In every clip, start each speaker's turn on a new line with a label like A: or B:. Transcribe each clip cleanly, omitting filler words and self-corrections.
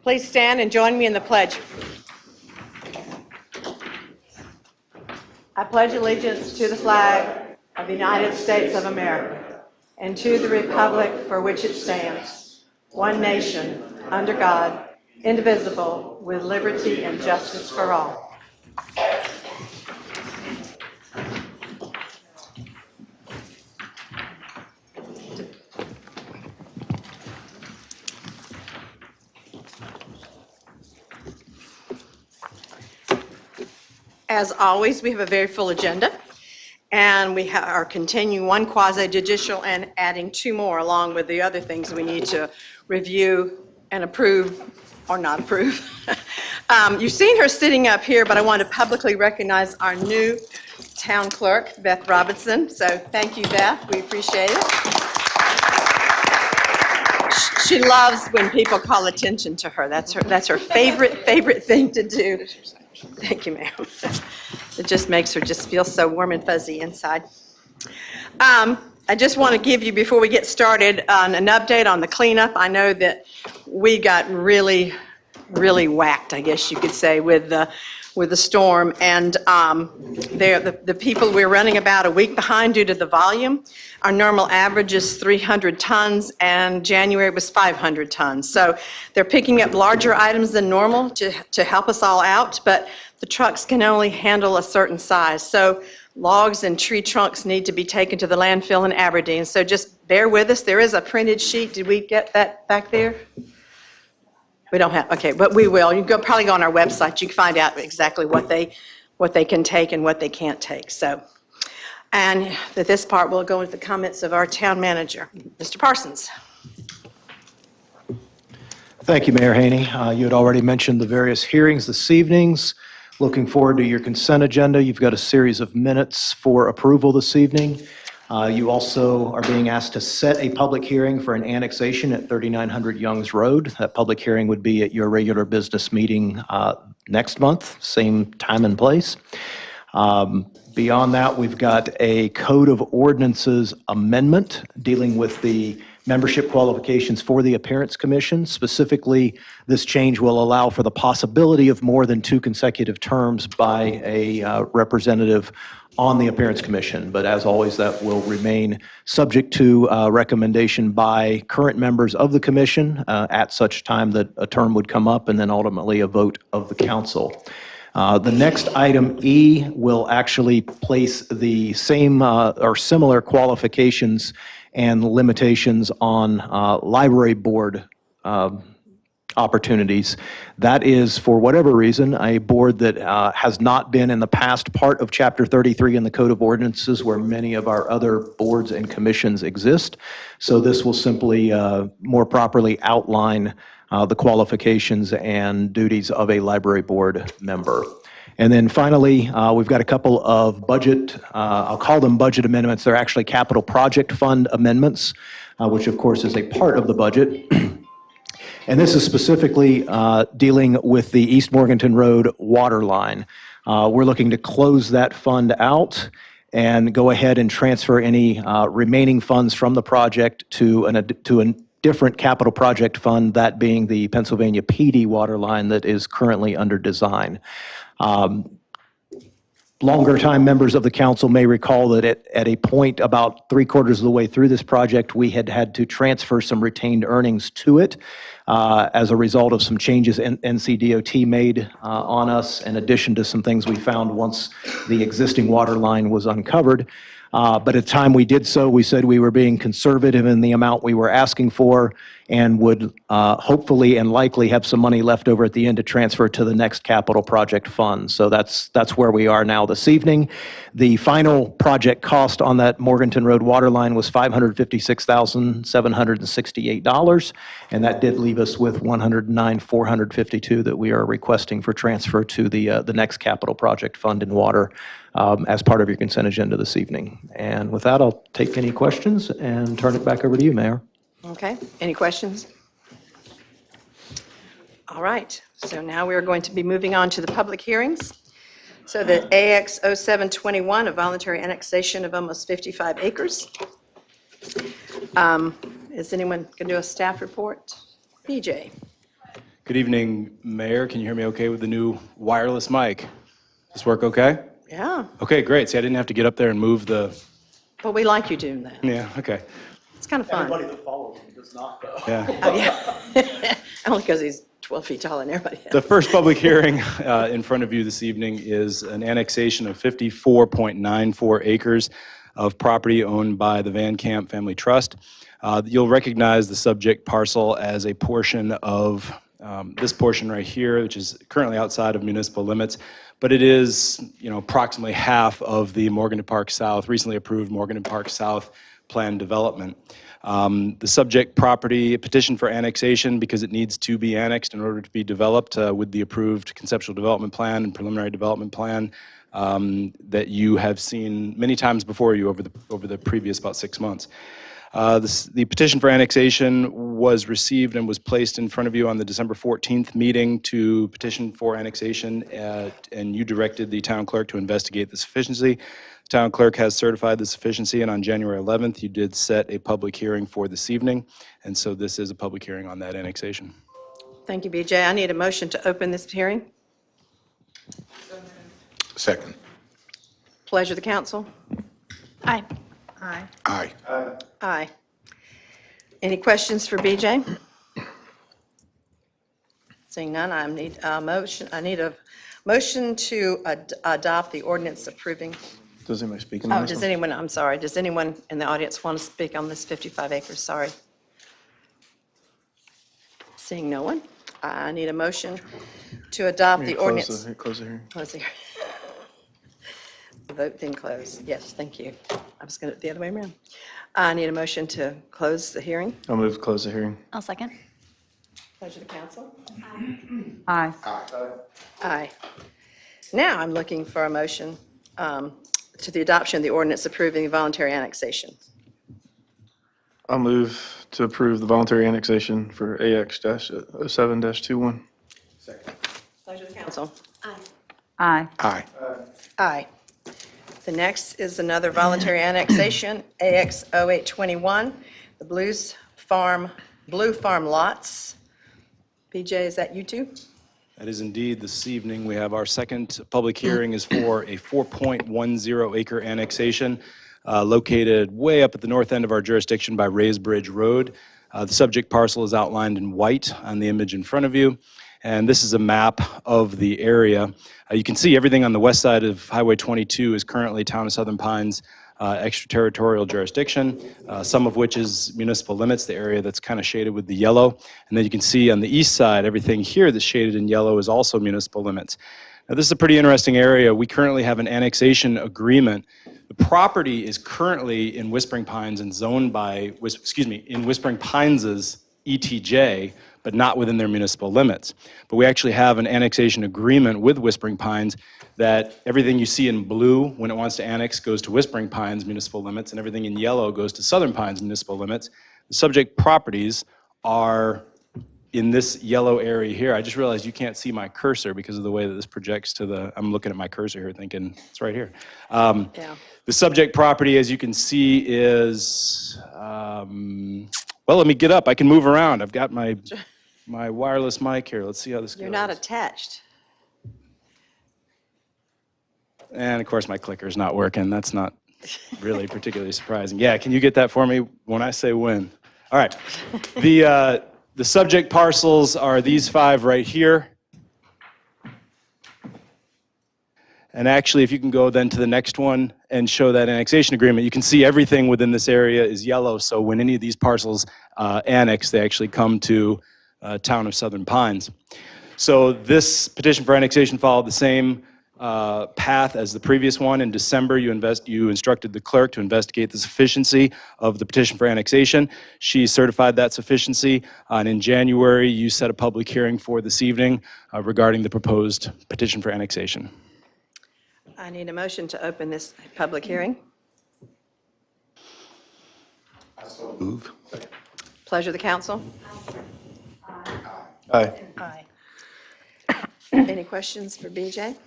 A: Please stand and join me in the pledge. I pledge allegiance to the flag of the United States of America and to the republic for which it stands, one nation, under God, indivisible, with liberty and justice for all. As always, we have a very full agenda, and we are continuing one quasi-judicial and adding two more along with the other things we need to review and approve or not approve. You've seen her sitting up here, but I want to publicly recognize our new town clerk, Beth Robinson. So thank you, Beth. We appreciate it. She loves when people call attention to her. That's her favorite thing to do. Thank you, ma'am. It just makes her just feel so warm and fuzzy inside. I just want to give you, before we get started, an update on the cleanup. I know that we got really whacked, I guess you could say, with the storm, and the people, we're running about a week behind due to the volume. Our normal average is 300 tons, and January was 500 tons. So they're picking up larger items than normal to help us all out, but the trucks can only handle a certain size. So logs and tree trunks need to be taken to the landfill in Aberdeen. So just bear with us. There is a printed sheet. Did we get that back there? We don't have, okay, but we will. You can probably go on our website. You can find out exactly what they can take and what they can't take. So, and at this part, we'll go into the comments of our town manager, Mr. Parsons.
B: Thank you, Mayor Haney. You had already mentioned the various hearings this evening. Looking forward to your consent agenda. You've got a series of minutes for approval this evening. You also are being asked to set a public hearing for an annexation at 3900 Youngs Road. That public hearing would be at your regular business meeting next month, same time and place. Beyond that, we've got a Code of Ordinances amendment dealing with the membership qualifications for the Appearance Commission. Specifically, this change will allow for the possibility of more than 2 consecutive terms by a representative on the Appearance Commission. But as always, that will remain subject to recommendation by current members of the commission at such time that a term would come up, and then ultimately a vote of the council. The next item, E, will actually place the same or similar qualifications and limitations on library board opportunities. That is, for whatever reason, a board that has not been in the past part of Chapter 33 in the Code of Ordinances, where many of our other boards and commissions exist. So this will simply more properly outline the qualifications and duties of a library board member. And then finally, we've got a couple of budget, I'll call them budget amendments. They're actually capital project fund amendments, which of course is a part of the budget. And this is specifically dealing with the East Morganton Road water line. We're looking to close that fund out and go ahead and transfer any remaining funds from the project to a different capital project fund, that being the Pennsylvania PD water line that is currently under design. Longer time members of the council may recall that at a point about 3/4 of the way through this project, we had to transfer some retained earnings to it as a result of some changes NCDOT made on us, in addition to some things we found once the existing water line was uncovered. But at the time we did so, we said we were being conservative in the amount we were asking for, and would hopefully and likely have some money left over at the end to transfer to the next capital project fund. So that's where we are now this evening. The final project cost on that Morganton Road water line was $556,768, and that did leave us with $109,452 that we are requesting for transfer to the next capital project fund in water as part of your consent agenda this evening. And with that, I'll take any questions and turn it back over to you, Mayor.
A: Okay, any questions? All right, so now we're going to be moving on to the public hearings. So the AX 0721, a voluntary annexation of almost 55 acres. Is anyone going to do a staff report? BJ?
C: Good evening, Mayor. Can you hear me okay with the new wireless mic? Does this work okay?
A: Yeah,
C: Okay, great. See, I didn't have to get up there and move the,
A: but we like you doing that.
C: yeah, okay.
A: It's kind of fun.
B: that follows him does not, though.
C: Yeah.
A: Oh, yeah. Only because he's 12 feet taller than everybody else.
C: The first public hearing in front of you this evening is an annexation of 54.94 acres of property owned by the Van Camp Family Trust. You'll recognize the subject parcel as a portion of this portion right here, which is currently outside of municipal limits, but it is, approximately half of the Morgan Park South, recently approved Morgan Park South planned development. The subject property petition for annexation because it needs to be annexed in order to be developed with the approved conceptual development plan and preliminary development plan that you have seen many times before you over the previous about 6 months. The petition for annexation was received and was placed in front of you on the December 14th meeting to petition for annexation, and you directed the town clerk to investigate the sufficiency. The town clerk has certified the sufficiency, and on January 11th, you did set a public hearing for this evening, and so this is a public hearing on that annexation.
A: Thank you, BJ. I need a motion to open this hearing.
D: Second.
A: Pleasure of the council.
E: Aye.
A: Aye.
D: Aye.
A: Aye. Any questions for BJ? Seeing none, I need a motion to adopt the ordinance approving.
F: Does anybody speak in
A: Oh,
F: this
A: does
F: one?
A: anyone, I'm sorry, does anyone in the audience want to speak on this 55 acres? Sorry. Seeing no one, I need a motion to adopt the ordinance.
F: Close the hearing.
A: Close the hearing. The vote then close. Yes, thank you. I was going to the other way around. I need a motion to close the hearing.
F: I'll move to close the hearing.
E: I'll second.
A: Pleasure to council.
E: Aye.
A: Aye. Now I'm looking for a motion to the adoption of the ordinance approving voluntary annexation.
F: I'll move to approve the voluntary annexation for AX-07-21.
A: Pleasure to council.
E: Aye.
D: Aye.
A: Aye. The next is another voluntary annexation, AX 0821, the Blue Farm lots. PJ, is that you two?
C: That is indeed this evening. We have our second public hearing is for a 4.10 acre annexation located way up at the north end of our jurisdiction by Rays Bridge Road. The subject parcel is outlined in white on the image in front of you. And this is a map of the area. You can see everything on the west side of Highway 22 is currently Town of Southern Pines extraterritorial jurisdiction, some of which is municipal limits, the area that's kind of shaded with the yellow. And then you can see on the east side, everything here that's shaded in yellow is also municipal limits. Now, this is a pretty interesting area. We currently have an annexation agreement. The property is currently in Whispering Pines and zoned by, in Whispering Pines' ETJ, but not within their municipal limits. But we actually have an annexation agreement with Whispering Pines that everything you see in blue when it wants to annex goes to Whispering Pines municipal limits, and everything in yellow goes to Southern Pines municipal limits. The subject properties are in this yellow area here. I just realized you can't see my cursor because of the way that this projects to the, I'm looking at my cursor here thinking, it's right here.
A: Yeah.
C: The subject property, as you can see, is, well, let me get up. I can move around. I've got my wireless mic here. Let's see how this goes.
A: You're not attached.
C: And of course, my clicker's not working. That's not really particularly surprising. Yeah, can you get that for me when I say when? All right. The subject parcels are these 5 right here. And actually, if you can go then to the next one and show that annexation agreement, you can see everything within this area is yellow. So when any of these parcels annex, they actually come to Town of Southern Pines. So this petition for annexation followed the same path as the previous one. In December, you instructed the clerk to investigate the sufficiency of the petition for annexation. She certified that sufficiency, and in January, you set a public hearing for this evening regarding the proposed petition for annexation.
A: I need a motion to open this public hearing.
D: Move.
A: Pleasure of the council.
F: Aye.
A: Aye. Any questions for BJ?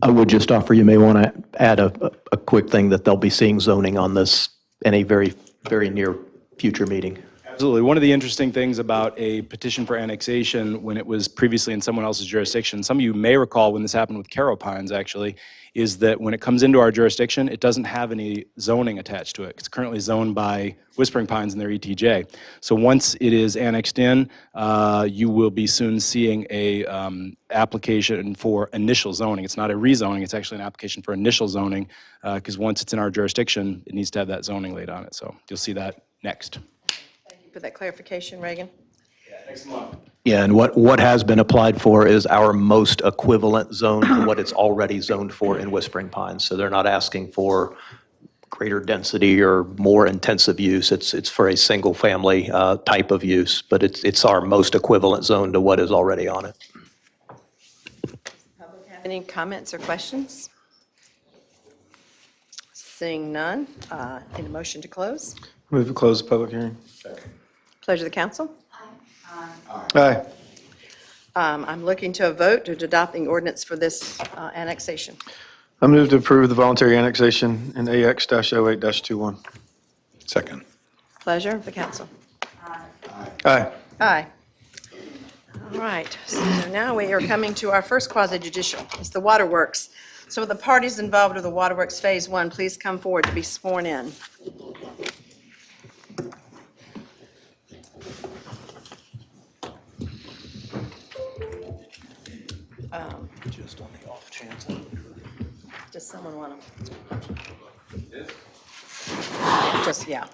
B: I would just offer, you may want to add a quick thing that they'll be seeing zoning on this in a very, very near future meeting.
C: Absolutely. One of the interesting things about a petition for annexation when it was previously in someone else's jurisdiction, some of you may recall when this happened with Carroll Pines actually, is that when it comes into our jurisdiction, it doesn't have any zoning attached to it. It's currently zoned by Whispering Pines and their ETJ. So once it is annexed in, you will be soon seeing a application for initial zoning. It's not a rezoning, it's actually an application for initial zoning, because once it's in our jurisdiction, it needs to have that zoning laid on it. So you'll see that next.
A: For that clarification, Reagan.
B: Yeah, and what has been applied for is our most equivalent zone to what it's already zoned for in Whispering Pines. So they're not asking for greater density or more intensive use. It's for a single-family type of use, but it's our most equivalent zone to what is already on it.
A: Any comments or questions? Seeing none, need a motion to close?
F: Move to close the public hearing.
A: Pleasure of the council.
F: Aye.
A: I'm looking to a vote to adopt the ordinance for this annexation.
F: I move to approve the voluntary annexation in AX-08-21.
D: Second.
A: Pleasure of the council.
F: Aye.
A: Aye. All right, so now we are coming to our first quasi-judicial. It's the Waterworks. So the parties involved with the Waterworks Phase 1, please come forward to be sworn in.
B: Just on the off chance.
A: Does someone want to? Just, yeah.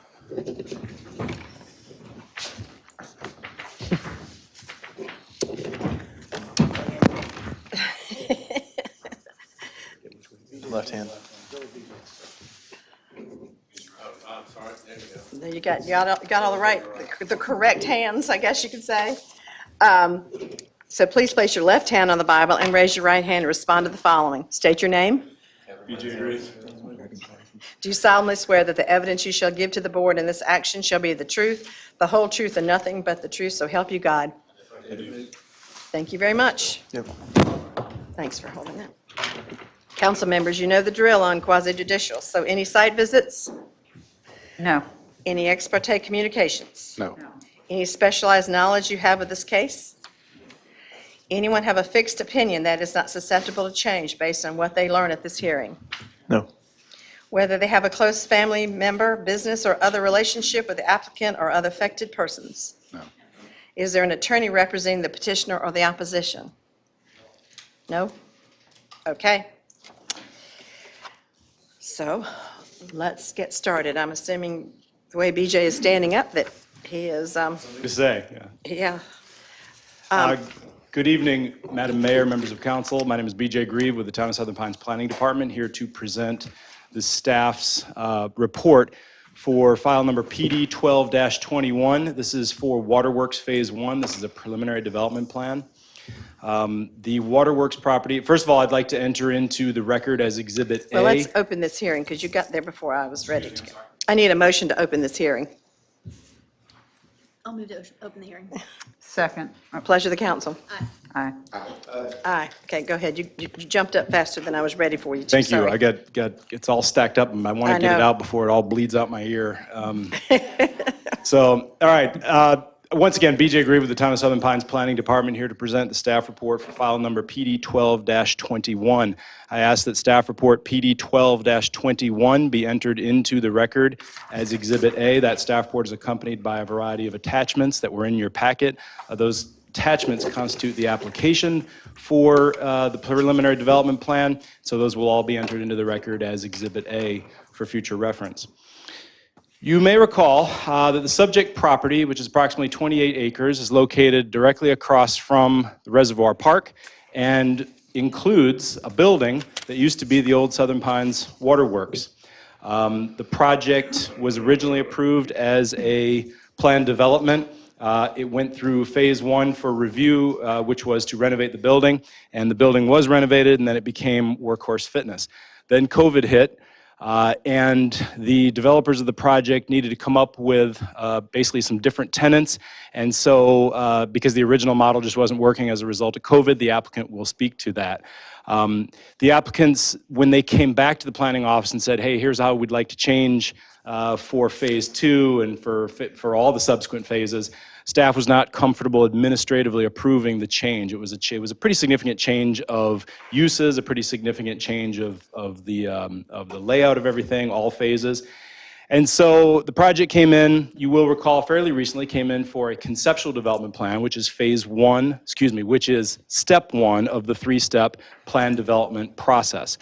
F: Left hand.
A: There you got all the correct hands, I guess you could say. So please place your left hand on the Bible and raise your right hand and respond to the following. State your name.
C: BJ Reed.
A: Do you solemnly swear that the evidence you shall give to the board in this action shall be the truth, the whole truth, and nothing but the truth, so help you God? Thank you very much.
F: Yep.
A: Thanks for holding that. Council members, you know the drill on quasi-judicial. So any site visits?
E: No.
A: Any ex parte communications?
D: No.
A: Any specialized knowledge you have of this case? Anyone have a fixed opinion that is not susceptible to change based on what they learn at this hearing?
F: No.
A: Whether they have a close family member, business, or other relationship with the applicant or other affected persons?
D: No.
A: Is there an attorney representing the petitioner or the opposition? No? Okay. So let's get started. I'm assuming the way BJ is standing up that he is,
C: To say, yeah.
A: yeah.
C: Good evening, Madam Mayor, members of council. My name is BJ Grieve with the Town of Southern Pines Planning Department, here to present the staff's report for file number PD 12-21. This is for Waterworks Phase 1. This is a preliminary development plan. The Waterworks property, first of all, I'd like to enter into the record as Exhibit A.
A: Well, let's open this hearing because you got there before I was ready to go. I need a motion to open this hearing.
G: I'll move to open the hearing.
E: Second.
A: Pleasure of the council.
E: Aye.
A: Aye. Okay, go ahead. You jumped up faster than I was ready for you to.
C: Thank you.
A: Sorry.
C: I got, it's all stacked up and I want
A: I
C: to get it
A: know.
C: out before it all bleeds out my ear. So, all right. Once again, BJ Grieve with the Town of Southern Pines Planning Department, here to present the staff report for file number PD 12-21. I ask that staff report PD 12-21 be entered into the record as Exhibit A. That staff report is accompanied by a variety of attachments that were in your packet. Those attachments constitute the application for the preliminary development plan, so those will all be entered into the record as Exhibit A for future reference. You may recall that the subject property, which is approximately 28 acres, is located directly across from the Reservoir Park and includes a building that used to be the old Southern Pines Waterworks. The project was originally approved as a planned development. It went through Phase 1 for review, which was to renovate the building, and the building was renovated, and then it became Workhorse Fitness. Then COVID hit. And the developers of the project needed to come up with basically some different tenants. And so because the original model just wasn't working as a result of COVID, the applicant will speak to that. The applicants, when they came back to the planning office and said, hey, here's how we'd like to change for Phase 2 and for all the subsequent phases, staff was not comfortable administratively approving the change. It was a pretty significant change of uses, a pretty significant change of the layout of everything, all phases. And so the project came in, you will recall fairly recently, came in for a conceptual development plan, which is which is step 1 of the 3-step plan development process.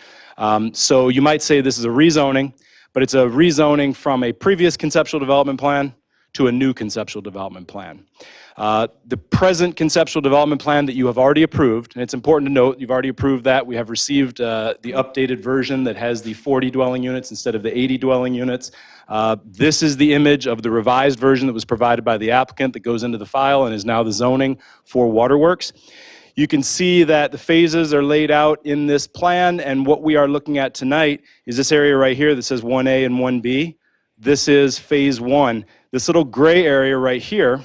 C: So you might say this is a rezoning, but it's a rezoning from a previous conceptual development plan to a new conceptual development plan. The present conceptual development plan that you have already approved, and it's important to note, you've already approved that. We have received the updated version that has the 40 dwelling units instead of the 80 dwelling units. This is the image of the revised version that was provided by the applicant that goes into the file and is now the zoning for Waterworks. You can see that the phases are laid out in this plan, and what we are looking at tonight is this area right here that says 1A and 1B. This is Phase 1. This little gray area right here,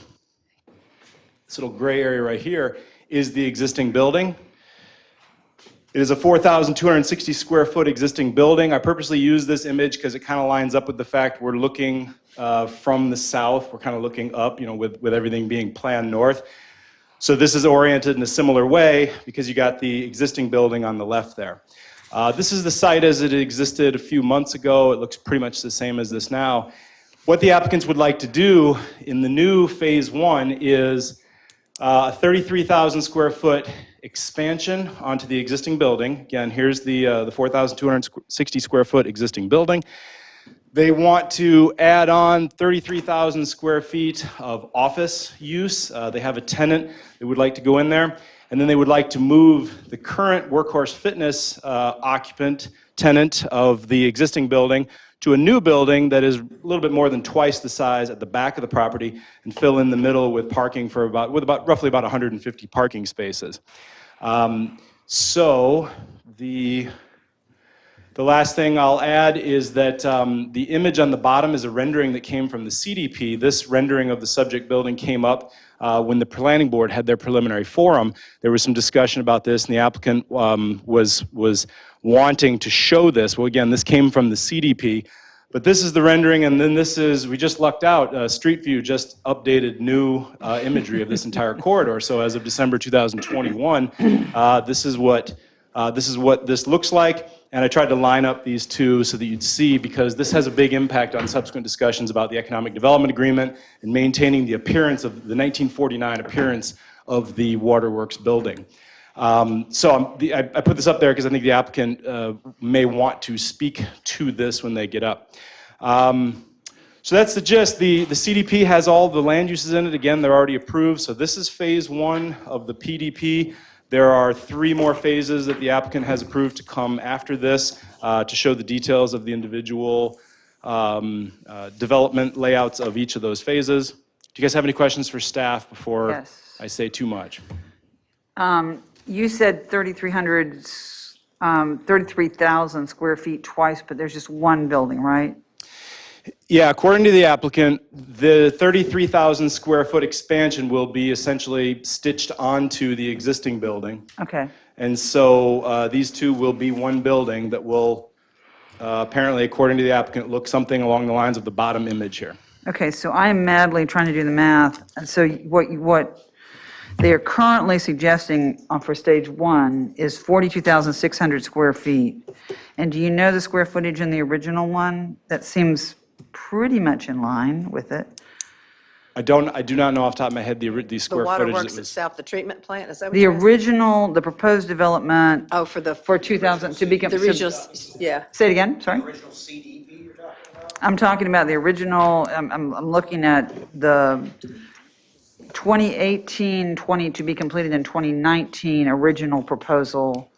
C: is the existing building. It is a 4,260 square foot existing building. I purposely use this image because it kind of lines up with the fact we're looking from the south. We're kind of looking up, with everything being planned north. So this is oriented in a similar way because you got the existing building on the left there. This is the site as it existed a few months ago. It looks pretty much the same as this now. What the applicants would like to do in the new Phase 1 is a 33,000 square foot expansion onto the existing building. Again, here's the 4,260 square foot existing building. They want to add on 33,000 square feet of office use. They have a tenant that would like to go in there. And then they would like to move the current Workhorse Fitness occupant tenant of the existing building to a new building that is a little bit more than twice the size at the back of the property and fill in the middle with parking roughly about 150 parking spaces. So the last thing I'll add is that the image on the bottom is a rendering that came from the CDP. This rendering of the subject building came up when the planning board had their preliminary forum. There was some discussion about this, and the applicant was wanting to show this. Well, again, this came from the CDP, but this is the rendering, and then this is, we just lucked out, Street View just updated new imagery of this entire corridor. So as of December 2021, this is what this looks like. And I tried to line up these two so that you'd see, because this has a big impact on subsequent discussions about the Economic Development Agreement and maintaining the appearance of the 1949 appearance of the Waterworks building. So I put this up there because I think the applicant may want to speak to this when they get up. So that's the gist. The CDP has all the land uses in it. Again, they're already approved. So this is Phase 1 of the PDP. There are 3 more phases that the applicant has approved to come after this to show the details of the individual development layouts of each of those phases. Do you guys have any questions for staff before
E: Yes.
C: I say too much?
E: You said 33,000 square feet twice, but there's just one building, right?
C: Yeah, according to the applicant, the 33,000 square foot expansion will be essentially stitched onto the existing building.
E: Okay.
C: And so these two will be one building that will apparently, according to the applicant, look something along the lines of the bottom image here.
E: Okay, so I am madly trying to do the math. And so what they are currently suggesting for stage 1 is 42,600 square feet. And do you know the square footage in the original one? That seems pretty much in line with it.
C: I do not know off the top of my head the
A: The
C: square footage that
A: waterworks
C: was.
A: itself, the treatment plant, is that what
E: The
A: you're asking?
E: original, the proposed development
A: Oh, for
E: 2000, to be.
A: the regional, yeah.
E: Say it again, sorry? Original CDP you're talking about? I'm talking about the original, I'm looking at the 2018-20 to be completed in 2019 original proposal.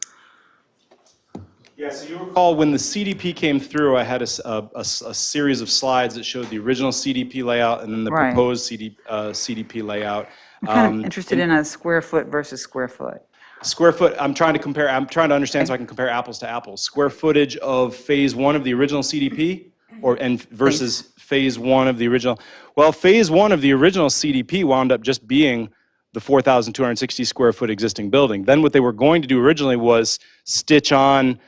C: Yeah, so you recall when the CDP came through, I had a series of slides that showed the original CDP layout and then the
E: Right.
C: proposed CDP layout.
E: I'm kind of interested in a square foot versus square foot.
C: Square foot, I'm trying to understand so I can compare apples to apples. Square footage of Phase 1 of the original CDP versus Phase 1 of the original. Well, Phase 1 of the original CDP wound up just being the 4,260 square foot existing building. Then what they were going to do originally was stitch on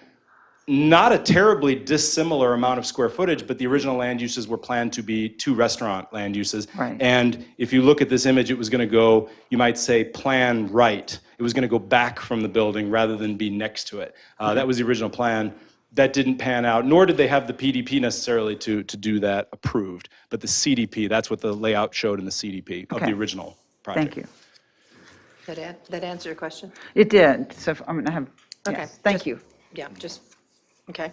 C: not a terribly dissimilar amount of square footage, but the original land uses were planned to be 2 restaurant land uses.
E: Right.
C: And if you look at this image, it was going to go, you might say, plan right. It was going to go back from the building rather than be next to it. That was the original plan. That didn't pan out, nor did they have the PDP necessarily to do that approved. But the CDP, that's what the layout showed in the CDP of
E: Okay.
C: the original project.
E: Thank you.
A: That answer your question?
E: It did, so I'm going to have,
A: Okay,
E: yes, thank
A: just-
E: you.
A: Yeah, just, okay.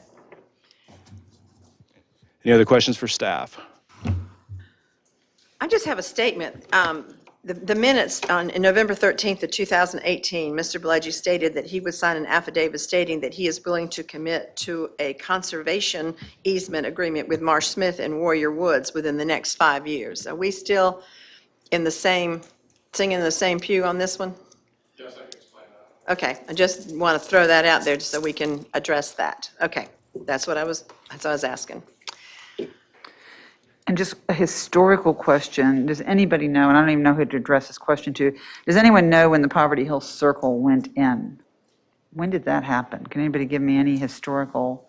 C: Any other questions for staff?
A: I just have a statement. The minutes in November 13th of 2018, Mr. Bellegi stated that he would sign an affidavit stating that he is willing to commit to a conservation easement agreement with Marsh Smith and Warrior Woods within the next 5 years. Are we still in the same, singing in the same pew on this one?
C: Yes, I can explain that.
A: Okay, I just want to throw that out there just so we can address that. Okay, that's what I was asking.
E: And just a historical question, does anybody know, and I don't even know who to address this question to, does anyone know when the Poverty Hill Circle went in? When did that happen? Can anybody give me any historical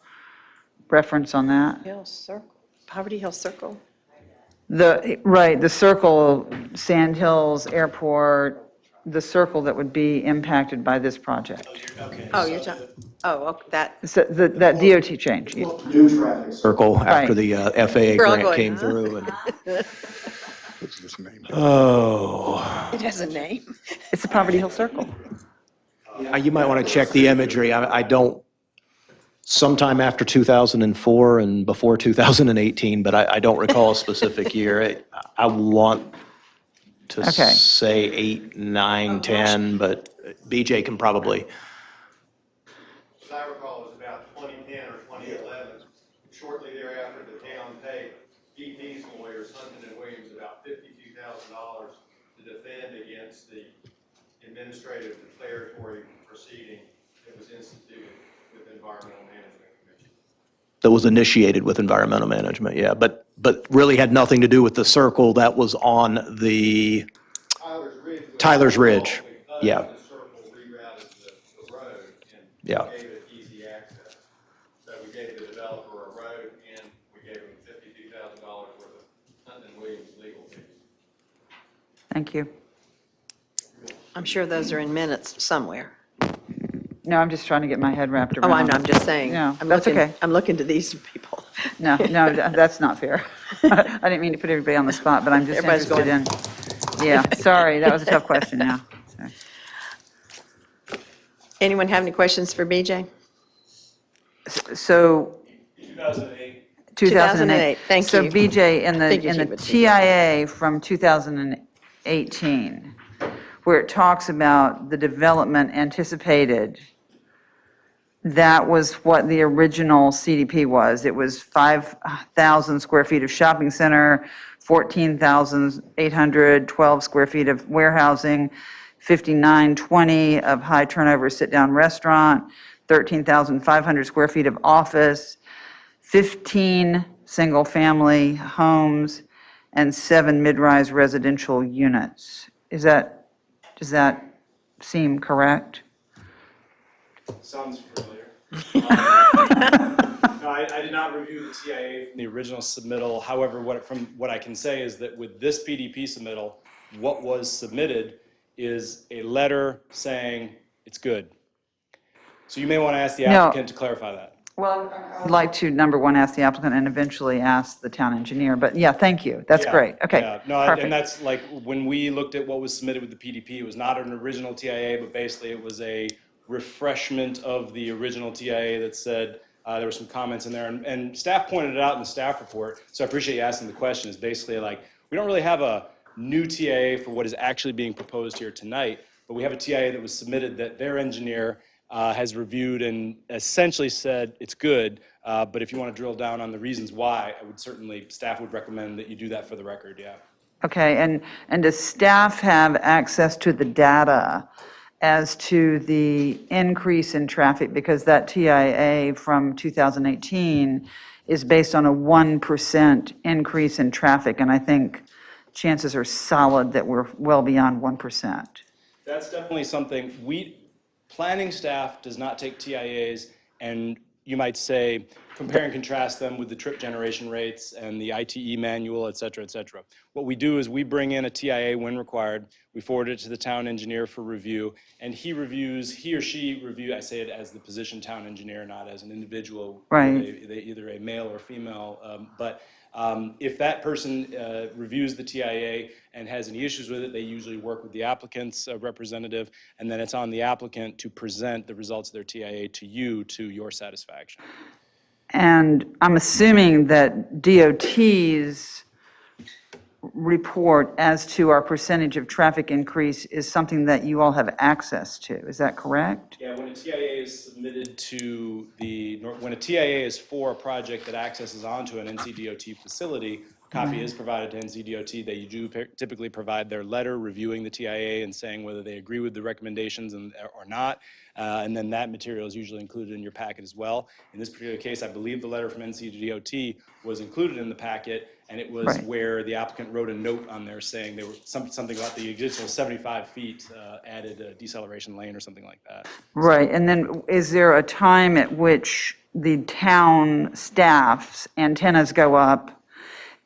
E: reference on that?
A: Hill Circle, Poverty Hill Circle?
E: Right, the circle, Sand Hills Airport, the circle that would be impacted by this project.
A: Oh, you're talking, that,
E: So that DOT change.
B: New traffic circle after
E: Right.
B: the FAA
A: We're all
B: grant
A: going,
B: came
A: huh?
B: through. And
D: What's his name?
B: oh,
A: it has a name.
E: It's the Poverty Hill Circle.
B: you might want to check the imagery. I don't, sometime after 2004 and before 2018, but I don't recall a specific year. I want to
E: Okay.
B: say 8, 9, 10, but BJ can probably.
G: As I recall, it was about 2010 or 2011. Shortly thereafter, the town paid DP's lawyers, Hunton and Williams, about $52,000 to defend against the administrative declaratory proceeding that was instituted with Environmental Management Commission.
B: That was initiated with environmental management, yeah, but really had nothing to do with the circle that was on the
G: Tyler's Ridge. was
B: Tyler's Ridge,
G: because
B: yeah.
G: The circle rerouted the road and
B: Yeah.
G: gave it easy access. So we gave the developer a road and we gave him $52,000 worth of Hunton and Williams legal fees.
E: Thank you.
A: I'm sure those are in minutes somewhere.
E: No, I'm just trying to get my head wrapped around.
A: Oh, I'm just saying.
E: No,
A: I'm
E: that's
A: looking-
E: okay.
A: I'm looking to these people.
E: No, that's not fair. I didn't mean to put everybody on the spot, but I'm just
A: Everybody's
E: interested in, yeah, sorry, that was a tough question, yeah. Sorry.
A: Anyone have any questions for BJ?
E: So,
C: 2008.
E: 2008.
A: Thank
E: So
A: you.
E: BJ, in
A: Figured
E: the
A: he would do
E: TIA from 2018, where it talks about the development anticipated, that was what the original CDP was. It was 5,000 square feet of shopping center, 14,812 square feet of warehousing, 5,920 of high turnover sit-down restaurant, 13,500 square feet of office, 15 single-family homes, and 7 mid-rise residential units. Does that seem correct?
C: Sounds familiar. No, I did not review the TIA from the original submittal. However, from what I can say is that with this PDP submittal, what was submitted is a letter saying it's good. So you may want to ask the
E: No.
C: applicant to clarify that.
E: Well, I'd like to, number one, ask the applicant and eventually ask the town engineer, but yeah, thank you. That's
C: Yeah,
E: great. Okay,
C: yeah. No,
E: perfect.
C: and that's like, when we looked at what was submitted with the PDP, it was not an original TIA, but basically it was a refreshment of the original TIA that said, there were some comments in there, and staff pointed it out in the staff report, so I appreciate you asking the question, is basically like, we don't really have a new TIA for what is actually being proposed here tonight, but we have a TIA that was submitted that their engineer has reviewed and essentially said it's good, but if you want to drill down on the reasons why, I would certainly, staff would recommend that you do that for the record, yeah.
E: Okay, and does staff have access to the data as to the increase in traffic? Because that TIA from 2018 is based on a 1% increase in traffic, and I think chances are solid that we're well beyond 1%.
C: That's definitely something, planning staff does not take TIAs and you might say, compare and contrast them with the trip generation rates and the ITE manual, et cetera, et cetera. What we do is we bring in a TIA when required, we forward it to the town engineer for review, and he or she review, I say it as the position town engineer, not as an individual.
E: Right.
C: They either a male or female, but if that person reviews the TIA and has any issues with it, they usually work with the applicant's representative, and then it's on the applicant to present the results of their TIA to you to your satisfaction.
E: And I'm assuming that DOT's report as to our percentage of traffic increase is something that you all have access to. Is that correct?
C: Yeah, when a TIA is submitted to when a TIA is for a project that accesses onto an NCDOT facility, a copy is provided to NCDOT. They do typically provide their letter reviewing the TIA and saying whether they agree with the recommendations or not. And then that material is usually included in your packet as well. In this particular case, I believe the letter from NCDOT was included in the packet, and it was
E: Right.
C: where the applicant wrote a note on there saying there were something about the additional 75 feet added a deceleration lane or something like that.
E: Right, and then is there a time at which the town staff's antennas go up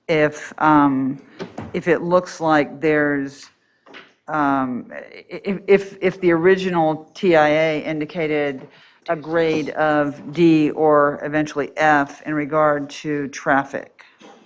E: if it looks like there's, if the original TIA indicated a grade of D or eventually F in regard to traffic?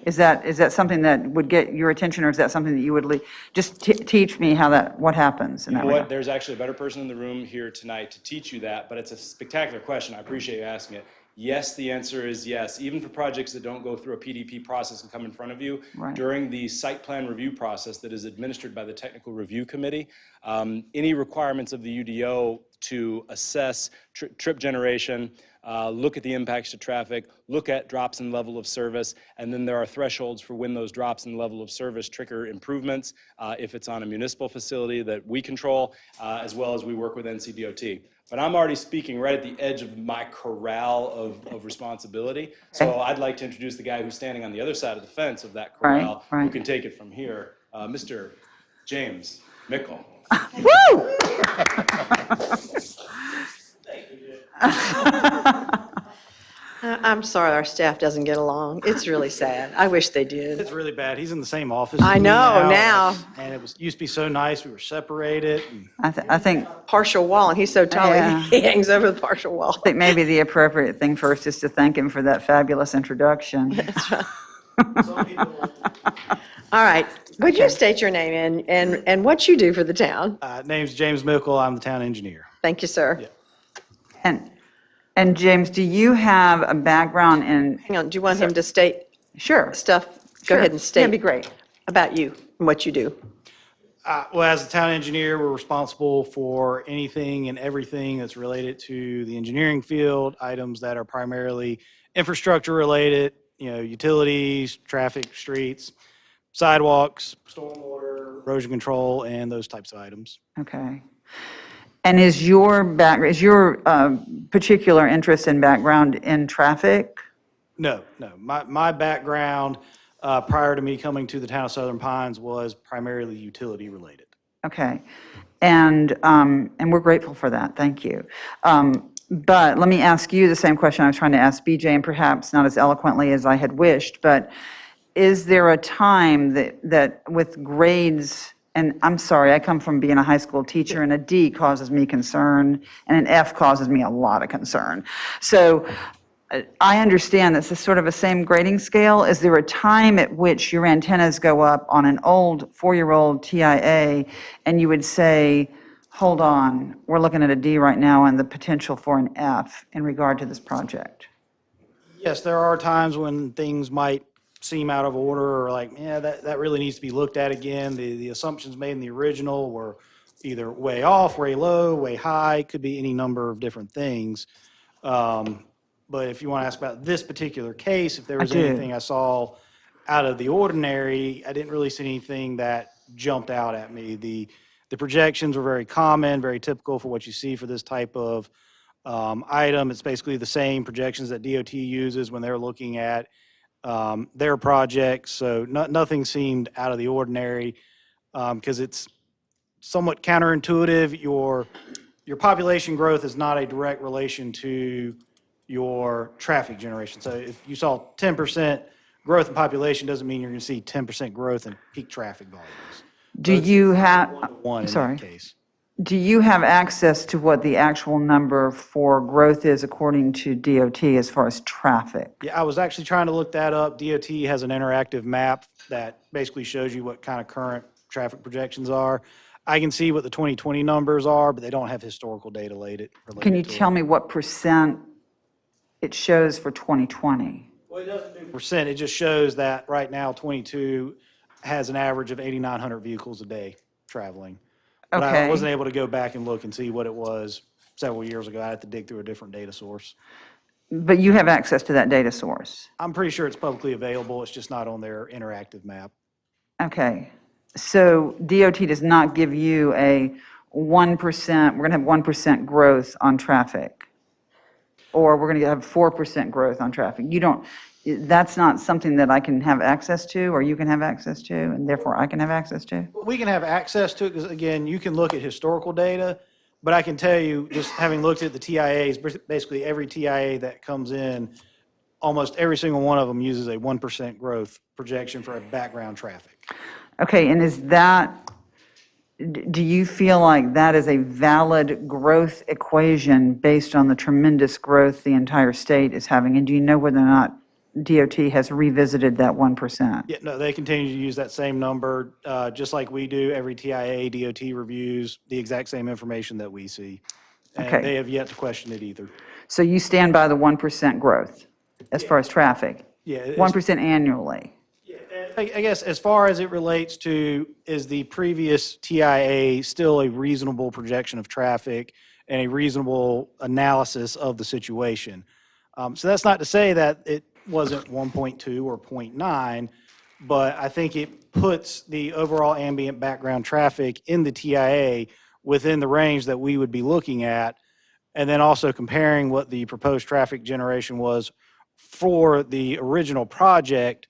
E: Is that something that would get your attention, or is that something that you would just teach me what happens in that regard?
C: There's actually a better person in the room here tonight to teach you that, but it's a spectacular question. I appreciate you asking it. Yes, the answer is yes. Even for projects that don't go through a PDP process and come in front of you,
E: Right.
C: during the site plan review process that is administered by the Technical Review Committee, any requirements of the UDO to assess trip generation, look at the impacts to traffic, look at drops in level of service, and then there are thresholds for when those drops in level of service trigger improvements, if it's on a municipal facility that we control, as well as we work with NCDOT. But I'm already speaking right at the edge of my corral of responsibility, so I'd like to introduce the guy who's standing on the other side of the fence of that corral, who
E: Right.
C: can take it from here, Mr. James Mickle.
E: Woo!
A: I'm sorry our staff doesn't get along. It's really sad. I wish they did.
H: It's really bad. He's in the same office.
A: I
H: as me
A: know, now.
H: And it used to be so nice. We were separated. And
E: I think
A: Partial wall, and he's so tall,
E: Yeah.
A: he hangs over the partial wall.
E: I think maybe the appropriate thing first is to thank him for that fabulous introduction.
A: All right, would you state your name and what you do for the town?
H: name's James Mickle. I'm the town engineer.
A: Thank you, sir.
E: And James, do you have a background in,
A: Hang on, do you want him to state
E: sure.
A: stuff? Go
E: Sure.
A: ahead and state.
E: That'd be great.
A: About you and what you do.
H: Well, as the town engineer, we're responsible for anything and everything that's related to the engineering field, items that are primarily infrastructure related, utilities, traffic, streets, sidewalks, stormwater, erosion control, and those types of items.
E: Okay. And is your particular interest and background in traffic?
H: No. My background prior to me coming to the town of Southern Pines was primarily utility related.
E: Okay. And we're grateful for that. Thank you. But let me ask you the same question I was trying to ask BJ, and perhaps not as eloquently as I had wished, but is there a time that with grades, and I'm sorry, I come from being a high school teacher, and a D causes me concern, and an F causes me a lot of concern. So I understand this is sort of a same grading scale. Is there a time at which your antennas go up on an old 4-year-old TIA, and you would say, hold on, we're looking at a D right now and the potential for an F in regard to this project?
H: Yes, there are times when things might seem out of order or like, yeah, that really needs to be looked at again. The assumptions made in the original were either way off, way low, way high, could be any number of different things. But if you want to ask about this particular case, if there was
E: do.
H: anything I saw out of the ordinary, I didn't really see anything that jumped out at me. The projections were very common, very typical for what you see for this type of item. It's basically the same projections that DOT uses when they're looking at their projects. So nothing seemed out of the ordinary because it's somewhat counterintuitive. Your population growth is not a direct relation to your traffic generation. So if you saw 10% growth in population, doesn't mean you're going to see 10% growth in peak traffic volumes.
E: Do you have,
H: One in
E: sorry.
H: that case.
E: Do you have access to what the actual number for growth is according to DOT as far as traffic?
H: Yeah, I was actually trying to look that up. DOT has an interactive map that basically shows you what kind of current traffic projections are. I can see what the 2020 numbers are, but they don't have historical data related
E: Can you
H: to it.
E: tell me what percent it shows for 2020?
H: Well, it doesn't do percent, it just shows that right now 22 has an average of 8,900 vehicles a day traveling. But I
E: Okay.
H: wasn't able to go back and look and see what it was several years ago. I had to dig through a different data source.
E: But you have access to that data source?
H: I'm pretty sure it's publicly available, it's just not on their interactive map.
E: Okay. So DOT does not give you a 1%, we're going to have 1% growth on traffic? Or we're going to have 4% growth on traffic? You don't, that's not something that I can have access to, or you can have access to, and therefore I can have access to?
H: We can have access to it, because again, you can look at historical data, but I can tell you, just having looked at the TIAs, basically every TIA that comes in, almost every single one of them uses a 1% growth projection for a background traffic.
E: Okay, and is that, do you feel like that is a valid growth equation based on the tremendous growth the entire state is having? And do you know whether or not DOT has revisited that 1%?
H: Yeah, no, they continue to use that same number, just like we do. Every TIA, DOT reviews the exact same information that we see.
E: Okay.
H: And they have yet to question it either.
E: So you stand by the 1% growth as far as traffic?
H: Yeah, it's-
E: 1% annually?
H: I guess as far as it relates to, is the previous TIA still a reasonable projection of traffic and a reasonable analysis of the situation? So that's not to say that it wasn't 1.2 or 0.9, but I think it puts the overall ambient background traffic in the TIA within the range that we would be looking at, and then also comparing what the proposed traffic generation was for the original project,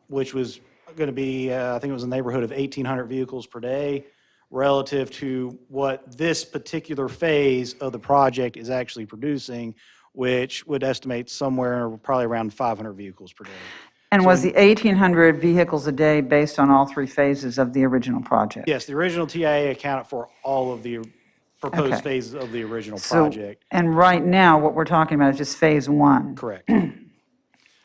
H: which was going to be, I think it was in the neighborhood of 1,800 vehicles per day, relative to what this particular phase of the project is actually producing, which would estimate somewhere probably around 500 vehicles per day.
E: And was the 1,800 vehicles a day based on all three phases of the original project?
H: Yes, the original TIA accounted for all of the proposed
E: Okay.
H: phases of the original
E: So,
H: project.
E: and right now, what we're talking about is just phase one.
H: Correct.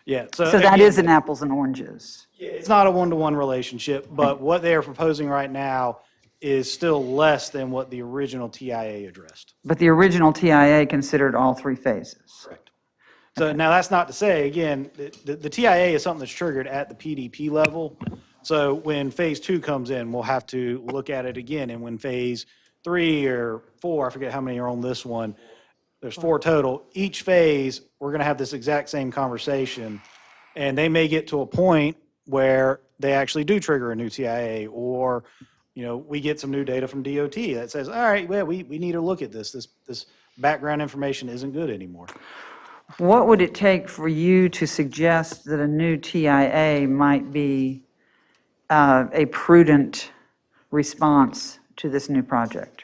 H: Yeah,
E: So that
H: again,
E: is an apples and oranges.
H: it's not a one-to-one relationship, but what they are proposing right now is still less than what the original TIA addressed.
E: But the original TIA considered all three phases.
H: Correct. So now that's not to say, again, the TIA is something that's triggered at the PDP level. So when phase two comes in, we'll have to look at it again. And when phase 3 or 4, I forget how many are on this one, there's 4 total. Each phase, we're going to have this exact same conversation. And they may get to a point where they actually do trigger a new TIA, or, we get some new data from DOT that says, all right, well, we need to look at this. This background information isn't good anymore.
E: What would it take for you to suggest that a new TIA might be a prudent response to this new project?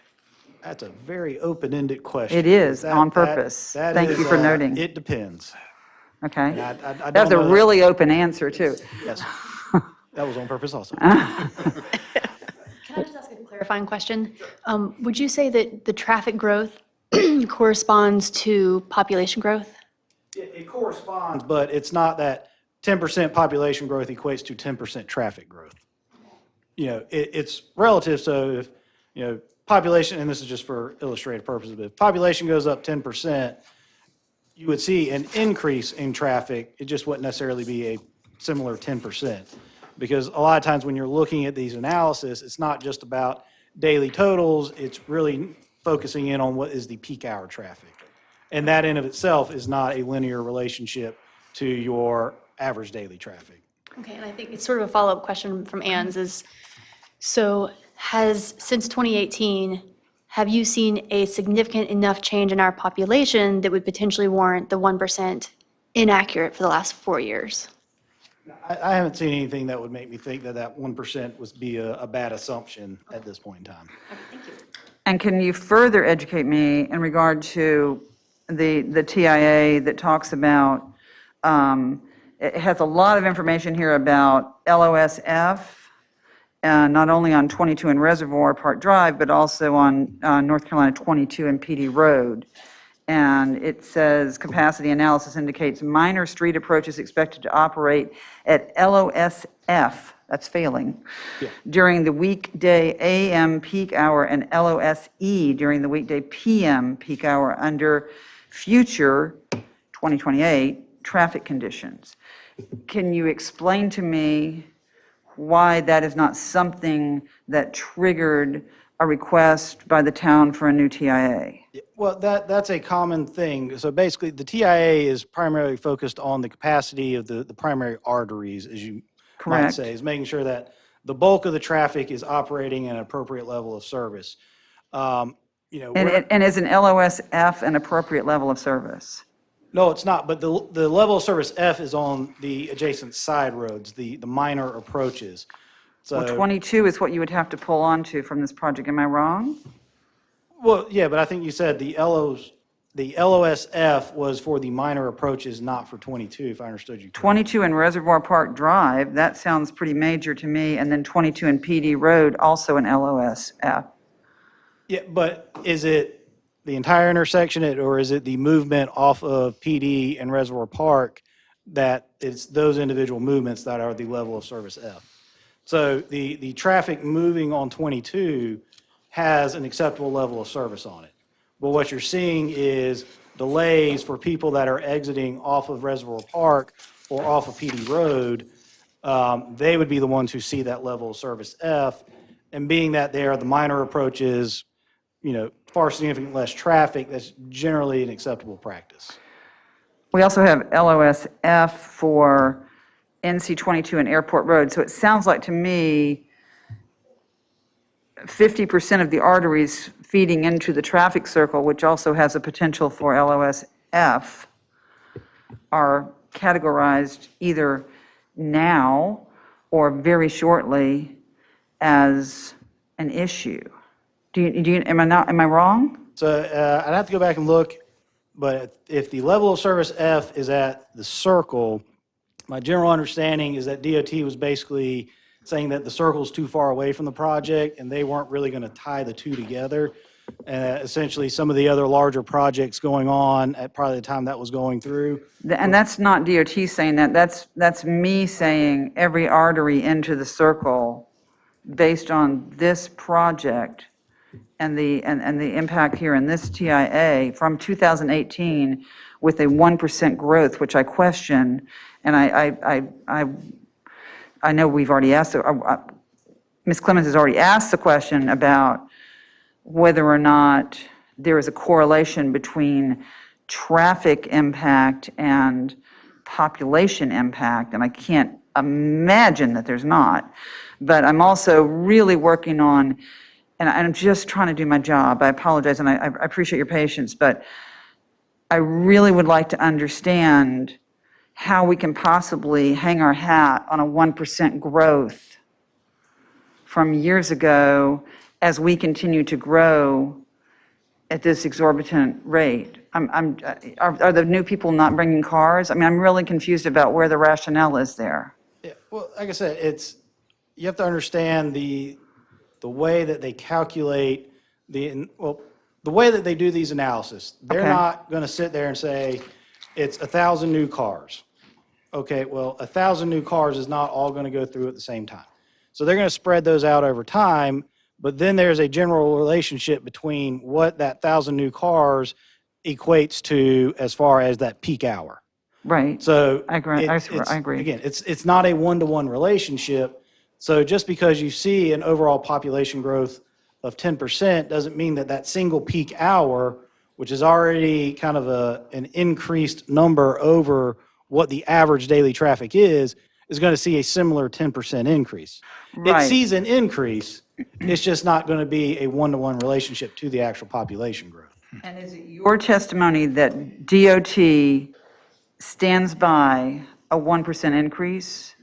H: That's a very open-ended question.
E: It is,
H: That-
E: on
H: that-
E: purpose.
H: that
E: Thank
H: is,
E: you for noting.
H: It depends.
E: Okay?
H: I don't
E: That's a
H: know that-
E: really open answer, too.
H: Yes. That was on purpose also.
I: Can I just ask a clarifying question? Would you say that the traffic growth corresponds to population growth?
H: It corresponds, but it's not that 10% population growth equates to 10% traffic growth. It's relative, so if, population, and this is just for illustrative purposes, but if population goes up 10%, you would see an increase in traffic. It just wouldn't necessarily be a similar 10%. Because a lot of times when you're looking at these analysis, it's not just about daily totals, it's really focusing in on what is the peak hour traffic. And that in of itself is not a linear relationship to your average daily traffic.
I: Okay, and I think it's sort of a follow-up question from Ann's is, so since 2018, have you seen a significant enough change in our population that would potentially warrant the 1% inaccurate for the last 4 years?
H: I haven't seen anything that would make me think that 1% would be a bad assumption at this point in time.
E: And can you further educate me in regard to the TIA that talks about, it has a lot of information here about LOSF, not only on 22 and Reservoir Park Drive, but also on North Carolina 22 and PD Road. And it says, capacity analysis indicates minor street approaches expected to operate at LOSF, that's failing, during the weekday AM peak hour, and LOSE during the weekday PM peak hour under future 2028 traffic conditions. Can you explain to me why that is not something that triggered a request by the town for a new TIA?
H: Well, that's a common thing. So basically, the TIA is primarily focused on the capacity of the primary arteries, as you might
E: Correct.
H: say, is making sure that the bulk of the traffic is operating at an appropriate level of service. You know,
E: And is an LOSF an appropriate level of service?
H: no, it's not, but the level of service F is on the adjacent side roads, the minor approaches.
E: Well,
H: So,
E: 22 is what you would have to pull onto from this project, am I wrong?
H: well, yeah, but I think you said the LOSF was for the minor approaches, not for 22, if I understood you correctly.
E: 22 and Reservoir Park Drive, that sounds pretty major to me, and then 22 and PD Road, also an LOSF.
H: Yeah, but is it the entire intersection, or is it the movement off of PD and Reservoir Park that it's those individual movements that are the level of service F? So the traffic moving on 22 has an acceptable level of service on it. But what you're seeing is delays for people that are exiting off of Reservoir Park or off of PD Road. They would be the ones who see that level of service F. And being that they are the minor approaches, you know, far significantly less traffic, that's generally an acceptable practice.
E: We also have LOSF for NC 22 and Airport Road, so it sounds like to me 50% of the arteries feeding into the traffic circle, which also has a potential for LOSF, are categorized either now or very shortly as an issue. Am I wrong?
H: So I'd have to go back and look, but if the level of service F is at the circle, my general understanding is that DOT was basically saying that the circle's too far away from the project, and they weren't really going to tie the two together. Essentially, some of the other larger projects going on at probably the time that was going through.
E: And that's not DOT saying that, that's me saying every artery into the circle based on this project and the impact here in this TIA from 2018 with a 1% growth, which I question, and I know we've already asked, Ms. Clemens has already asked the question about whether or not there is a correlation between traffic impact and population impact, and I can't imagine that there's not. But I'm also really working on, and I'm just trying to do my job, I apologize, and I appreciate your patience, but I really would like to understand how we can possibly hang our hat on a 1% growth from years ago as we continue to grow at this exorbitant rate. Are the new people not bringing cars? I mean, I'm really confused about where the rationale is there.
H: Yeah, well, like I said, you have to understand the way that they calculate the way that they do these analysis. They're
E: Okay.
H: not going to sit there and say, it's 1,000 new cars. Okay, well, 1,000 new cars is not all going to go through at the same time. So they're going to spread those out over time, but then there's a general relationship between what that 1,000 new cars equates to as far as that peak hour.
E: Right.
H: So
E: I agree.
H: it's-
E: I agree.
H: Again, it's not a one-to-one relationship. So just because you see an overall population growth of 10% doesn't mean that that single peak hour, which is already kind of an increased number over what the average daily traffic is going to see a similar 10% increase.
E: Right.
H: It sees an increase. It's just not going to be a one-to-one relationship to the actual population growth.
E: And is it your testimony that DOT stands by a 1% increase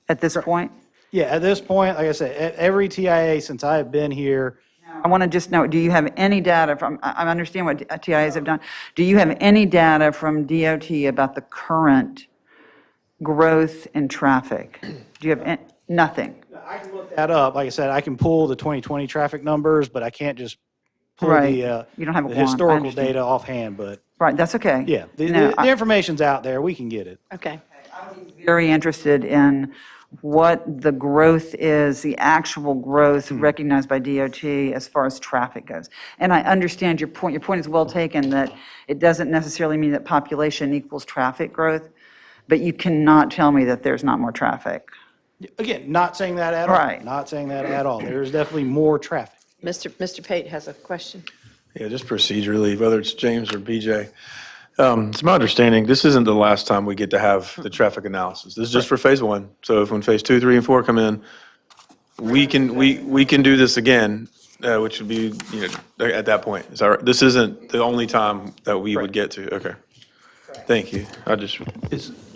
E: at this point?
H: Yeah, at this point, like I said, every TIA since I have been here
E: I want to just know, do you have any data from, I understand what TIAs have done. Do you have any data from DOT about the current growth in traffic? Do you have, nothing?
H: I can look that up. Like I said, I can pull the 2020 traffic numbers, but I can't just pull
E: Right.
H: the
E: You don't have it
H: the
E: quant- I
H: historical
E: understand.
H: data offhand, but
E: Right, that's okay.
H: yeah,
E: No,
H: the information's out there. We can get it.
A: Okay.
E: Very interested in what the growth is, the actual growth recognized by DOT as far as traffic goes. And I understand your point. Your point is well taken, that it doesn't necessarily mean that population equals traffic growth, but you cannot tell me that there's not more traffic.
H: Again, not saying that at all.
E: Right.
H: Not saying that at all. There's definitely more traffic.
A: Mr. Pate has a question.
F: Yeah, just procedurally, whether it's James or BJ. It's my understanding, this isn't the last time we get to have the traffic analysis. This is just for phase one. So if when phase 2, 3, and 4 come in, we can do this again, which would be, at that point. Is that right? This isn't the only time that we would get to, okay. Thank you.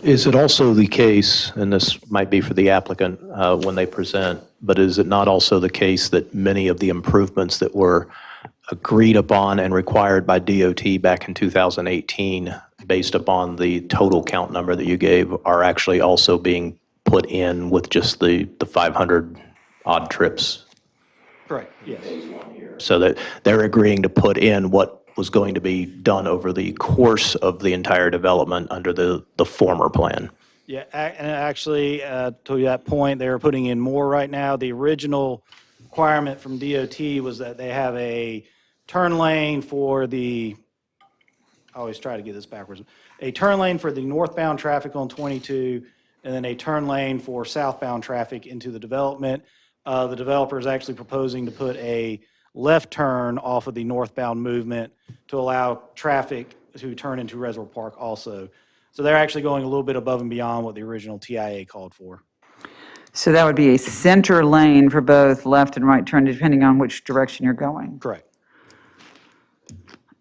B: Is it also the case, and this might be for the applicant when they present, but is it not also the case that many of the improvements that were agreed upon and required by DOT back in 2018, based upon the total count number that you gave, are actually also being put in with just the 500 odd trips?
H: Correct, yes.
B: So that they're agreeing to put in what was going to be done over the course of the entire development under the former plan.
H: Yeah, and actually, to that point, they're putting in more right now. The original requirement from DOT was that they have a turn lane for the, I always try to get this backwards, a turn lane for the northbound traffic on 22, and then a turn lane for southbound traffic into the development. The developer is actually proposing to put a left turn off of the northbound movement to allow traffic to turn into Reservoir Park also. So they're actually going a little bit above and beyond what the original TIA called for.
E: So that would be a center lane for both left and right turn, depending on which direction you're going.
H: Correct.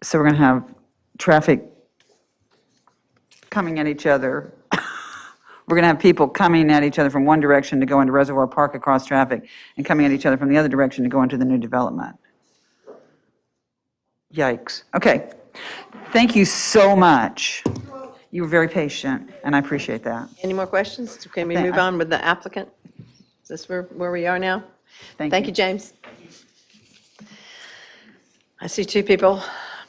E: So we're going to have traffic coming at each other. We're going to have people coming at each other from one direction to go into Reservoir Park across traffic, and coming at each other from the other direction to go into the new development. Yikes. Okay. Thank you so much. You were very patient, and I appreciate that.
A: Any more questions? Can we
E: Thank-
A: move on with the applicant? Is this where we are now? Thank you, James. I see two people,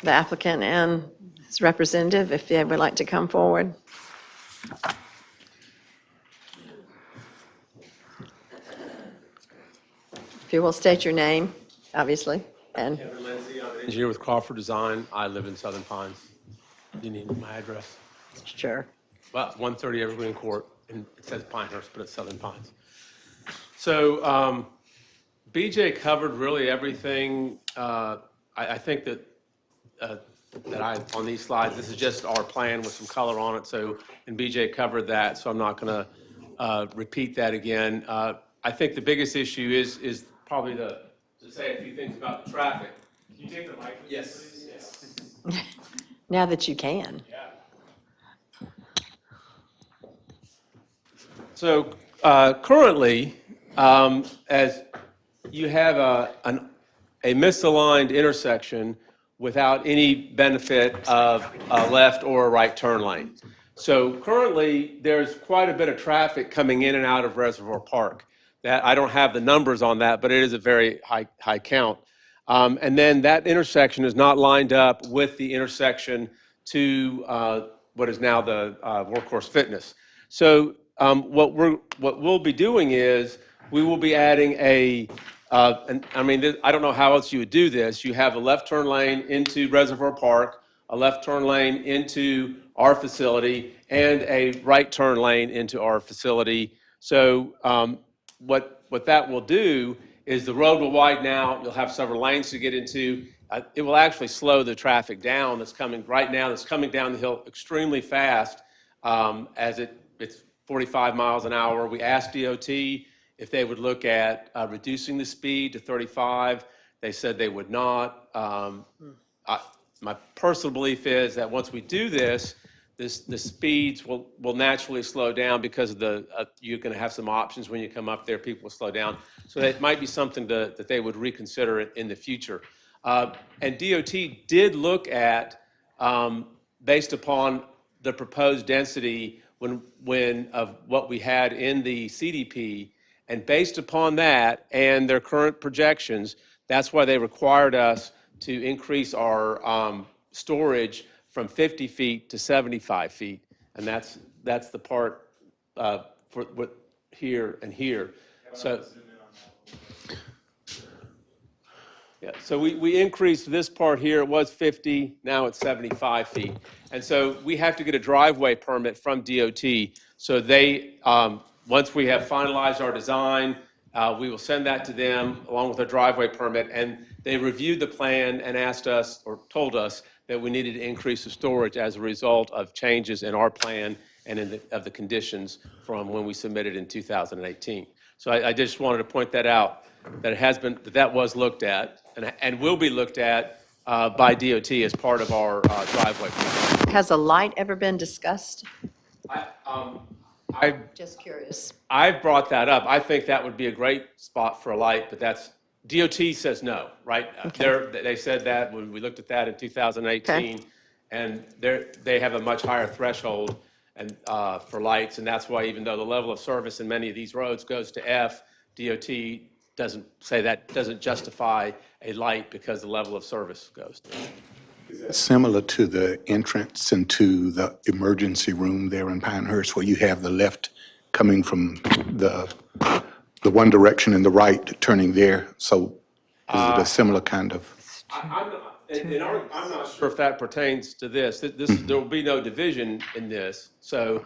A: the applicant and his representative, if they would like to come forward. If you will state your name, obviously, and
J: Kevin Lindsay, I'm an engineer with Crawford Design. I live in Southern Pines. You need my address?
A: sure.
J: Well, 130 Evergreen Court, and it says Pinehurst, but it's Southern Pines. So BJ covered really everything. I think that on these slides, this is just our plan with some color on it. So, and BJ covered that, so I'm not going to repeat that again. I think the biggest issue is probably to say a few things about the traffic. Can you take the mic? Yes. Yes.
A: Now that you can.
J: So currently, as you have a misaligned intersection without any benefit of a left or a right turn lane. So currently, there's quite a bit of traffic coming in and out of Reservoir Park. That I don't have the numbers on that, but it is a very high count. And then that intersection is not lined up with the intersection to what is now the Workhorse Fitness. So what we'll be doing is we will be adding I don't know how else you would do this. You have a left turn lane into Reservoir Park, a left turn lane into our facility, and a right turn lane into our facility. So what that will do is the road will widen out. You'll have several lanes to get into. It will actually slow the traffic down that's coming right now. That's coming down the hill extremely fast as it's 45 miles an hour. We asked DOT if they would look at reducing the speed to 35. They said they would not. My personal belief is that once we do this, the speeds will naturally slow down because of you're going to have some options when you come up there, people will slow down. So that might be something that they would reconsider in the future. And DOT did look at, based upon the proposed density of what we had in the CDP, and based upon that and their current projections, that's why they required us to increase our storage from 50 feet to 75 feet. And that's the part for what here and here. So, yeah, so we increased this part here. It was 50, now it's 75 feet. And so we have to get a driveway permit from DOT. So they, once we have finalized our design, we will send that to them along with a driveway permit. And they reviewed the plan and asked us, or told us, that we needed to increase the storage as a result of changes in our plan and of the conditions from when we submitted in 2018. So I just wanted to point that out, that it has been, that was looked at and will be looked at by DOT as part of our driveway plan.
A: Has a light ever been discussed?
J: I
A: Just curious.
J: I've brought that up. I think that would be a great spot for a light, but DOT says no, right? They said that when we looked at that in 2018, and they have a much higher threshold for lights, and that's why even though the level of service in many of these roads goes to F, DOT doesn't say that doesn't justify a light because the level of service goes to.
D: Similar to the entrance into the emergency room there in Pinehurst, where you have the left coming from the one direction and the right turning there. So is it a similar kind of?
J: I'm not sure if that pertains to this. There will be no division in this. So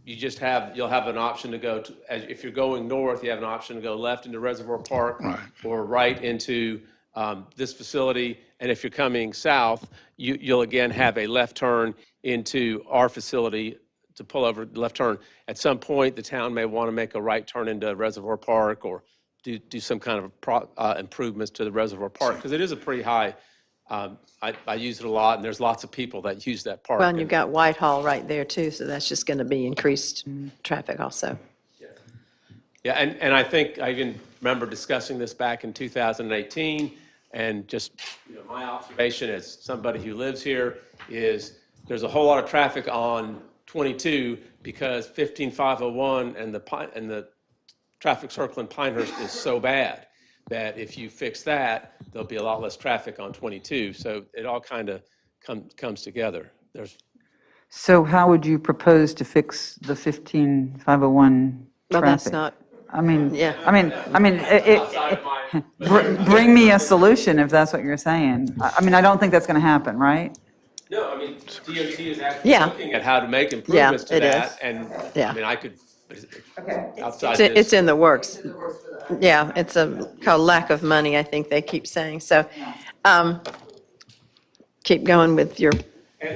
J: you'll have an option to go to, if you're going north, you have an option to go left into Reservoir Park or right into this facility. And if you're coming south, you'll again have a left turn into our facility to pull over, left turn. At some point, the town may want to make a right turn into Reservoir Park or do some kind of improvements to the Reservoir Park, because it is a pretty high, I use it a lot, and there's lots of people that use that park.
A: Well, and you've got Whitehall right there too, so that's just going to be increased traffic also.
J: Yeah, and I think I even remember discussing this back in 2018, and just, my observation as somebody who lives here is there's a whole lot of traffic on 22 because 15501 and the traffic circle in Pinehurst is so bad that if you fix that, there'll be a lot less traffic on 22. So it all kind of comes together.
E: So how would you propose to fix the 15501
A: Well,
E: traffic?
A: that's not,
E: I mean,
A: yeah.
E: bring me a solution if that's what you're saying. I mean, I don't think that's going to happen, right?
J: No, I mean, DOT is actually
A: Yeah.
J: looking at how to make improvements to
A: it
J: that.
A: is.
J: And,
A: Yeah.
J: I mean, I could, outside this.
A: It's in the works. Yeah, it's called lack of money, I think they keep saying. So keep going with your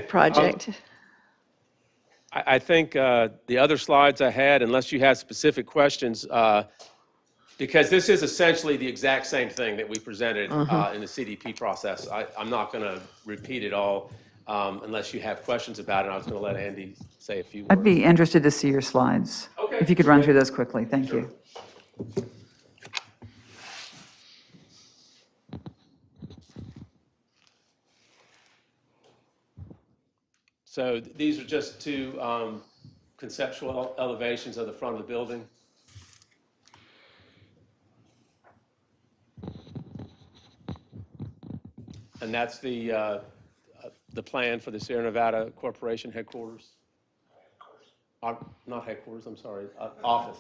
A: project.
J: I think the other slides I had, unless you have specific questions, because this is essentially the exact same thing that we presented in the CDP process. I'm not going to repeat it all unless you have questions about it. I was going to let Andy say a few words.
E: I'd be interested to see your slides.
J: Okay.
E: If you could run through those quickly, thank you.
J: So these are just two conceptual elevations of the front of the building. And that's the plan for the Sierra Nevada Corporation headquarters. Not headquarters, I'm sorry, office.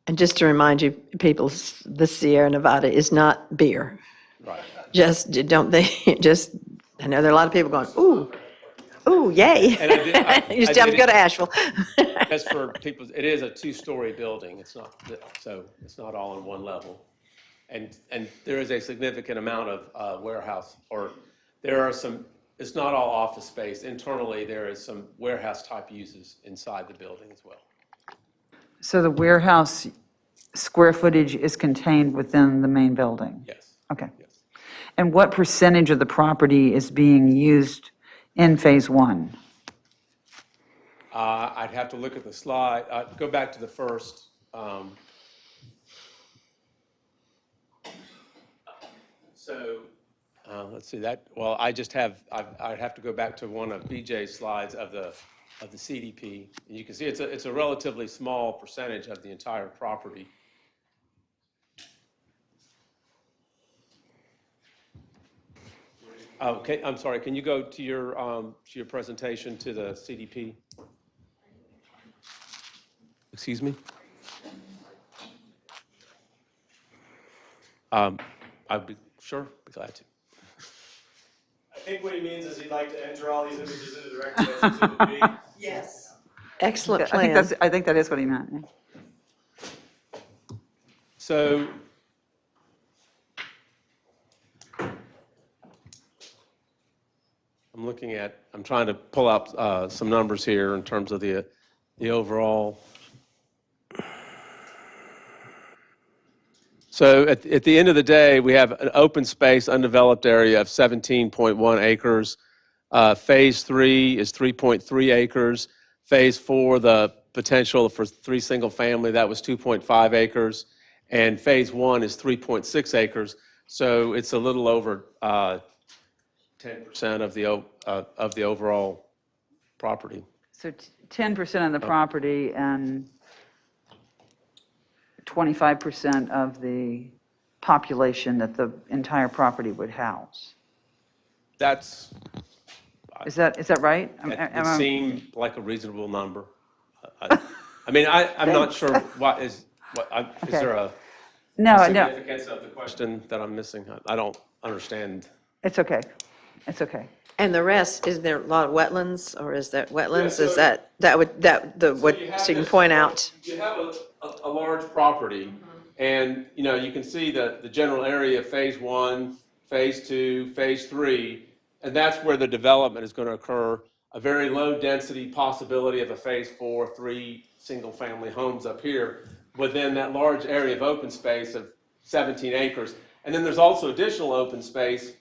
A: And just to remind you, people, the Sierra Nevada is not beer.
J: Right.
A: Just, don't they, just, I know there are a lot of people going, ooh, yay.
J: And
A: You just have to go to Asheville.
J: As for people, it is a two-story building. It's not, so it's not all on one level. And there is a significant amount of warehouse, or there are some, it's not all office space. Internally, there is some warehouse-type uses inside the building as well.
E: So the warehouse square footage is contained within the main building?
J: Yes.
E: Okay.
J: Yes.
E: And what percentage of the property is being used in Phase 1?
J: I'd have to look at the slide. Go back to the first. So, let's see that, well, I'd have to go back to one of BJ's slides of the CDP. And you can see it's a relatively small percentage of the entire property. Okay, I'm sorry, can you go to your presentation to the CDP? Excuse me? I'd be, sure, be glad to.
H: I think what he means is he'd like to enter all these images into the record as Exhibit B.
A: Yes. Excellent
E: I think
A: plan.
E: I think that is what he meant.
J: So, I'm trying to pull out some numbers here in terms of the overall. So at the end of the day, we have an open space, undeveloped area of 17.1 acres. Phase 3 is 3.3 acres. Phase 4, the potential for 3 single-family, that was 2.5 acres. And Phase 1 is 3.6 acres. So it's a little over 10% of the overall property.
E: So 10% of the property and 25% of the population that the entire property would house.
J: That's,
E: Is that right?
J: it would seem like a reasonable number. I mean, I'm not sure is there a
E: No, no,
J: significance of the question that I'm missing? I don't understand.
E: it's okay. It's okay.
A: And the rest, is there a lot of wetlands, or is that wetlands?
J: Yeah,
A: Is
J: so-
A: what,
J: you have
A: so you can
J: this-
A: point out?
J: You have a large property, and, you can see the general area of Phase 1, Phase 2, Phase 3, and that's where the development is going to occur. A very low-density possibility of a Phase 4, 3 single-family homes up here within that large area of open space of 17 acres. And then there's also additional open space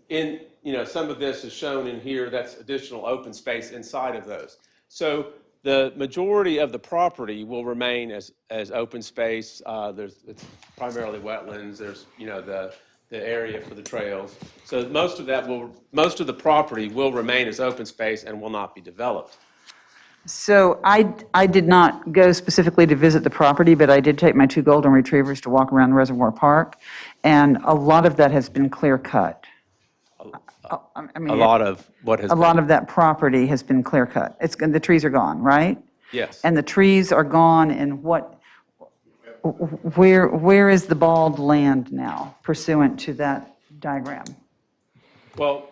J: in, some of this is shown in here, that's additional open space inside of those. So the majority of the property will remain as open space. It's primarily wetlands. There's, the area for the trails. So most of the property will remain as open space and will not be developed.
E: So I did not go specifically to visit the property, but I did take my 2 golden retrievers to walk around Reservoir Park, and a lot of that has been clear cut. I mean,
J: A lot of what has
E: a
J: been.
E: lot of that property has been clear cut. The trees are gone, right?
J: Yes.
E: And the trees are gone, and where is the bald land now pursuant to that diagram?
J: Well,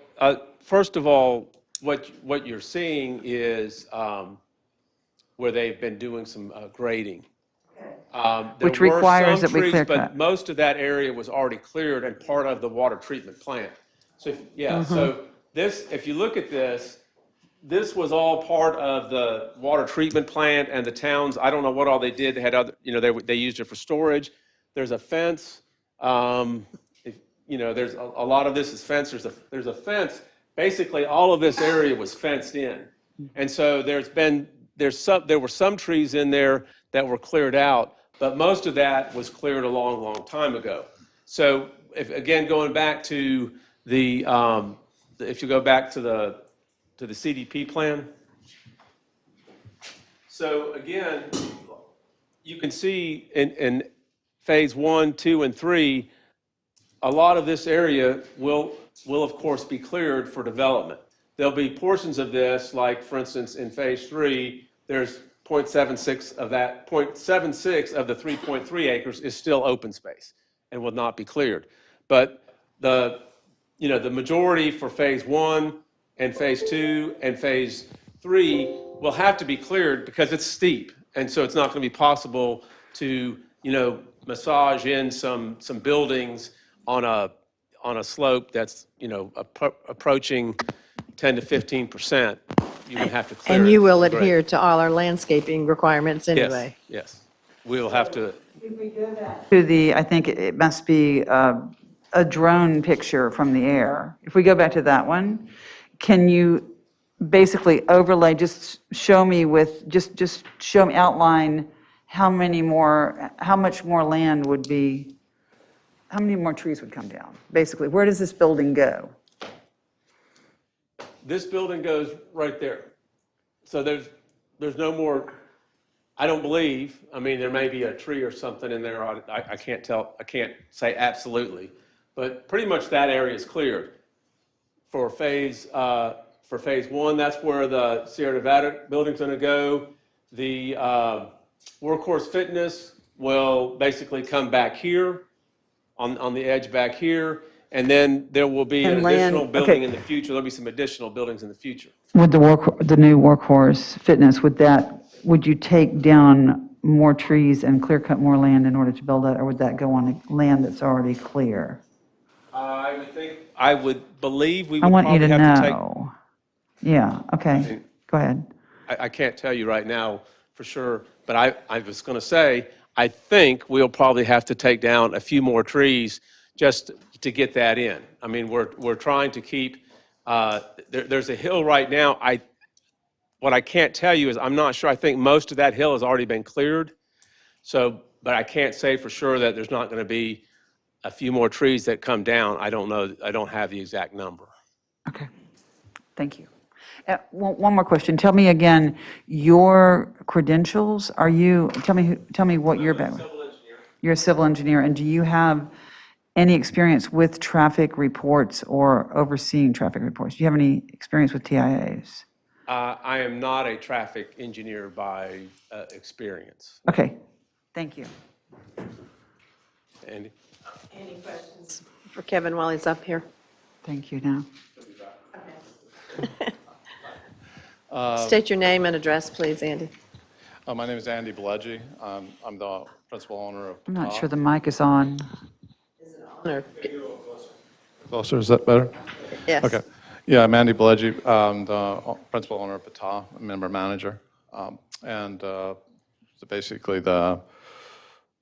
J: first of all, what you're seeing is where they've been doing some grading. There
E: Which
J: were
E: requires
J: some
E: that we
J: trees,
E: clear
J: but
E: cut.
J: most of that area was already cleared and part of the water treatment plant. So, so this, if you look at this, this was all part of the water treatment plant and the towns. I don't know what all they did. They had other, they used it for storage. There's a fence. There's a lot of this is fenced. There's a fence. Basically, all of this area was fenced in. And so there were some trees in there that were cleared out, but most of that was cleared a long, long time ago. So again, going back to if you go back to the CDP plan. So again, you can see in Phase 1, 2, and 3, a lot of this area will of course be cleared for development. There'll be portions of this, like for instance in Phase 3, there's 0.76 of that, 0.76 of the 3.3 acres is still open space and will not be cleared. But the majority for Phase 1 and Phase 2 and Phase 3 will have to be cleared because it's steep. And so it's not going to be possible to, massage in some buildings on a slope that's, approaching 10 to 15%. You would have to clear it.
A: And you will
J: Great.
A: adhere to all our landscaping requirements anyway.
J: Yes, we'll have to,
E: I think it must be a drone picture from the air. If we go back to that one, can you basically overlay, just show me with, just show me, outline how much more land would be, how many more trees would come down? Basically, where does this building go?
J: This building goes right there. So there's no more, I don't believe, I mean, there may be a tree or something in there, I can't tell, I can't say absolutely, but pretty much that area is cleared. For phase one, that's where the Sierra Nevada building's gonna go. The Workhorse Fitness will basically come back here, on the edge back here, and then there will be an
E: And land-
J: additional building
E: okay.
J: in the future. There'll be some additional buildings in the future.
E: Would the new Workhorse Fitness, would you take down more trees and clear cut more land in order to build that, or would that go on land that's already clear?
J: I would believe we
E: I
J: would
E: want you
J: probably
E: to
J: have to take.
E: know. Yeah, okay, go ahead.
J: I can't tell you right now for sure, but I was going to say, I think we'll probably have to take down a few more trees just to get that in. I mean, we're trying to keep, there's a hill right now. What I can't tell you is, I'm not sure, I think most of that hill has already been cleared. So, but I can't say for sure that there's not going to be a few more trees that come down. I don't know, I don't have the exact number.
E: Okay, thank you. One more question. Tell me again, your credentials, tell me what your background. You're a civil engineer, and do you have any experience with traffic reports or overseeing traffic reports? Do you have any experience with TIAs?
J: I am not a traffic engineer by experience.
E: Okay, thank you.
J: Andy?
A: Any questions for Kevin while he's up here?
E: Thank you now.
A: State your name and address, please, Andy.
K: My name is Andy Bledgy. I'm the principal owner of
E: I'm not
K: Patah.
E: sure the mic is on.
A: Or-
K: Closer, is that better?
A: Yes.
K: Okay. Yeah, I'm Andy Bledgy. I'm the principal owner of Patah, a member manager, and so basically the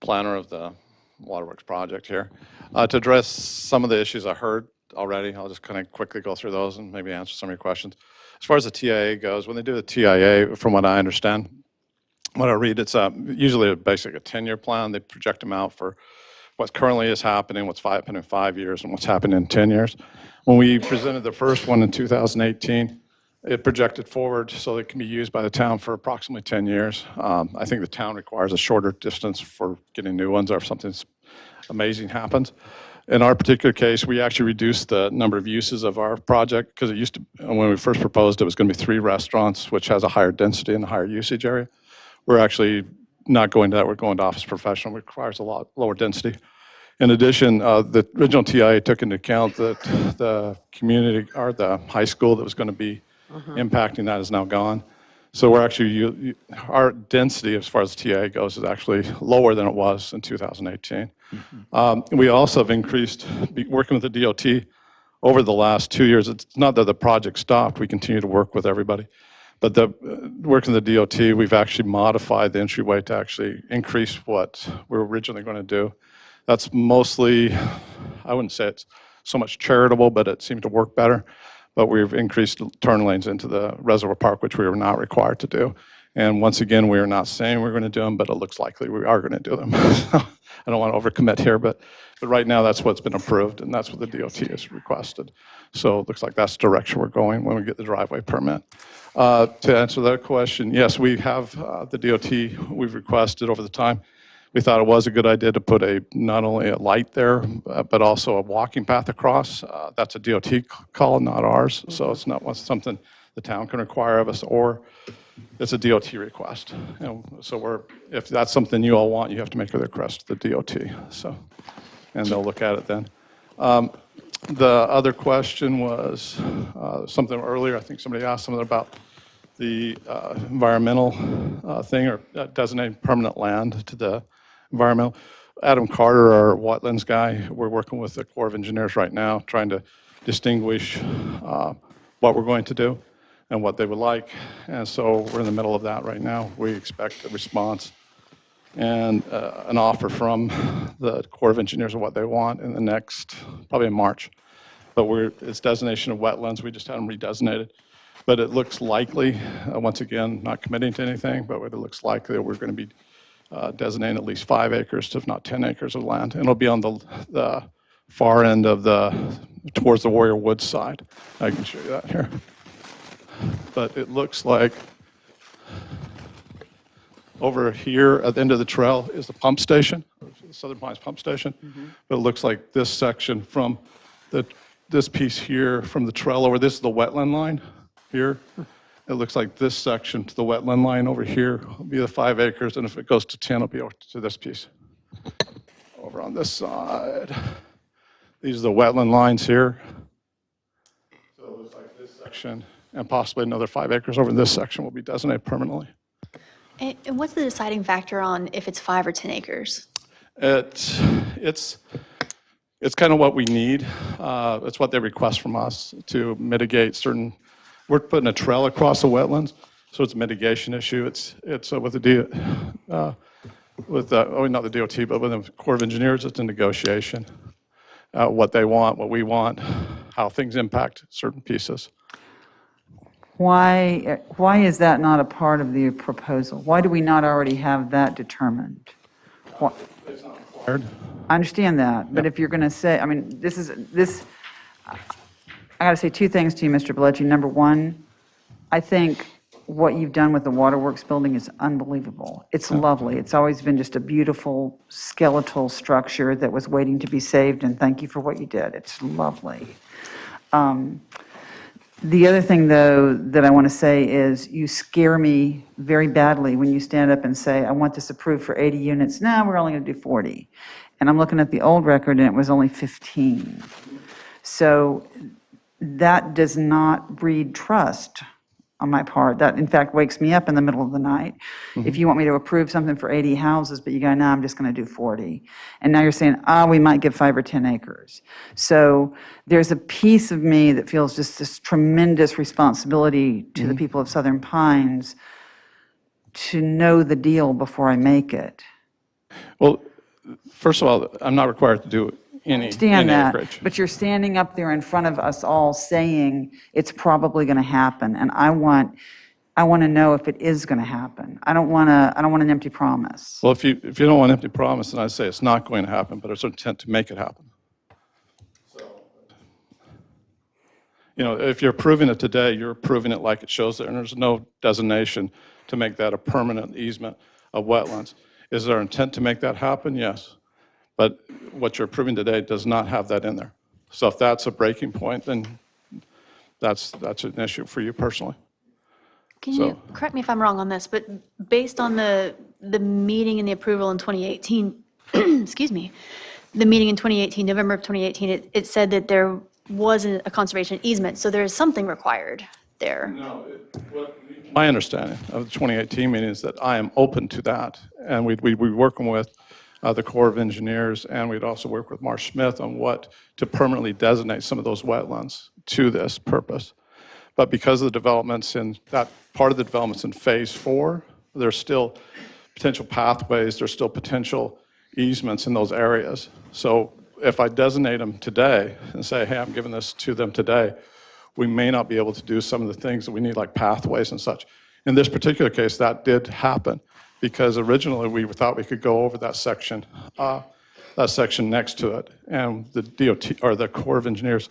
K: planner of the Waterworks project here. To address some of the issues I heard already, I'll just kind of quickly go through those and maybe answer some of your questions. As far as the TIA goes, when they do the TIA, from what I understand, what I read, it's usually basically a 10-year plan. They project them out for what currently is happening, what's happening in 5 years, and what's happening in 10 years. When we presented the first one in 2018, it projected forward so it can be used by the town for approximately 10 years. I think the town requires a shorter distance for getting new ones or if something amazing happens. In our particular case, we actually reduced the number of uses of our project because it used to, when we first proposed, it was going to be 3 restaurants, which has a higher density and a higher usage area. We're actually not going to that. We're going to office professional, which requires a lot lower density. In addition, the original TIA took into account that the community or the high school that was going to be impacting that is now gone. So we're actually, our density as far as the TIA goes is actually lower than it was in 2018. We also have increased, working with the DOT over the last 2 years. It's not that the project stopped. We continue to work with everybody. But working with the DOT, we've actually modified the entryway to actually increase what we were originally going to do. That's mostly, I wouldn't say it's so much charitable, but it seemed to work better. But we've increased turn lanes into the Reservoir Park, which we were not required to do. And once again, we are not saying we're going to do them, but it looks likely we are going to do them. I don't want to overcommit here, but right now that's what's been approved, and that's what the DOT has requested. So it looks like that's the direction we're going when we get the driveway permit. To answer that question, yes, we have the DOT we've requested over the time. We thought it was a good idea to put not only a light there, but also a walking path across. That's a DOT call, not ours. So it's not something the town can require of us, or it's a DOT request. So if that's something you all want, you have to make a request to the DOT. So, and they'll look at it then. The other question was something earlier. I think somebody asked something about the environmental thing, or designating permanent land to the environmental. Adam Carter, our wetlands guy, we're working with the Corps of Engineers right now, trying to distinguish what we're going to do and what they would like. And so we're in the middle of that right now. We expect a response and an offer from the Corps of Engineers of what they want in the next, probably in March. But it's designation of wetlands, we just had them redesignated. But it looks likely, once again, not committing to anything, but it looks likely that we're going to be designating at least 5 acres, if not 10 acres of land. And it'll be on the far end of towards the Warrior Woods side. I can show you that here. But it looks like over here at the end of the trail is the pump station, Southern Pines Pump Station. But it looks like this section from this piece here from the trail over, this is the wetland line here. It looks like this section to the wetland line over here will be the 5 acres, and if it goes to 10, it'll be over to this piece. Over on this side. These are the wetland lines here. So it looks like this section, and possibly another 5 acres over this section will be designated permanently.
I: And what's the deciding factor on if it's 5 or 10 acres?
K: It's kind of what we need. It's what they request from us to mitigate certain, we're putting a trail across the wetlands, so it's a mitigation issue. It's with not the DOT, but with the Corps of Engineers, it's a negotiation. What they want, what we want, how things impact certain pieces.
E: Why is that not a part of the proposal? Why do we not already have that determined? Why-
K: Heard?
E: I understand that, but if you're going to say, I mean, I got to say 2 things to you, Mr. Bellecci. Number one, I think what you've done with the Waterworks building is unbelievable. It's lovely. It's always been just a beautiful skeletal structure that was waiting to be saved, and thank you for what you did. It's lovely. The other thing, though, that I want to say is you scare me very badly when you stand up and say, I want this approved for 80 units. No, we're only going to do 40. And I'm looking at the old record, and it was only 15. So that does not breed trust on my part. That, in fact, wakes me up in the middle of the night. If you want me to approve something for 80 houses, but you go, no, I'm just going to do 40. And now you're saying, we might give 5 or 10 acres. So there's a piece of me that feels just this tremendous responsibility to the people of Southern Pines to know the deal before I make it.
K: Well, first of all, I'm not required to do any
E: Understand that,
K: acreage.
E: but you're standing up there in front of us all saying it's probably going to happen, and I want to know if it is going to happen. I don't want an empty promise.
K: Well, if you don't want an empty promise, then I'd say it's not going to happen, but it's an intent to make it happen. If you're approving it today, you're approving it like it shows there, and there's no designation to make that a permanent easement of wetlands. Is there intent to make that happen? Yes. But what you're approving today does not have that in there. So if that's a breaking point, then that's an issue for you personally.
I: Can you, correct me if I'm wrong on this, but based on the meeting and the approval in 2018, excuse me, the meeting in 2018, November of 2018, it said that there wasn't a conservation easement, so there is something required there.
K: No, my understanding of the 2018 meeting is that I am open to that, and we'd be working with the Corps of Engineers, and we'd also work with Marsh Smith on what to permanently designate some of those wetlands to this purpose. But because of the developments in that part of the developments in Phase 4, there's still potential pathways, there's still potential easements in those areas. So if I designate them today and say, hey, I'm giving this to them today, we may not be able to do some of the things that we need, like pathways and such. In this particular case, that did happen, because originally we thought we could go over that section next to it, and the DOT, or the Corps of Engineers,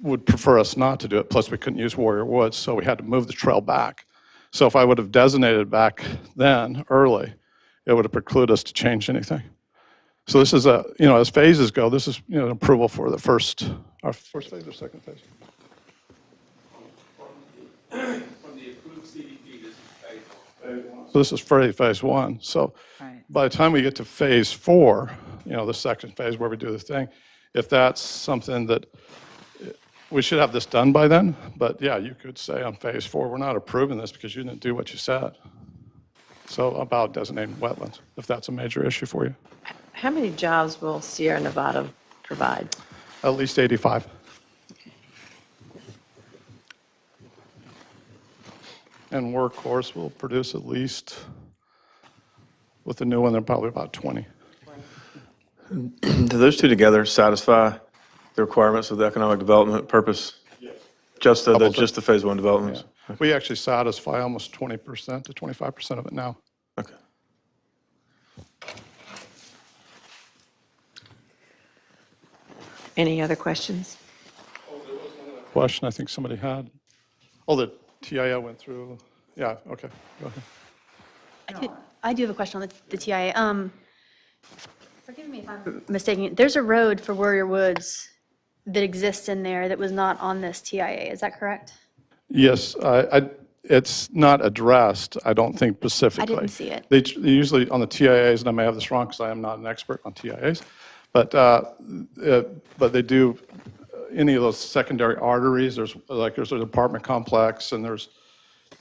K: would prefer us not to do it, plus we couldn't use Warrior Woods, so we had to move the trail back. So if I would have designated back then, early, it would have precluded us to change anything. So this is as phases go, this is, an approval for the our first phase or second phase?
J: From the approved CDP, this is phase 1.
K: So this is phase 1. So
E: Right.
K: by the time we get to phase 4, the second phase where we do the thing, if that's something that we should have this done by then, but yeah, you could say on phase 4, we're not approving this because you didn't do what you said. So about designating wetlands, if that's a major issue for you.
A: How many jobs will Sierra Nevada provide?
K: At least 85. And Workhorse will produce at least With the new one, they're probably about 20.
F: Do those two together satisfy the requirements of the economic development purpose? Just the phase one developments?
K: We actually satisfy almost 20% to 25% of it now.
F: Okay.
A: Any other questions?
K: Question I think somebody had. Oh, the TIA went through. Yeah, okay, go ahead.
I: I do have a question on the TIA. Forgive me if I'm mistaken. There's a road for Warrior Woods that exists in there that was not on this TIA. Is that correct?
K: Yes, it's not addressed, I don't think specifically.
I: see it.
K: They usually, on the TIAs, and I may have this wrong because I am not an expert on TIAs, but they do, any of those secondary arteries, there's an apartment complex, and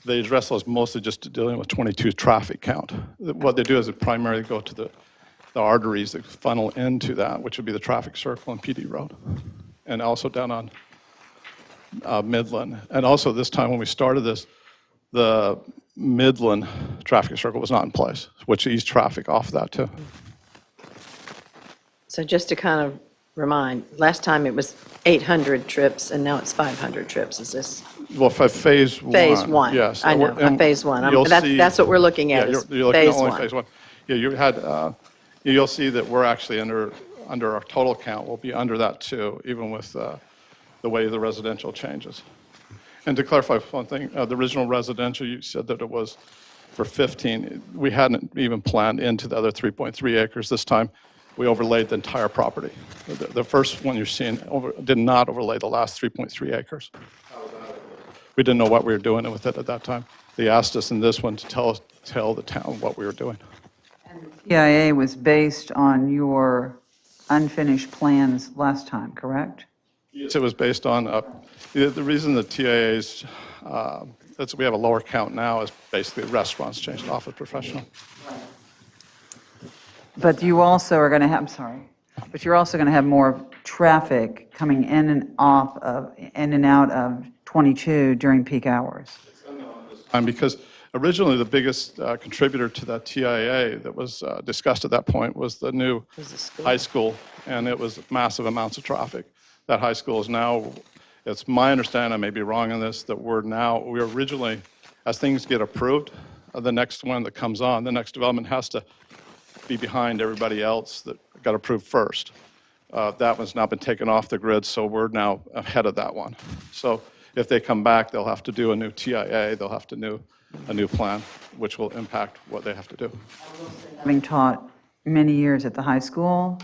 K: they address those mostly just dealing with 22 traffic count. What they do is they primarily go to the arteries that funnel into that, which would be the traffic circle and PD Road, and also down on Midland. And also this time when we started this, the Midland traffic circle was not in place, which eased traffic off that too.
A: So just to kind of remind, last time it was 800 trips, and now it's 500 trips. Is this
K: Well, for phase one.
A: phase one?
K: Yes.
A: I know,
K: And
A: phase one.
K: you'll see-
A: That's what we're looking
K: Yeah,
A: at, is
K: you're looking at
A: phase
K: only
A: one.
K: phase one. Yeah, you had, you'll see that we're actually under our total count, we'll be under that too, even with the way the residential changes. And to clarify one thing, the original residential, you said that it was for 15. We hadn't even planned into the other 3.3 acres. This time, we overlaid the entire property. The first one you're seeing did not overlay the last 3.3 acres. We didn't know what we were doing with it at that time. They asked us in this one to tell the town what we were doing.
E: TIA was based on your unfinished plans last time, correct?
K: Yes, it was based on, the reason the TAAs, we have a lower count now is basically restaurants changed off of professional.
E: But you also are going to have, I'm sorry, but you're also going to have more traffic coming in and out of 22 during peak hours.
K: Because originally, the biggest contributor to that TIA that was discussed at that point was the new high school, and it was massive amounts of traffic. That high school is now, it's my understanding, I may be wrong on this, that we originally, as things get approved, the next one that comes on, the next development has to be behind everybody else that got approved first. That one's now been taken off the grid, so we're now ahead of that one. So if they come back, they'll have to do a new TIA, they'll have to do a new plan, which will impact what they have to do.
E: Having taught many years at the high school,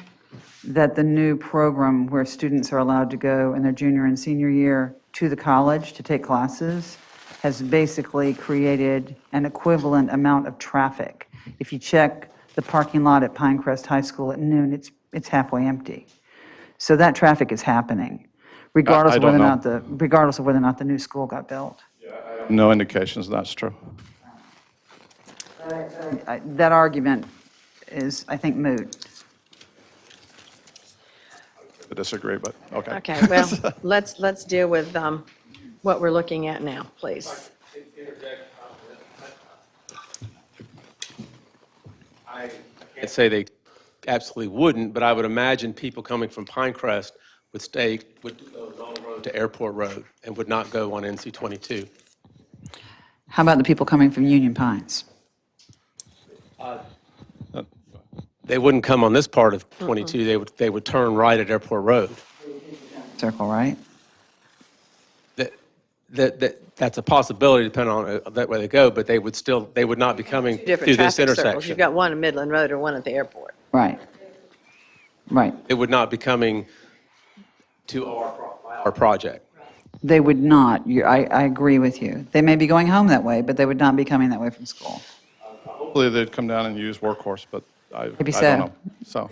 E: that the new program where students are allowed to go in their junior and senior year to the college to take classes has basically created an equivalent amount of traffic. If you check the parking lot at Pinecrest High School at noon, it's halfway empty. So that traffic is happening, regardless of
K: don't
E: whether or
K: know.
E: not the new school got built.
K: No indications that's true.
E: That argument is, I think, moot.
K: I disagree, but okay.
A: Okay, well, let's deal with what we're looking at now, please.
J: I'd say they absolutely wouldn't, but I would imagine people coming from Pinecrest would go Long Road to Airport Road and would not go on NC 22.
E: How about the people coming from Union Pines?
J: They wouldn't come on this part of 22, they would turn right at Airport Road.
E: Circle, right?
J: That's a possibility depending on that way they go, but they would not be coming through
A: Different
J: this
A: traffic circles.
J: intersection.
A: You've got one at Midland Road or one at the airport.
E: Right. Right.
J: It would not be coming to our project.
E: They would not. I agree with you. They may be going home that way, but they would not be coming that way from school.
K: Hopefully, they'd come down and use Workhorse, but I
E: Maybe
K: don't
E: so.
K: know. So,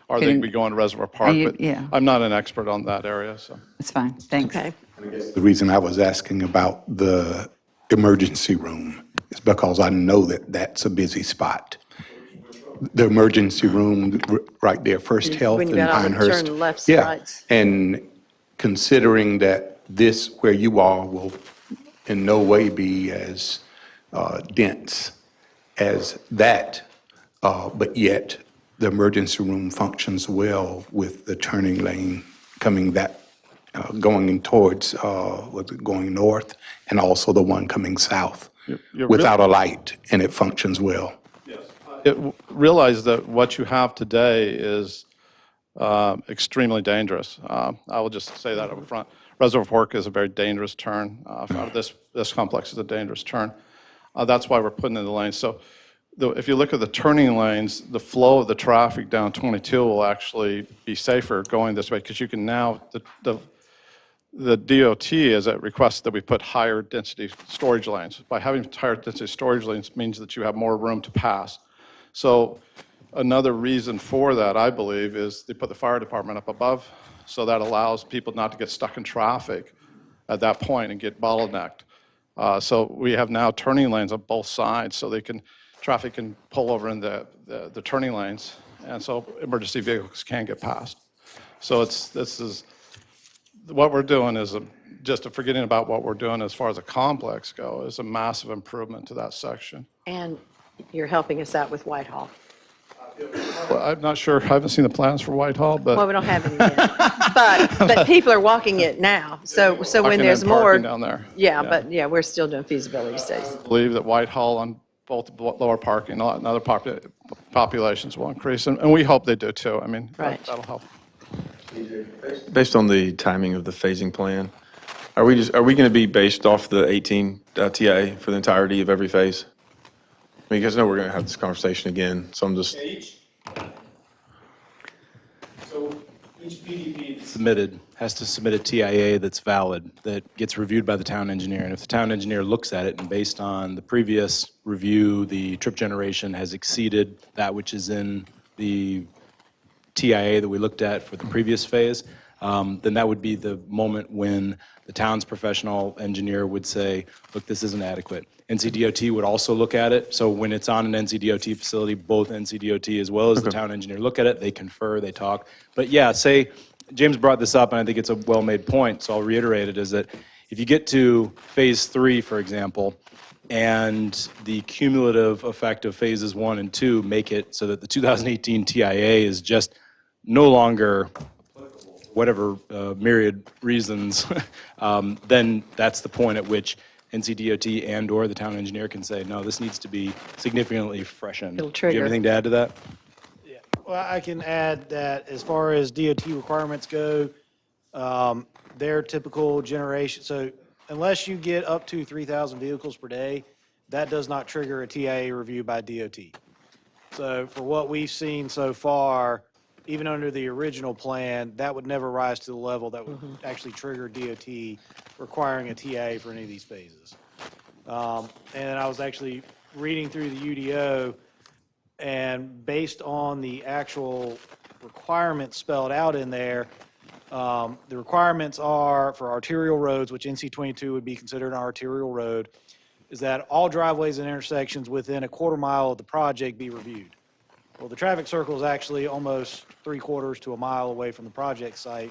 K: or they'd be going to Reservoir Park, but
E: yeah.
K: I'm not an expert on that area, so.
E: It's fine. Thanks.
A: Okay.
D: The reason I was asking about the emergency room is because I know that that's a busy spot. The emergency room right there, First Health
A: When
D: in
A: you got all the
D: Pinehurst.
A: turn lefts,
D: Yeah,
A: rights.
D: and considering that this, where you are, will in no way be as dense as that, but yet the emergency room functions well with the turning lane coming going towards, going north, and also the one coming south
K: you're
D: without a light, and it functions well.
K: Realize that what you have today is extremely dangerous. I will just say that up front. Reservoir Fork is a very dangerous turn. This complex is a dangerous turn. That's why we're putting in the lanes. So if you look at the turning lanes, the flow of the traffic down 22 will actually be safer going this way, because you can now, the DOT has requested that we put higher density storage lanes. By having higher density storage lanes means that you have more room to pass. So another reason for that, I believe, is they put the fire department up above, so that allows people not to get stuck in traffic at that point and get bottlenecked. So we have now turning lanes on both sides, so traffic can pull over in the turning lanes, and so emergency vehicles can get past. So what we're doing is just forgetting about what we're doing as far as a complex go, is a massive improvement to that section.
A: And you're helping us out with Whitehall.
K: Well, I'm not sure, I haven't seen the plans for Whitehall, but.
A: Well, we don't have any yet. But people are walking it now. So when
K: Walking
A: there's
K: and
A: more.
K: parking down there.
A: Yeah, but yeah, we're still doing feasibility studies.
K: Believe that Whitehall on both lower parking lot and other populations will increase, and we hope they do too. I mean,
A: Right.
K: that'll help.
F: Based on the timing of the phasing plan, are we going to be based off the 18 TA for the entirety of every phase? I mean, you guys know we're going to have this conversation again, so I'm just,
C: Each PDP submitted has to submit a TIA that's valid, that gets reviewed by the town engineer. And if the town engineer looks at it and based on the previous review, the trip generation has exceeded that which is in the TIA that we looked at for the previous phase, then that would be the moment when the town's professional engineer would say, look, this isn't adequate. NCDOT would also look at it. So when it's on an NCDOT facility, both NCDOT as well as the town engineer look at it, they confer, they talk. But yeah, say, James brought this up, and I think it's a well-made point, so I'll reiterate it, is that if you get to phase 3, for example, and the cumulative effect of phases 1 and 2 make it so that the 2018 TIA is just no longer whatever myriad reasons, then that's the point at which NCDOT and/or the town engineer can say, no, this needs to be significantly freshened.
A: It'll
C: Do you
A: trigger.
C: have anything to add to that?
H: Well, I can add that as far as DOT requirements go, their typical generation, so unless you get up to 3,000 vehicles per day, that does not trigger a TIA review by DOT. So for what we've seen so far, even under the original plan, that would never rise to the level that would actually trigger DOT requiring a TA for any of these phases. And I was actually reading through the UDO, and based on the actual requirements spelled out in there, the requirements are for arterial roads, which NC 22 would be considered an arterial road, is that all driveways and intersections within a quarter mile of the project be reviewed. Well, the traffic circle is actually almost 3/4 to a mile away from the project site.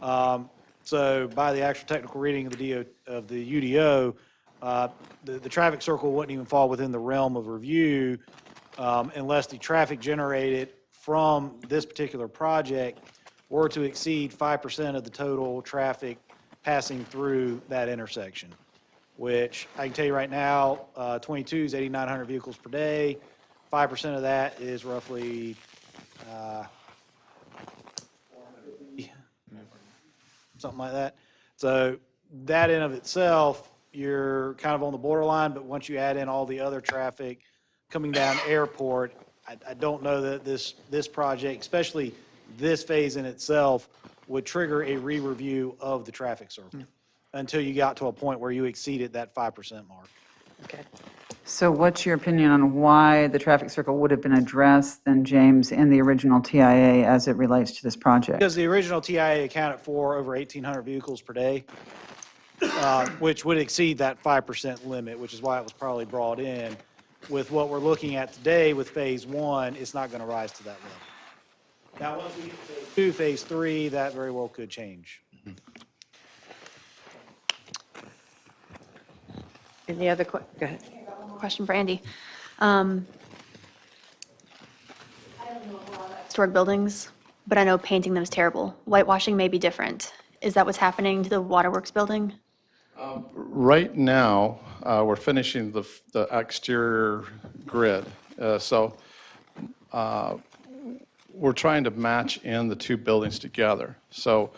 H: So by the actual technical reading of the UDO, the traffic circle wouldn't even fall within the realm of review unless the traffic generated from this particular project were to exceed 5% of the total traffic passing through that intersection, which I can tell you right now, 22 is 8,900 vehicles per day. 5% of that is roughly something like that. So that in of itself, you're kind of on the borderline, but once you add in all the other traffic coming down airport, I don't know that this project, especially this phase in itself, would trigger a re-review of the traffic circle until you got to a point where you exceeded that 5% mark.
A: Okay.
E: So what's your opinion on why the traffic circle would have been addressed then, James, in the original TIA as it relates to this project?
H: Because the original TIA accounted for over 1,800 vehicles per day, which would exceed that 5% limit, which is why it was probably brought in. With what we're looking at today with phase 1, it's not going to rise to that level. Now, once we get to phase 2, phase 3, that very well could change.
A: Any other go ahead.
I: Question for Andy. historic buildings, but I know painting them is terrible. Whitewashing may be different. Is that what's happening to the Waterworks building?
K: Right now, we're finishing the exterior grid. So we're trying to match in the two buildings together. So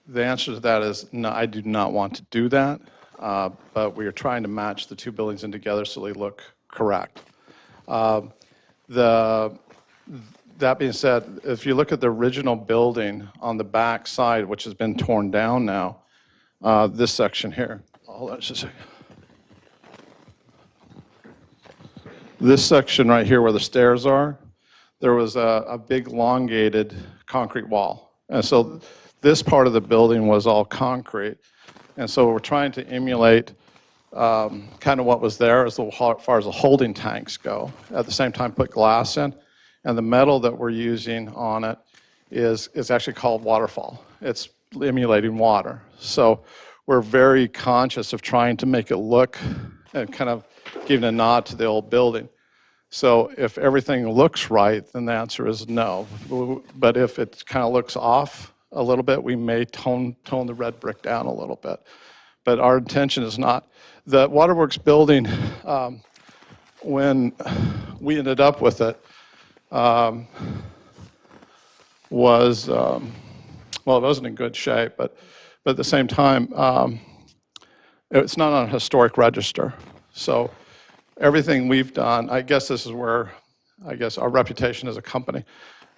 K: the answer to that is no, I do not want to do that, but we are trying to match the two buildings in together so they look correct. That being said, if you look at the original building on the back side, which has been torn down now, this section here, hold on just a second. This section right here where the stairs are, there was a big elongated concrete wall. And so this part of the building was all concrete. And so we're trying to emulate kind of what was there as far as the holding tanks go. At the same time, put glass in. And the metal that we're using on it is actually called waterfall. It's emulating water. So we're very conscious of trying to make it look and kind of giving a nod to the old building. So if everything looks right, then the answer is no. But if it kind of looks off a little bit, we may tone the red brick down a little bit. But our intention is not. The Waterworks building, when we ended up with it, was, well, it wasn't in good shape, but at the same time, it's not on a historic register. So everything we've done, I guess this is where, I guess our reputation as a company,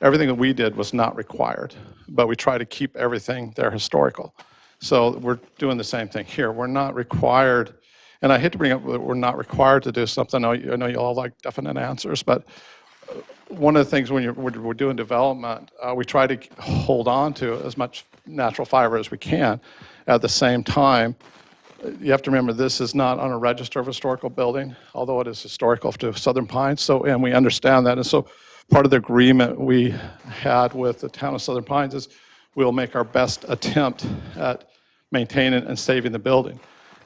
K: everything that we did was not required, but we try to keep everything there historical. So we're doing the same thing here. We're not required, and I hate to bring up that we're not required to do something. I know you all like definite answers, but one of the things when we're doing development, we try to hold on to as much natural fiber as we can. At the same time, you have to remember this is not on a register of historical building, although it is historical to Southern Pines. So, and we understand that. And so part of the agreement we had with the town of Southern Pines is we'll make our best attempt at maintaining and saving the building.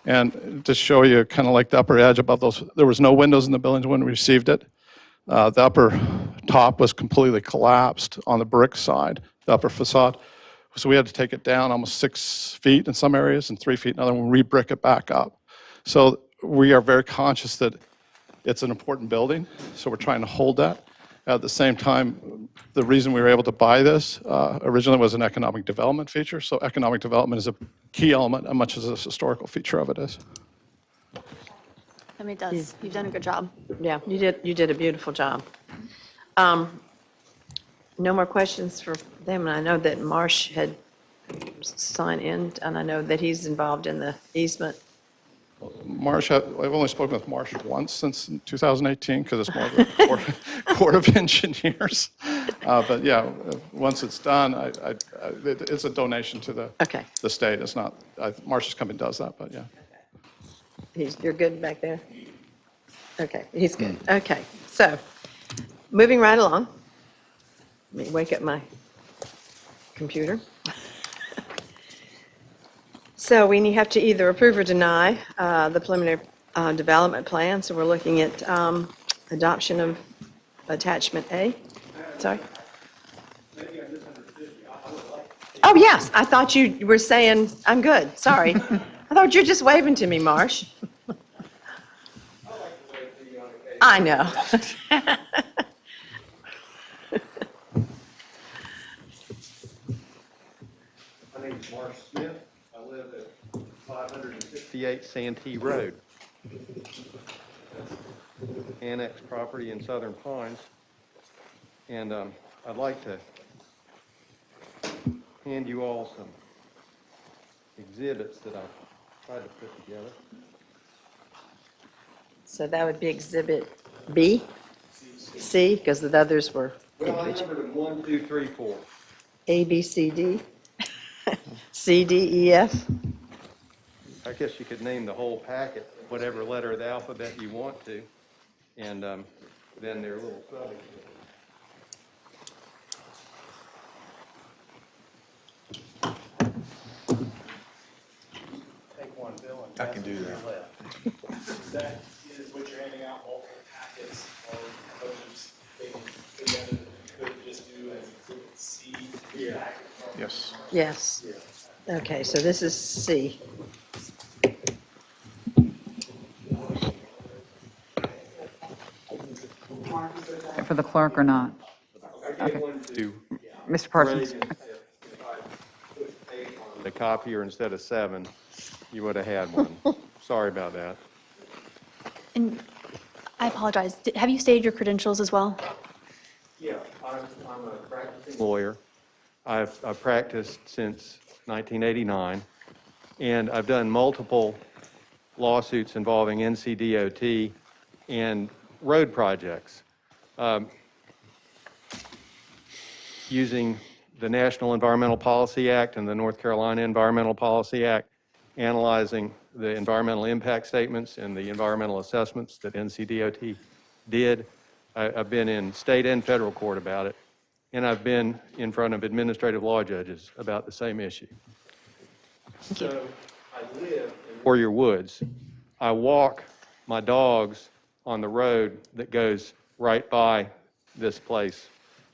K: And to show you kind of like the upper edge above those, there was no windows in the buildings when we received it. The upper top was completely collapsed on the brick side, the upper facade. So we had to take it down almost 6 feet in some areas and 3 feet in other, and re-brick it back up. So we are very conscious that it's an important building, so we're trying to hold that. At the same time, the reason we were able to buy this originally was an economic development feature. So economic development is a key element as much as this historical feature of it is.
I: I mean, it does. You've done a good job.
A: Yeah, you did a beautiful job. No more questions for them, and I know that Marsh had signed in, and I know that he's involved in the easement.
K: Marsh, I've only spoken with Marsh once since 2018 because it's more of the Corps of Engineers. But yeah, once it's done, it's a donation to the state. It's not, Marsh's company does that, but yeah.
A: You're good back there? Okay, he's good. Okay, so, moving right along. Let me wake up my computer. So we have to either approve or deny the preliminary development plan. So we're looking at adoption of attachment A. Sorry? Oh, yes, I thought you were saying, I'm good, sorry. I thought you were just waving to me, Marsh. I know.
G: My name is Marsh Smith. I live at 558 Santee Road. Annex property in Southern Pines. And I'd like to hand you all some exhibits that I've tried to put together.
A: So that would be Exhibit B? C, because the others were
G: Well, I numbered them 1, 2, 3, 4.
A: A, B, C, D, C, D, E, F.
G: I guess you could name the whole packet, whatever letter of the alphabet you want to. And then there are little sub-exhibits. Take one, Bill, and
F: I can do that.
G: that is what you're handing out, multiple packets or motions being presented
A: Yes. Okay, so this is C.
E: For the clerk or not? Okay. Mr. Parsons?
K: The copier instead of 7, you would have had one. Sorry about that.
I: And I apologize. Have you stated your credentials as well?
K: Yeah, I'm a practicing lawyer. I've practiced since 1989, and I've done multiple lawsuits involving NCDOT and road projects, using the National Environmental Policy Act and the North Carolina Environmental Policy Act, analyzing the environmental impact statements and the environmental assessments that NCDOT did. I've been in state and federal court about it, and I've been in front of administrative law judges about the same issue. So I live in Warrior Woods. I walk my dogs on the road that goes right by this place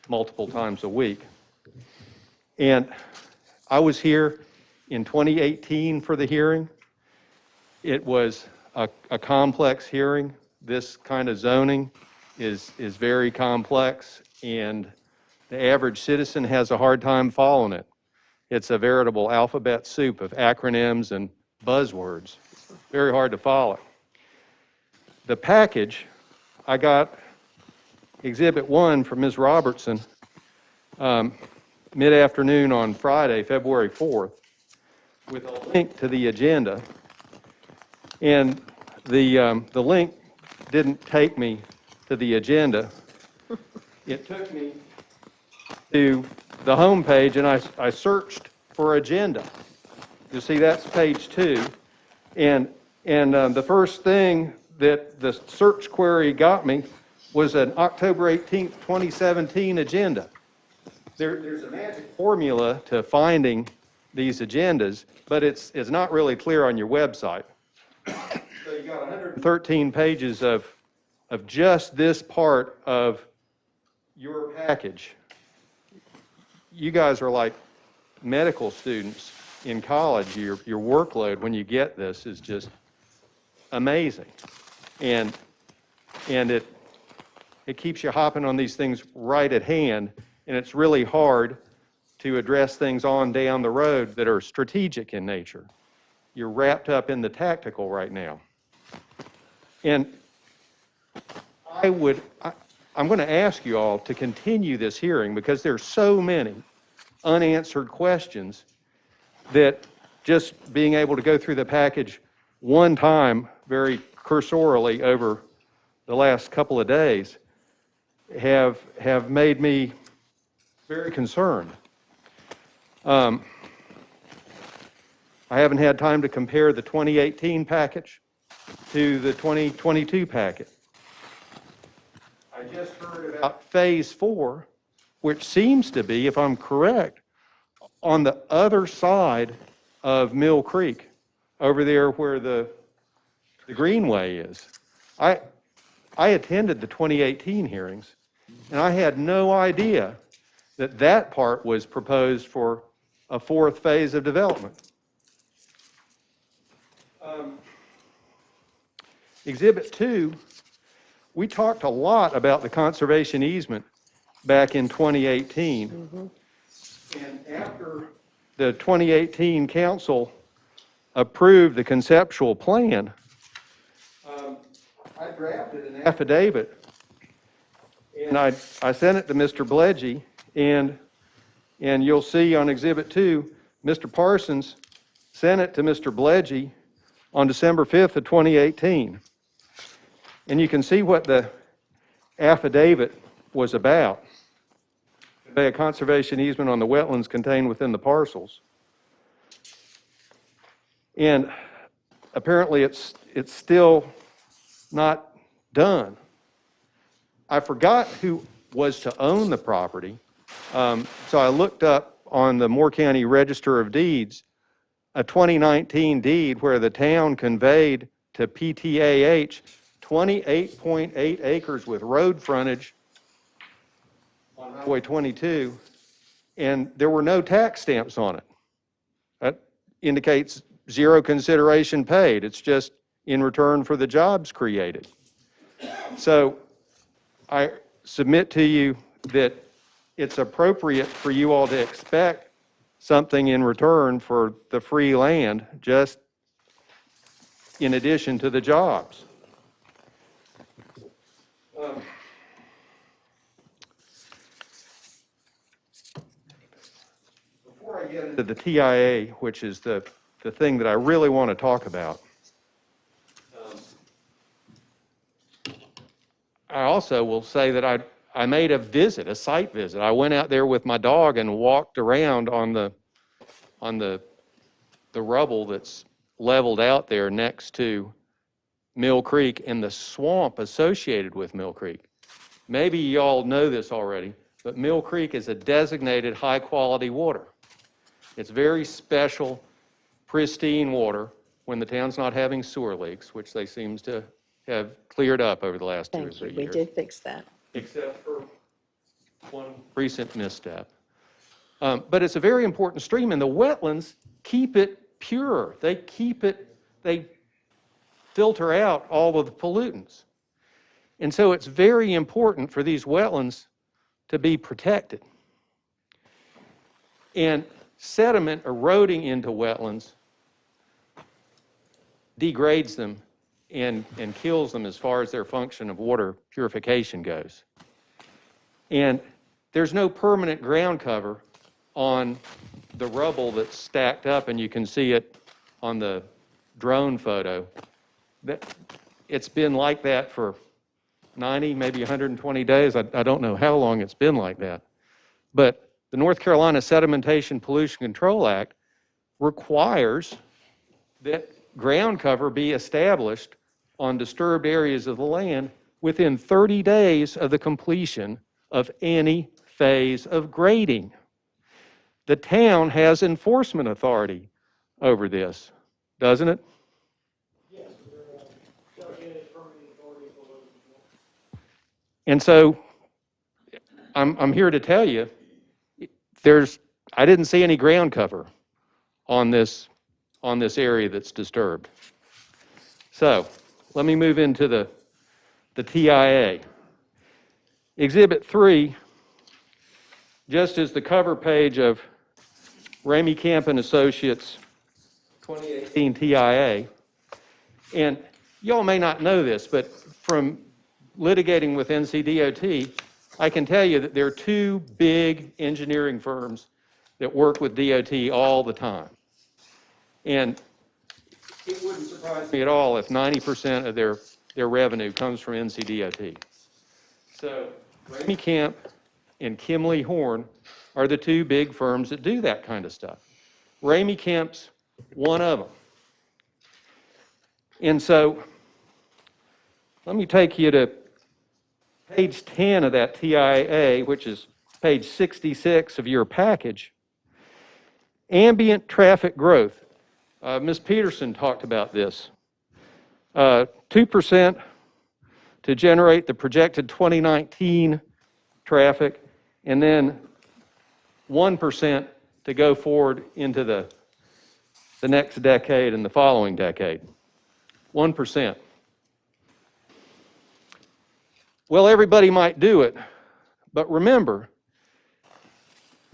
K: multiple times a week. And I was here in 2018 for the hearing. It was a complex hearing. This kind of zoning is very complex, and the average citizen has a hard time following it. It's a veritable alphabet soup of acronyms and buzzwords. Very hard to follow. The package, I got Exhibit 1 from Ms. Robertson mid-afternoon on Friday, February 4th, with a link to the agenda. And the link didn't take me to the agenda. It took me to the home page, and I searched for agenda. You see, that's page 2. And the first thing that the search query got me was an October 18th, 2017 agenda. There's a magic formula to finding these agendas, but it's not really clear on your website. So you got 113 pages of just this part of your package. You guys are like medical students in college. Your workload when you get this is just amazing. And it keeps you hopping on these things right at hand, and it's really hard to address things on down the road that are strategic in nature. You're wrapped up in the tactical right now. And I'm going to ask you all to continue this hearing because there's so many unanswered questions that just being able to go through the package one time very cursorily over the last couple of days have made me very concerned. I haven't had time to compare the 2018 package to the 2022 packet. I just heard about Phase 4, which seems to be, if I'm correct, on the other side of Mill Creek, over there where the Greenway is. I attended the 2018 hearings, and I had no idea that that part was proposed for a 4th phase of development. Exhibit 2, we talked a lot about the conservation easement back in 2018. And after the 2018 council approved the conceptual plan, I drafted an affidavit, and I sent it to Mr. Bledgy, and you'll see on Exhibit 2, Mr. Parsons sent it to Mr. Bledgy on December 5th of 2018. And you can see what the affidavit was about. A conservation easement on the wetlands contained within the parcels. And apparently it's still not done. I forgot who was to own the property, so I looked up on the Moore County Register of Deeds a 2019 deed where the town conveyed to PTAH 28.8 acres with road frontage on Highway 22
G: and there were no tax stamps on it. That indicates zero consideration paid. It's just in return for the jobs created. So I submit to you that it's appropriate for you all to expect something in return for the free land, just in addition to the jobs. Before I get into the TIA, which is the thing that I really want to talk about, I also will say that I made a site visit. I went out there with my dog and walked around on the rubble that's leveled out there next to Mill Creek and the swamp associated with Mill Creek. Maybe y'all know this already, but Mill Creek is a designated high-quality water. It's very special, pristine water when the town's not having sewer leaks, which they seem to have cleared up over the last 2 or 3 years.
A: We did fix that.
G: Except for one recent misstep. But it's a very important stream, and the wetlands keep it pure. They filter out all of the pollutants. And so it's very important for these wetlands to be protected. And sediment eroding into wetlands degrades them and kills them as far as their function of water purification goes. And there's no permanent ground cover on the rubble that's stacked up, and you can see it on the drone photo. It's been like that for 90, maybe 120 days. I don't know how long it's been like that. But the North Carolina Sedimentation Pollution Control Act requires that ground cover be established on disturbed areas of the land within 30 days of the completion of any phase of grading. The town has enforcement authority over this, doesn't it? And so I'm here to tell you, I didn't see any ground cover on this area that's disturbed. So let me move into the TIA. Exhibit 3, just as the cover page of Ramey Camp and Associates 2018 TIA, and y'all may not know this, but from litigating with NCDOT, I can tell you that there are 2 big engineering firms that work with DOT all the time. And it wouldn't surprise me at all if 90% of their revenue comes from NCDOT. So Ramey Camp and Kimley Horn are the 2 big firms that do that kind of stuff. Ramey Camp's one of them. And so let me take you to page 10 of that TIA, which is page 66 of your package. Ambient traffic growth. Ms. Peterson talked about this. 2% to generate the projected 2019 traffic, and then 1% to go forward into the next decade and the following decade. 1%. Well, everybody might do it, but remember,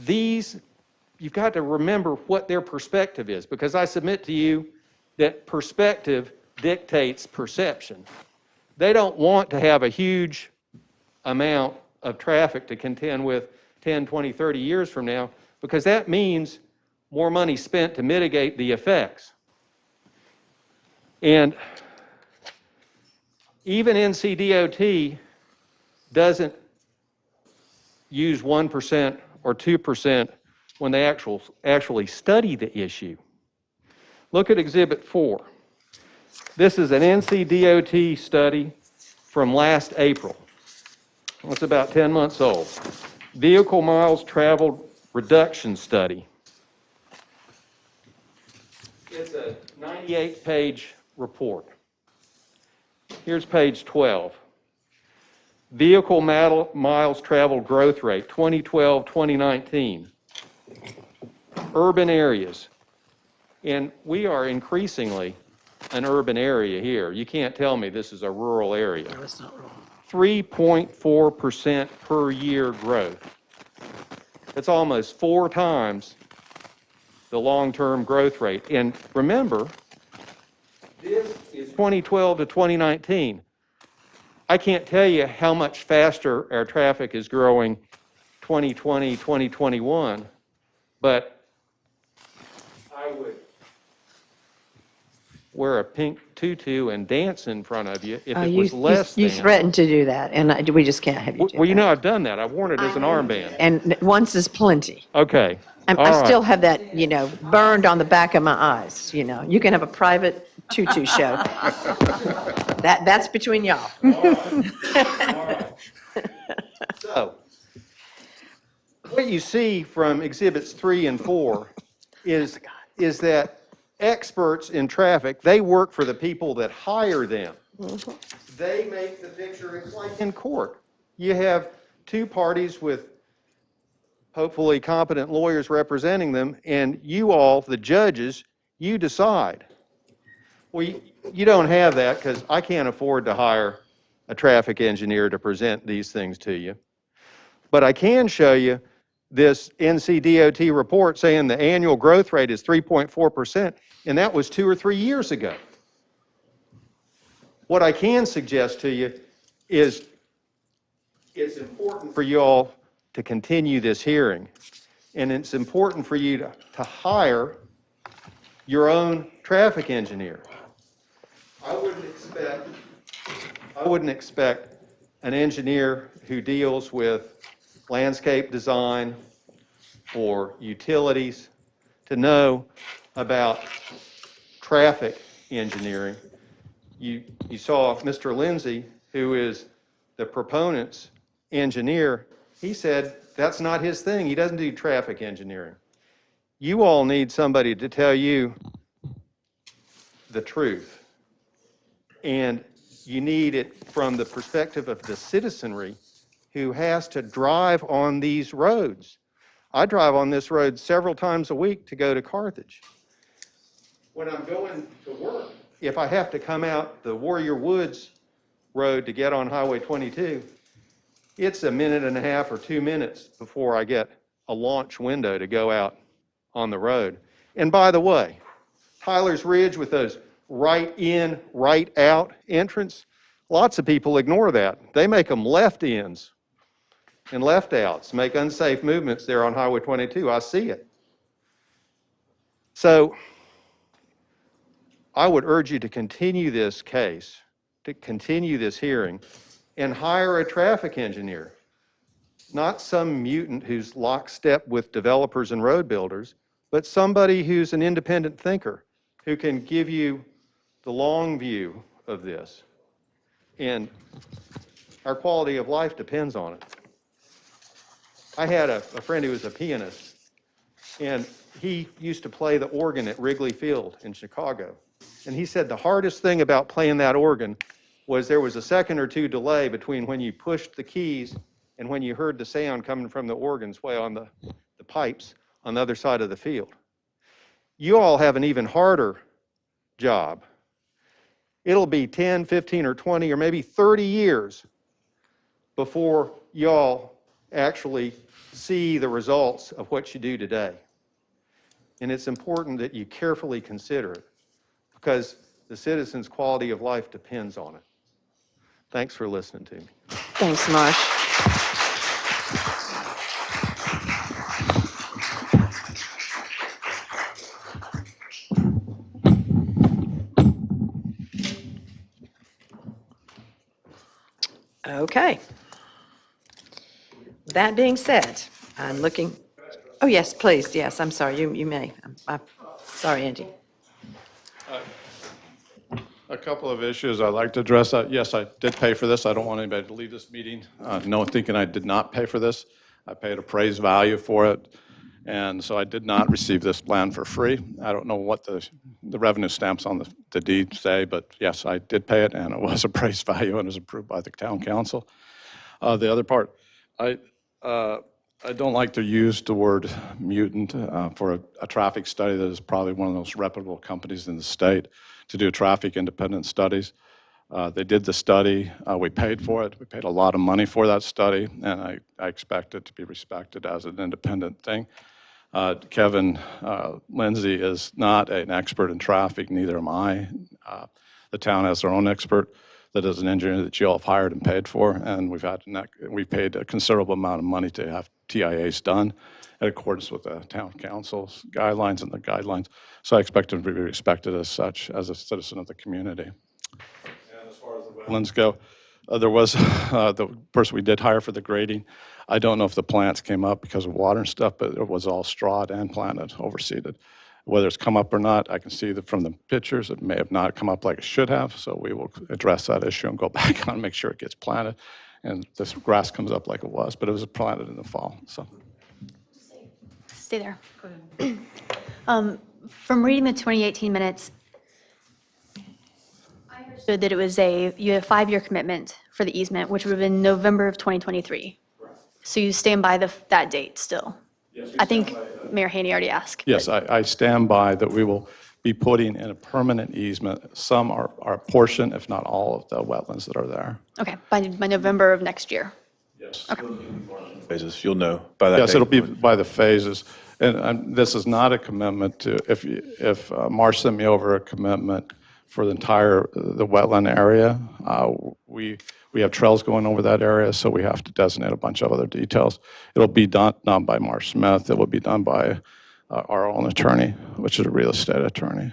G: you've got to remember what their perspective is, because I submit to you that perspective dictates perception. They don't want to have a huge amount of traffic to contend with 10, 20, 30 years from now, because that means more money spent to mitigate the effects. And even NCDOT doesn't use 1% or 2% when they actually study the issue. Look at Exhibit 4. This is an NCDOT study from last April. It's about 10 months old. Vehicle miles traveled reduction study. It's a 98-page report. Here's page 12. Vehicle miles traveled growth rate, 2012-2019.
L: urban areas. And we are increasingly an urban area here. You can't tell me this is a rural area.
A: No, it's not wrong.
L: 3.4% per year growth. That's almost 4 times the long-term growth rate. And remember, this is 2012 to 2019. I can't tell you how much faster our traffic is growing 2020, 2021, but I would wear a pink tutu and dance in front of you if it was less
A: You
L: than.
A: threatened to do that, and we just can't have you do that.
L: Well, you know, I've done that. I've worn it as an armband.
A: And once is plenty.
L: Okay.
A: I
L: All right.
A: still have that, burned on the back of my eyes, You can have a private tutu show. That's between y'all.
L: So, what you see from exhibits 3 and 4 is that experts in traffic, they work for the people that hire them. They make the picture. It's like in court. You have 2 parties with hopefully competent lawyers representing them, and you all, the judges, you decide. Well, you don't have that because I can't afford to hire a traffic engineer to present these things to you. But I can show you this NCDOT report saying the annual growth rate is 3.4%, and that was 2 or 3 years ago. What I can suggest to you is it's important for you all to continue this hearing, and it's important for you to hire your own traffic engineer. I wouldn't expect an engineer who deals with landscape design or utilities to know about traffic engineering. You saw Mr. Lindsay, who is the proponent's engineer. He said that's not his thing. He doesn't do traffic engineering. You all need somebody to tell you the truth. And you need it from the perspective of the citizenry who has to drive on these roads. I drive on this road several times a week to go to Carthage. When I'm going to work, if I have to come out the Warrior Woods Road to get on Highway 22, it's a minute and a half or 2 minutes before I get a launch window to go out on the road. And by the way, Tyler's Ridge with those right in, right out entrance, lots of people ignore that. They make them left ins and left outs, make unsafe movements there on Highway 22. I see it. So I would urge you to continue this case, to continue this hearing, and hire a traffic engineer, not some mutant who's lockstep with developers and road builders, but somebody who's an independent thinker, who can give you the long view of this. And our quality of life depends on it. I had a friend who was a pianist, and he used to play the organ at Wrigley Field in Chicago. And he said the hardest thing about playing that organ was there was a second or two delay between when you pushed the keys and when you heard the sound coming from the organs way on the pipes on the other side of the field. You all have an even harder job. It'll be 10, 15, or 20, or maybe 30 years before y'all actually see the results of what you do today. And it's important that you carefully consider it, because the citizens' quality of life depends on it. Thanks for listening to me.
A: Thanks, Marsh. Okay. That being said, I'm looking, oh, yes, please, yes, I'm sorry, you may. Sorry, Andy.
K: A couple of issues I'd like to address. Yes, I did pay for this. I don't want anybody to leave this meeting thinking I did not pay for this. I paid appraised value for it, and so I did not receive this plan for free. I don't know what the revenue stamps on the deed say, but yes, I did pay it, and it was appraised value and was approved by the town council. The other part, I don't like to use the word mutant for a traffic study that is probably one of the most reputable companies in the state to do traffic independent studies. They did the study. We paid for it. We paid a lot of money for that study, and I expect it to be respected as an independent thing. Kevin Lindsay is not an expert in traffic, neither am I. The town has their own expert that is an engineer that you all have hired and paid for, and we paid a considerable amount of money to have TIAs done in accordance with the town council's guidelines and the guidelines. So I expect them to be respected as such, as a citizen of the community. And as far as the wetlands go, there was the person we did hire for the grading. I don't know if the plants came up because of water and stuff, but it was all strawed and planted, overseeded. Whether it's come up or not, I can see that from the pictures, it may have not come up like it should have, so we will address that issue and go back on and make sure it gets planted, and this grass comes up like it was, but it was planted in the fall, so.
I: Stay there. From reading the 2018 minutes, I understood that it was you had a 5-year commitment for the easement, which would have been November of 2023. So you stand by that date still? I think Mayor Haney already asked.
K: Yes, I stand by that we will be putting in a permanent easement, some are a portion, if not all, of the wetlands that are there.
I: Okay, by November of next year.
K: Yes.
I: Okay.
F: Phases, you'll know by that date.
K: Yes, it'll be by the phases. And this is not a commitment to, if Marsh sent me over a commitment for the wetland area, we have trails going over that area, so we have to designate a bunch of other details. It'll be done by Marsh Smith. It will be done by our own attorney, which is a real estate attorney.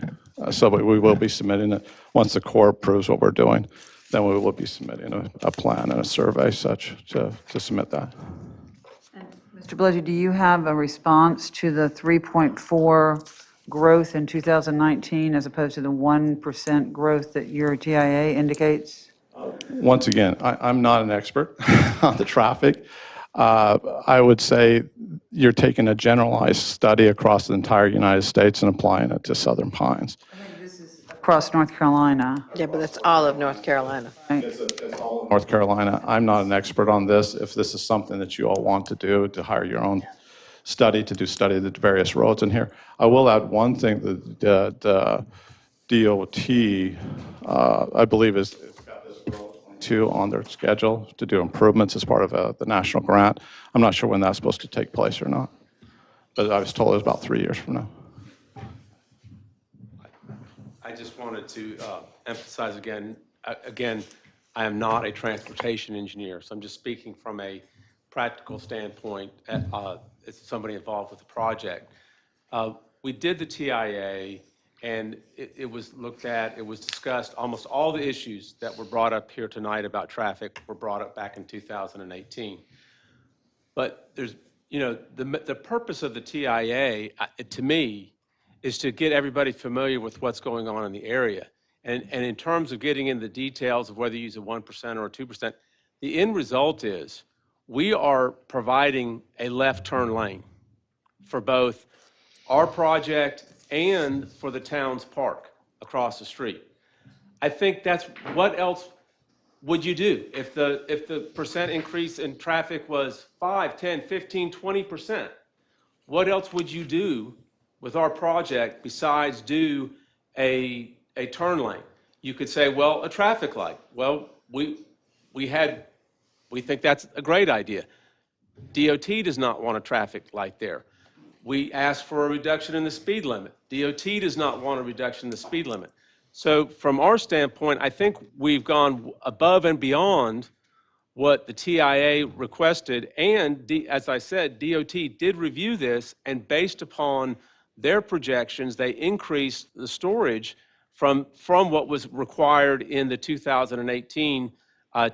K: So we will be submitting it. Once the Corps approves what we're doing, then we will be submitting a plan and a survey such to submit that.
E: Mr. Bledgie, do you have a response to the 3.4 growth in 2019 as opposed to the 1% growth that your TIA indicates?
K: Once again, I'm not an expert on the traffic. I would say you're taking a generalized study across the entire United States and applying it to Southern Pines.
E: Across North Carolina,
A: Yeah, but that's all of North Carolina.
K: North Carolina, I'm not an expert on this. If this is something that you all want to do, to hire your own study, to study the various roads in here. I will add one thing, the DOT, I believe is got this road 22 on their schedule to do improvements as part of the national grant. I'm not sure when that's supposed to take place or not, but I was told it was about 3 years from now.
J: I just wanted to emphasize again, I am not a transportation engineer, so I'm just speaking from a practical standpoint as somebody involved with the project. We did the TIA, and it was looked at, it was discussed. Almost all the issues that were brought up here tonight about traffic were brought up back in 2018. But there's, you know, the purpose of the TIA, to me, is to get everybody familiar with what's going on in the area. And in terms of getting into the details of whether you use a 1% or a 2%, the end result is we are providing a left turn lane for both our project and for the town's park across the street. I think that's, what else would you do if the percent increase in traffic was 5, 10, 15, 20%? What else would you do with our project besides do a turn lane? You could say, well, a traffic light. Well, we think that's a great idea. DOT does not want a traffic light there. We asked for a reduction in the speed limit. DOT does not want a reduction in the speed limit. So from our standpoint, I think we've gone above and beyond what the TIA requested. And as I said, DOT did review this, and based upon their projections, they increased the storage from what was required in the 2018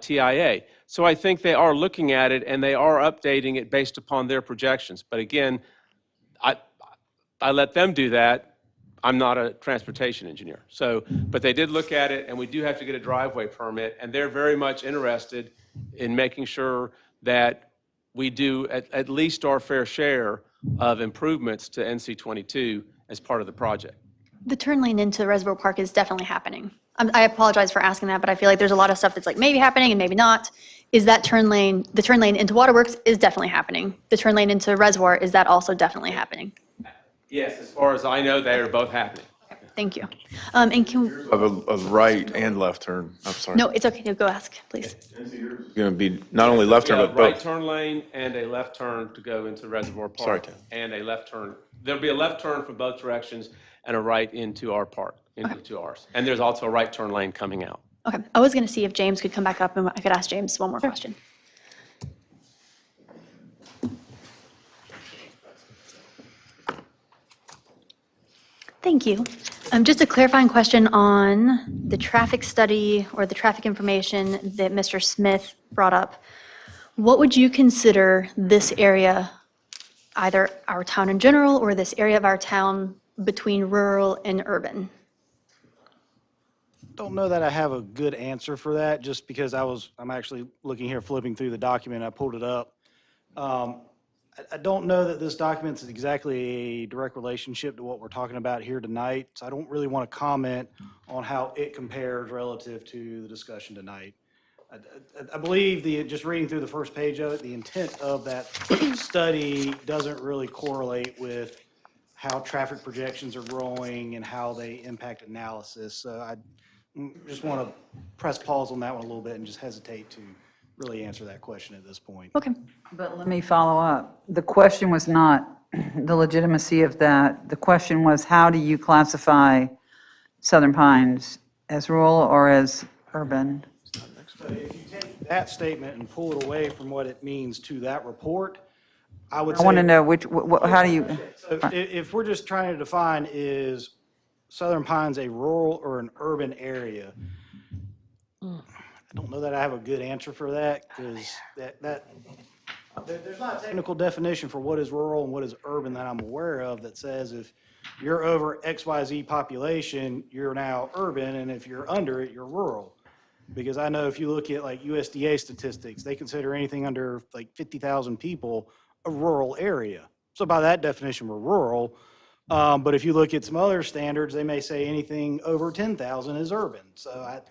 J: TIA. So I think they are looking at it, and they are updating it based upon their projections. But again, I let them do that. I'm not a transportation engineer. So, but they did look at it, and we do have to get a driveway permit, and they're very much interested in making sure that we do at least our fair share of improvements to NC 22 as part of the project.
I: The turn lane into Reservoir Park is definitely happening. I apologize for asking that, but I feel like there's a lot of stuff that's like maybe happening and maybe not. is that turn lane, the turn lane into Waterworks is definitely happening. The turn lane into Reservoir, is that also definitely happening?
J: Yes, as far as I know, they are both happening.
I: Thank you. And can,
F: Of a right and left turn, I'm sorry.
I: no, it's okay, no, go ask, please.
F: Going to be not only left turn,
J: Yeah,
F: but
J: right
F: both.
J: turn lane and a left turn to go into Reservoir Park.
F: Sorry, Tim.
J: And a left turn. There'll be a left turn from both directions and a right into our park, into ours. And there's also a right turn lane coming out.
I: Okay, I was going to see if James could come back up and I could ask James one more question. Thank you. Just a clarifying question on the traffic study or the traffic information that Mr. Smith brought up. What would you consider this area, either our town in general or this area of our town between rural and urban?
H: Don't know that I have a good answer for that, just because I'm actually looking here, flipping through the document, I pulled it up. I don't know that this document's exactly a direct relationship to what we're talking about here tonight, so I don't really want to comment on how it compares relative to the discussion tonight. I believe just reading through the first page of it, the intent of that study doesn't really correlate with how traffic projections are growing and how they impact analysis. So I just want to press pause on that one a little bit and just hesitate to really answer that question at this point.
I: Okay.
E: But let me follow up. The question was not the legitimacy of that. The question was, how do you classify Southern Pines, as rural or as urban?
H: So if you take that statement and pull it away from what it means to that report, I would say.
E: I want to know how do you,
H: So if we're just trying to define, is Southern Pines a rural or an urban area? I don't know that I have a good answer for that, because there's not a technical definition for what is rural and what is urban that I'm aware of that says if you're over XYZ population, you're now urban, and if you're under it, you're rural. Because I know if you look at like USDA statistics, they consider anything under like 50,000 people a rural area. So by that definition, we're rural. But if you look at some other standards, they may say anything over 10,000 is urban. So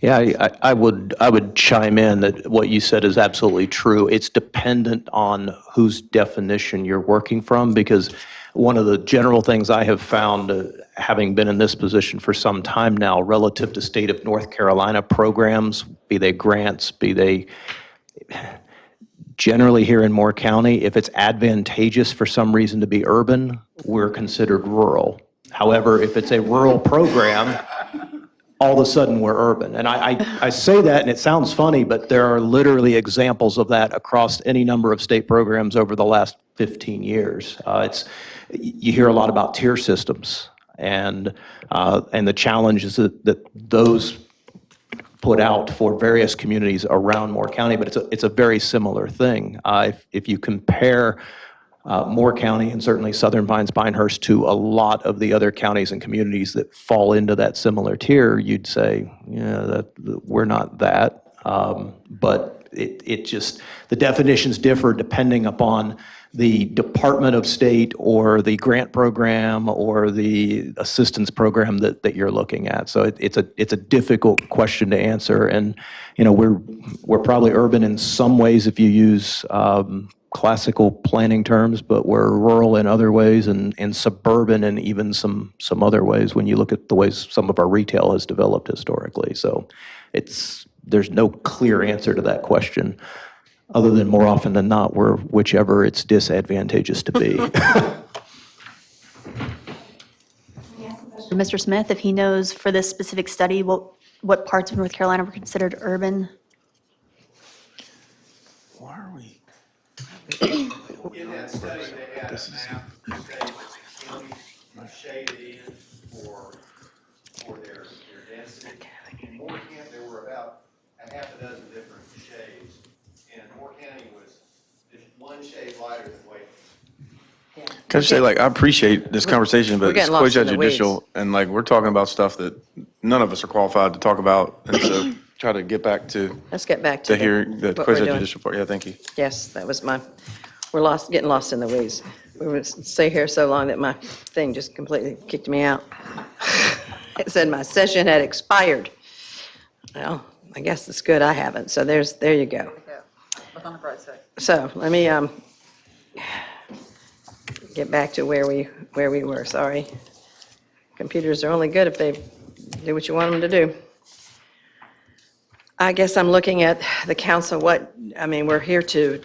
B: Yeah, I would chime in that what you said is absolutely true. It's dependent on whose definition you're working from, because one of the general things I have found, having been in this position for some time now, relative to state of North Carolina programs, be they grants, be they generally here in Moore County, if it's advantageous for some reason to be urban, we're considered rural. However, if it's a rural program, all of a sudden we're urban. And I say that and it sounds funny, but there are literally examples of that across any number of state programs over the last 15 years. You hear a lot about tier systems and the challenges that those put out for various communities around Moore County, but it's a very similar thing. If you compare Moore County and certainly Southern Pines, Pinehurst to a lot of the other counties and communities that fall into that similar tier, you'd say, yeah, that we're not that. But it just, the definitions differ depending upon the Department of State or the grant program or the assistance program that you're looking at. So it's a difficult question to answer. And, we're probably urban in some ways if you use classical planning terms, but we're rural in other ways and suburban in even some other ways when you look at the ways some of our retail has developed historically. So there's no clear answer to that question, other than more often than not, we're whichever it's disadvantageous to be.
I: Mr. Smith, if he knows for this specific study, what parts of North Carolina were considered urban?
F: why are we?
G: In that study, they had a map that counties shaded in for their density. In Moore County, there were about a half a dozen different shades, and Moore County was just one shade lighter than Wayne.
F: Can I just say, I appreciate this conversation, but it's
A: getting lost
F: quasi
A: in the weeds.
F: judicial, and we're talking about stuff that none of us are qualified to talk about, and so try to get back to
A: Let's get back to
F: the hearing, the
A: what we're
F: quasi
A: doing.
F: judicial part. Yeah, thank you.
A: Yes, that was we're getting lost in the weeds. We would stay here so long that my thing just completely kicked me out. It said my session had expired. Well, I guess it's good I haven't, so there you go.
E: on the bright side.
A: So let me get back to where we were, sorry. Computers are only good if they do what you want them to do. I guess I'm looking at the council, we're here to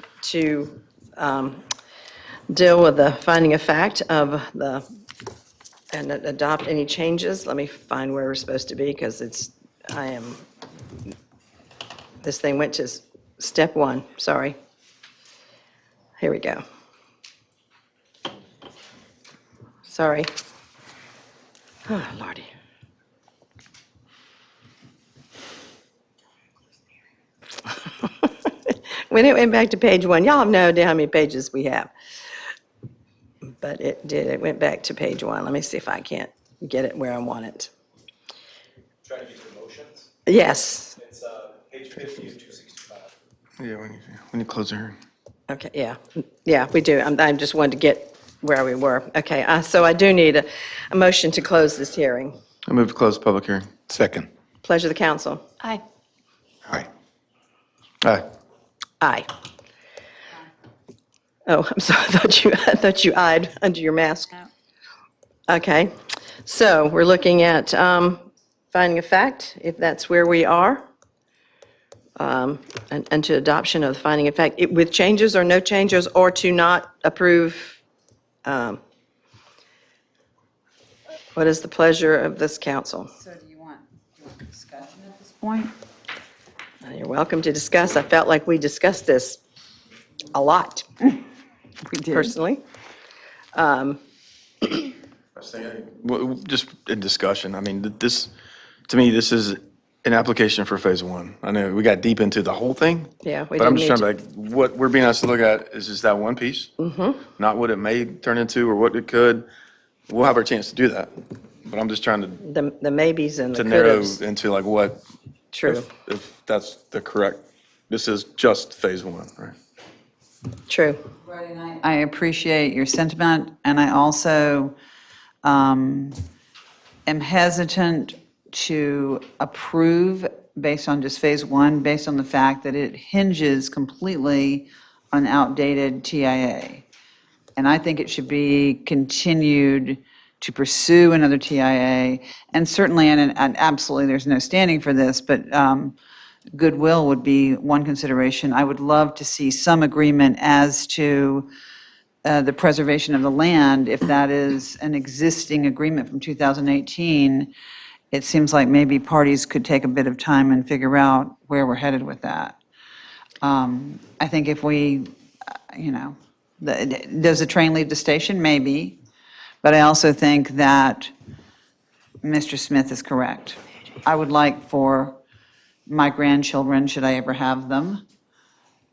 A: deal with the finding of fact of and adopt any changes. Let me find where we're supposed to be, because this thing went to step 1, sorry. Here we go. Sorry. Oh, Lordy. When it went back to page 1, y'all have no idea how many pages we have. But it did, it went back to page 1. Let me see if I can't get it where I want it.
C: Trying to get to the motions.
A: Yes,
C: It's page 50 of 265.
F: Yeah, when you close the hearing.
A: okay, yeah, we do. I just wanted to get where we were. Okay, so I do need a motion to close this hearing.
F: I move to close the public hearing.
D: Second.
A: Pleasure of the council.
I: Aye.
D: Aye.
F: Aye.
A: Aye. Oh, I'm sorry, I thought you eyed under your mask. Okay, so we're looking at finding a fact, if that's where we are, and to adoption of the finding of fact, with changes or no changes, or to not approve. What is the pleasure of this council?
E: So do you want discussion at this point?
A: You're welcome to discuss. I felt like we discussed this a lot,
E: We did.
A: personally.
F: Well, just in discussion, I mean, this, to me, this is an application for phase 1. I know we got deep into the whole thing.
A: Yeah, we
F: But I'm
A: didn't
F: just
A: need
F: trying to, like, what we're being asked to look at is just that one piece. Not what it may turn into or what it could. We'll have our chance to do that. But I'm just trying to
A: The maybes and the
F: narrow
A: could'ves.
F: into like what,
A: True,
F: if that's the correct, this is just phase 1, right?
A: true.
E: I appreciate your sentiment, and I also am hesitant to approve based on just phase 1, based on the fact that it hinges completely on outdated TIA. And I think it should be continued to pursue another TIA, and certainly, and absolutely, there's no standing for this, but goodwill would be one consideration. I would love to see some agreement as to the preservation of the land. If that is an existing agreement from 2018, it seems like maybe parties could take a bit of time and figure out where we're headed with that. I think if we, does the train leave the station? Maybe. But I also think that Mr. Smith is correct. I would like for my grandchildren, should I ever have them,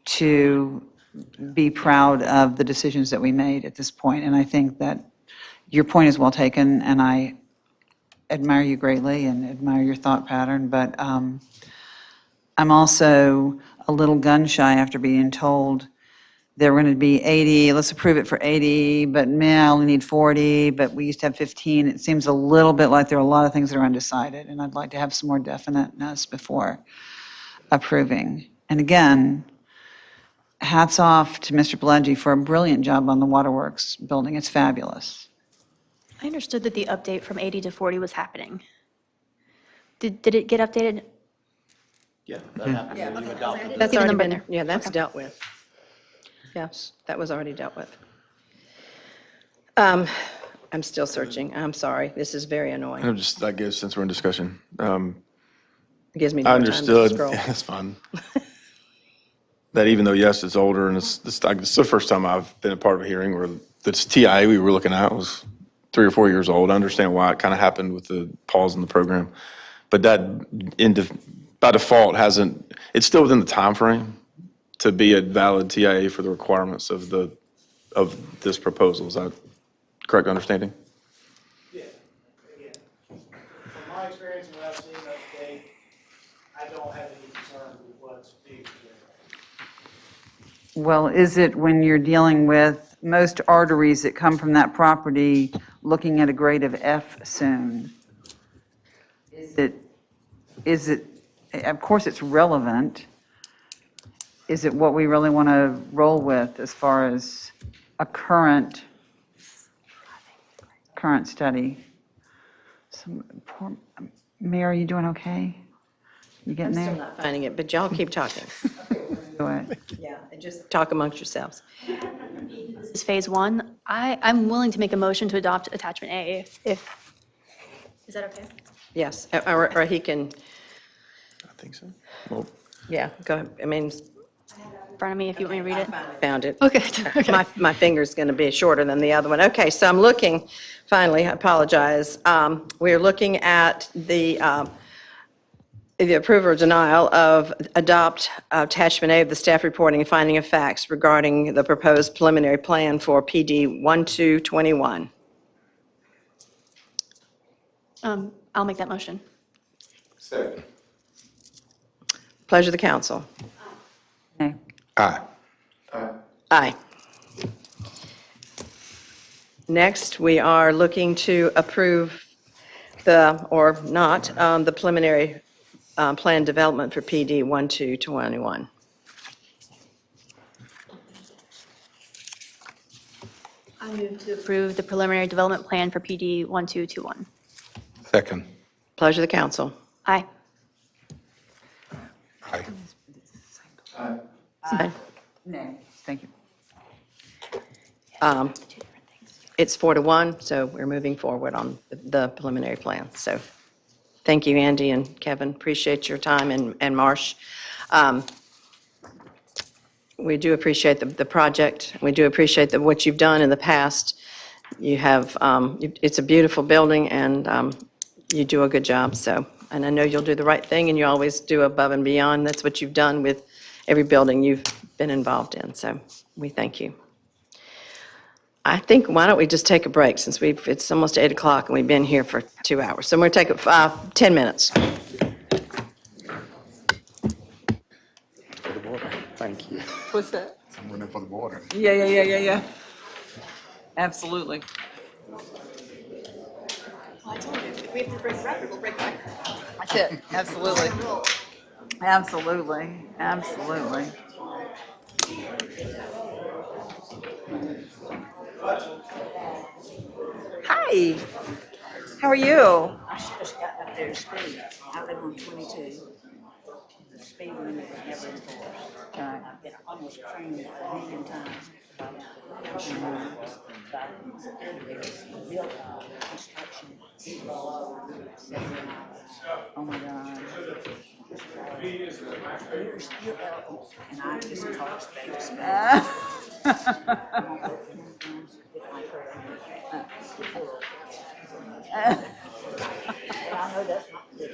E: to be proud of the decisions that we made at this point. And I think that your point is well taken, and I admire you greatly and admire your thought pattern. But I'm also a little gun shy after being told there were going to be 80, let's approve it for 80, but I only need 40, but we used to have 15. It seems a little bit like there are a lot of things that are undecided, and I'd like to have some more definiteness before approving. And again, hats off to Mr. Belengi for a brilliant job on the Waterworks building. It's fabulous.
I: I understood that the update from 80 to 40 was happening. Did it get updated?
B: Yeah, that happened. You adopted
A: That's
I: See the
A: already
I: number in
A: been,
I: there.
A: yeah, that's dealt with. Yes, that was already dealt with. I'm still searching. I'm sorry. This is very annoying.
F: I'm just, I guess, since we're in discussion,
A: It gives me
F: I
A: no time to
F: understood,
A: scroll.
F: that's fine. That even though, yes, it's older, and it's the first time I've been a part of a hearing where this TIA we were looking at was 3 or 4 years old. I understand why it kind of happened with the pause in the program. But that, by default, it's still within the time frame to be a valid TIA for the requirements of this proposal. Is that correct understanding?
H: Yeah, again, from my experience and what I've seen up to date, I don't have any concerns with what's being presented.
E: Well, is it when you're dealing with most arteries that come from that property, looking at a grade of F soon? Is it, of course it's relevant, is it what we really want to roll with as far as a current study? Mayor, are you doing okay? You getting
A: Still
E: there?
A: not finding it, but y'all keep talking.
E: Do it.
A: Yeah, and just talk amongst yourselves.
I: This is phase one. I'm willing to make a motion to adopt attachment A if, is that okay?
A: Yes, or he can,
F: I think so. Well,
A: yeah, go ahead. I mean,
I: In front of me, if you want me to read it.
A: found it.
I: Okay. Okay.
A: My finger's going to be shorter than the other one. Okay, so I'm looking, finally, I apologize. We're looking at the approval or denial of adopt attachment A of the staff reporting and finding of facts regarding the proposed preliminary plan for PD 1221.
I: I'll make that motion.
D: Second.
A: Pleasure of the council.
E: Okay.
D: Aye.
A: Aye. Next, we are looking to approve or not, the preliminary plan development for PD 1221.
I: I move to approve the preliminary development plan for PD 1221.
D: Second.
A: Pleasure of the council.
I: Aye.
D: Aye.
A: Aye.
E: No, thank you.
A: It's 4-1, so we're moving forward on the preliminary plan. So thank you, Andy and Kevin. Appreciate your time, and Marsh. We do appreciate the project. We do appreciate what you've done in the past. You have, it's a beautiful building, and you do a good job, so. And I know you'll do the right thing, and you always do above and beyond. That's what you've done with every building you've been involved in, so we thank you. I think, why don't we just take a break, since it's almost 8 o'clock, and we've been here for 2 hours. So we're going to take 10 minutes.
D: Thank you.
E: What's that?
D: I'm running for the border.
E: Yeah. Absolutely.
A: We have to break record, we'll break record.
E: That's it. Absolutely. Absolutely. Hi. How are you?
M: I just got up there to speed. I live on 22. The speed limit is never enforced. I've been almost trained a million times about built construction.
E: Oh my God.
M: And I just talk space. I know that's not good.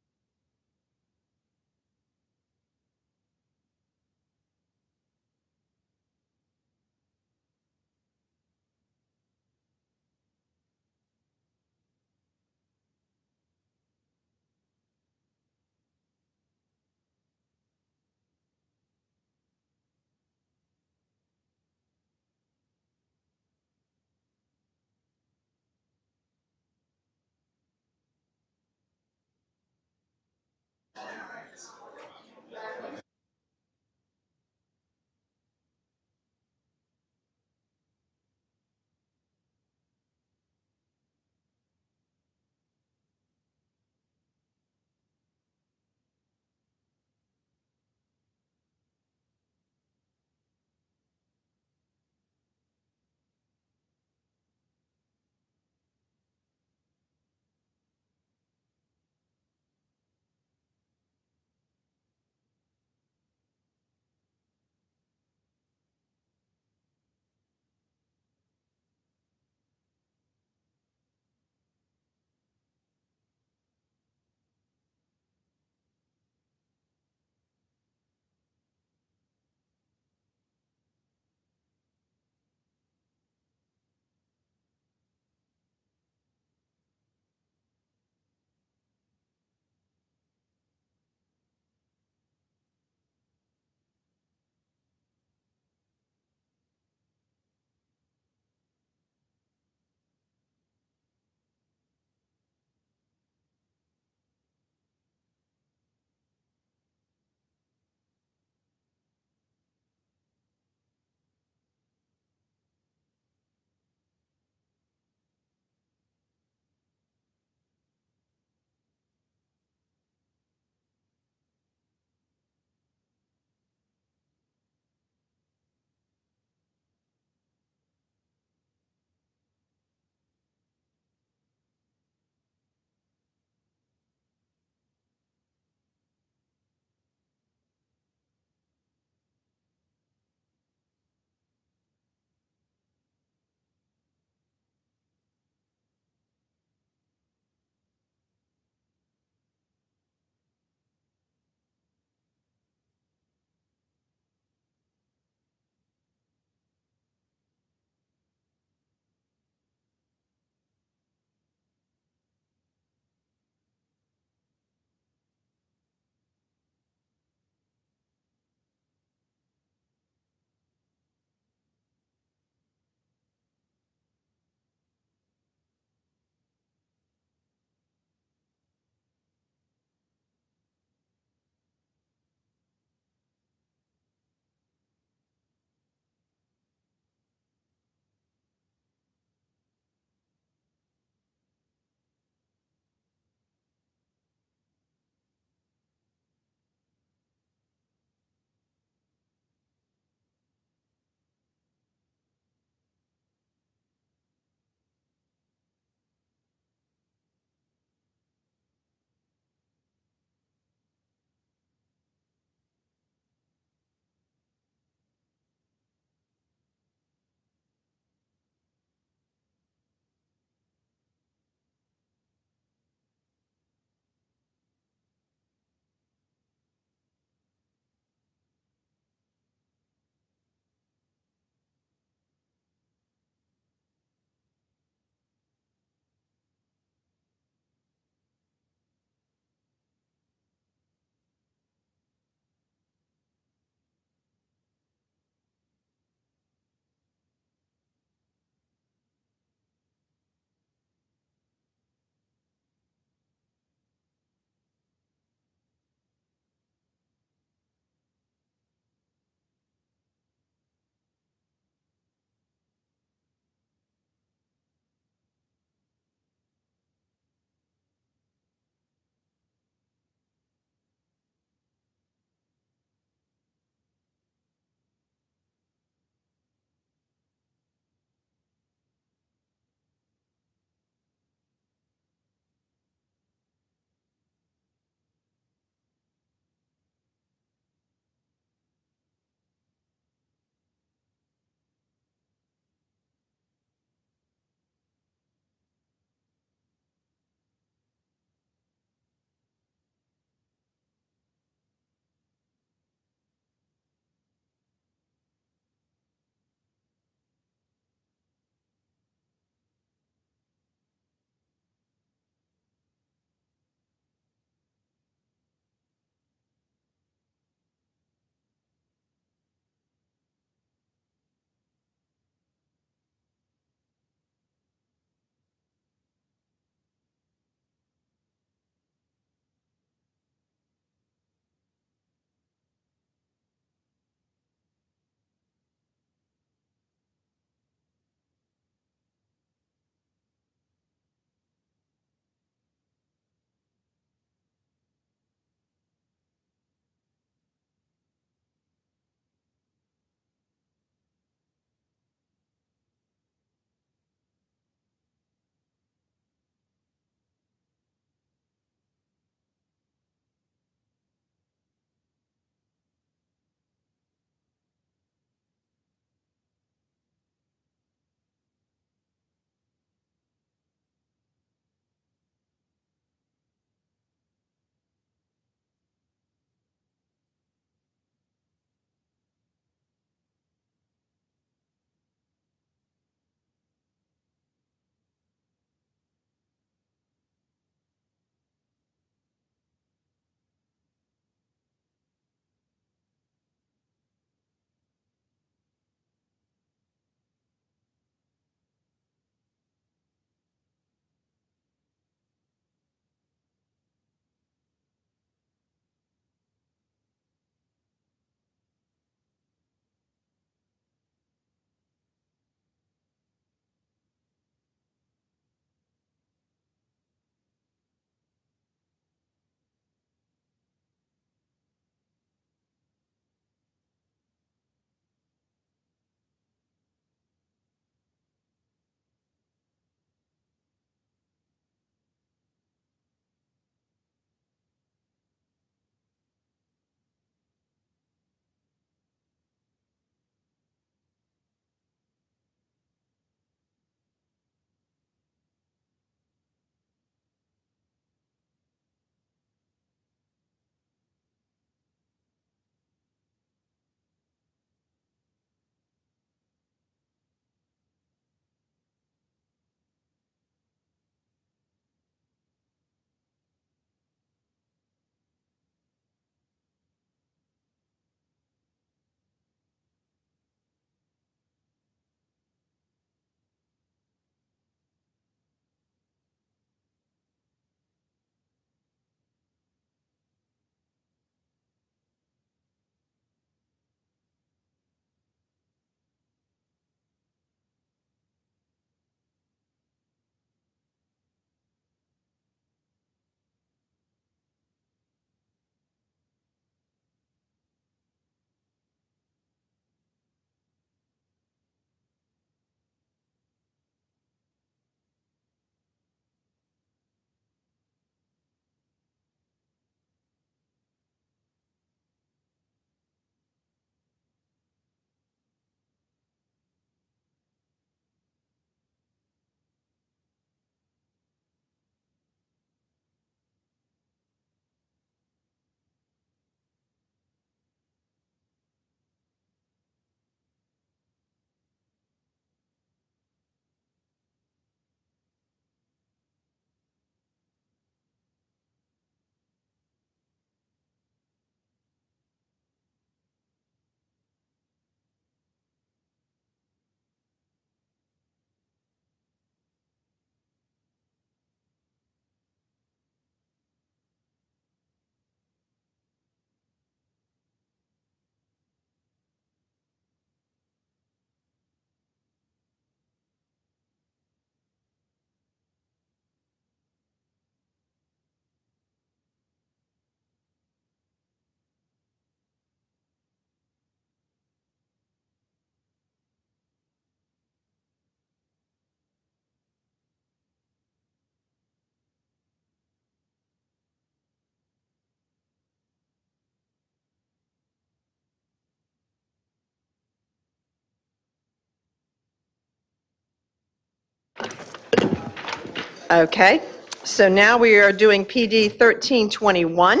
A: Okay, so now we are doing PD 1321.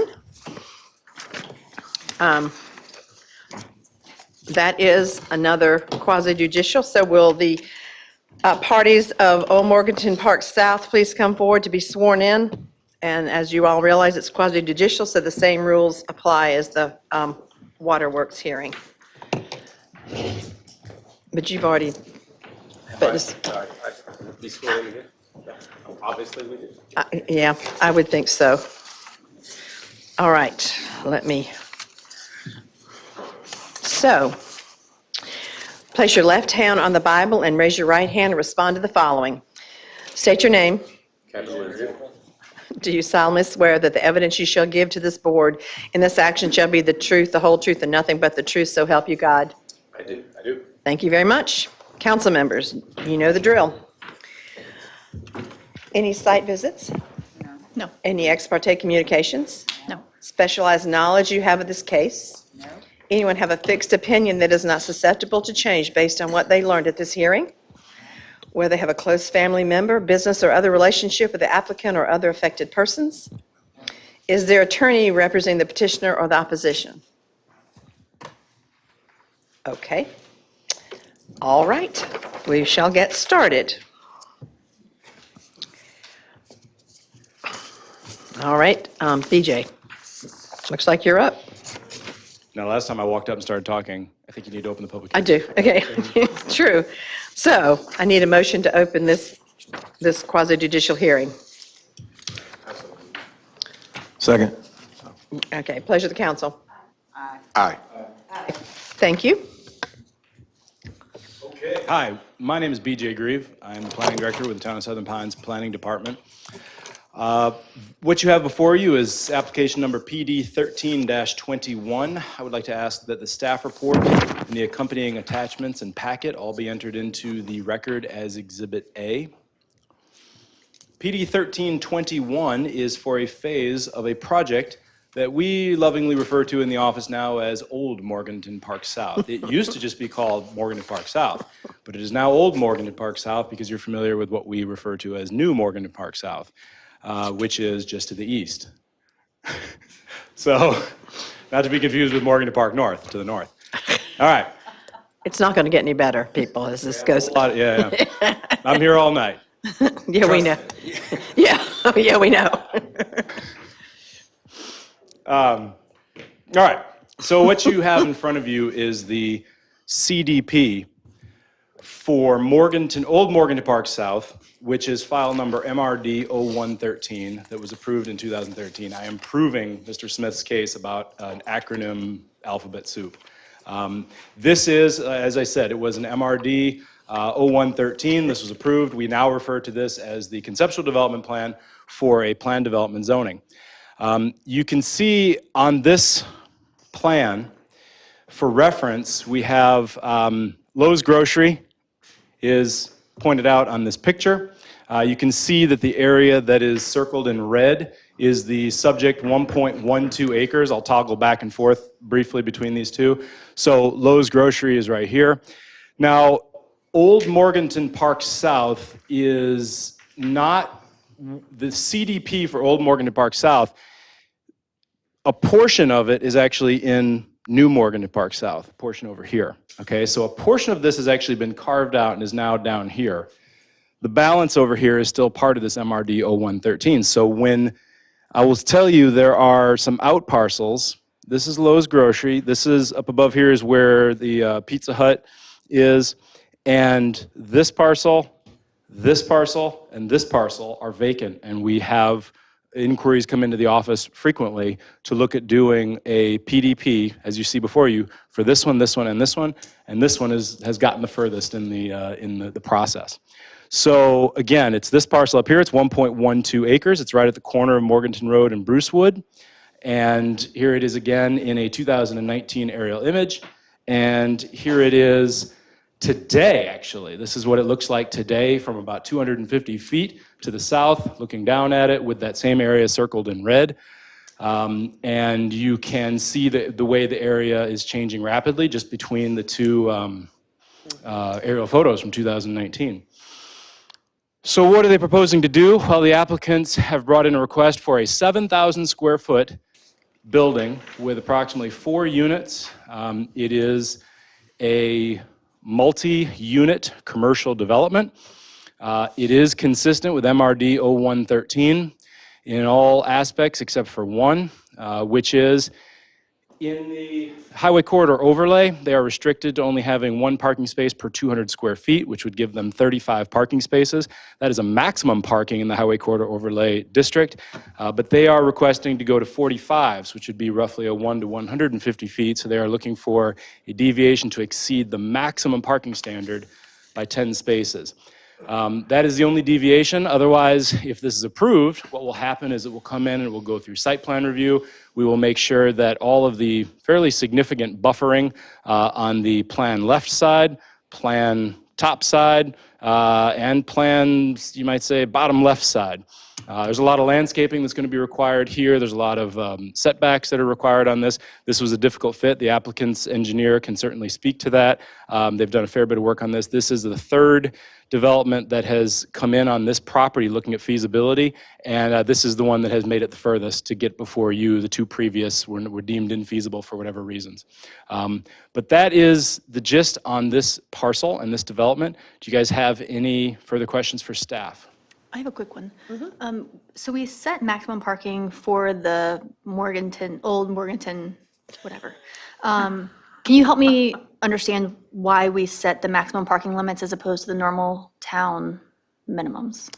A: That is another quasi-judicial, so will the parties of Old Morganton Park South please come forward to be sworn in? And as you all realize, it's quasi-judicial, so the same rules apply as the Waterworks hearing. But you've already,
J: Obviously, we do.
A: yeah, I would think so. All right, let me. So, place your left hand on the Bible and raise your right hand and respond to the following. State your name. Do you solemnly swear that the evidence you shall give to this board in this action shall be the truth, the whole truth, and nothing but the truth, so help you God?
J: I do.
A: Thank you very much. Council members, you know the drill. Any site visits?
I: No.
A: Any ex parte communications?
I: No.
A: Specialized knowledge you have of this case? No. Anyone have a fixed opinion that is not susceptible to change based on what they learned at this hearing? Whether they have a close family member, business, or other relationship with the applicant or other affected persons? Is their attorney representing the petitioner or the opposition? Okay. All right, we shall get started. All right, BJ, looks like you're up.
C: Now, last time I walked up and started talking, I think you need to open the public
A: I
C: hearing.
A: do, okay, true. So I need a motion to open this quasi-judicial hearing.
F: Second.
A: Okay, pleasure of the council.
D: Aye.
A: Thank you.
C: Hi, my name is BJ Grieve. I'm the planning director with the Town of Southern Pines Planning Department. What you have before you is application number PD 13-21. I would like to ask that the staff report and the accompanying attachments and packet all be entered into the record as Exhibit A. PD 1321 is for a phase of a project that we lovingly refer to in the office now as Old Morganton Park South. It used to just be called Morganton Park South, but it is now Old Morganton Park South because you're familiar with what we refer to as New Morganton Park South, which is just to the east. So, not to be confused with Morganton Park North, to the north. All right.
A: It's not going to get any better, people, as this goes.
C: Yeah. I'm here all night.
A: Yeah, we know. Yeah, we know.
C: All right, so what you have in front of you is the CDP for Old Morganton Park South, which is file number MRD 0113 that was approved in 2013. I am proving Mr. Smith's case about an acronym alphabet soup. This is, as I said, it was an MRD 0113. This was approved. We now refer to this as the conceptual development plan for a plan development zoning. You can see on this plan, for reference, we have Lowe's Grocery is pointed out on this picture. You can see that the area that is circled in red is the subject 1.12 acres. I'll toggle back and forth briefly between these two. So Lowe's Grocery is right here. Now, Old Morganton Park South is not the CDP for Old Morganton Park South. A portion of it is actually in New Morganton Park South, a portion over here. Okay, so a portion of this has actually been carved out and is now down here. The balance over here is still part of this MRD 0113. So when I will tell you there are some out parcels, this is Lowe's Grocery, this is up above here is where the Pizza Hut is, and this parcel, and this parcel are vacant, and we have inquiries come into the office frequently to look at doing a PDP, as you see before you, for this one, and this one, and this one has gotten the furthest in the process. So again, it's this parcel up here. It's 1.12 acres. It's right at the corner of Morganton Road and Brucewood. And here it is again in a 2019 aerial image. And here it is today, actually. This is what it looks like today from about 250 feet to the south, looking down at it with that same area circled in red. And you can see the way the area is changing rapidly just between the two aerial photos from 2019. So what are they proposing to do? Well, the applicants have brought in a request for a 7,000 square foot building with approximately 4 units. It is a multi-unit commercial development. It is consistent with MRD 0113 in all aspects except for one, which is in the highway corridor overlay, they are restricted to only having 1 parking space per 200 square feet, which would give them 35 parking spaces. That is a maximum parking in the highway corridor overlay district, but they are requesting to go to 45s, which would be roughly a 1 to 150 feet. So they are looking for a deviation to exceed the maximum parking standard by 10 spaces. That is the only deviation. Otherwise, if this is approved, what will happen is it will come in and it will go through site plan review. We will make sure that all of the fairly significant buffering on the plan left side, plan top side, and plan, you might say, bottom left side. There's a lot of landscaping that's going to be required here. There's a lot of setbacks that are required on this. This was a difficult fit. The applicant's engineer can certainly speak to that. They've done a fair bit of work on this. This is the third development that has come in on this property looking at feasibility, and this is the one that has made it the furthest to get before you. The 2 previous were deemed infeasible for whatever reasons. But that is the gist on this parcel and this development. Do you guys have any further questions for staff?
I: I have a quick one. So we set maximum parking for the old Morganton, whatever. Can you help me understand why we set the maximum parking limits as opposed to the normal town minimums?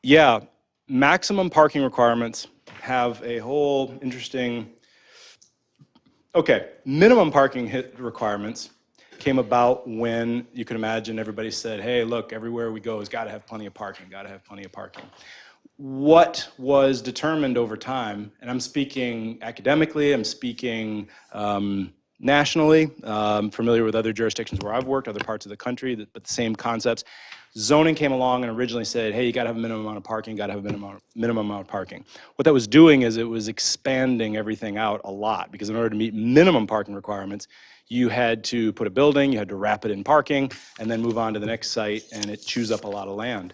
C: Yeah, maximum parking requirements have a whole interesting, okay, minimum parking requirements came about when you can imagine everybody said, hey, look, everywhere we go has got to have plenty of parking, got to have plenty of parking. What was determined over time, and I'm speaking academically, I'm speaking nationally, familiar with other jurisdictions where I've worked, other parts of the country, but the same concepts. Zoning came along and originally said, hey, you got to have a minimum amount of parking, got to have a minimum amount of parking. What that was doing is it was expanding everything out a lot, because in order to meet minimum parking requirements, you had to put a building, you had to wrap it in parking, and then move on to the next site, and it chews up a lot of land.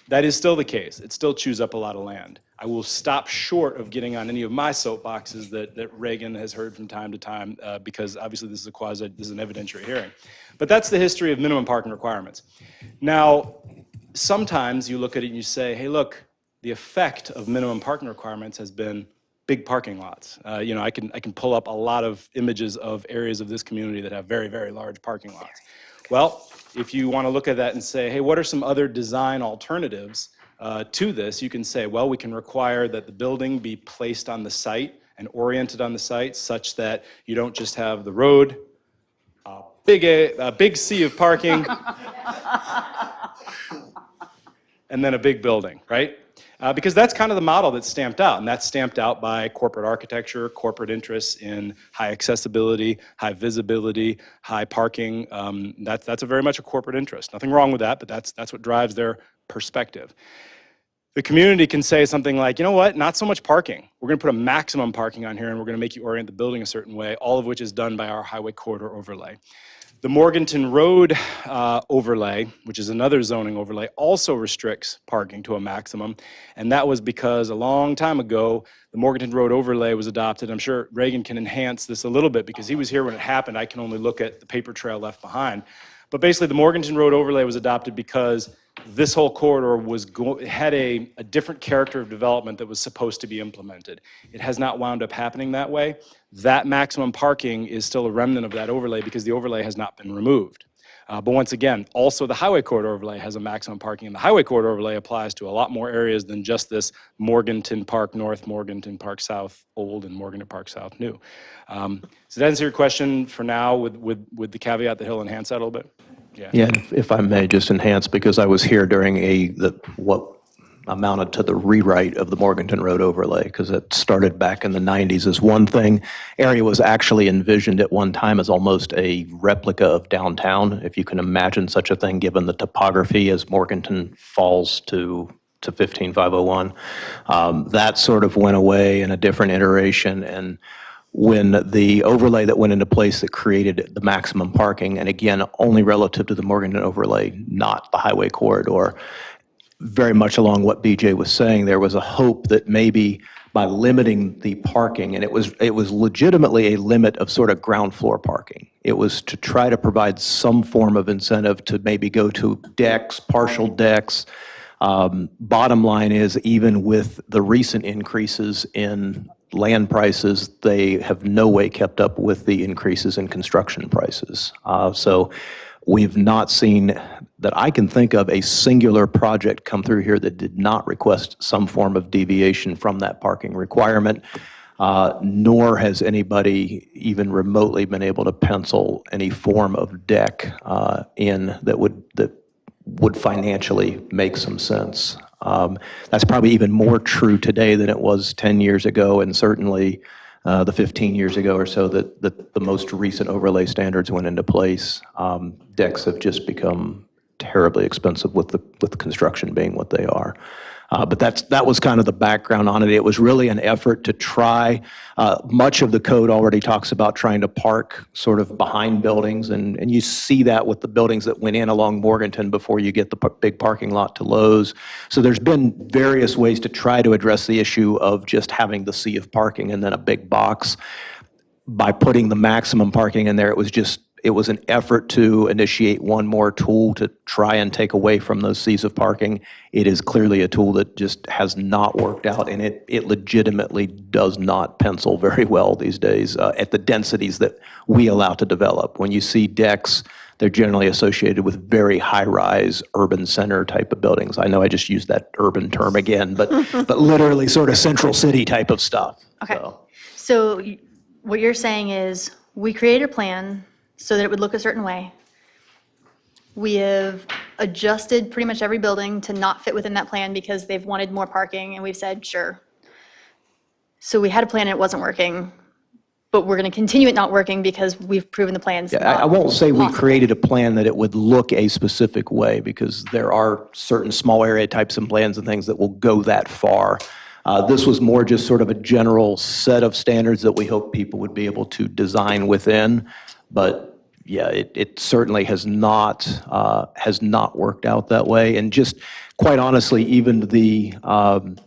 C: That is still the case. It still chews up a lot of land. I will stop short of getting on any of my soapboxes that Reagan has heard from time to time, because obviously this is an evidentiary hearing. But that's the history of minimum parking requirements. Now, sometimes you look at it and you say, hey, look, the effect of minimum parking requirements has been big parking lots. I can pull up a lot of images of areas of this community that have very, very large parking lots. Well, if you want to look at that and say, hey, what are some other design alternatives to this, you can say, well, we can require that the building be placed on the site and oriented on the site such that you don't just have the road, a big sea of parking, and then a big building, right? Because that's kind of the model that's stamped out, and that's stamped out by corporate architecture, corporate interests in high accessibility, high visibility, high parking. That's a very much a corporate interest. Nothing wrong with that, but that's what drives their perspective. The community can say something like, you know what, not so much parking. We're going to put a maximum parking on here, and we're going to make you orient the building a certain way, all of which is done by our highway corridor overlay. The Morganton Road overlay, which is another zoning overlay, also restricts parking to a maximum. And that was because a long time ago, the Morganton Road overlay was adopted. I'm sure Reagan can enhance this a little bit because he was here when it happened. I can only look at the paper trail left behind. But basically, the Morganton Road overlay was adopted because this whole corridor had a different character of development that was supposed to be implemented. It has not wound up happening that way. That maximum parking is still a remnant of that overlay because the overlay has not been removed. But once again, also the highway corridor overlay has a maximum parking, and the highway corridor overlay applies to a lot more areas than just this Morganton Park North, Morganton Park South Old, and Morganton Park South New. Does that answer your question for now with the caveat that he'll enhance that a little bit?
B: Yeah, if I may just enhance, because I was here during what amounted to the rewrite of the Morganton Road overlay, because it started back in the 90s as one thing. Area was actually envisioned at one time as almost a replica of downtown, if you can imagine such a thing, given the topography as Morganton falls to 15501. That sort of went away in a different iteration, and when the overlay that went into place that created the maximum parking, and again, only relative to the Morganton overlay, not the highway corridor, very much along what BJ was saying, there was a hope that maybe by limiting the parking, and it was legitimately a limit of sort of ground floor parking. It was to try to provide some form of incentive to maybe go to decks, partial decks. Bottom line is, even with the recent increases in land prices, they have no way kept up with the increases in construction prices. So we've not seen, that I can think of, a singular project come through here that did not request some form of deviation from that parking requirement, nor has anybody even remotely been able to pencil any form of deck in that would financially make some sense. That's probably even more true today than it was 10 years ago, and certainly the 15 years ago or so that the most recent overlay standards went into place. Decks have just become terribly expensive with the construction being what they are. But that was kind of the background on it. It was really an effort to try, much of the code already talks about trying to park sort of behind buildings, and you see that with the buildings that went in along Morganton before you get the big parking lot to Lowe's. So there's been various ways to try to address the issue of just having the sea of parking and then a big box. By putting the maximum parking in there, it was an effort to initiate one more tool to try and take away from those seas of parking. It is clearly a tool that just has not worked out, and it legitimately does not pencil very well these days at the densities that we allow to develop. When you see decks, they're generally associated with very high-rise urban center type of buildings. I know I just used that urban term again, but literally sort of central city type of stuff.
I: Okay.
B: So.
I: So what you're saying is, we created a plan so that it would look a certain way. We have adjusted pretty much every building to not fit within that plan because they've wanted more parking, and we've said, sure. So we had a plan and it wasn't working, but we're going to continue it not working because we've proven the plan's
B: Yeah,
I: not
B: I won't say we
I: possible.
B: created a plan that it would look a specific way, because there are certain small area types and plans and things that will go that far. This was more just sort of a general set of standards that we hope people would be able to design within. But yeah, it certainly has not worked out that way. And just quite honestly, even the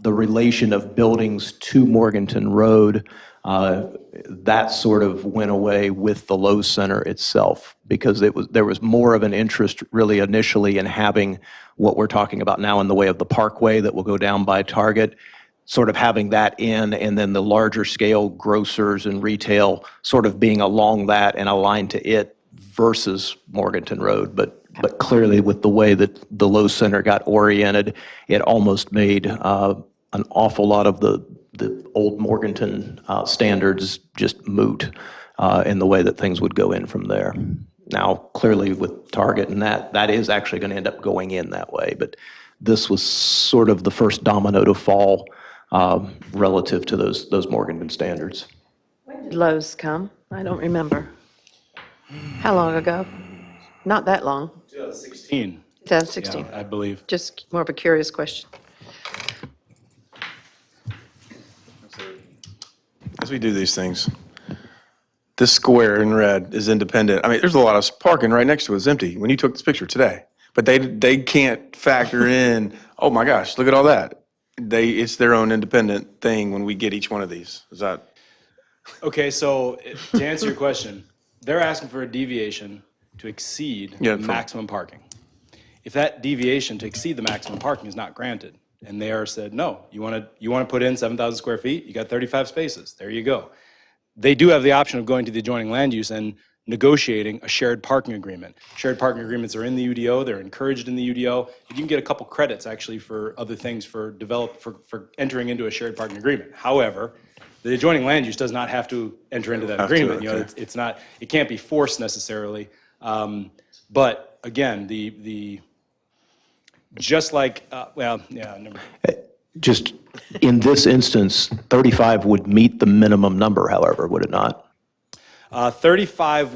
B: relation of buildings to Morganton Road, that sort of went away with the Lowe's Center itself, because there was more of an interest really initially in having what we're talking about now in the way of the Parkway that will go down by Target, sort of having that in, and then the larger scale grocers and retail sort of being along that and aligned to it versus Morganton Road. But clearly with the way that the Lowe's Center got oriented, it almost made an awful lot of the old Morganton standards just moot in the way that things would go in from there. Now, clearly with Target and that is actually going to end up going in that way. But this was sort of the first domino to fall relative to those Morganton standards.
A: Did Lowe's come? I don't remember. How long ago? Not that long.
C: 2016,
A: 2016.
C: yeah, I believe.
A: Just more of a curious question.
F: As we do these things, this square in red is independent. I mean, there's a lot of parking right next to it. It's empty when you took this picture today. But they can't factor in, oh my gosh, look at all that. It's their own independent thing when we get each one of these. Is that?
C: Okay, so to answer your question, they're asking for a deviation to exceed
F: Yeah,
C: the maximum parking. If that deviation to exceed the maximum parking is not granted, and they are said, no, you want to put in 7,000 square feet, you got 35 spaces, there you go. They do have the option of going to the adjoining land use and negotiating a shared parking agreement. Shared parking agreements are in the UDO, they're encouraged in the UDO. You can get a couple credits actually for other things for entering into a shared parking agreement. However, the adjoining land use does not have to enter into that agreement. You know,
F: okay.
C: it can't be forced necessarily. But again, just like,
B: Just in this instance, 35 would meet the minimum number, however, would it not?
C: 35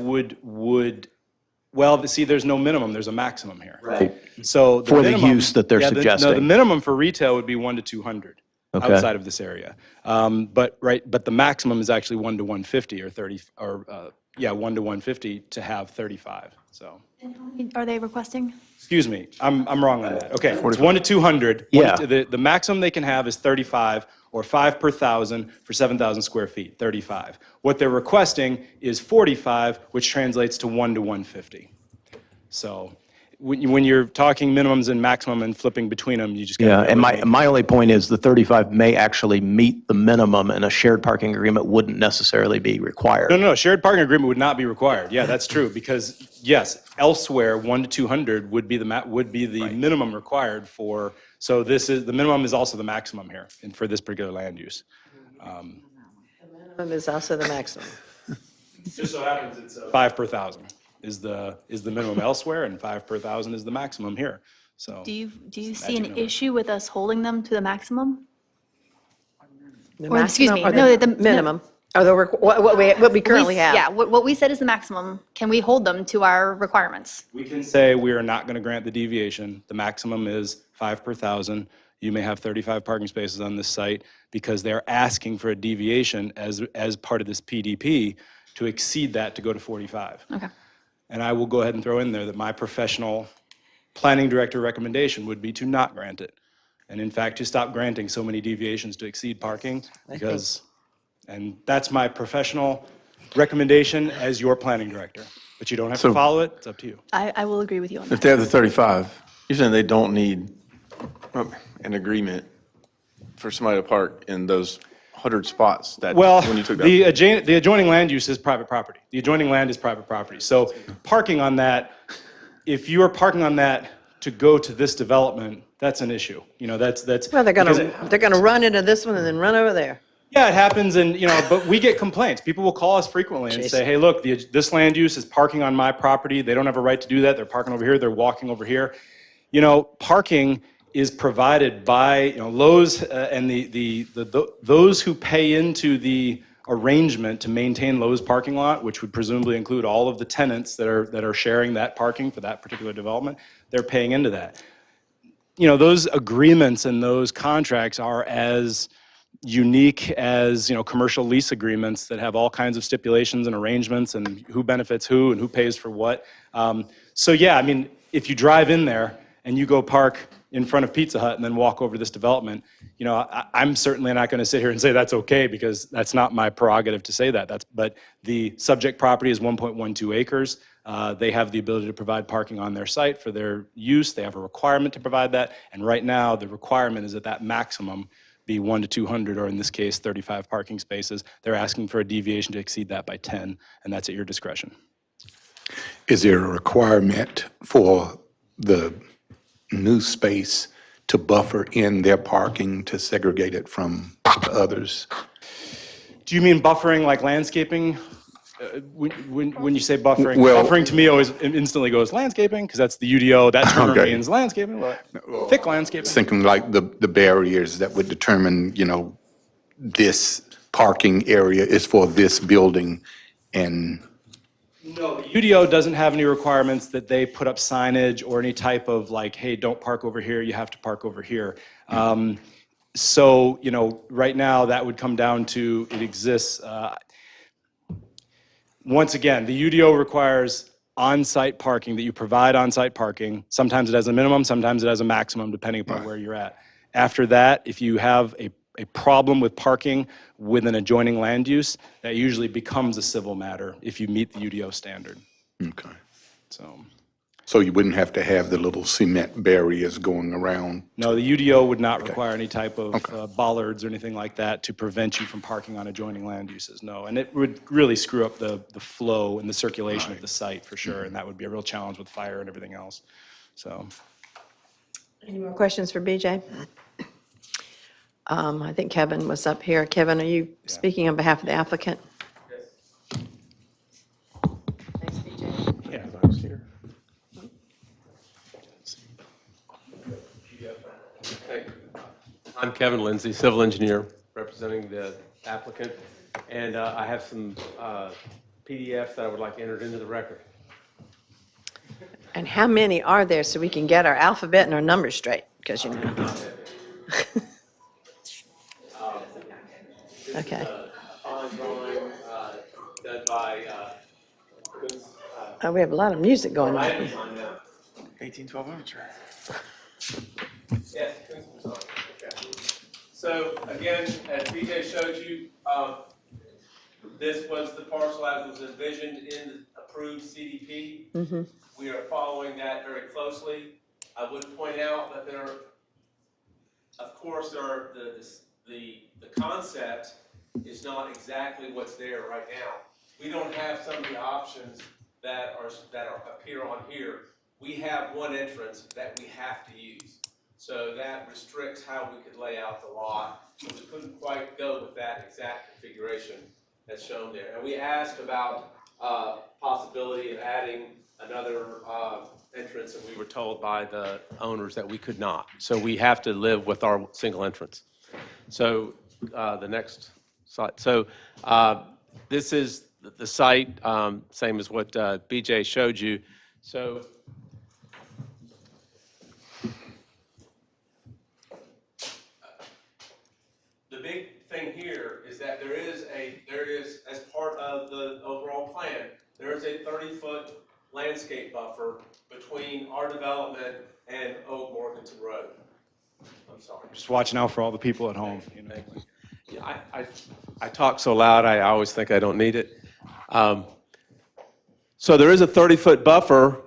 C: well, see, there's no minimum, there's a maximum here.
B: Right.
C: So
B: For the
C: minimum-
B: use that they're
C: No, the
B: suggesting.
C: minimum for retail would be 1 to 200.
B: Okay.
C: outside of this area. But the maximum is actually 1 to 150 or 30, or, 1 to 150 to have 35, so.
I: Are they requesting?
C: Excuse me, I'm wrong on that. Okay, it's 1 to 200.
B: Yeah.
C: The maximum they can have is 35, or 5 per thousand for 7,000 square feet, 35. What they're requesting is 45, which translates to 1 to 150. So when you're talking minimums and maximum and flipping between them, you just got to.
B: Yeah, and my only point is the 35 may actually meet the minimum, and a shared parking agreement wouldn't necessarily be required.
C: No, shared parking agreement would not be required. Yeah, that's true, because yes, elsewhere, 1 to 200 would be the minimum required for, so the minimum is also the maximum here, and for this particular land use.
A: Minimum is also the maximum.
C: Just so happens it's 5 per thousand is the minimum elsewhere, and 5 per thousand is the maximum here, so.
I: Do you
C: It's
I: see an
C: magic number.
I: issue with us holding them to the maximum?
A: The
I: Or, excuse
A: maximum
I: me,
A: or
I: no,
A: the
I: the-
A: minimum, or what we currently have.
I: Yeah, what we said is the maximum. Can we hold them to our requirements?
C: We can say we are not going to grant the deviation. The maximum is 5 per thousand. You may have 35 parking spaces on this site because they're asking for a deviation as part of this PDP to exceed that to go to 45.
I: Okay.
C: And I will go ahead and throw in there that my professional planning director recommendation would be to not grant it. And in fact, to stop granting so many deviations to exceed parking because, and that's my professional recommendation as your planning director. But you don't have to
F: So-
C: follow it, it's up to you.
I: I will agree with you on
F: If
I: that.
F: they have the 35, you're saying they don't need an agreement for somebody to park in those 100 spots that,
C: Well,
F: when you took
C: the
F: that?
C: adjoining land use is private property. The adjoining land is private property. So parking on that, if you are parking on that to go to this development, that's an issue. You know, that's.
A: Well, they're
C: because
A: gonna run into this one and then run over there.
C: Yeah, it happens, and, you know, but we get complaints. People will call us frequently and say, hey, look, this land use is parking on my property. They don't have a right to do that. They're parking over here, they're walking over here. You know, parking is provided by, you know, Lowe's and those who pay into the arrangement to maintain Lowe's parking lot, which would presumably include all of the tenants that are sharing that parking for that particular development, they're paying into that. You know, those agreements and those contracts are as unique as, you know, commercial lease agreements that have all kinds of stipulations and arrangements and who benefits who and who pays for what. So yeah, I mean, if you drive in there and you go park in front of Pizza Hut and then walk over this development, you know, I'm certainly not going to sit here and say that's okay because that's not my prerogative to say that. But the subject property is 1.12 acres. They have the ability to provide parking on their site for their use. They have a requirement to provide that. And right now, the requirement is that maximum be 1 to 200, or in this case, 35 parking spaces. They're asking for a deviation to exceed that by 10, and that's at your discretion.
D: Is there a requirement for the new space to buffer in their parking to segregate it from the others?
C: Do you mean buffering like landscaping? When you say buffering,
D: Well-
C: buffering to me always instantly goes landscaping, because that's the UDO, that term
D: Okay.
C: means landscaping, thick landscaping.
D: Thinking like the barriers that would determine, you know, this parking area is for this building and,
C: No, the UDO doesn't have any requirements that they put up signage or any type of like, hey, don't park over here, you have to park over here. So, you know, right now, that would come down to, it exists. Once again, the UDO requires on-site parking, that you provide on-site parking. Sometimes it has a minimum, sometimes it has a maximum, depending upon where you're at. After that, if you have a problem with parking with an adjoining land use, that usually becomes a civil matter if you meet the UDO standard.
D: okay.
C: So,
D: So you wouldn't have to have the little cement barriers going around?
C: no, the UDO would not require any type of bollards or anything like that to prevent you from parking on adjoining land uses, no. And it would really screw up the flow and the circulation of the site for sure, and that would be a real challenge with fire and everything else, so.
A: Any more questions for BJ? I think Kevin was up here. Kevin, are you speaking on behalf of the applicant? Thanks, BJ.
C: Yeah, I was here.
J: I'm Kevin Lindsay, civil engineer, representing the applicant, and I have some PDFs that I would like entered into the record.
A: And how many are there so we can get our alphabet and our numbers straight? Because, you know. Okay.
J: Fine drawing done by
A: Oh, we have a lot of music going
J: I
A: on.
J: design now.
F: 1812 Overture.
J: Yes, Kunstmann design. Okay. So again, as BJ showed you, this was the parcel as was envisioned in the approved CDP. We are following that very closely. I would point out that there, of course, there are the concept is not exactly what's there right now. We don't have some of the options that appear on here. We have one entrance that we have to use. So that restricts how we could lay out the lot. So we couldn't quite go with that exact configuration that's shown there. And we asked about possibility of adding another entrance, and we were told by the owners that we could not. So we have to live with our single entrance. So the next slide. So this is the site, same as what BJ showed you. So the big thing here is that there is, as part of the overall plan, there is a 30-foot landscape buffer between our development and Old Morganton Road. I'm sorry.
C: Just watching out for all the people at home. You know.
J: Yeah, I talk so loud, I always think I don't need it. So there is a 30-foot buffer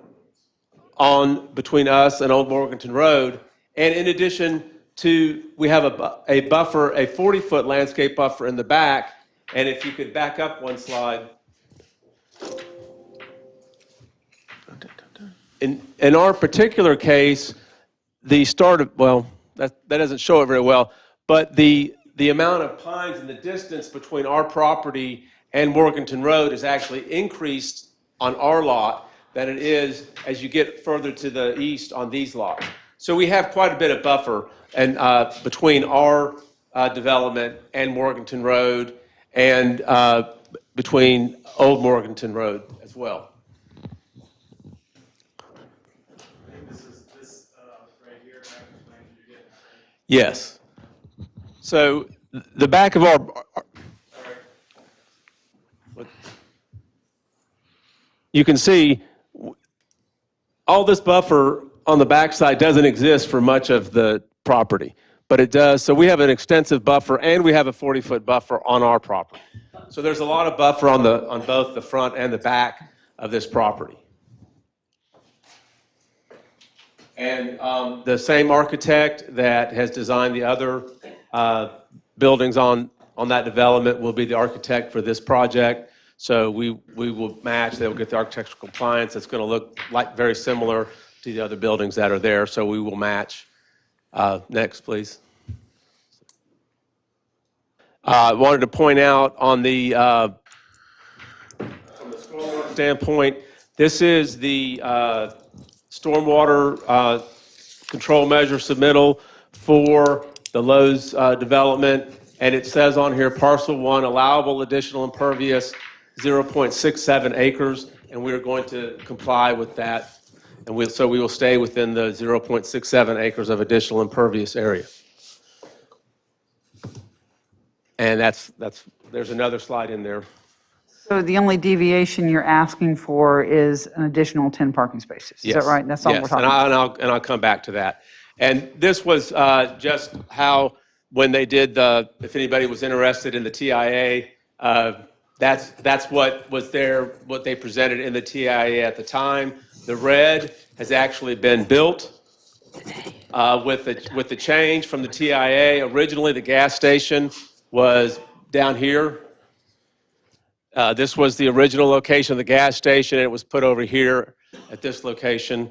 J: between us and Old Morganton Road, and in addition to, we have a buffer, a 40-foot landscape buffer in the back, and if you could back up one slide. In our particular case, the start of, well, that doesn't show it very well, but the amount of pines in the distance between our property and Morganton Road is actually increased on our lot than it is as you get further to the east on these lots. So we have quite a bit of buffer and between our development and Morganton Road and between Old Morganton Road as well. Yes. So the back of our you can see all this buffer on the backside doesn't exist for much of the property, but it does. So we have an extensive buffer and we have a 40-foot buffer on our property. So there's a lot of buffer on both the front and the back of this property. And the same architect that has designed the other buildings on that development will be the architect for this project. So we will match, they'll get the architectural compliance. It's going to look like very similar to the other buildings that are there. So we will match. Next, please. I wanted to point out from the stormwater standpoint, this is the stormwater control measure submittal for the Lowe's development. And it says on here, parcel 1, allowable additional impervious 0.67 acres. And we are going to comply with that. And so we will stay within the 0.67 acres of additional impervious area. And there's another slide in there.
E: So the only deviation you're asking for is an additional 10 parking spaces? Is that right? That's all we're talking about?
J: And I'll come back to that. And this was just how, when they did if anybody was interested in the TIA, that's what was there, what they presented in the TIA at the time. The red has actually been built with the change from the TIA. Originally, the gas station was down here. This was the original location of the gas station, and it was put over here at this location,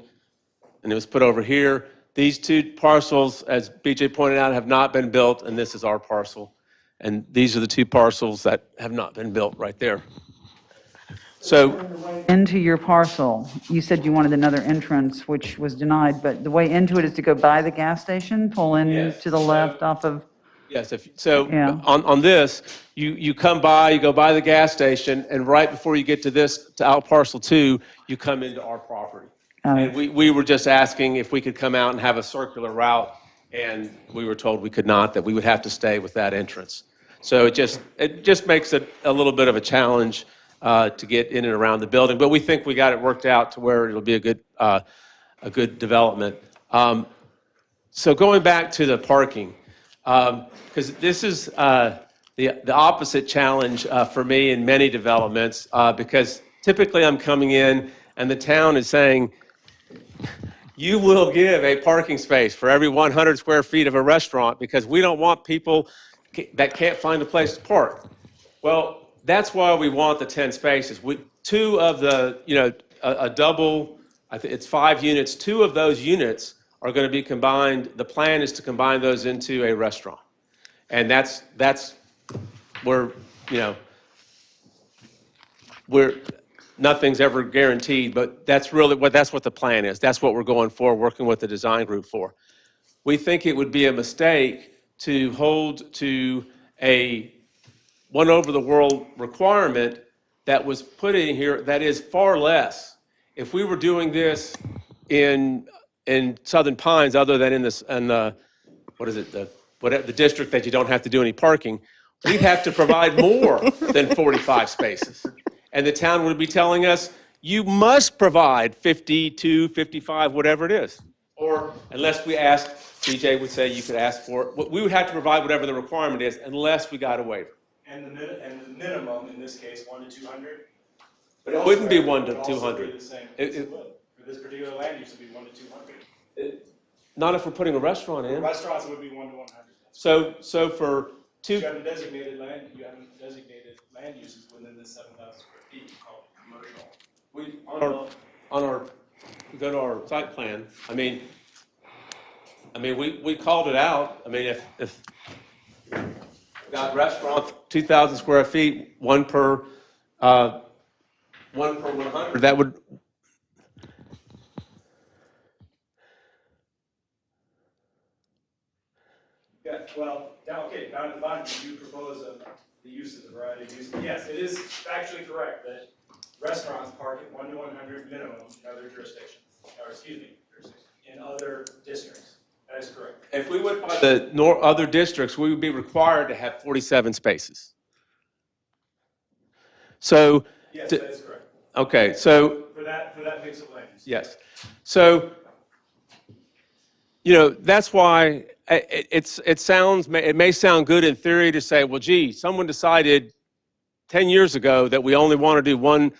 J: and it was put over here. These two parcels, as BJ pointed out, have not been built, and this is our parcel. And these are the two parcels that have not been built right there. So
E: Into your parcel, you said you wanted another entrance, which was denied, but the way into it is to go by the gas station, pull in
J: Yes,
E: to the left off of,
J: yes,
E: Yeah.
J: on this, you come by, you go by the gas station, and right before you get to out parcel 2, you come into our property. And we were just asking if we could come out and have a circular route, and we were told we could not, that we would have to stay with that entrance. So it just makes it a little bit of a challenge to get in and around the building. But we think we got it worked out to where it'll be a good development. So going back to the parking, because this is the opposite challenge for me in many developments, because typically I'm coming in and the town is saying, you will give a parking space for every 100 square feet of a restaurant because we don't want people that can't find a place to park. Well, that's why we want the 10 spaces. Two of the, a double, I think it's 5 units, 2 of those units are going to be combined. The plan is to combine those into a restaurant. And that's where, nothing's ever guaranteed, but that's really that's what the plan is. That's what we're going for, working with the design group for. We think it would be a mistake to hold to a one over the world requirement that was put in here that is far less. If we were doing this in Southern Pines, other than in the district that you don't have to do any parking, we'd have to provide more than 45 spaces. And the town would be telling us, you must provide 52, 55, whatever it is. Or unless we asked, BJ would say you could ask for it. We would have to provide whatever the requirement is unless we got a waiver.
C: And the minimum, in this case, 1 to 200?
J: But it wouldn't be 1 to
C: It would also
J: 200.
C: be the same. It would. For this particular land use, it would be 1 to 200.
J: Not if we're putting a restaurant in.
C: Restaurants would be 1 to 100.
J: So for two,
C: You haven't designated land uses within this 7,000 square feet called commercial.
J: go to our site plan, I mean, we called it out. I mean, if got restaurant, 2,000 square feet, one per 100, that would.
C: Yeah, well, okay, down at the bottom, you propose the uses, a variety of uses. Yes, it is factually correct that restaurants park at 1 to 100 minimum in other jurisdictions, in other districts. That is correct.
J: If we went by the other districts, we would be required to have 47 spaces. So.
C: Yes, that is correct.
J: Okay, so.
C: For that mix of land use.
J: Yes. So, that's why it may sound good in theory to say, well, gee, someone decided 10 years ago that we only want to do 1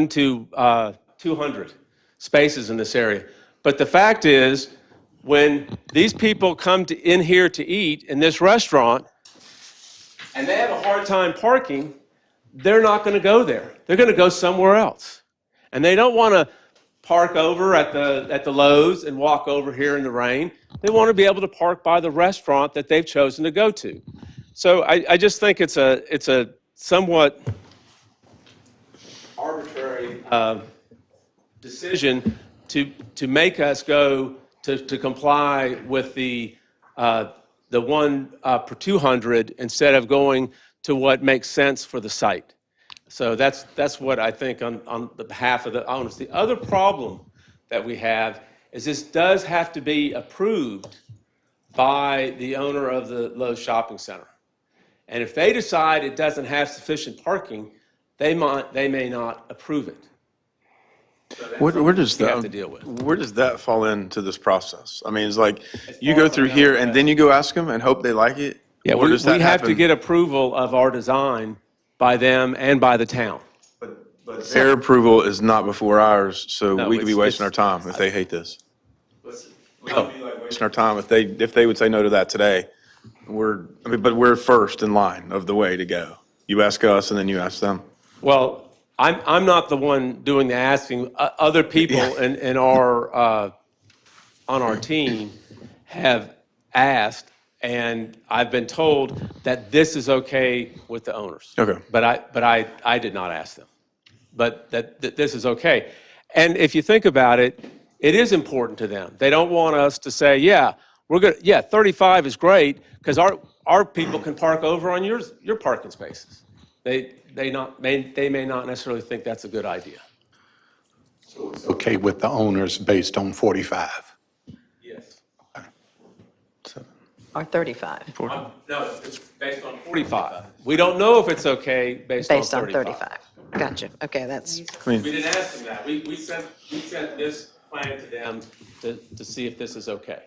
J: to 200 spaces in this area. But the fact is, when these people come in here to eat in this restaurant and they have a hard time parking, they're not going to go there. They're going to go somewhere else. And they don't want to park over at the Lowe's and walk over here in the rain. They want to be able to park by the restaurant that they've chosen to go to. So I just think it's a somewhat arbitrary decision to make us go to comply with the 1 per 200 instead of going to what makes sense for the site. So that's what I think on the behalf of the owners. The other problem that we have is this does have to be approved by the owner of the Lowe's Shopping Center. And if they decide it doesn't have sufficient parking, they may not approve it. So that's
F: Where
J: something
F: does
J: we have
F: that,
J: to deal with.
F: where does that fall into this process? I mean, it's like, you go through here and then you go ask them and hope they like it?
J: Yeah,
F: Where
J: we
F: does that
J: have to
F: happen?
J: get approval of our design by them and by the town.
F: But their approval is not before ours, so
J: No,
F: we could be
J: it's-
F: wasting our
J: it's-
F: time if they hate this. We
J: Oh.
F: could be like wasting our time if they would say no to that today. But we're first in line of the way to go. You ask us and then you ask them.
J: Well, I'm not the one doing the asking. Other people in our, on our team have asked, and I've been told that this is okay with the owners.
F: Okay.
J: But I did not ask them. But that this is okay. And if you think about it, it is important to them. They don't want us to say, yeah, 35 is great, because our people can park over on your parking spaces. They may not necessarily think that's a good idea.
D: Okay with the owners based on 45.
J: Yes.
A: Or 35?
J: No, it's based on 45. We don't know if it's okay based on 35.
A: Based on 35. Gotcha. Okay, that's,
J: We didn't ask them that. We sent this plan to them to see if this is okay.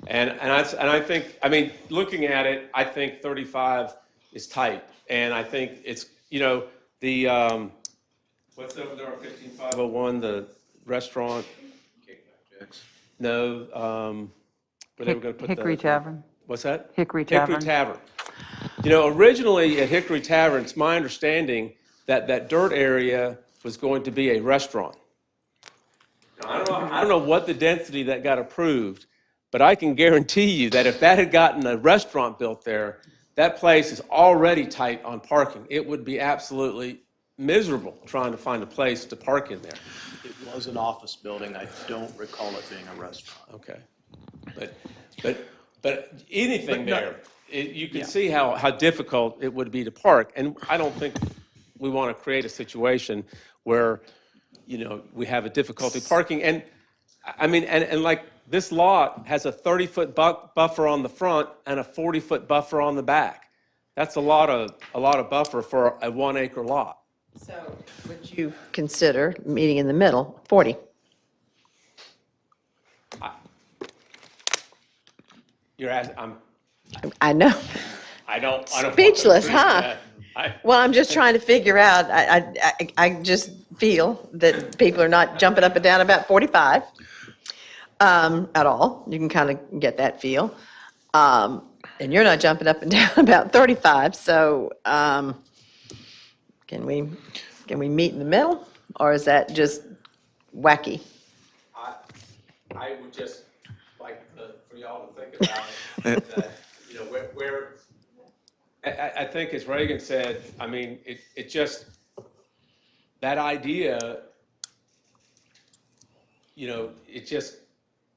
J: And I think, I mean, looking at it, I think 35 is tight. And I think it's, you know, the, what's over there on 15501, the restaurant? No, where they were going to put the.
E: Hickory Tavern?
J: What's that?
E: Hickory Tavern.
J: Hickory Tavern. You know, originally at Hickory Tavern, it's my understanding that that dirt area was going to be a restaurant. Now, I don't know what the density that got approved, but I can guarantee you that if that had gotten a restaurant built there, that place is already tight on parking. It would be absolutely miserable trying to find a place to park in there.
B: It was an office building. I don't recall it being a restaurant.
J: Okay. But anything there, you can see how difficult it would be to park. And I don't think we want to create a situation where, you know, we have a difficulty parking. And I mean, and like this lot has a 30-foot buffer on the front and a 40-foot buffer on the back. That's a lot of buffer for a 1 acre lot.
A: so would you consider meeting in the middle, 40?
J: You're asking,
A: I know.
J: I don't.
A: Speechless,
J: agree with
A: huh?
J: that.
A: Well, I'm just trying to figure out, I just feel that people are not jumping up and down about 45 at all. You can kind of get that feel. And you're not jumping up and down about 35, so can we meet in the middle? Or is that just wacky?
J: I would just like for y'all to think about it, that, you know, where I think as Reagan said, I mean, it just, that idea, you know, it just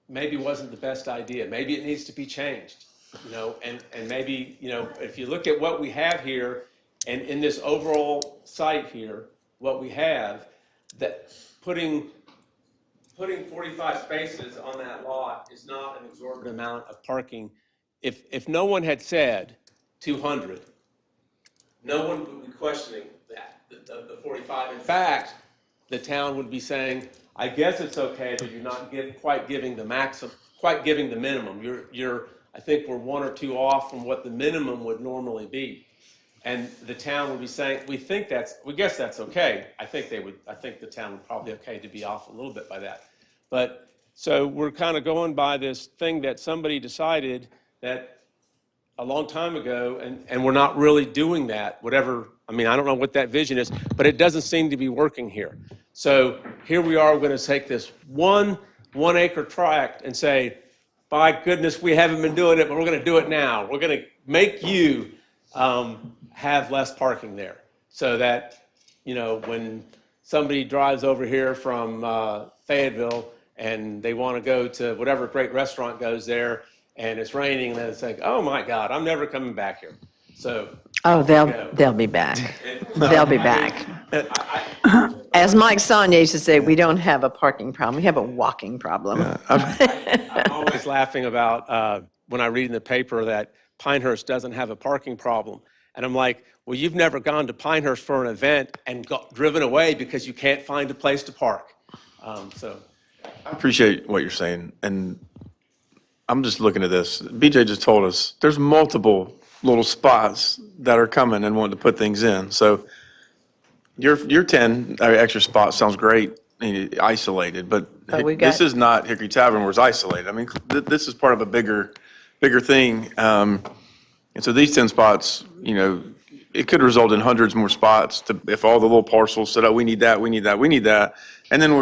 J: maybe wasn't the best idea. Maybe it needs to be changed, you know, and maybe, you know, if you look at what we have here and in this overall site here, what we have, that putting 45 spaces on that lot is not an exorbitant amount of parking. If no one had said 200, no one would be questioning that, the 45. In fact, the town would be saying, I guess it's okay that you're not quite giving the maximum, quite giving the minimum. I think we're 1 or 2 off from what the minimum would normally be. And the town would be saying, we guess that's okay. I think the town would probably okay to be off a little bit by that. But, so we're kind of going by this thing that somebody decided that a long time ago, and we're not really doing that, whatever, I mean, I don't know what that vision is, but it doesn't seem to be working here. So here we are, we're going to take this one acre tract and say, by goodness, we haven't been doing it, but we're going to do it now. We're going to make you have less parking there so that, you know, when somebody drives over here from Fayetteville and they want to go to whatever great restaurant goes there and it's raining, and then it's like, oh my God, I'm never coming back here. So.
A: Oh, they'll be back. They'll be back. As Mike Sonia used to say, we don't have a parking problem, we have a walking problem.
J: I'm always laughing about when I read in the paper that Pinehurst doesn't have a parking problem. And I'm like, well, you've never gone to Pinehurst for an event and driven away because you can't find a place to park. So.
F: I appreciate what you're saying, and I'm just looking at this. BJ just told us there's multiple little spots that are coming and wanting to put things in. So your 10 extra spots sounds great, isolated, but this is not Hickory Tavern where it's isolated. I mean, this is part of a bigger thing. And so these 10 spots, you know, it could result in hundreds more spots if all the little parcels said, oh, we need that, we need that, we need that. And then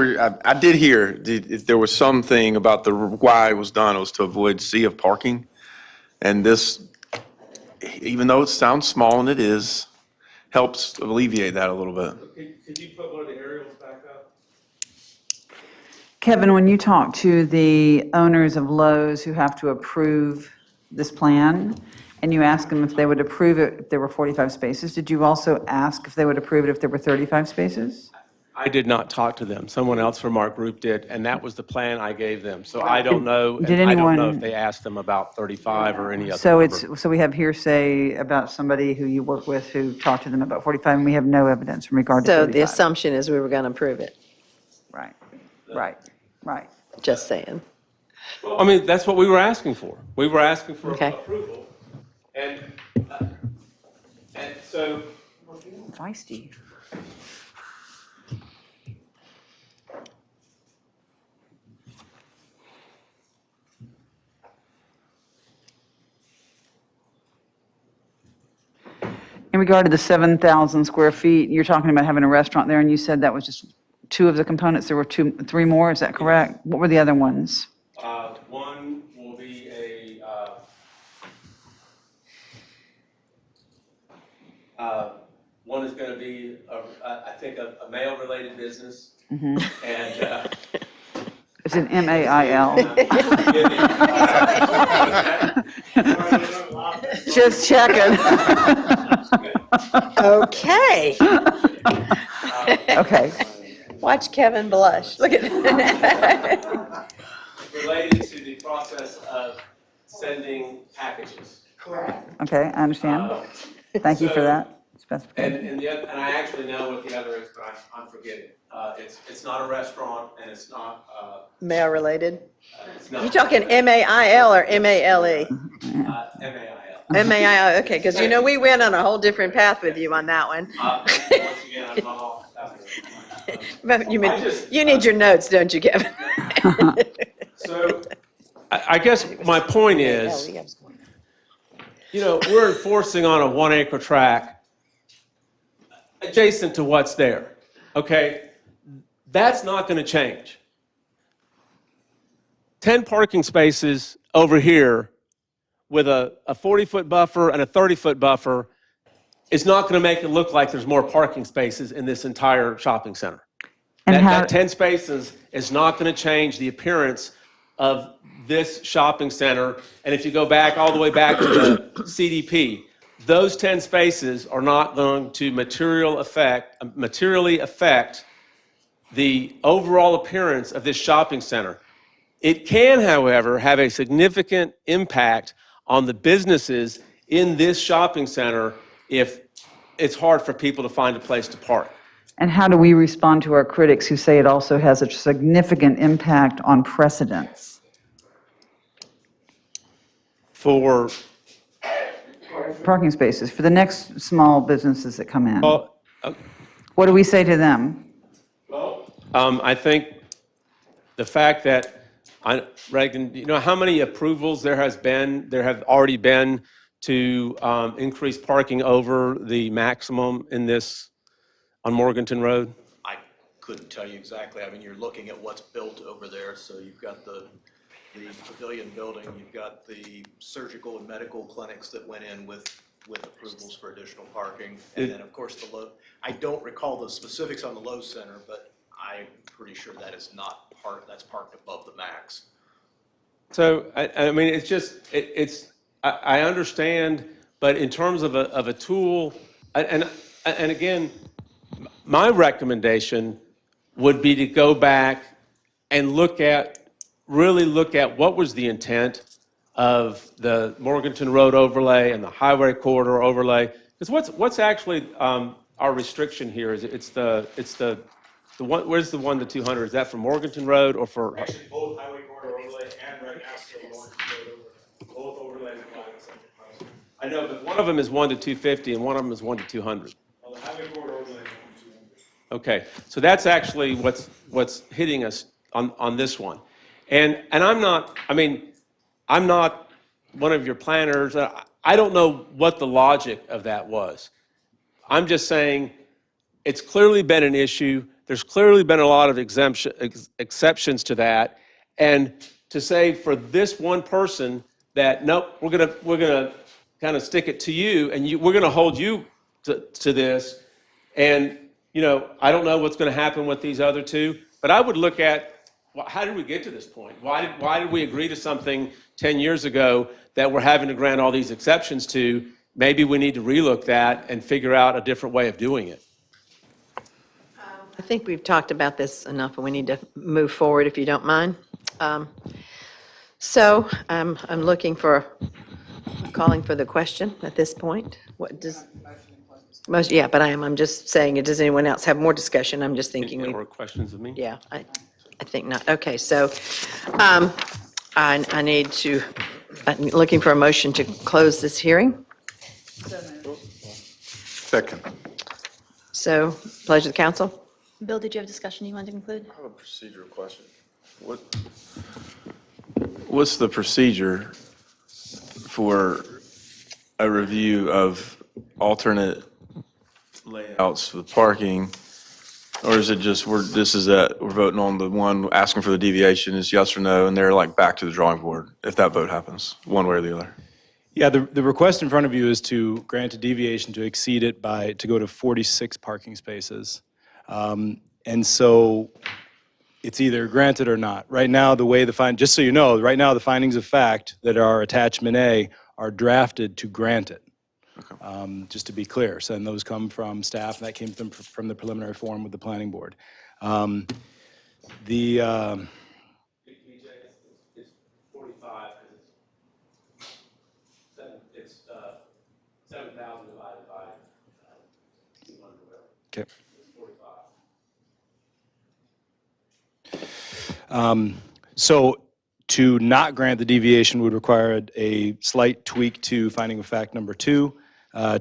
F: I did hear if there was something about why it was done, it was to avoid sea of parking. And this, even though it sounds small, and it is, helps alleviate that a little bit.
J: Could you put one of the aerials back up?
E: Kevin, when you talk to the owners of Lowe's who have to approve this plan, and you ask them if they would approve it if there were 45 spaces, did you also ask if they would approve it if there were 35 spaces?
J: I did not talk to them. Someone else from our group did, and that was the plan I gave them. So I don't know,
E: Did
J: and I don't know
E: anyone-
J: if they asked them about 35 or any other
E: So
J: number.
E: so we have hearsay about somebody who you work with who talked to them about 45, and we have no evidence in regard to
A: So
E: 35.
A: the assumption is we were going to approve it,
E: Right, right.
A: just saying.
J: Well, I mean, that's what we were asking for. We were asking for
A: Okay.
J: approval. And so,
E: Feisty. In regard to the 7,000 square feet, you're talking about having a restaurant there, and you said that was just two of the components. There were three more, is that correct? What were the other ones?
J: one will be one is going to be, I think, a mail-related business. And
E: It's an MAIL. Just checking.
A: Okay.
E: Okay.
A: Watch Kevin blush. Look at
J: related to the process of sending packages.
E: Okay, I understand. Thank you for that specification.
J: And I actually know what the other is, but I'm forgetting. It's not a restaurant, and it's not,
A: Mail related.
J: it's not.
A: You talking MAIL or MALE?
J: MAIL.
A: MAIL, okay, because you know, we went on a whole different path with you on that one.
J: Once again, I'm not all.
A: But you need your notes, don't you, Kevin?
J: So, I guess my point is, we're enforcing on a 1 acre tract adjacent to what's there, okay? That's not gonna change. 10 parking spaces over here with a 40-foot buffer and a 30-foot buffer is not gonna make it look like there's more parking spaces in this entire shopping center.
E: And
J: That 10 spaces is not gonna change the appearance of this shopping center. And if you go back, all the way back to the CDP, those 10 spaces are not going to materially affect the overall appearance of this shopping center. It can, however, have a significant impact on the businesses in this shopping center if it's hard for people to find a place to park.
E: And how do we respond to our critics who say it also has a significant impact on precedents?
J: For,
E: Parking spaces, for the next small businesses that come in.
J: well,
E: What do we say to them?
J: I think the fact that, Reagan, you know how many approvals there have already been to increase parking over the maximum in this, on Morganton Road?
B: I couldn't tell you exactly. I mean, you're looking at what's built over there, so you've got the pavilion building, you've got the surgical and medical clinics that went in with approvals for additional parking. And then, of course, I don't recall the specifics on the Lowe's Center, but I'm pretty sure that is not that's parked above the max.
J: So, I mean, it's just, I understand, but in terms of a tool, and again, my recommendation would be to go back and really look at what was the intent of the Morganton Road overlay and the highway corridor overlay. Because what's actually our restriction here? Is it's the one, where's the 1 to 200? Is that for Morganton Road or for?
G: Actually, both highway corridor overlay and right now still Morganton Road overlay. Both overlays apply to the subject plan.
J: I know, but one of them is 1 to 250 and one of them is 1 to 200.
G: Well, the highway corridor overlay is 1 to 200.
J: Okay, so that's actually what's hitting us on this one. And I'm not one of your planners. I don't know what the logic of that was. I'm just saying it's clearly been an issue. There's clearly been a lot of exceptions to that. And to say for this one person that, nope, we're gonna kind of stick it to you and we're gonna hold you to this. And, I don't know what's gonna happen with these other two, but I would look at, how did we get to this point? Why did we agree to something 10 years ago that we're having to grant all these exceptions to? Maybe we need to relook that and figure out a different way of doing it.
A: I think we've talked about this enough, and we need to move forward, if you don't mind. So I'm looking for, calling for the question at this point. What does, most, yeah, but I'm just saying, does anyone else have more discussion? I'm just thinking we,
J: More questions of me?
A: yeah, I think not. Okay, so I need to, I'm looking for a motion to close this hearing.
D: Second.
A: So, pleasure of the council.
I: Bill, did you have discussion you wanted to conclude?
F: I have a procedural question. What's the procedure for a review of alternate layouts for the parking? Or is it just, we're voting on the one asking for the deviation is yes or no, and they're like back to the drawing board if that vote happens, one way or the other?
C: Yeah, the request in front of you is to grant a deviation to exceed it to go to 46 parking spaces. And so it's either granted or not. Right now, just so you know, right now, the findings of fact that are attachment A are drafted to grant it. Just to be clear. So, and those come from staff, and that came from the preliminary form with the planning board. It's 45, it's 7,000 divided by 200. Okay. It's 45. So to not grant the deviation would require a slight tweak to finding of fact number 2.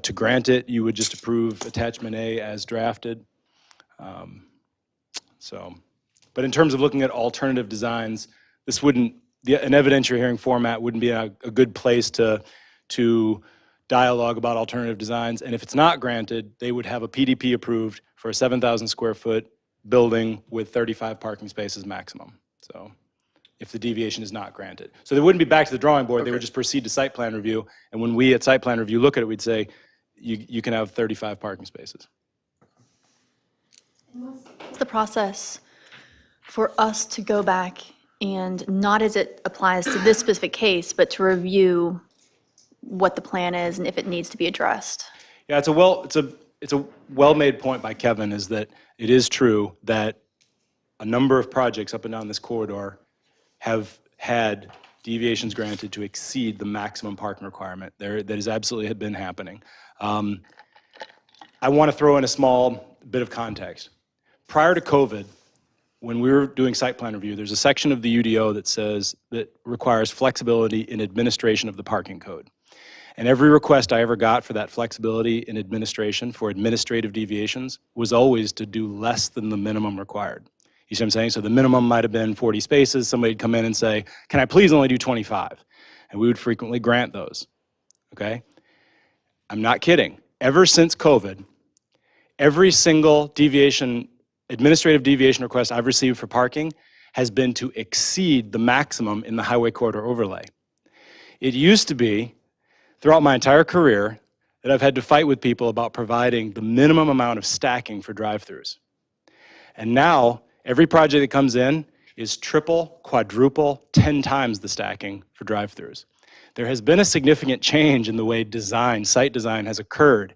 C: To grant it, you would just approve attachment A as drafted. But in terms of looking at alternative designs, this wouldn't, an evidentiary hearing format wouldn't be a good place to dialogue about alternative designs. And if it's not granted, they would have a PDP approved for a 7,000 square foot building with 35 parking spaces maximum. So if the deviation is not granted. So they wouldn't be back to the drawing board, they would just proceed to site plan review. And when we at site plan review look at it, we'd say, you can have 35 parking spaces.
I: What's the process for us to go back and, not as it applies to this specific case, but to review what the plan is and if it needs to be addressed?
C: Yeah, it's a well-made point by Kevin, is that it is true that a number of projects up and down this corridor have had deviations granted to exceed the maximum parking requirement. That has absolutely been happening. I want to throw in a small bit of context. Prior to COVID, when we were doing site plan review, there's a section of the UDO that requires flexibility in administration of the parking code. And every request I ever got for that flexibility in administration for administrative deviations was always to do less than the minimum required. You see what I'm saying? So the minimum might have been 40 spaces. Somebody'd come in and say, can I please only do 25? And we would frequently grant those, okay? I'm not kidding. Ever since COVID, every single administrative deviation request I've received for parking has been to exceed the maximum in the highway corridor overlay. It used to be, throughout my entire career, that I've had to fight with people about providing the minimum amount of stacking for drive-throughs. And now, every project that comes in is triple, quadruple, 10 times the stacking for drive-throughs. There has been a significant change in the way site design has occurred.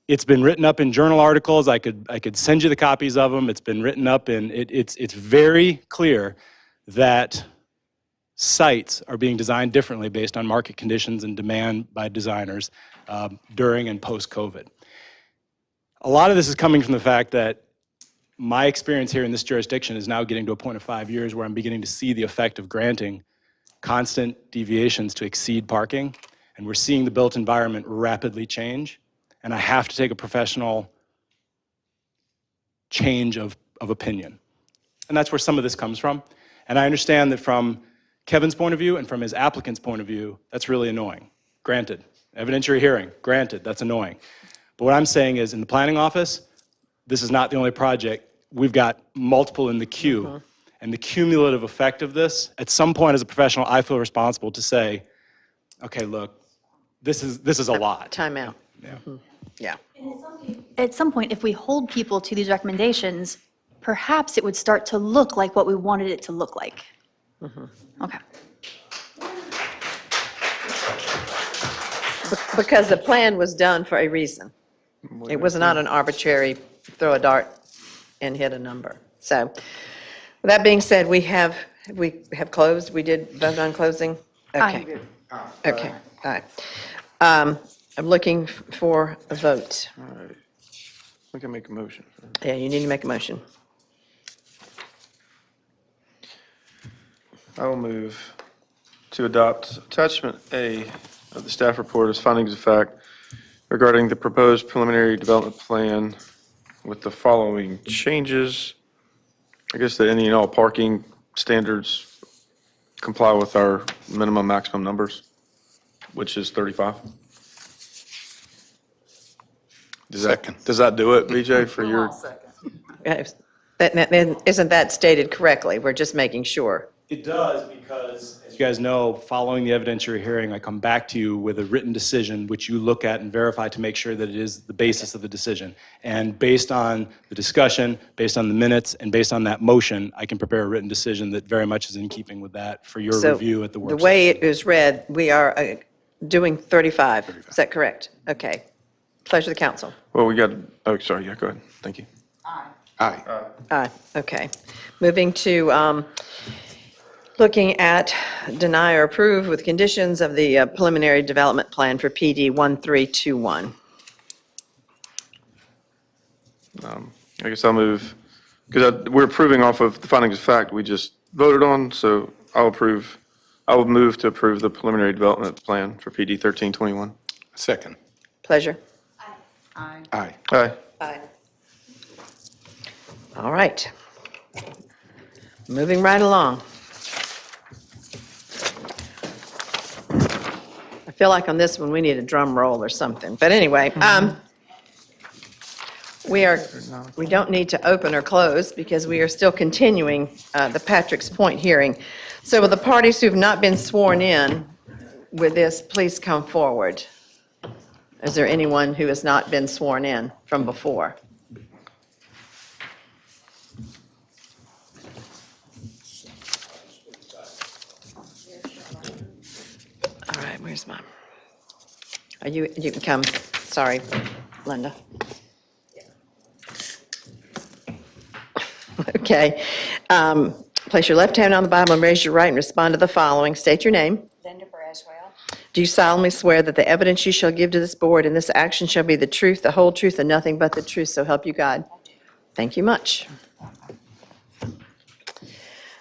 C: It's been written up in journal articles. I could send you the copies of them. It's been written up in, it's very clear that sites are being designed differently based on market conditions and demand by designers during and post-COVID. A lot of this is coming from the fact that my experience here in this jurisdiction is now getting to a point of 5 years where I'm beginning to see the effect of granting constant deviations to exceed parking, and we're seeing the built environment rapidly change, and I have to take a professional change of opinion. And that's where some of this comes from. And I understand that from Kevin's point of view and from his applicant's point of view, that's really annoying. Granted. Evidentiary hearing, granted, that's annoying. But what I'm saying is, in the planning office, this is not the only project. We've got multiple in the queue. And the cumulative effect of this, at some point as a professional, I feel responsible to say, okay, look, this is a lot.
A: Time out.
C: Yeah.
A: Yeah.
I: At some point, if we hold people to these recommendations, perhaps it would start to look like what we wanted it to look like. Okay.
A: Because the plan was done for a reason. It was not an arbitrary throw a dart and hit a number. So, with that being said, we have closed, we did vote on closing? Okay. Okay, all right. I'm looking for a vote.
F: All right. We can make a motion.
A: Yeah, you need to make a motion.
F: I will move to adopt attachment A of the staff report as findings of fact regarding the proposed preliminary development plan with the following changes. I guess that any and all parking standards comply with our minimum maximum numbers, which is 35.
D: Second.
F: Does that do it, BJ, for your?
A: Okay. Isn't that stated correctly? We're just making sure.
C: It does, because, as you guys know, following the evidentiary hearing, I come back to you with a written decision, which you look at and verify to make sure that it is the basis of the decision. And based on the discussion, based on the minutes, and based on that motion, I can prepare a written decision that very much is in keeping with that for your
A: So
C: review at the work
A: the
C: session.
A: way it is read, we are doing 35. Is that correct? Okay. Pleasure of the council.
F: Well, we got, oh, sorry, yeah, go ahead. Thank you.
D: Aye.
A: Aye, okay. Moving to looking at deny or approve with conditions of the preliminary development plan for PD 1321.
F: I guess I'll move, because we're approving off of the findings of fact we just voted on, so I will move to approve the preliminary development plan for PD 1321.
D: Second.
A: Pleasure?
D: Aye.
F: Aye.
A: Aye. All right. Moving right along. I feel like on this one, we need a drum roll or something. But anyway, we don't need to open or close because we are still continuing the Patrick's Point hearing. So will the parties who have not been sworn in with this, please come forward. Is there anyone who has not been sworn in from before? All right, where's mine? You can come. Sorry, Linda. Okay. Place your left hand on the Bible and raise your right and respond to the following. State your name.
M: Linda Braswell.
A: Do you solemnly swear that the evidence you shall give to this board and this action shall be the truth, the whole truth, and nothing but the truth, so help you God? Thank you much.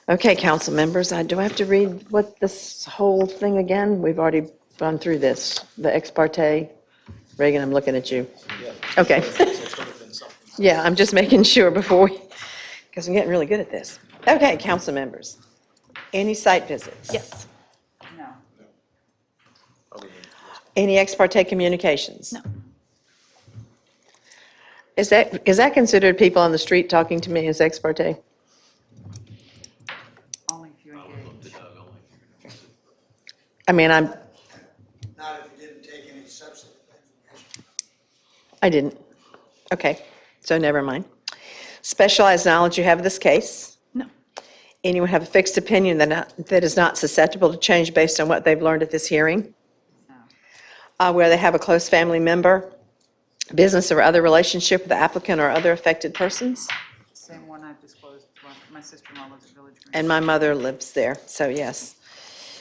A: Okay, council members, do I have to read what this whole thing again? We've already gone through this, the ex parte. Reagan, I'm looking at you. Okay. Yeah, I'm just making sure before we, because I'm getting really good at this. Okay, council members, any site visits?
I: Yes.
M: No.
A: Any ex parte communications?
I: No.
A: Is that considered people on the street talking to me as ex parte?
E: Only if you engage.
A: I mean,
N: Not if you didn't take any substantive information.
A: I didn't. Okay, so never mind. Specialized knowledge you have of this case?
I: No.
A: Anyone have a fixed opinion that is not susceptible to change based on what they've learned at this hearing?
E: No.
A: Where they have a close family member, business or other relationship with the applicant or other affected persons?
E: Same one I've disclosed. My sister-in-law lives at Village Green.
A: And my mother lives there, so yes.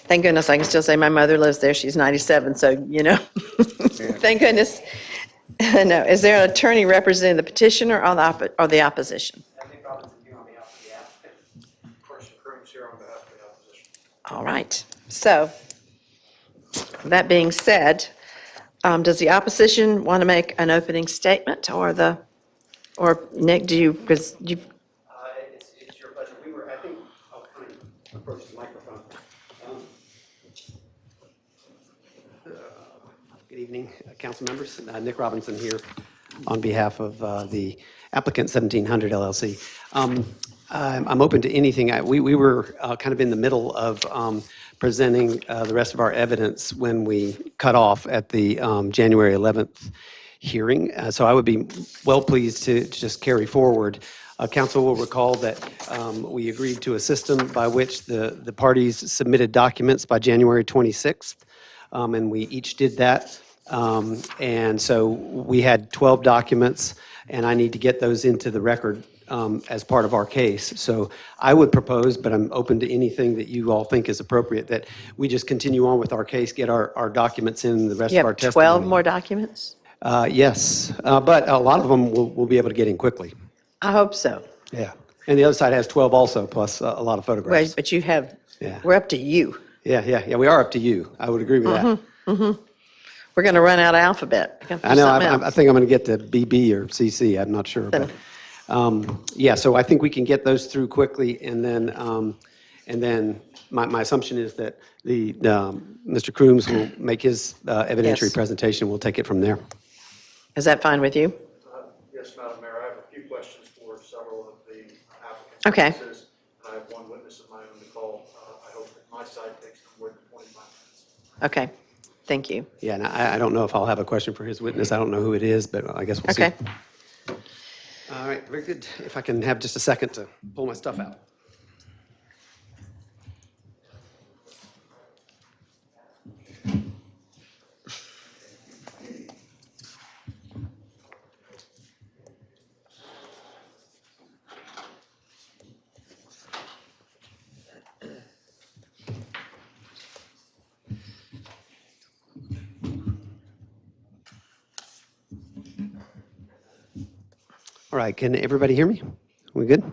A: Thank goodness I can still say my mother lives there. She's 97, so, you know. Thank goodness. No, is there an attorney representing the petitioner or the opposition?
N: I think Robinson here on behalf of the applicant. Of course, Crooms here on behalf of the opposition.
A: All right, so, that being said, does the opposition want to make an opening statement, or Nick, do you, because you,
O: It's your pleasure. I think, I'll kind of approach the microphone. Good evening, council members. Nick Robinson here on behalf of the applicant 1700 LLC. I'm open to anything. We were kind of in the middle of presenting the rest of our evidence when we cut off at the January 11th hearing. So I would be well pleased to just carry forward. Council will recall that we agreed to a system by which the parties submitted documents by January 26th, and we each did that. And so we had 12 documents, and I need to get those into the record as part of our case. So I would propose, but I'm open to anything that you all think is appropriate, that we just continue on with our case, get our documents in, the rest
A: You
O: of our
A: have
O: testimony.
A: 12 more documents?
O: Yes, but a lot of them we'll be able to get in quickly.
A: I hope so.
O: Yeah. And the other side has 12 also, plus a lot of
A: Well,
O: photographs.
A: but you have,
O: Yeah.
A: we're up to you.
O: Yeah, we are up to you. I would agree with that.
A: We're going to run out of alphabet. We're gonna do
O: I know,
A: something
O: I
A: else.
O: think I'm going to get to BB or CC, I'm not sure. But yeah, so I think we can get those through quickly, and then my assumption is that Mr. Crooms will make his evidentiary
A: Yes.
O: presentation, we'll take it from there.
A: Is that fine with you?
N: Yes, Madam Mayor, I have a few questions for several of the applicants.
A: Okay.
N: Witnesses, and I have one witness of my own to call. I hope that my side takes no more than 25 minutes.
A: Okay, thank you.
O: Yeah, and I don't know if I'll have a question for his witness, I don't know who it is, but I guess we'll see.
A: Okay.
O: All right, very good. If I can have just a second to pull my stuff out. All right, can everybody hear me? We good?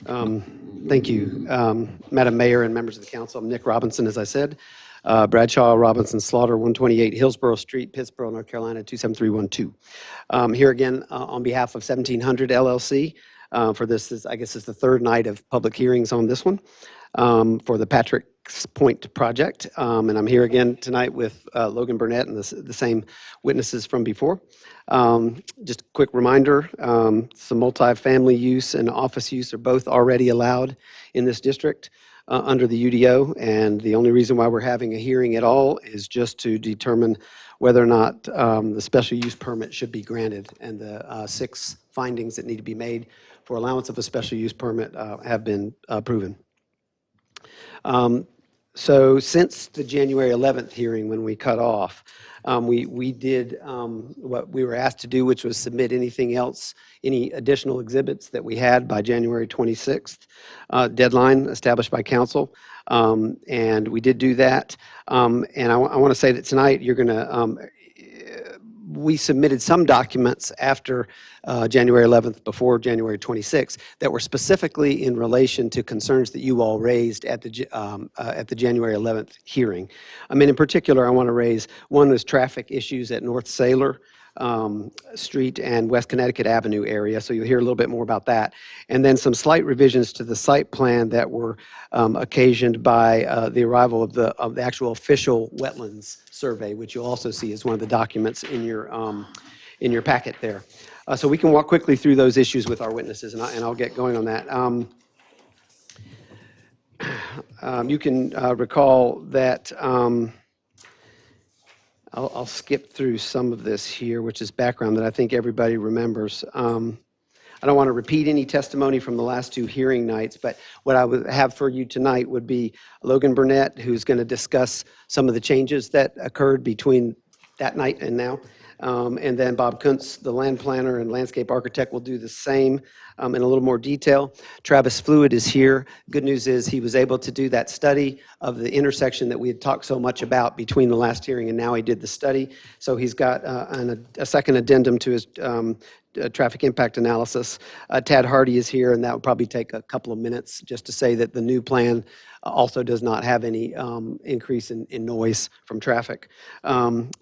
O: Thank you, Madam Mayor and members of the council. I'm Nick Robinson, as I said. Bradshaw Robinson Slaughter, 128 Hillsborough Street, Pittsboro, North Carolina, 27312. Here again on behalf of 1700 LLC for this, I guess is the third night of public hearings on this one for the Patrick's Point project. And I'm here again tonight with Logan Burnett and the same witnesses from before. Just a quick reminder, some multifamily use and office use are both already allowed in this district under the UDO, and the only reason why we're having a hearing at all is just to determine whether or not the special use permit should be granted, and the 6 findings that need to be made for allowance of a special use permit have been proven. So since the January 11th hearing, when we cut off, we did what we were asked to do, which was submit anything else, any additional exhibits that we had by January 26th, deadline established by council. And we did do that. And I want to say that tonight you're going to, we submitted some documents after January 11th, before January 26th, that were specifically in relation to concerns that you all raised at the January 11th hearing. I mean, in particular, I want to raise, one was traffic issues at North Sailor Street and West Connecticut Avenue area, so you'll hear a little bit more about that. And then some slight revisions to the site plan that were occasioned by the arrival of the actual official wetlands survey, which you'll also see as one of the documents in your packet there. So we can walk quickly through those issues with our witnesses, and I'll get going on that. You can recall that I'll skip through some of this here, which is background that I think everybody remembers. I don't want to repeat any testimony from the last 2 hearing nights, but what I would have for you tonight would be Logan Burnett, who's going to discuss some of the changes that occurred between that night and now. And then Bob Kuntz, the land planner and landscape architect, will do the same in a little more detail. Travis Fluid is here. Good news is he was able to do that study of the intersection that we had talked so much about between the last hearing, and now he did the study. So he's got a second addendum to his traffic impact analysis. Tad Hardy is here, and that would probably take a couple of minutes just to say that the new plan also does not have any increase in noise from traffic. And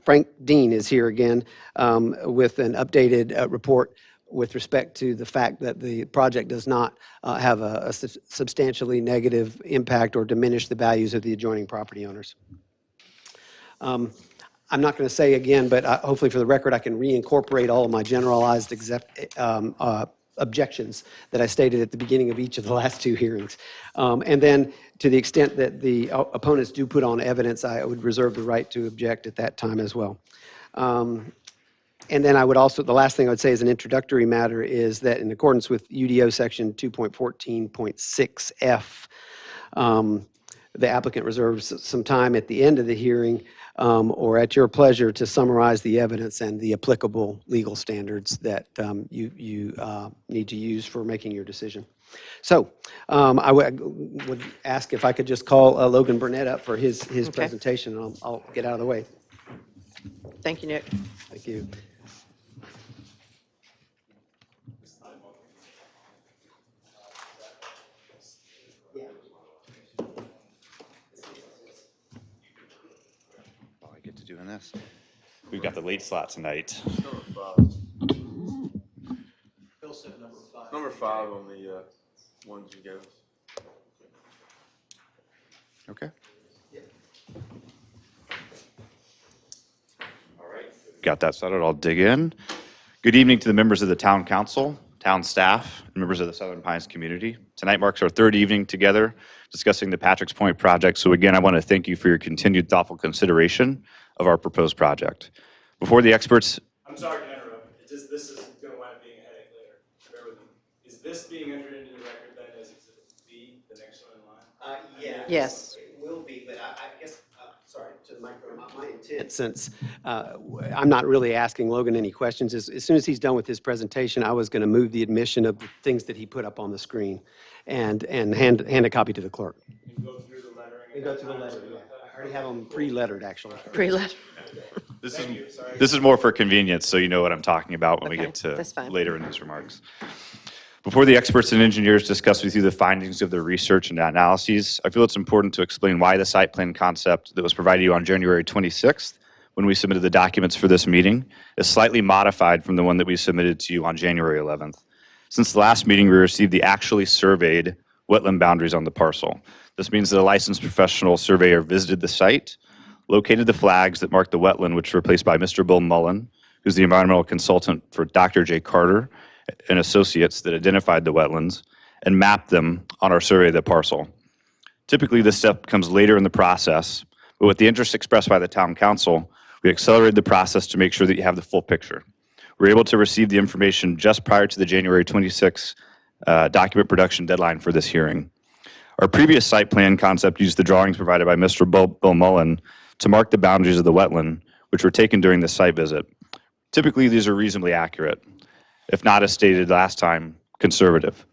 O: Frank Dean is here again with an updated report with respect to the fact that the project does not have a substantially negative impact or diminish the values of the adjoining property owners. I'm not going to say again, but hopefully for the record, I can reincorporate all of my generalized objections that I stated at the beginning of each of the last 2 hearings. And then to the extent that the opponents do put on evidence, I would reserve the right to object at that time as well. And then I would also, the last thing I would say as an introductory matter is that in accordance with UDO section 2.14.6F, the applicant reserves some time at the end of the hearing or at your pleasure to summarize the evidence and the applicable legal standards that you need to use for making your decision. So I would ask if I could just call Logan Burnett up for his presentation, and I'll get out of the way.
A: Thank you, Nick.
O: Thank you.
P: I get to doing this. We've got the late slot tonight.
F: Number 5 on the ones you gave us.
P: Okay. All right. Got that started. I'll dig in. Good evening to the members of the town council, town staff, and members of the Southern Pines community. Tonight marks our third evening together discussing the Patrick's Point project. So again, I want to thank you for your continued thoughtful consideration of our proposed project. Before the experts.
C: I'm sorry to interrupt. This is going to wind up being a headache later. Bear with me. Is this being entered into the record then as Exhibit B, the next one in line?
O: Yeah.
A: Yes.
O: It will be, but I guess, sorry, to the microphone, my intent, since I'm not really asking Logan any questions, as soon as he's done with his presentation, I was going to move the admission of the things that he put up on the screen and hand a copy to the clerk.
C: And go through the lettering.
O: And go through the lettering, yeah. I already have them pre-lettered, actually.
A: Pre-let.
P: This is more for convenience, so you know what I'm talking about when we
A: Okay,
P: get to
A: that's fine.
P: later in these remarks. Before the experts and engineers discuss with you the findings of their research and analyses, I feel it's important to explain why the site plan concept that was provided you on January 26th, when we submitted the documents for this meeting, is slightly modified from the one that we submitted to you on January 11th. Since the last meeting, we received the actually surveyed wetland boundaries on the parcel. This means that a licensed professional surveyor visited the site, located the flags that marked the wetland, which were replaced by Mr. Bill Mullen, who's the environmental consultant for Dr. J. Carter and Associates that identified the wetlands, and mapped them on our survey of the parcel. Typically, this step comes later in the process, but with the interest expressed by the town council, we accelerated the process to make sure that you have the full picture. We were able to receive the information just prior to the January 26 document production deadline for this hearing. Our previous site plan concept used the drawings provided by Mr. Bill Mullen to mark the boundaries of the wetland, which were taken during the site visit. Typically, these are reasonably accurate, if not, as stated last time, conservative.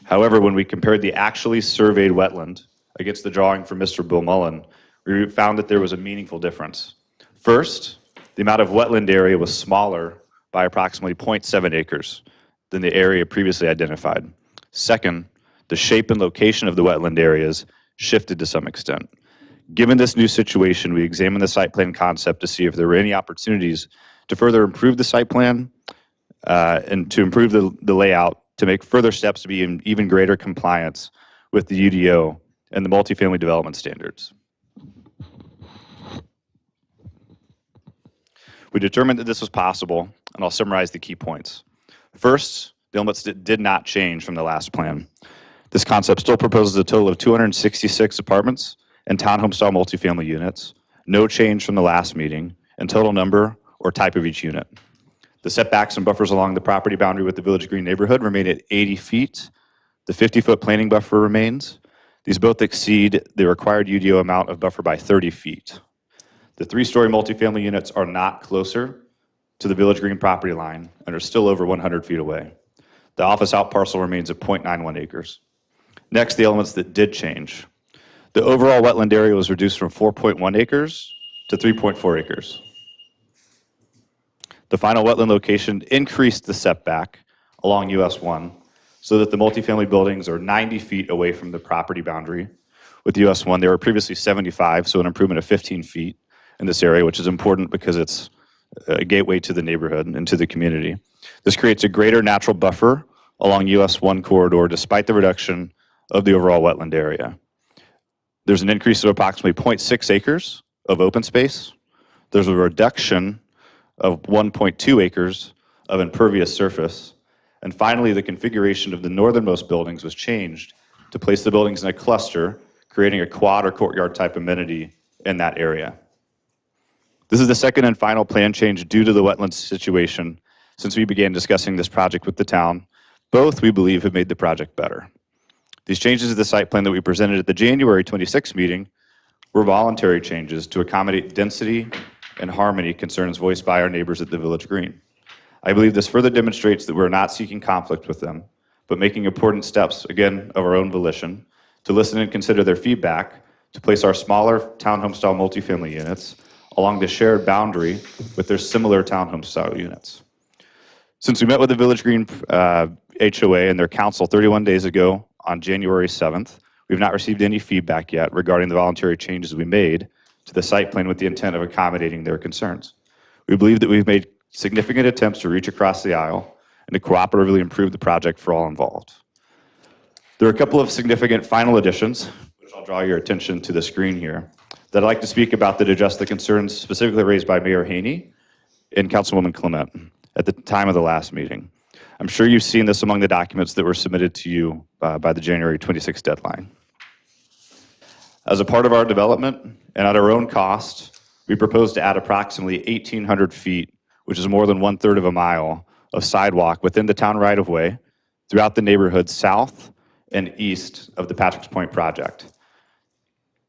P: However, when we compared the actually surveyed wetland against the drawing from Mr. Bill Mullen, we found that there was a meaningful difference. First, the amount of wetland area was smaller by approximately 0.7 acres than the area previously identified. Second, the shape and location of the wetland areas shifted to some extent. Given this new situation, we examined the site plan concept to see if there were any opportunities to further improve the site plan and to improve the layout to make further steps to be in even greater compliance with the UDO and the multifamily development standards. We determined that this was possible, and I'll summarize the key points. First, the elements did not change from the last plan. This concept still proposes a total of 266 apartments and townhome-style multifamily units, no change from the last meeting, and total number or type of each unit. The setbacks and buffers along the property boundary with the Village Green neighborhood remain at 80 feet. The 50-foot planting buffer remains. These both exceed the required UDO amount of buffer by 30 feet. The 3-story multifamily units are not closer to the Village Green property line and are still over 100 feet away. The office out parcel remains at 0.91 acres. Next, the elements that did change. The overall wetland area was reduced from 4.1 acres to 3.4 acres. The final wetland location increased the setback along US 1 so that the multifamily buildings are 90 feet away from the property boundary. With US 1, they were previously 75, so an improvement of 15 feet in this area, which is important because it's a gateway to the neighborhood and to the community. This creates a greater natural buffer along US 1 corridor despite the reduction of the overall wetland area. There's an increase of approximately 0.6 acres of open space. There's a reduction of 1.2 acres of impervious surface. And finally, the configuration of the northernmost buildings was changed to place the buildings in a cluster, creating a quad or courtyard type amenity in that area. This is the second and final plan change due to the wetlands situation since we began discussing this project with the town. Both, we believe, have made the project better. These changes to the site plan that we presented at the January 26th meeting were voluntary changes to accommodate density and harmony concerns voiced by our neighbors at the Village Green. I believe this further demonstrates that we're not seeking conflict with them, but making important steps, again, of our own volition, to listen and consider their feedback, to place our smaller townhome-style multifamily units along the shared boundary with their similar townhome-style units. Since we met with the Village Green HOA and their council 31 days ago on January 7th, we've not received any feedback yet regarding the voluntary changes we made to the site plan with the intent of accommodating their concerns. We believe that we've made significant attempts to reach across the aisle and to cooperatively improve the project for all involved. There are a couple of significant final additions, which I'll draw your attention to the screen here, that I'd like to speak about that address the concerns specifically raised by Mayor Haney and Councilwoman Clement at the time of the last meeting. I'm sure you've seen this among the documents that were submitted to you by the January 26th deadline. As a part of our development and at our own cost, we propose to add approximately 1,800 feet, which is more than 1/3 of a mile, of sidewalk within the town right-of-way throughout the neighborhood south and east of the Patrick's Point project.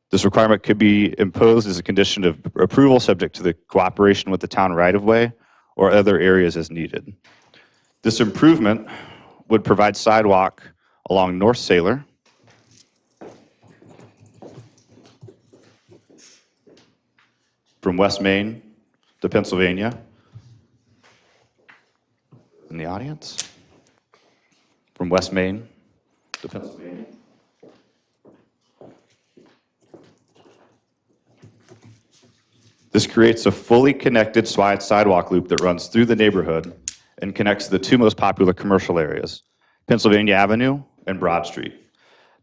P: This requirement could be imposed as a condition of approval subject to the cooperation with the town right-of-way or other areas as needed. This improvement would provide sidewalk along North Sailor, from West Main to Pennsylvania. In the audience? From West Main to Pennsylvania. This creates a fully connected wide sidewalk loop that runs through the neighborhood and connects the two most popular commercial areas, Pennsylvania Avenue and Broad Street.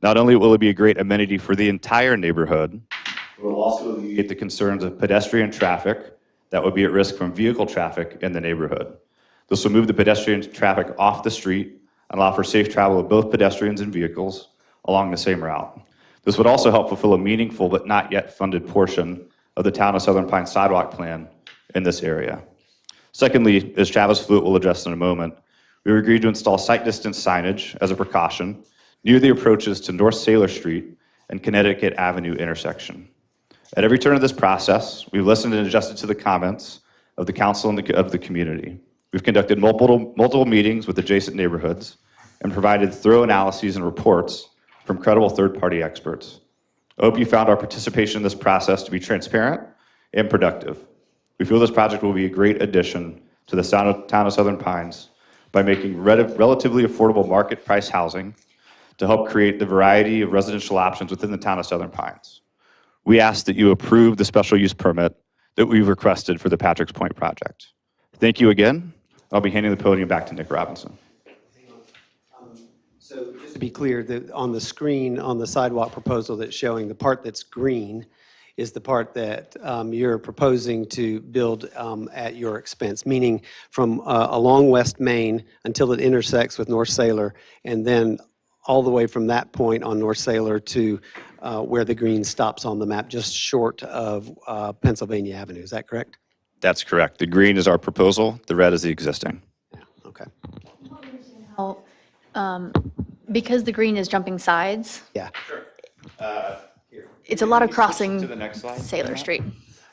P: Not only will it be a great amenity for the entire neighborhood, it will also alleviate the concerns of pedestrian traffic that would be at risk from vehicle traffic in the neighborhood. This will move the pedestrian traffic off the street and allow for safe travel of both pedestrians and vehicles along the same route. This would also help fulfill a meaningful but not yet funded portion of the Town of Southern Pines sidewalk plan in this area. Secondly, as Travis Fluitt will address in a moment, we agreed to install site distance signage as a precaution near the approaches to North Sailor Street and Connecticut Avenue intersection. At every turn of this process, we've listened and adjusted to the comments of the council and of the community. We've conducted multiple meetings with adjacent neighborhoods and provided thorough analyses and reports from credible third-party experts. I hope you found our participation in this process to be transparent and productive. We feel this project will be a great addition to the town of Southern Pines by making relatively affordable market price housing to help create the variety of residential options within the town of Southern Pines. We ask that you approve the special use permit that we've requested for the Patrick's Point project. Thank you again. I'll be handing the podium back to Nick Robinson.
O: So just to be clear, on the screen, on the sidewalk proposal that's showing, the part that's green is the part that you're proposing to build at your expense, meaning from along West Main until it intersects with North Sailor, and then all the way from that point on North Sailor to where the green stops on the map, just short of Pennsylvania Avenue. Is that correct?
P: That's correct. The green is our proposal, the red is the existing.
O: Okay.
I: How, because the green is jumping sides,
O: Yeah.
I: it's a lot of crossing
P: to the next slide?
I: Sailor Street.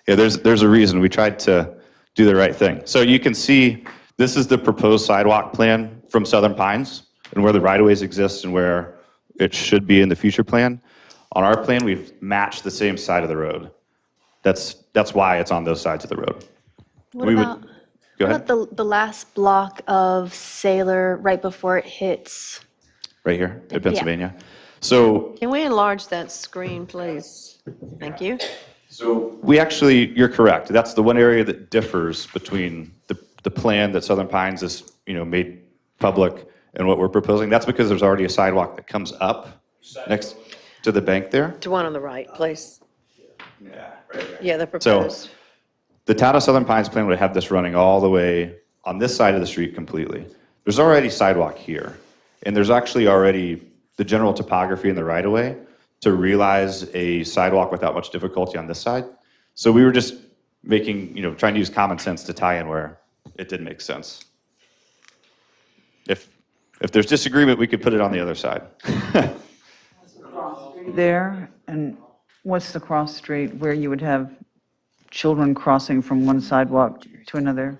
P: Yeah, there's a reason. We tried to do the right thing. So you can see, this is the proposed sidewalk plan from Southern Pines and where the right-of-ways exist and where it should be in the future plan. On our plan, we've matched the same side of the road. That's why it's on those sides of the road.
I: What
P: We would-
I: about,
P: Go
I: what
P: ahead,
I: about the last block of Sailor right before it hits?
P: right here
I: Yeah.
P: in Pennsylvania. So
A: Can we enlarge that screen, please? Thank you.
P: we actually, you're correct. That's the one area that differs between the plan that Southern Pines has, made public and what we're proposing. That's because there's already a sidewalk that comes up next to the bank there.
A: To one on the right, please.
P: Yeah, right there.
A: Yeah, the
P: So
A: proposed.
P: the town of Southern Pines plan would have this running all the way on this side of the street completely. There's already sidewalk here, and there's actually already the general topography in the right-of-way to realize a sidewalk without much difficulty on this side. So we were just making, trying to use common sense to tie in where it didn't make sense. If there's disagreement, we could put it on the other side.
E: There, and What's the cross street where you would have children crossing from one sidewalk to another?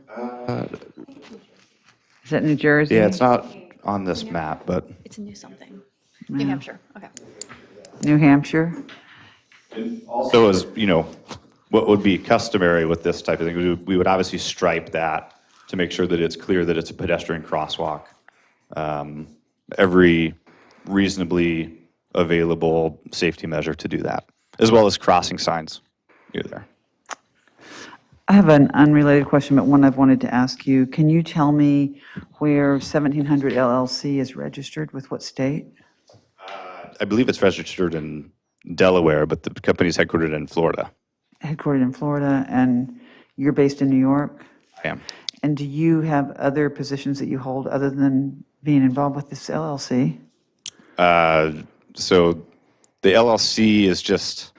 E: Is that New Jersey?
P: Yeah, it's not on this map, but
I: It's a new something. New Hampshire, okay.
E: New Hampshire?
P: also as, what would be customary with this type of thing, we would obviously stripe that to make sure that it's clear that it's a pedestrian crosswalk. Every reasonably available safety measure to do that, as well as crossing signs near there.
E: I have an unrelated question, but one I've wanted to ask you. Can you tell me where 1700 LLC is registered, with what state?
P: I believe it's registered in Delaware, but the company's headquartered in Florida.
E: Headquartered in Florida, and you're based in New York?
P: I am.
E: And do you have other positions that you hold other than being involved with this LLC?
P: So the LLC is just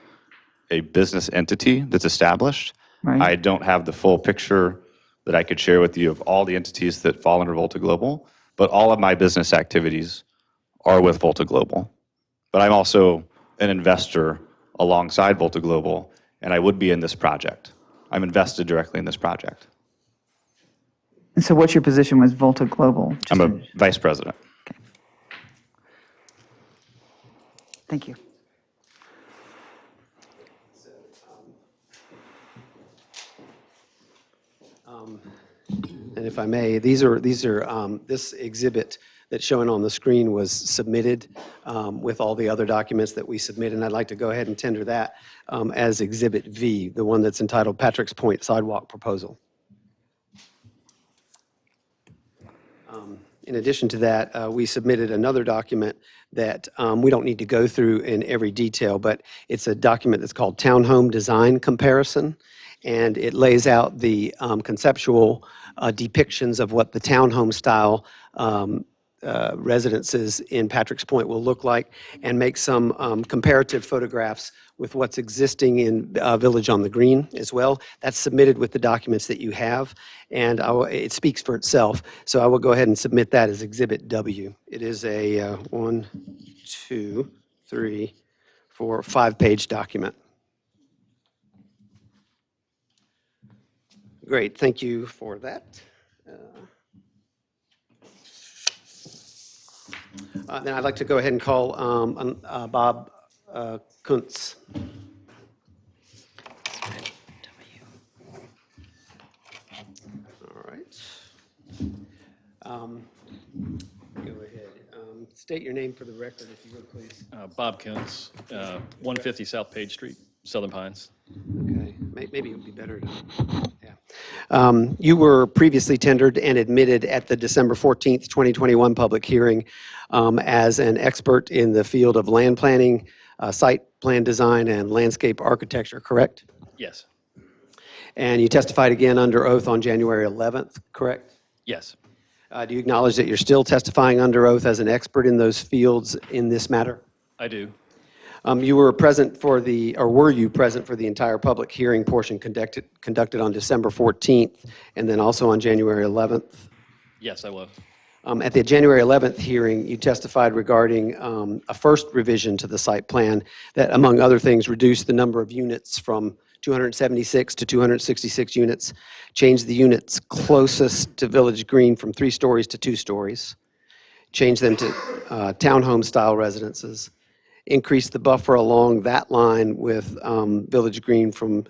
P: a business entity that's established.
E: Right.
P: I don't have the full picture that I could share with you of all the entities that fall under Volta Global, but all of my business activities are with Volta Global. But I'm also an investor alongside Volta Global, and I would be in this project. I'm invested directly in this project.
E: And so what's your position with Volta Global?
P: I'm a vice president.
E: Thank you.
O: And if I may, this exhibit that's shown on the screen was submitted with all the other documents that we submitted, and I'd like to go ahead and tender that as Exhibit V, the one that's entitled Patrick's Point Sidewalk Proposal. In addition to that, we submitted another document that we don't need to go through in every detail, but it's a document that's called Townhome Design Comparison, and it lays out the conceptual depictions of what the townhome style residences in Patrick's Point will look like, and make some comparative photographs with what's existing in Village on the Green as well. That's submitted with the documents that you have, and it speaks for itself. So I will go ahead and submit that as Exhibit W. It is a 1, 2, 3, 4, 5-page document. Great, thank you for that. Then I'd like to go ahead and call Bob Kuntz. All right. Go ahead. State your name for the record, if you would, please.
Q: Bob Kuntz, 150 South Page Street, Southern Pines.
O: Okay, maybe it would be better to, yeah. You were previously tendered and admitted at the December 14th, 2021 public hearing as an expert in the field of land planning, site plan design, and landscape architecture, correct?
Q: Yes.
O: And you testified again under oath on January 11th, correct?
Q: Yes.
O: Do you acknowledge that you're still testifying under oath as an expert in those fields in this matter?
Q: I do.
O: You were present for were you present for the entire public hearing portion conducted on December 14th and then also on January 11th?
Q: Yes, I was.
O: At the January 11th hearing, you testified regarding a first revision to the site plan that, among other things, reduced the number of units from 276 to 266 units, changed the units closest to Village Green from 3 stories to 2 stories, changed them to townhome-style residences, increased the buffer along that line with Village Green from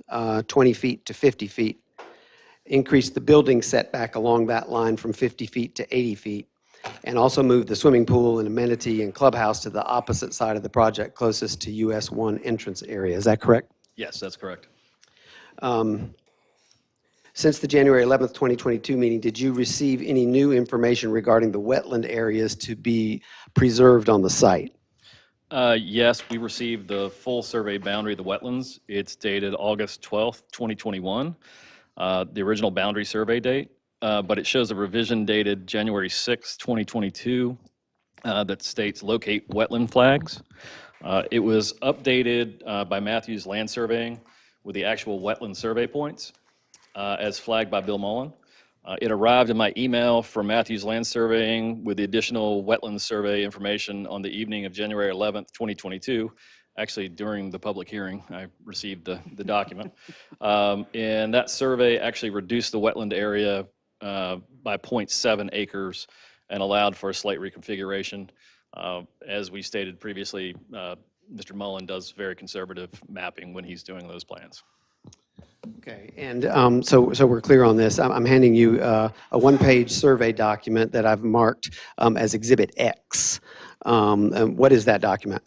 O: 20 feet to 50 feet, increased the building setback along that line from 50 feet to 80 feet, and also moved the swimming pool and amenity and clubhouse to the opposite side of the project, closest to US 1 entrance area. Is that correct?
Q: Yes, that's correct.
O: Since the January 11th, 2022 meeting, did you receive any new information regarding the wetland areas to be preserved on the site?
Q: Yes, we received the full survey boundary of the wetlands. It's dated August 12th, 2021, the original boundary survey date, but it shows a revision dated January 6th, 2022 that states locate wetland flags. It was updated by Matthews Land Surveying with the actual wetland survey points as flagged by Bill Mullen. It arrived in my email from Matthews Land Surveying with the additional wetland survey information on the evening of January 11th, 2022, Actually, during the public hearing, I received the document. And that survey actually reduced the wetland area by 0.7 acres and allowed for a slight reconfiguration. As we stated previously, Mr. Mullen does very conservative mapping when he's doing those plans.
O: Okay, and so we're clear on this. I'm handing you a one-page survey document that I've marked as Exhibit X. And what is that document?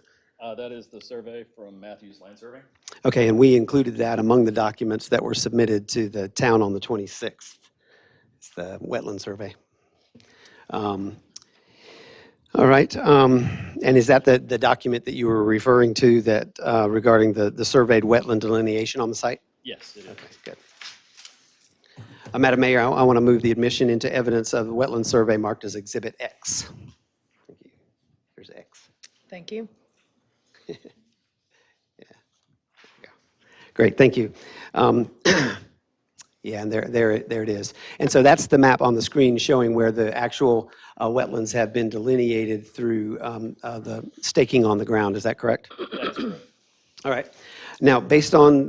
Q: That is the survey from Matthews Land Survey.
O: Okay, and we included that among the documents that were submitted to the town on the 26th. It's the wetland survey. All right, and is that the document that you were referring to that regarding the surveyed wetland delineation on the site?
Q: Yes, it is.
O: Okay, good. Madam Mayor, I want to move the admission into evidence of the wetland survey marked as Exhibit X. Thank you. Here's X.
A: Thank you.
O: Great, thank you. Yeah, and there it is. And so that's the map on the screen showing where the actual wetlands have been delineated through the staking on the ground. Is that correct?
Q: That's correct.
O: All right. Now, based on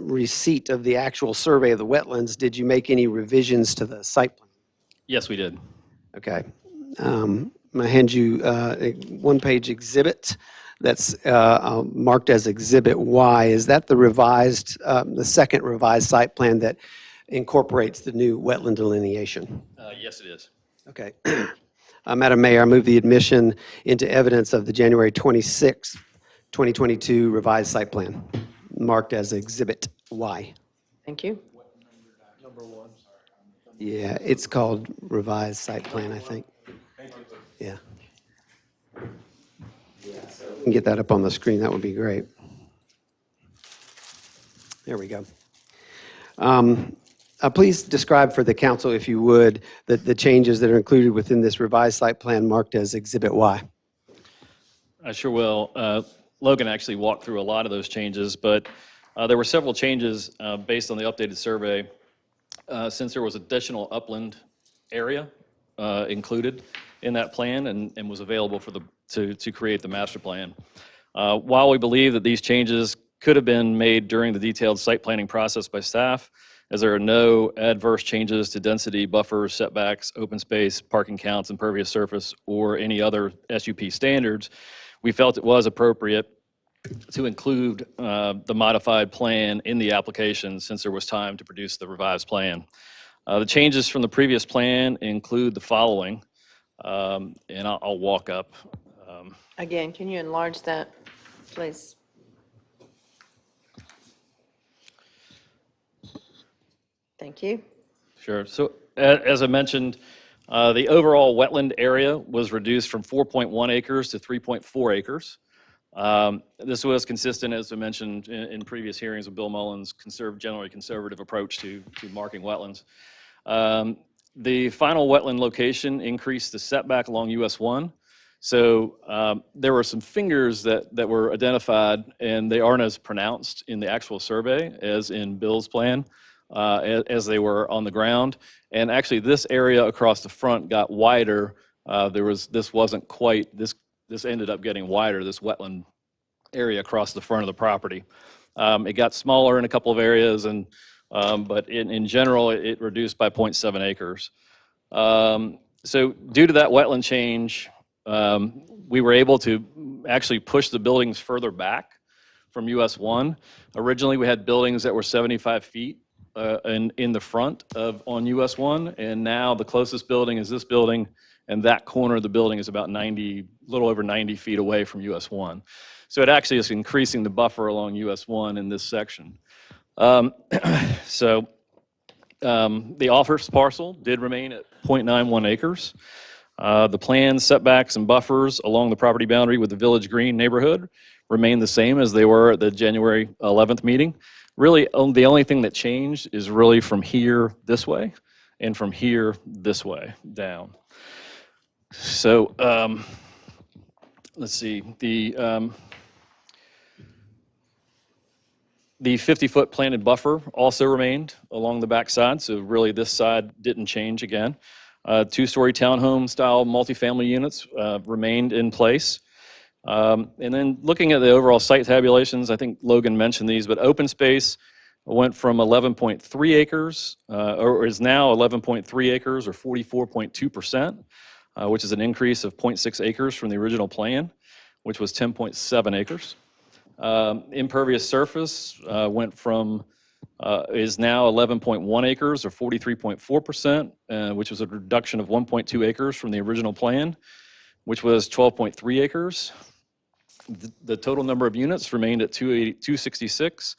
O: receipt of the actual survey of the wetlands, did you make any revisions to the site plan?
Q: Yes, we did.
O: Okay. I'm going to hand you a one-page exhibit that's marked as Exhibit Y. Is that the revised, the second revised site plan that incorporates the new wetland delineation?
Q: Yes, it is.
O: Okay. Madam Mayor, I move the admission into evidence of the January 26th, 2022 revised site plan, marked as Exhibit Y.
A: Thank you.
O: Yeah, it's called revised site plan, I think. Yeah. You can get that up on the screen, that would be great. There we go. Please describe for the council, if you would, the changes that are included within this revised site plan marked as Exhibit Y.
Q: I sure will. Logan actually walked through a lot of those changes, but there were several changes based on the updated survey since there was additional upland area included in that plan and was available for to create the master plan. While we believe that these changes could have been made during the detailed site planning process by staff, as there are no adverse changes to density, buffers, setbacks, open space, parking counts, impervious surface, or any other SUP standards, we felt it was appropriate to include the modified plan in the application since there was time to produce the revised plan. The changes from the previous plan include the following, and I'll walk up.
A: Again, can you enlarge that, please? Thank you.
Q: Sure. So as I mentioned, the overall wetland area was reduced from 4.1 acres to 3.4 acres. This was consistent, as I mentioned in previous hearings with Bill Mullins, generally conservative approach to marking wetlands. The final wetland location increased the setback along US 1. So there were some fingers that were identified, and they aren't as pronounced in the actual survey as in Bill's plan, as they were on the ground. And actually, this area across the front got wider. This wasn't quite, this ended up getting wider, this wetland area across the front of the property. It got smaller in a couple of areas, but in general, it reduced by 0.7 acres. So due to that wetland change, we were able to actually push the buildings further back from US 1. Originally, we had buildings that were 75 feet in the front on US 1, and now the closest building is this building, and that corner of the building is about little over 90 feet away from US 1. So it actually is increasing the buffer along US 1 in this section. So the office parcel did remain at 0.91 acres. The planned setbacks and buffers along the property boundary with the Village Green neighborhood remain the same as they were at the January 11th meeting. Really, the only thing that changed is really from here this way and from here this way down. So let's see, the 50-foot planted buffer also remained along the backside, so really this side didn't change again. Two-story townhome style multifamily units remained in place. And then looking at the overall site tabulations, I think Logan mentioned these, but open space went from 11.3 acres, or is now 11.3 acres, or 44.2%, which is an increase of 0.6 acres from the original plan, which was 10.7 acres. Impervious surface went from, is now 11.1 acres, or 43.4%, which was a reduction of 1.2 acres from the original plan, which was 12.3 acres. The total number of units remained at 266,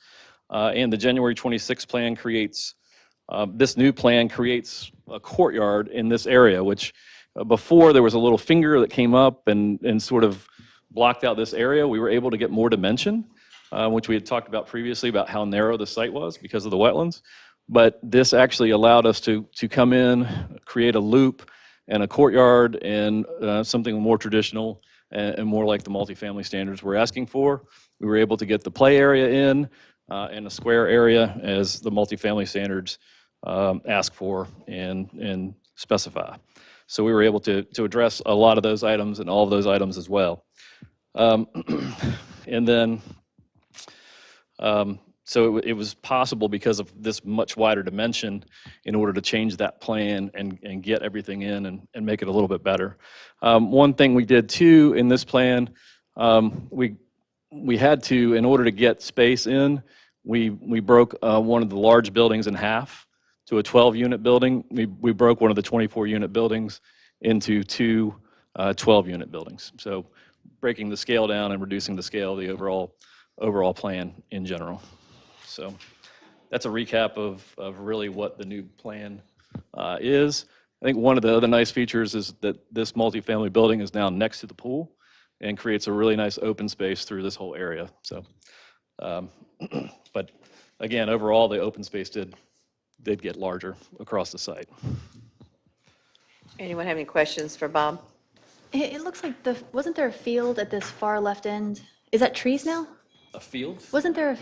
Q: and the January 26 plan creates, this new plan creates a courtyard in this area, which before there was a little finger that came up and sort of blocked out this area. We were able to get more dimension, which we had talked about previously about how narrow the site was because of the wetlands. But this actually allowed us to come in, create a loop and a courtyard and something more traditional and more like the multifamily standards we're asking for. We were able to get the play area in and a square area as the multifamily standards ask for and specify. So we were able to address a lot of those items and all of those items as well. And then, so it was possible because of this much wider dimension in order to change that plan and get everything in and make it a little bit better. One thing we did too in this plan, we had to, in order to get space in, we broke one of the large buildings in half to a 12-unit building. We broke one of the 24-unit buildings into two 12-unit buildings. So breaking the scale down and reducing the scale of the overall plan in general. So that's a recap of really what the new plan is. I think one of the other nice features is that this multifamily building is now next to the pool and creates a really nice open space through this whole area. So, but again, overall, the open space did get larger across the site.
A: Anyone have any questions for Bob?
I: It looks like wasn't there a field at this far left end? Is that trees now?
Q: A field?
I: Wasn't there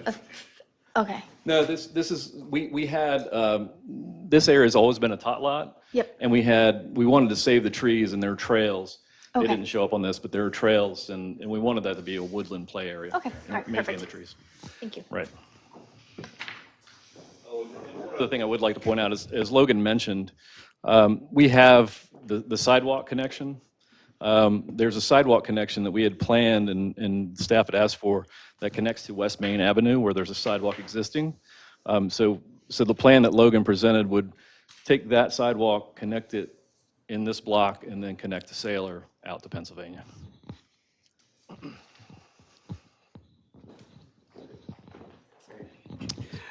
I: okay.
Q: No, this is, we had, this area has always been a tot lot.
I: Yep.
Q: And we wanted to save the trees and there are trails. They
I: Okay.
Q: didn't show up on this, but there are trails and we wanted that to be a woodland play area.
I: Okay, all right,
Q: Maintain
I: perfect.
Q: the trees.
I: Thank you.
Q: Right. The thing I would like to point out is, as Logan mentioned, we have the sidewalk connection. There's a sidewalk connection that we had planned and staff had asked for that connects to West Main Avenue where there's a sidewalk existing. So the plan that Logan presented would take that sidewalk, connect it in this block, and then connect to Sailor out to Pennsylvania.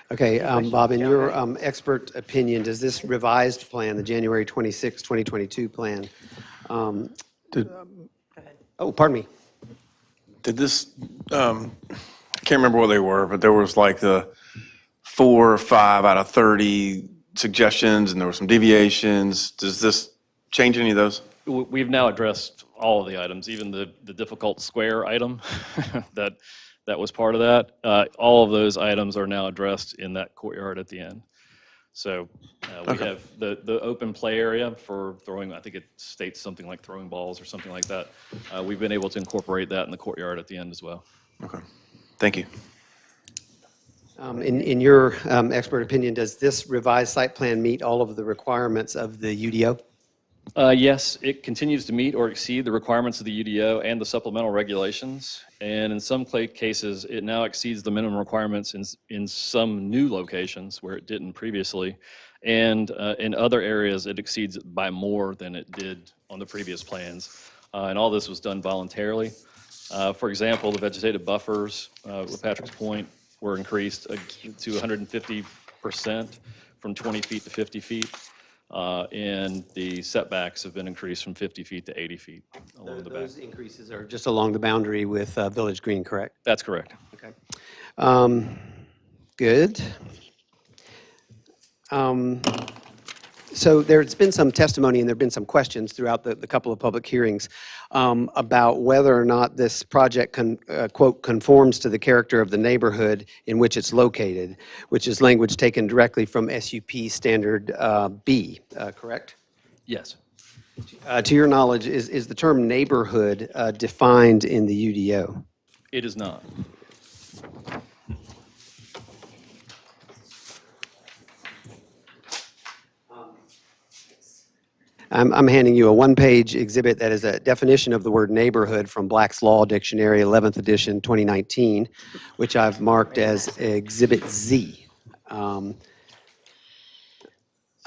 O: Okay, Bob, in your expert opinion, does this revised plan, the January 26, 2022 plan, oh, pardon me.
F: Did this, I can't remember what they were, but there was like the 4 or 5 out of 30 suggestions, and there were some deviations. Does this change any of those?
Q: We've now addressed all of the items, even the difficult square item that was part of that. All of those items are now addressed in that courtyard at the end. So we have the open play area for throwing, I think it states something like throwing balls or something like that. We've been able to incorporate that in the courtyard at the end as well.
F: Okay, thank you.
O: In your expert opinion, does this revised site plan meet all of the requirements of the UDO?
Q: Yes, it continues to meet or exceed the requirements of the UDO and the supplemental regulations. And in some cases, it now exceeds the minimum requirements in some new locations where it didn't previously. And in other areas, it exceeds it by more than it did on the previous plans. And all this was done voluntarily. For example, the vegetative buffers with Patrick's Point were increased to 150% from 20 feet to 50 feet. And the setbacks have been increased from 50 feet to 80 feet along the back.
O: Those increases are just along the boundary with Village Green, correct?
Q: That's correct.
O: Okay. Good. So there's been some testimony and there've been some questions throughout the couple of public hearings about whether or not this project quote, conforms to the character of the neighborhood in which it's located, which is language taken directly from SUP Standard B, correct?
Q: Yes.
O: To your knowledge, is the term neighborhood defined in the UDO?
Q: It is not.
O: I'm handing you a one-page exhibit that is a definition of the word neighborhood from Black's Law Dictionary, 11th edition, 2019, which I've marked as Exhibit Z.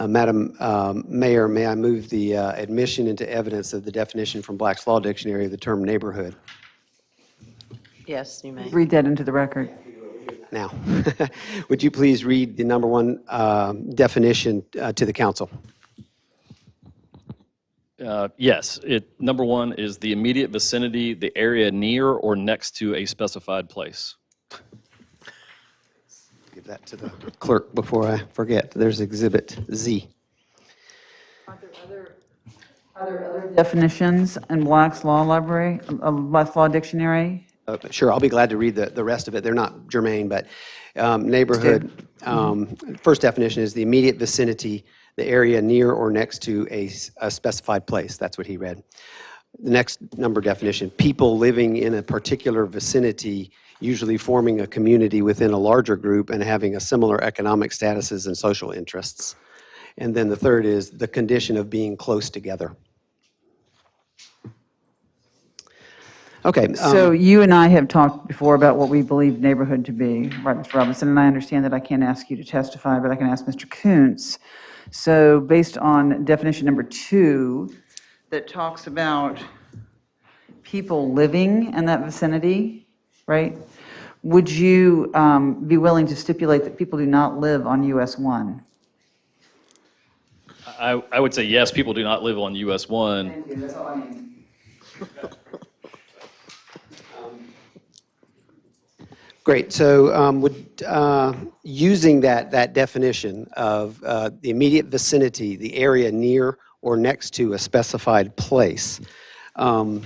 O: Madam Mayor, may I move the admission into evidence of the definition from Black's Law Dictionary of the term neighborhood?
A: Yes, you may.
E: Read that into the record.
O: Now, would you please read the number one definition to the council?
Q: Yes, number one is the immediate vicinity, the area near or next to a specified place.
O: Give that to the clerk before I forget. There's Exhibit Z.
E: Are there other definitions in Black's Law Library, Black's Law Dictionary?
O: Sure, I'll be glad to read the rest of it. They're not germane, but neighborhood, first definition is the immediate vicinity, the area near or next to a specified place. That's what he read. The next number definition, people living in a particular vicinity, usually forming a community within a larger group and having a similar economic statuses and social interests. And then the third is the condition of being close together. Okay.
E: So you and I have talked before about what we believe neighborhood to be, right, Mr. Robinson? And I understand that I can't ask you to testify, but I can ask Mr. Kuntz. So based on definition number 2, that talks about people living in that vicinity, right? Would you be willing to stipulate that people do not live on US 1?
Q: I would say yes, people do not live on US 1.
E: Thank you, that's all I mean.
O: Great. So using that definition of the immediate vicinity, the area near or next to a specified place, well,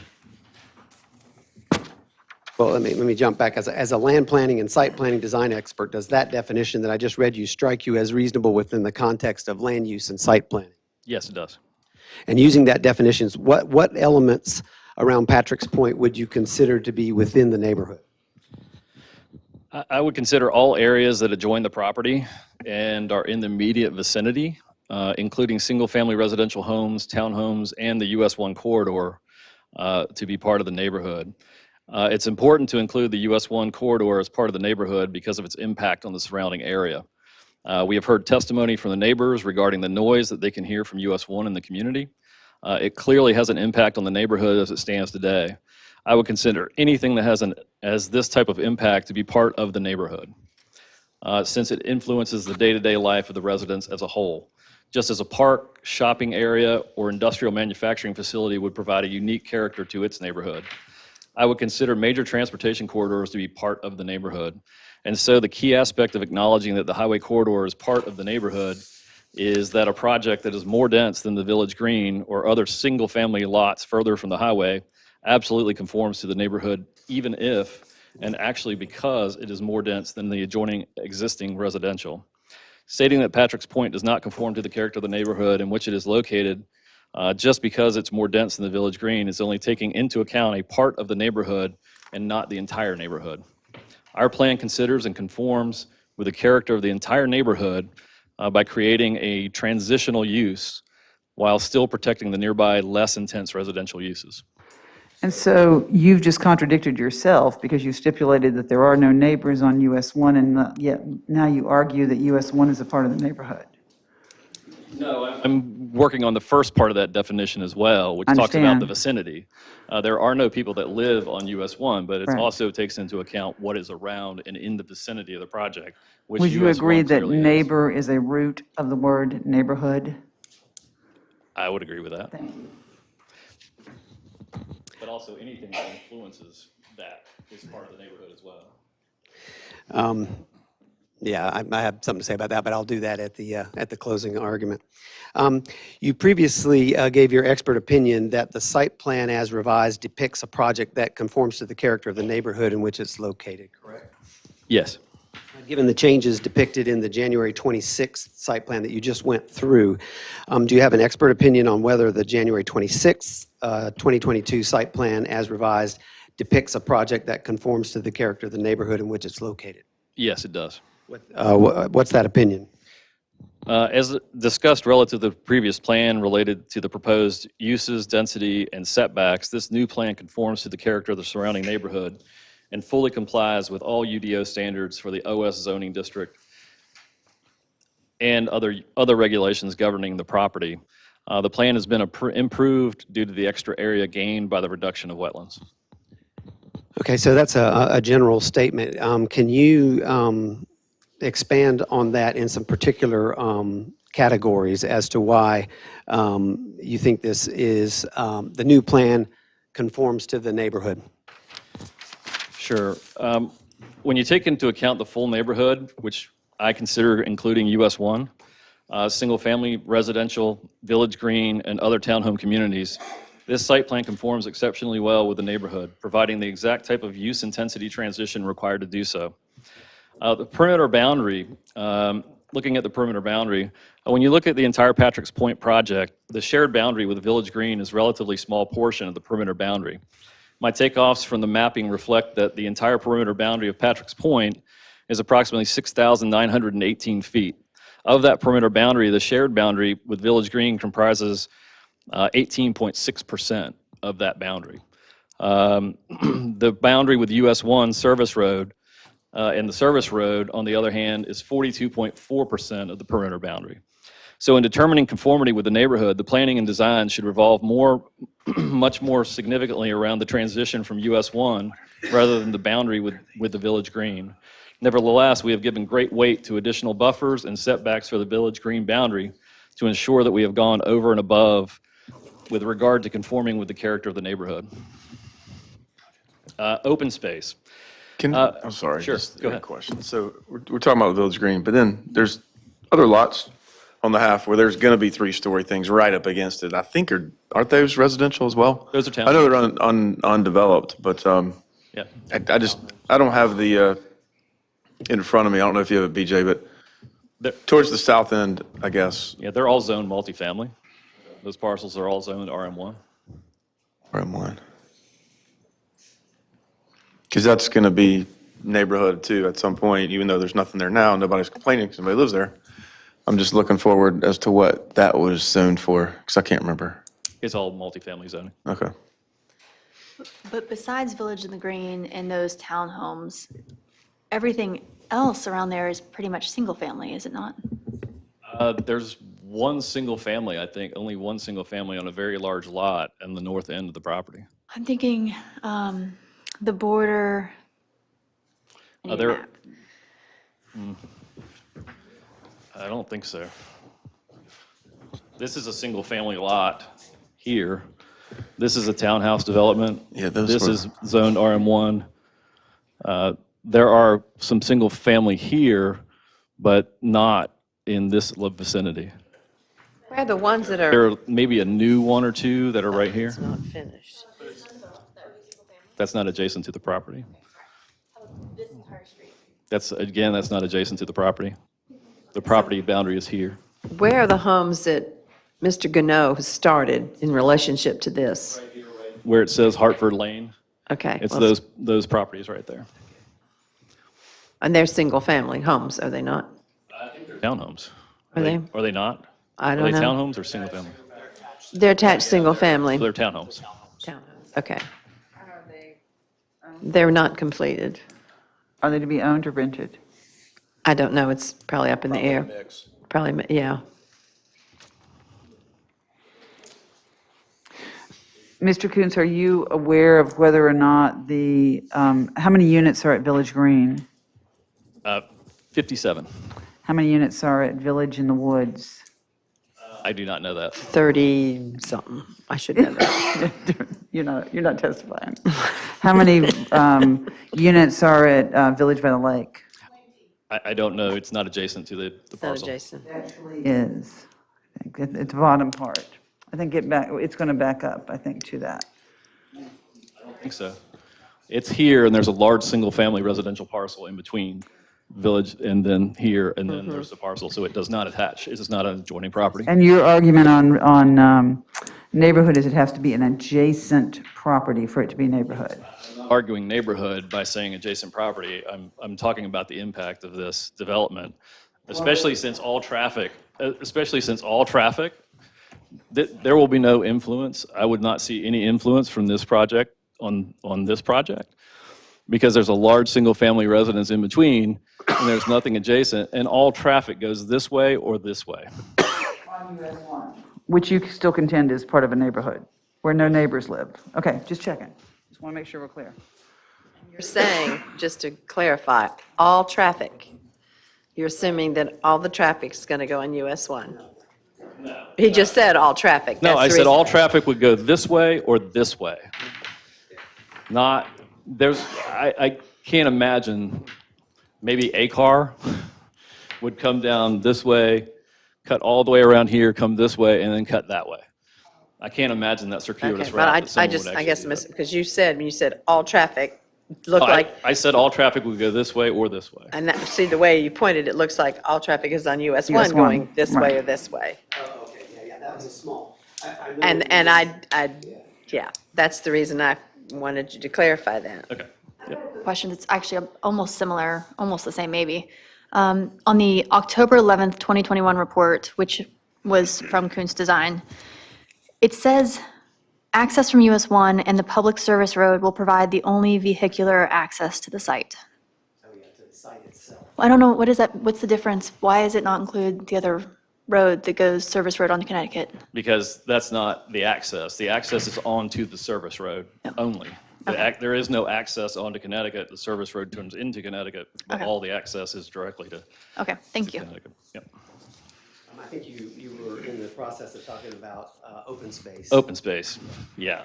O: let me jump back. As a land planning and site planning design expert, does that definition that I just read you strike you as reasonable within the context of land use and site planning?
Q: Yes, it does.
O: And using that definition, what elements around Patrick's Point would you consider to be within the neighborhood?
Q: I would consider all areas that adjoin the property and are in the immediate vicinity, including single-family residential homes, townhomes, and the US 1 corridor to be part of the neighborhood. It's important to include the US 1 corridor as part of the neighborhood because of its impact on the surrounding area. We have heard testimony from the neighbors regarding the noise that they can hear from US 1 in the community. It clearly has an impact on the neighborhood as it stands today. I would consider anything that has this type of impact to be part of the neighborhood, since it influences the day-to-day life of the residents as a whole. Just as a park, shopping area, or industrial manufacturing facility would provide a unique character to its neighborhood. I would consider major transportation corridors to be part of the neighborhood. And so the key aspect of acknowledging that the highway corridor is part of the neighborhood is that a project that is more dense than the Village Green or other single-family lots further from the highway absolutely conforms to the neighborhood, even if, and actually because, it is more dense than the adjoining existing residential. Stating that Patrick's Point does not conform to the character of the neighborhood in which it is located, just because it's more dense than the Village Green, is only taking into account a part of the neighborhood and not the entire neighborhood. Our plan considers and conforms with the character of the entire neighborhood by creating a transitional use while still protecting the nearby less intense residential uses.
E: And so you've just contradicted yourself because you stipulated that there are no neighbors on US 1, and yet now you argue that US 1 is a part of the neighborhood.
Q: No, I'm working on the first part of that definition as well, which talks about the vicinity. There are no people that live on US 1, but it
E: Right.
Q: also takes into account what is around and in the vicinity of the project, which
E: Would you
Q: US 1
E: agree that
Q: clearly is.
E: neighbor is a root of the word neighborhood?
Q: I would agree with that.
E: Thank you.
Q: But also anything that influences that is part of the neighborhood as well.
O: Yeah, I have something to say about that, but I'll do that at the closing argument. You previously gave your expert opinion that the site plan as revised depicts a project that conforms to the character of the neighborhood in which it's located, correct?
Q: Yes.
O: Given the changes depicted in the January 26th site plan that you just went through, do you have an expert opinion on whether the January 26th, 2022 site plan as revised depicts a project that conforms to the character of the neighborhood in which it's located?
Q: Yes, it does.
O: What's that opinion?
Q: As discussed relative to the previous plan related to the proposed uses, density, and setbacks, this new plan conforms to the character of the surrounding neighborhood and fully complies with all UDO standards for the OS zoning district and other regulations governing the property. The plan has been improved due to the extra area gained by the reduction of wetlands.
O: Okay, so that's a general statement. Can you expand on that in some particular categories as to why you think this is, the new plan conforms to the neighborhood?
Q: Sure. When you take into account the full neighborhood, which I consider including US 1, single-family residential, Village Green, and other townhome communities, this site plan conforms exceptionally well with the neighborhood, providing the exact type of use intensity transition required to do so. The perimeter boundary, looking at the perimeter boundary, when you look at the entire Patrick's Point project, the shared boundary with Village Green is a relatively small portion of the perimeter boundary. My takeoffs from the mapping reflect that the entire perimeter boundary of Patrick's Point is approximately 6,918 feet. Of that perimeter boundary, the shared boundary with Village Green comprises 18.6% of that boundary. The boundary with US 1 Service Road and the Service Road, on the other hand, is 42.4% of the perimeter boundary. So in determining conformity with the neighborhood, the planning and design should revolve much more significantly around the transition from US 1 rather than the boundary with the Village Green. Nevertheless, we have given great weight to additional buffers and setbacks for the Village Green boundary to ensure that we have gone over and above with regard to conforming with the character of the neighborhood. Open space.
F: I'm sorry.
Q: Sure,
F: just
Q: go
F: a
Q: ahead.
F: question. So we're talking about Village Green, but then there's other lots on the half where there's going to be three-story things right up against it. I think aren't those residential as well?
Q: Those are town.
F: I know they're undeveloped, but
Q: Yeah.
F: I don't have the in front of me. I don't know if you have it, BJ, but towards the south end, I guess.
Q: Yeah, they're all zoned multifamily. Those parcels are all zoned RM1.
F: RM1. Because that's going to be neighborhood too at some point, even though there's nothing there now, nobody's complaining because somebody lives there. I'm just looking forward as to what that was zoned for, because I can't remember.
Q: It's all multifamily zoning.
F: Okay.
I: But besides Village in the Green and those townhomes, everything else around there is pretty much single-family, is it not?
Q: There's one single family, I think, only one single family on a very large lot in the north end of the property.
I: I'm thinking the border. I need a
Q: There.
I: map.
Q: I don't think so. This is a single family lot here. This is a townhouse development.
F: Yeah, those
Q: This
F: were-
Q: is zoned RM1. There are some single family here, but not in this vicinity.
A: Where are the ones that
Q: There
A: are
Q: are maybe a new one or two that are right here.
A: not finished?
Q: That's not adjacent to the property. That's not adjacent to the property. The property boundary is here.
A: Where are the homes that Mr. Gano has started in relationship to this?
Q: Where it says Hartford Lane,
A: Okay.
Q: it's
A: well,
Q: those properties right there.
A: And they're single-family homes, are they not?
Q: Townhomes.
A: Are they?
Q: Are they not?
A: I don't
Q: Are they
A: know.
Q: townhomes or single family?
A: They're attached single-family.
Q: They're townhomes.
A: Townhomes, okay. They're not completed.
E: Are they to be owned or rented?
A: I don't know, it's probably up in the air. Probably, yeah.
E: Mr. Coons, are you aware of whether or not how many units are at Village Green?
Q: 57.
E: How many units are at Village in the Woods?
Q: I do not know that.
A: 30-something, I should know that.
E: You're not testifying. How many units are at Village by the Lake?
Q: I don't know. It's not adjacent to the
A: It's not
Q: parcel.
A: adjacent.
E: Is, I think, it's the bottom part. I think it's going to back up, I think, to that.
Q: I think so. It's here, and there's a large single-family residential parcel in between Village, and then here, and then there's the parcel, so it does not attach. It is not an adjoining property.
E: And your argument on neighborhood is it has to be an adjacent property for it to be neighborhood?
Q: Arguing neighborhood by saying adjacent property, I'm talking about the impact of this development, especially since all traffic, there will be no influence. I would not see any influence from this project on this project, because there's a large single-family residence in between, and there's nothing adjacent, and all traffic goes this way or this way.
E: Which you still contend is part of a neighborhood, where no neighbors live. Okay, just checking. Just want to make sure we're clear.
A: You're saying, just to clarify, all traffic, you're assuming that all the traffic's going to go on US 1? No. He just said all traffic.
Q: No,
A: That's
Q: I
A: the
Q: said
A: reason.
Q: all traffic would go this way or this way. Not, I can't imagine, maybe a car would come down this way, cut all the way around here, come this way, and then cut that way. I can't imagine that circuitous
A: Okay,
Q: route.
A: but
Q: that someone would
A: I
Q: actually
A: guess,
Q: do that.
A: because you said all traffic, looked
Q: Oh,
A: like,
Q: I said all traffic would go this way or this way.
A: and that, see, the way you pointed, it looks like all traffic is on US 1
E: US 1,
A: going this way
E: right.
A: or this way.
O: Oh, okay, yeah, that was a small. I know-
A: And yeah, that's the reason I wanted you to clarify that.
Q: Okay.
I: Question that's actually almost similar, almost the same maybe. On the October 11th, 2021 report, which was from Kuntz Design, it says access from US 1 and the public service road will provide the only vehicular access to the site.
O: Oh, yeah, to the site itself.
I: I don't know, what is that, what's the difference? Why does it not include the other road that goes Service Road onto Connecticut?
Q: Because that's not the access. The access is onto the service road only. There is no access onto Connecticut. The service road turns into Connecticut, but
I: Okay.
Q: all the access is directly to
I: Okay, thank you.
Q: Connecticut. Yep.
O: I think you were in the process of talking about open space.
Q: Open space, yeah.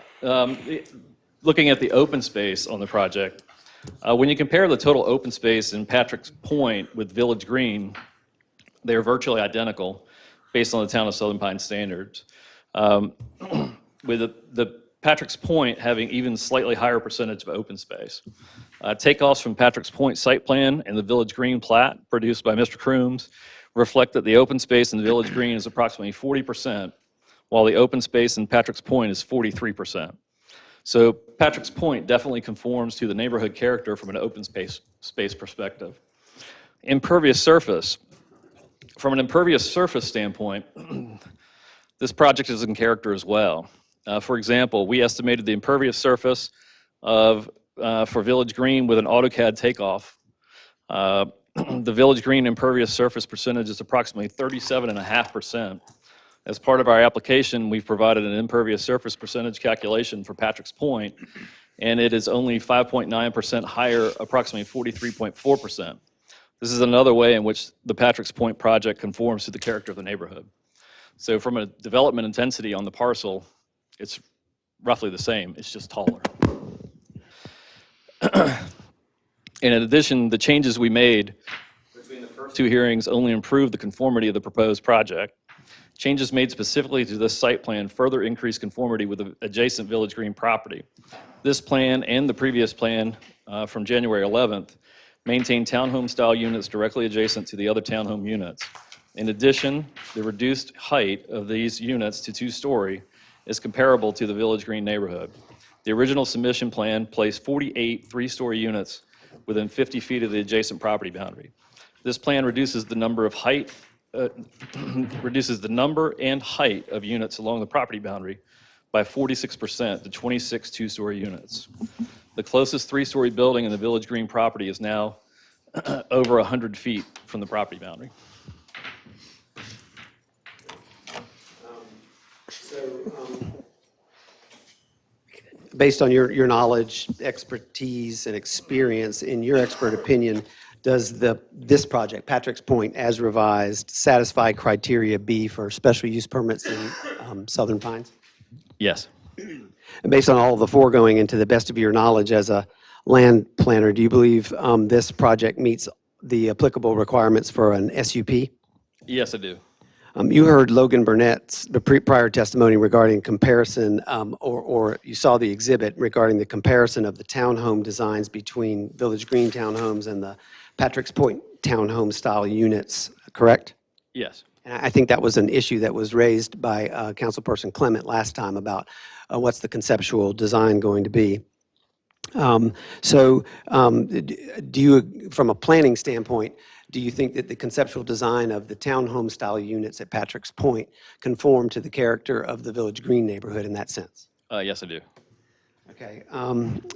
Q: Looking at the open space on the project, when you compare the total open space in Patrick's Point with Village Green, they are virtually identical based on the town of Southern Pines standards. With the Patrick's Point having even slightly higher percentage of open space. Takeoffs from Patrick's Point site plan and the Village Green plat produced by Mr. Crooms reflect that the open space in the Village Green is approximately 40%, while the open space in Patrick's Point is 43%. So Patrick's Point definitely conforms to the neighborhood character from an open space perspective. Impervious surface. From an impervious surface standpoint, this project is in character as well. For example, we estimated the impervious surface for Village Green with an AutoCAD takeoff. The Village Green impervious surface percentage is approximately 37.5%. As part of our application, we've provided an impervious surface percentage calculation for Patrick's Point, and it is only 5.9% higher, approximately 43.4%. This is another way in which the Patrick's Point project conforms to the character of the neighborhood. So from a development intensity on the parcel, it's roughly the same, it's just taller. In addition, the changes we made between the first two hearings only improved the conformity of the proposed project. Changes made specifically to this site plan further increase conformity with the adjacent Village Green property. This plan and the previous plan from January 11th maintain townhome-style units directly adjacent to the other townhome units. In addition, the reduced height of these units to two-story is comparable to the Village Green neighborhood. The original submission plan placed 48 three-story units within 50 feet of the adjacent property boundary. This plan reduces the number and height of units along the property boundary by 46% to 26 two-story units. The closest three-story building in the Village Green property is now over 100 feet from the property boundary.
O: Based on your knowledge, expertise, and experience, in your expert opinion, does this project, Patrick's Point, as revised, satisfy criteria B for special use permits in Southern Pines?
Q: Yes.
O: And based on all the foregoing and to the best of your knowledge as a land planner, do you believe this project meets the applicable requirements for an SUP?
Q: Yes, I do.
O: You heard Logan Burnett's prior testimony regarding comparison, or you saw the exhibit regarding the comparison of the townhome designs between Village Green townhomes and the Patrick's Point townhome-style units, correct?
Q: Yes.
O: And I think that was an issue that was raised by Councilperson Clement last time about what's the conceptual design going to be. Do you, from a planning standpoint, do you think that the conceptual design of the townhome-style units at Patrick's Point conform to the character of the Village Green neighborhood in that sense?
Q: Yes, I do.
O: Okay.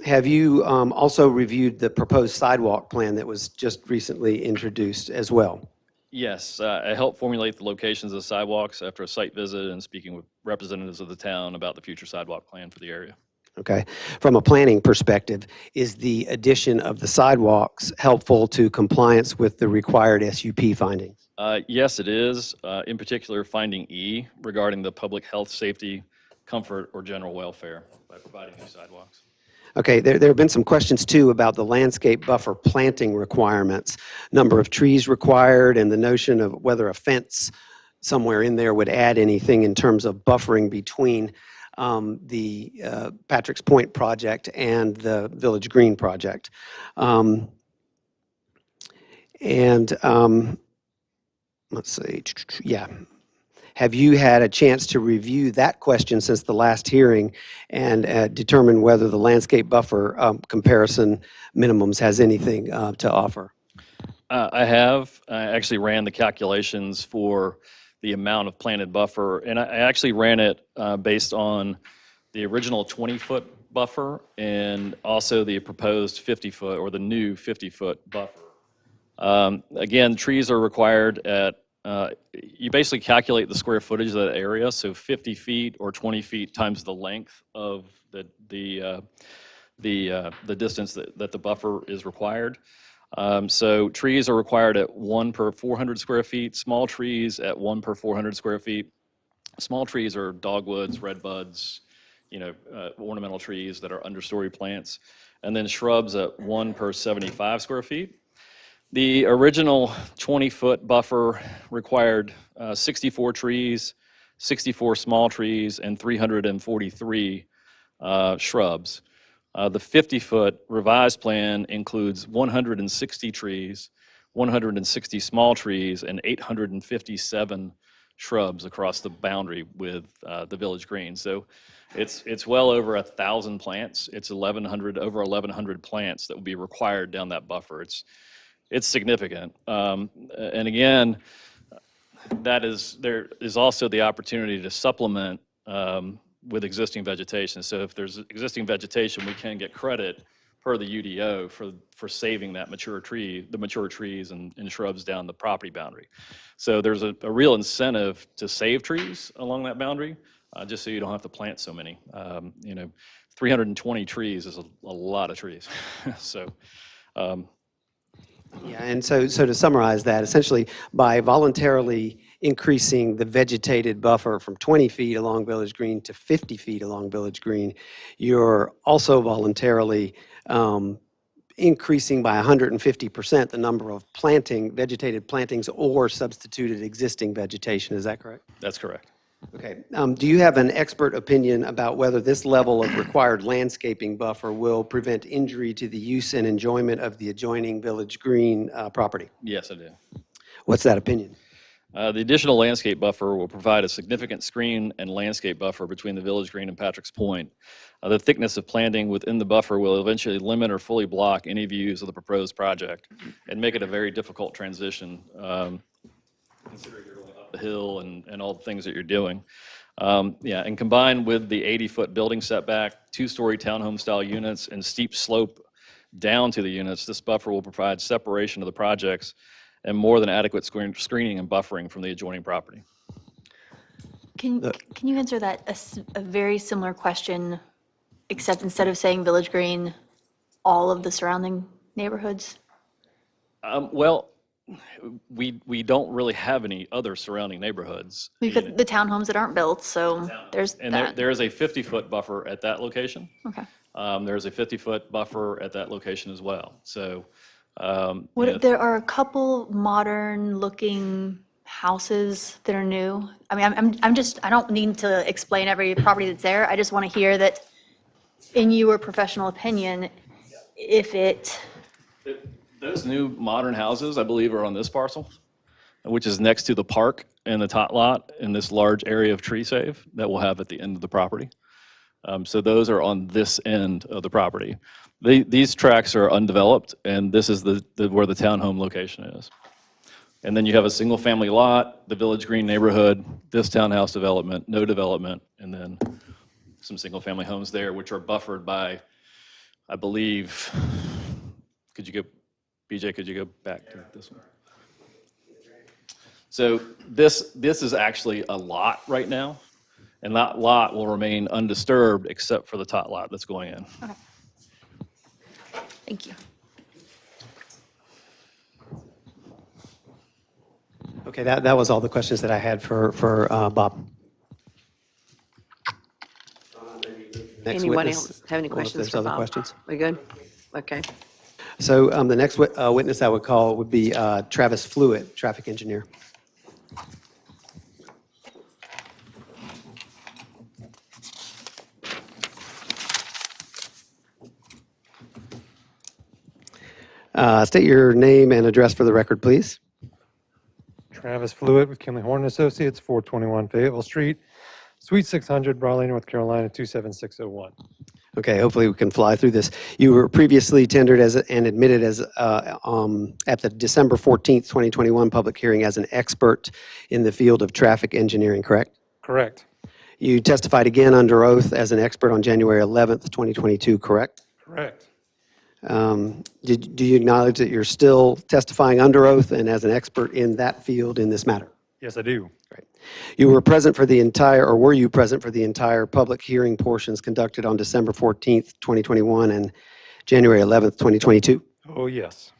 O: Have you also reviewed the proposed sidewalk plan that was just recently introduced as well?
Q: Yes, I helped formulate the locations of the sidewalks after a site visit and speaking with representatives of the town about the future sidewalk plan for the area.
O: Okay. From a planning perspective, is the addition of the sidewalks helpful to compliance with the required SUP findings?
Q: Yes, it is. In particular, finding E regarding the public health, safety, comfort, or general welfare by providing new sidewalks.
O: Okay, there have been some questions too about the landscape buffer planting requirements, number of trees required, and the notion of whether a fence somewhere in there would add anything in terms of buffering between the Patrick's Point project and the Village Green project. Let's see, yeah. Have you had a chance to review that question since the last hearing and determine whether the landscape buffer comparison minimums has anything to offer?
Q: I have. I actually ran the calculations for the amount of planted buffer, and I actually ran it based on the original 20-foot buffer and also the proposed 50-foot or the new 50-foot buffer. Again, trees are required at you basically calculate the square footage of that area, so 50 feet or 20 feet times the length of the distance that the buffer is required. So trees are required at 1 per 400 square feet, small trees at 1 per 400 square feet. Small trees are dogwoods, redbuds, ornamental trees that are understory plants, and then shrubs at 1 per 75 square feet. The original 20-foot buffer required 64 trees, 64 small trees, and 343 shrubs. The 50-foot revised plan includes 160 trees, 160 small trees, and 857 shrubs across the boundary with the Village Green. So it's well over 1,000 plants. It's over 1,100 plants that will be required down that buffer. It's significant. And again, there is also the opportunity to supplement with existing vegetation. So if there's existing vegetation, we can get credit per the UDO for saving that mature trees and shrubs down the property boundary. So there's a real incentive to save trees along that boundary, just so you don't have to plant so many. 320 trees is a lot of trees. So.
O: Yeah, and so to summarize that, essentially by voluntarily increasing the vegetated buffer from 20 feet along Village Green to 50 feet along Village Green, you're also voluntarily increasing by 150% the number of vegetated plantings or substituted existing vegetation. Is that correct?
Q: That's correct.
O: Okay. Do you have an expert opinion about whether this level of required landscaping buffer will prevent injury to the use and enjoyment of the adjoining Village Green property?
Q: Yes, I do.
O: What's that opinion?
Q: The additional landscape buffer will provide a significant screen and landscape buffer between the Village Green and Patrick's Point. The thickness of planting within the buffer will eventually limit or fully block any views of the proposed project and make it a very difficult transition, considering you're going up the hill and all the things that you're doing. And combined with the 80-foot building setback, 2-story townhome-style units, and steep slope down to the units, this buffer will provide separation of the projects and more than adequate screening and buffering from the adjoining property.
I: Can you answer that, a very similar question, except instead of saying Village Green, all of the surrounding neighborhoods?
Q: Well, we don't really have any other surrounding neighborhoods.
I: We've got the townhomes that aren't built, so there's
Q: And
I: that.
Q: there is a 50-foot buffer at that location.
I: Okay.
Q: There's a 50-foot buffer at that location as well. So,
I: There are a couple modern-looking houses that are new. I mean, I don't need to explain every property that's there. I just want to hear that, in your professional opinion, if it,
Q: Those new modern houses, I believe, are on this parcel, which is next to the park and the tot lot in this large area of tree save that we'll have at the end of the property. So those are on this end of the property. These tracks are undeveloped, and this is where the townhome location is. And then you have a single-family lot, the Village Green neighborhood, this townhouse development, no development, and then some single-family homes there, which are buffered by, I believe, BJ, could you go back to this one? So this is actually a lot right now, and that lot will remain undisturbed except for the tot lot that's going in.
I: Okay. Thank you.
O: Okay, that was all the questions that I had for Bob. Next
A: Anyone
O: witness.
A: else have any
O: Or if
A: questions
O: there's
A: for
O: other
A: Bob?
O: questions.
A: We good? Okay.
O: So the next witness I would call would be Travis Fluid, traffic engineer. State your name and address for the record, please.
R: Travis Fluid with Kinley Horn Associates, 421 Fayetteville Street, Suite 600, Raleigh, North Carolina, 27601.
O: Okay, hopefully we can fly through this. You were previously tendered and admitted as at the December 14th, 2021 public hearing as an expert in the field of traffic engineering, correct?
R: Correct.
O: You testified again under oath as an expert on January 11th, 2022, correct?
R: Correct.
O: Do you acknowledge that you're still testifying under oath and as an expert in that field in this matter?
R: Yes, I do.
O: Great. You were present for the entire, or were you present for the entire public hearing portions conducted on December 14th, 2021 and January 11th, 2022?
R: Oh, yes.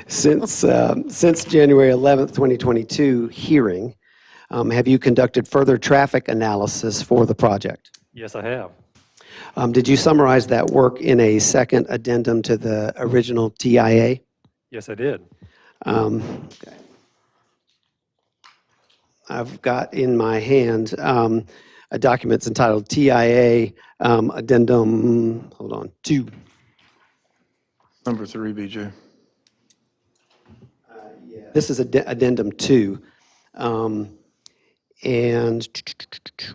O: Since January 11th, 2022 hearing, have you conducted further traffic analysis for the project?
R: Yes, I have.
O: Did you summarize that work in a second addendum to the original TIA?
R: Yes, I did.
O: Okay. I've got in my hand a document that's entitled TIA Addendum, hold on, 2.
F: Number 3, BJ.
O: This is Addendum 2, and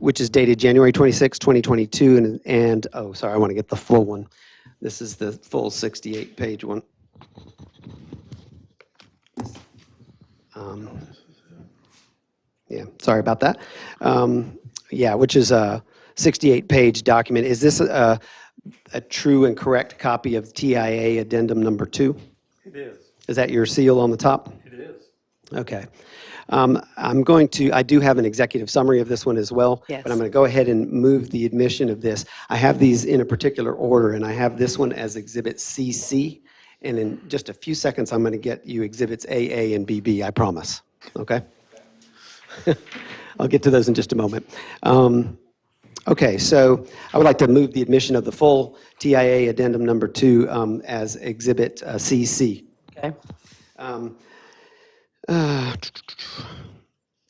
O: which is dated January 26, 2022, and oh, sorry, I want to get the full one. This is the full 68-page one. Yeah, sorry about that. Yeah, which is a 68-page document. Is this a true and correct copy of TIA Addendum Number 2?
R: It is.
O: Is that your seal on the top?
R: It is.
O: Okay. I do have an executive summary of this one as well.
A: Yes.
O: But I'm going to go ahead and move the admission of this. I have these in a particular order, and I have this one as Exhibit CC. And in just a few seconds, I'm going to get you Exhibits AA and BB, I promise. Okay? I'll get to those in just a moment. Okay, so I would like to move the admission of the full TIA Addendum Number 2 as Exhibit CC.
A: Okay.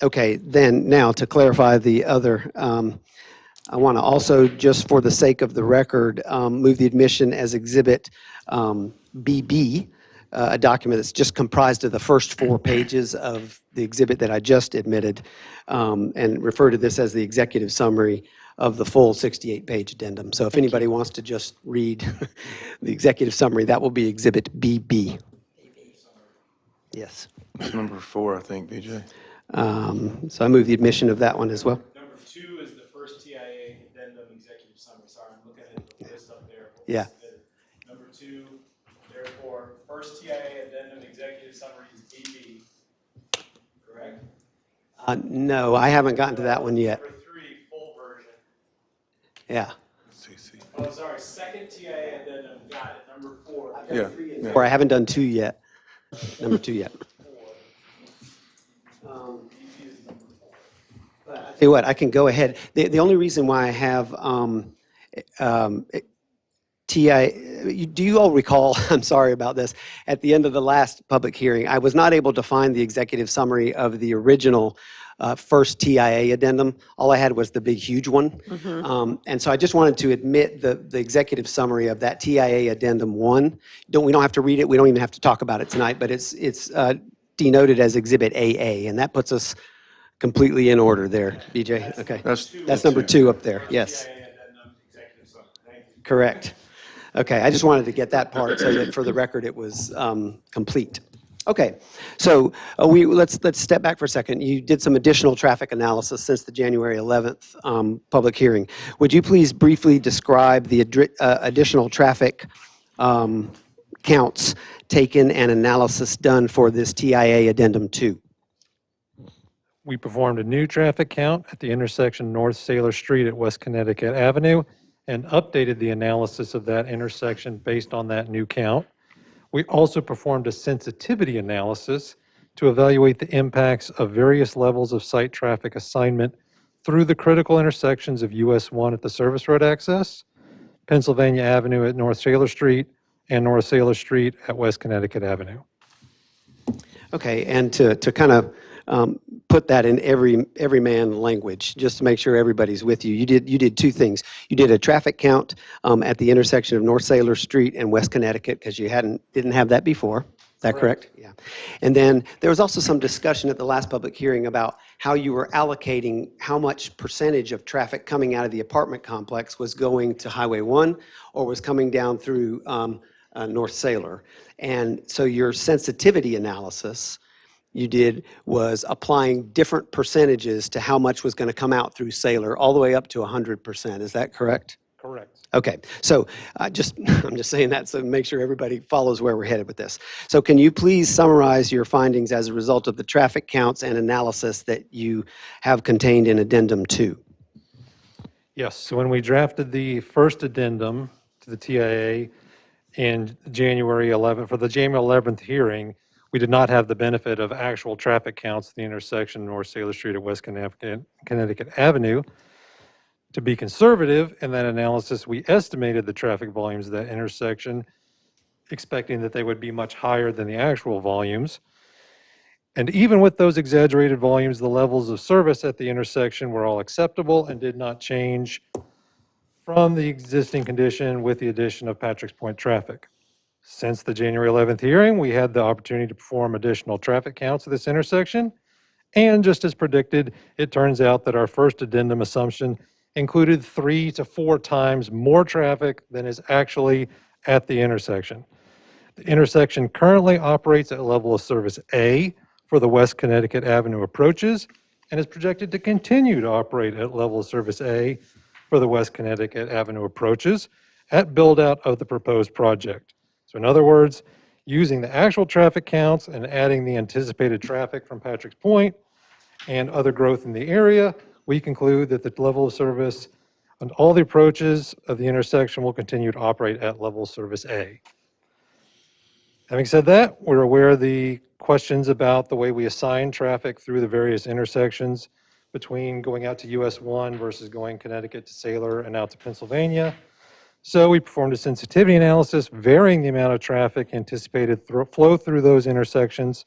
O: Okay, then now to clarify the other, I want to also, just for the sake of the record, move the admission as Exhibit BB, a document that's just comprised of the first 4 pages of the exhibit that I just admitted, and refer to this as the executive summary of the full 68-page addendum. So if anybody wants to just read the executive summary, that will be Exhibit BB. Yes.
F: Number 4, I think, BJ.
O: So I move the admission of that one as well.
G: Number 2 is the first TIA addendum executive summary. Sorry, I'm looking at the list up there.
O: Yeah.
G: Number 2, therefore, first TIA addendum executive summary is DB, correct?
O: No, I haven't gotten to that one yet.
G: Number 3, full version.
O: Yeah.
G: Oh, sorry, second TIA addendum, got it. Number 4.
F: Yeah.
O: Or I haven't done 2 yet. Number 2 yet. But I tell you what, I can go ahead. The only reason why I have TI, do you all recall, I'm sorry about this, at the end of the last public hearing, I was not able to find the executive summary of the original first TIA addendum. All I had was the big, huge one. And so I just wanted to admit the executive summary of that TIA addendum 1. We don't have to read it. We don't even have to talk about it tonight, but it's denoted as Exhibit AA, and that puts us completely in order there, BJ. Okay. That's number 2 up there. Yes. Correct. Okay, I just wanted to get that part so that for the record it was complete. Okay, so let's step back for a second. You did some additional traffic analysis since the January 11th public hearing. Would you please briefly describe the additional traffic counts taken and analysis done for this TIA Addendum 2?
R: We performed a new traffic count at the intersection North Sailor Street at West Connecticut Avenue and updated the analysis of that intersection based on that new count. We also performed a sensitivity analysis to evaluate the impacts of various levels of site traffic assignment through the critical intersections of US 1 at the service road access, Pennsylvania Avenue at North Sailor Street, and North Sailor Street at West Connecticut Avenue.
O: Okay, and to kind of put that in everyman language, just to make sure everybody's with you, you did 2 things. You did a traffic count at the intersection of North Sailor Street and West Connecticut, because you didn't have that before. Is that correct? Yeah. And then there was also some discussion at the last public hearing about how you were allocating how much percentage of traffic coming out of the apartment complex was going to Highway 1 or was coming down through North Sailor. And so your sensitivity analysis you did was applying different percentages to how much was going to come out through Sailor, all the way up to 100%. Is that correct?
R: Correct.
O: Okay, so I'm just saying that so make sure everybody follows where we're headed with this. So can you please summarize your findings as a result of the traffic counts and analysis that you have contained in Addendum 2?
R: Yes, so when we drafted the first addendum to the TIA in January 11th, for the January 11th hearing, we did not have the benefit of actual traffic counts at the intersection of North Sailor Street at West Connecticut Avenue. To be conservative in that analysis, we estimated the traffic volumes of that intersection, expecting that they would be much higher than the actual volumes. And even with those exaggerated volumes, the levels of service at the intersection were all acceptable and did not change from the existing condition with the addition of Patrick's Point traffic. Since the January 11th hearing, we had the opportunity to perform additional traffic counts at this intersection. And just as predicted, it turns out that our first addendum assumption included 3 to 4 times more traffic than is actually at the intersection. The intersection currently operates at level of service A for the West Connecticut Avenue approaches and is projected to continue to operate at level of service A for the West Connecticut Avenue approaches at build-out of the proposed project. So in other words, using the actual traffic counts and adding the anticipated traffic from Patrick's Point and other growth in the area, we conclude that the level of service on all the approaches of the intersection will continue to operate at level service A. Having said that, we're aware of the questions about the way we assign traffic through the various intersections between going out to US 1 versus going Connecticut to Sailor and out to Pennsylvania. So we performed a sensitivity analysis varying the amount of traffic anticipated flow through those intersections.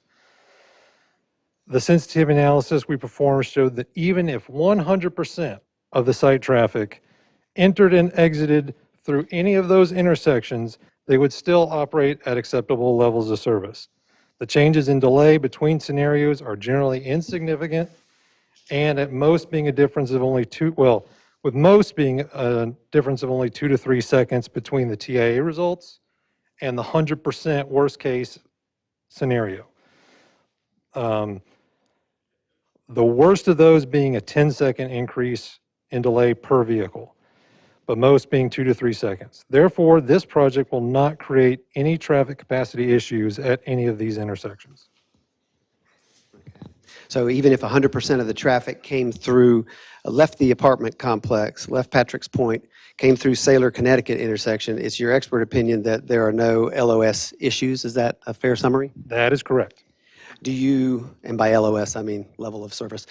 R: The sensitivity analysis we performed showed that even if 100% of the site traffic entered and exited through any of those intersections, they would still operate at acceptable levels of service. The changes in delay between scenarios are generally insignificant, and at most being a difference of only with most being a difference of only 2 to 3 seconds between the TIA results and the 100% worst case scenario. The worst of those being a 10-second increase in delay per vehicle, but most being 2 to 3 seconds. Therefore, this project will not create any traffic capacity issues at any of these intersections.
O: So even if 100% of the traffic came through, left the apartment complex, left Patrick's Point, came through Sailor, Connecticut intersection, it's your expert opinion that there are no LOS issues. Is that a fair summary?
R: That is correct.
O: Do you, and by LOS I mean level of service,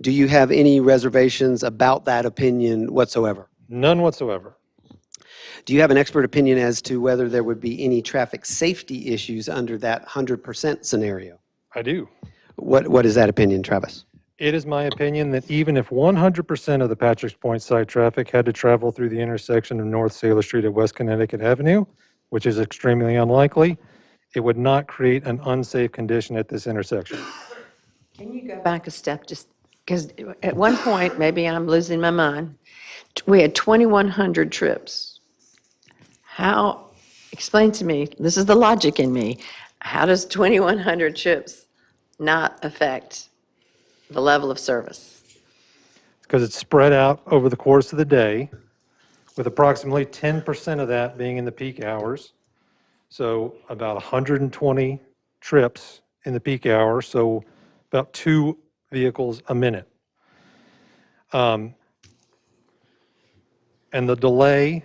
O: do you have any reservations about that opinion whatsoever?
R: None whatsoever.
O: Do you have an expert opinion as to whether there would be any traffic safety issues under that 100% scenario?
R: I do.
O: What is that opinion, Travis?
R: It is my opinion that even if 100% of the Patrick's Point site traffic had to travel through the intersection of North Sailor Street at West Connecticut Avenue, which is extremely unlikely, it would not create an unsafe condition at this intersection.
A: Can you go back a step, just, because at one point, maybe I'm losing my mind, we had 2,100 trips. How, explain to me, this is the logic in me, how does 2,100 trips not affect the level of service?
R: Because it's spread out over the course of the day, with approximately 10% of that being in the peak hours. So about 120 trips in the peak hour, so about 2 vehicles a minute. And the delay,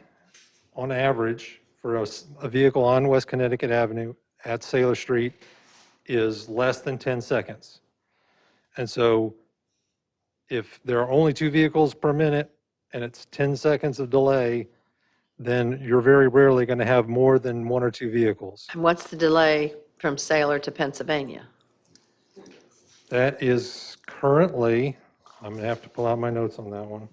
R: on average, for a vehicle on West Connecticut Avenue at Sailor Street is less than 10 seconds. And so if there are only 2 vehicles per minute and it's 10 seconds of delay, then you're very rarely going to have more than 1 or 2 vehicles.
A: And what's the delay from Sailor to Pennsylvania?
R: That is currently, I'm going to have to pull out my notes on that one.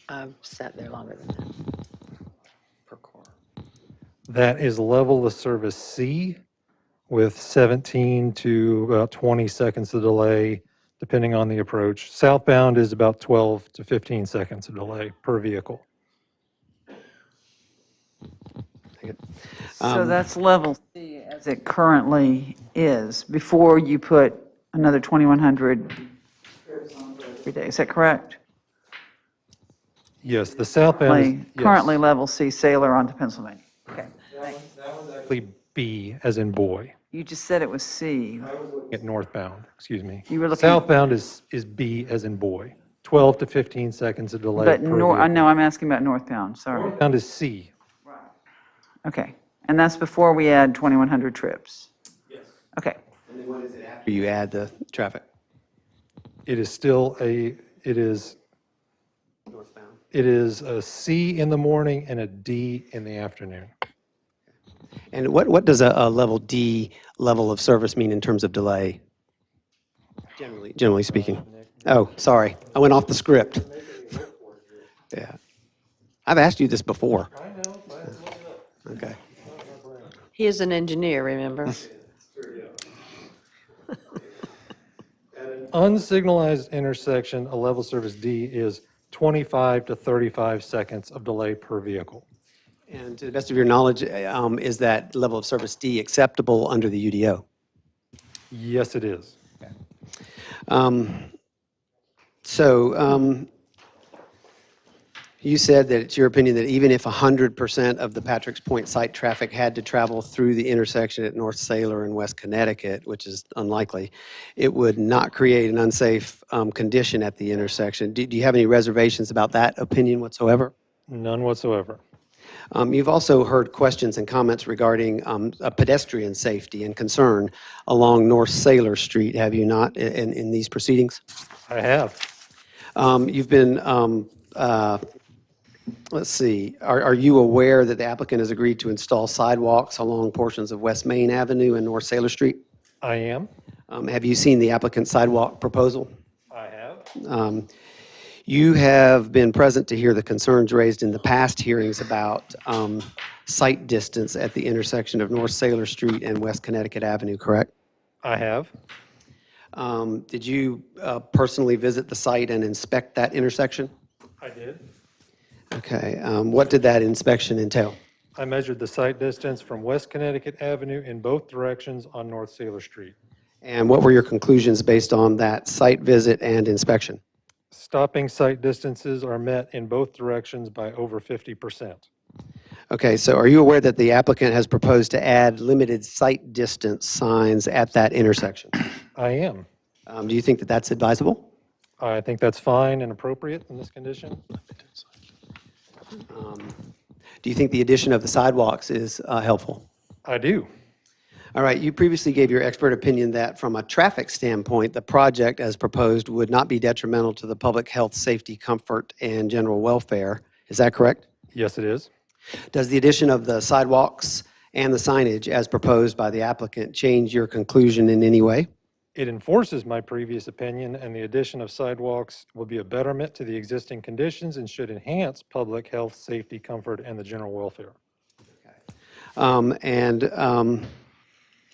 A: I've sat there longer than that.
R: That is level of service C with 17 to about 20 seconds of delay, depending on the approach. Southbound is about 12 to 15 seconds of delay per vehicle.
E: So that's level C as it currently is, before you put another 2,100 every day. Is that correct?
R: Yes, the southbound is, yes.
E: Currently level C, Sailor onto Pennsylvania. Okay.
R: Actually B as in boy,
E: You just said it was C.
R: at northbound, excuse me.
E: You were looking-
R: Southbound is B as in boy, 12 to 15 seconds of delay per
E: But
R: vehicle.
E: no, I'm asking about northbound, sorry.
R: Northbound is C.
E: Okay. And that's before we add 2,100 trips? Yes. Okay.
O: And then what is it after you add the traffic?
R: It is still it is a C in the morning and a D in the afternoon.
O: And what does a level D level of service mean in terms of delay? Generally speaking. Oh, sorry, I went off the script. Yeah. I've asked you this before. I know. Okay.
A: He is an engineer, remember?
R: At an unsignalized intersection, a level service D is 25 to 35 seconds of delay per vehicle.
O: And to the best of your knowledge, is that level of service D acceptable under the UDO?
R: Yes, it is.
O: You said that it's your opinion that even if 100% of the Patrick's Point site traffic had to travel through the intersection at North Sailor and West Connecticut, which is unlikely, it would not create an unsafe condition at the intersection. Do you have any reservations about that opinion whatsoever?
R: None whatsoever.
O: You've also heard questions and comments regarding pedestrian safety and concern along North Sailor Street, have you not, in these proceedings?
R: I have.
O: You've been, let's see, are you aware that the applicant has agreed to install sidewalks along portions of West Main Avenue and North Sailor Street?
R: I am.
O: Have you seen the applicant's sidewalk proposal?
R: I have.
O: You have been present to hear the concerns raised in the past hearings about sight distance at the intersection of North Sailor Street and West Connecticut Avenue, correct?
R: I have.
O: Did you personally visit the site and inspect that intersection?
R: I did.
O: Okay. What did that inspection entail?
R: I measured the site distance from West Connecticut Avenue in both directions on North Sailor Street.
O: And what were your conclusions based on that site visit and inspection?
R: Stopping site distances are met in both directions by over 50%.
O: Okay, so are you aware that the applicant has proposed to add limited sight distance signs at that intersection?
R: I am.
O: Do you think that that's advisable?
R: I think that's fine and appropriate in this condition.
O: Do you think the addition of the sidewalks is helpful?
R: I do.
O: All right, you previously gave your expert opinion that from a traffic standpoint, the project as proposed would not be detrimental to the public health, safety, comfort, and general welfare. Is that correct?
R: Yes, it is.
O: Does the addition of the sidewalks and the signage as proposed by the applicant change your conclusion in any way?
R: It enforces my previous opinion, and the addition of sidewalks will be a betterment to the existing conditions and should enhance public health, safety, comfort, and the general welfare.
A: Can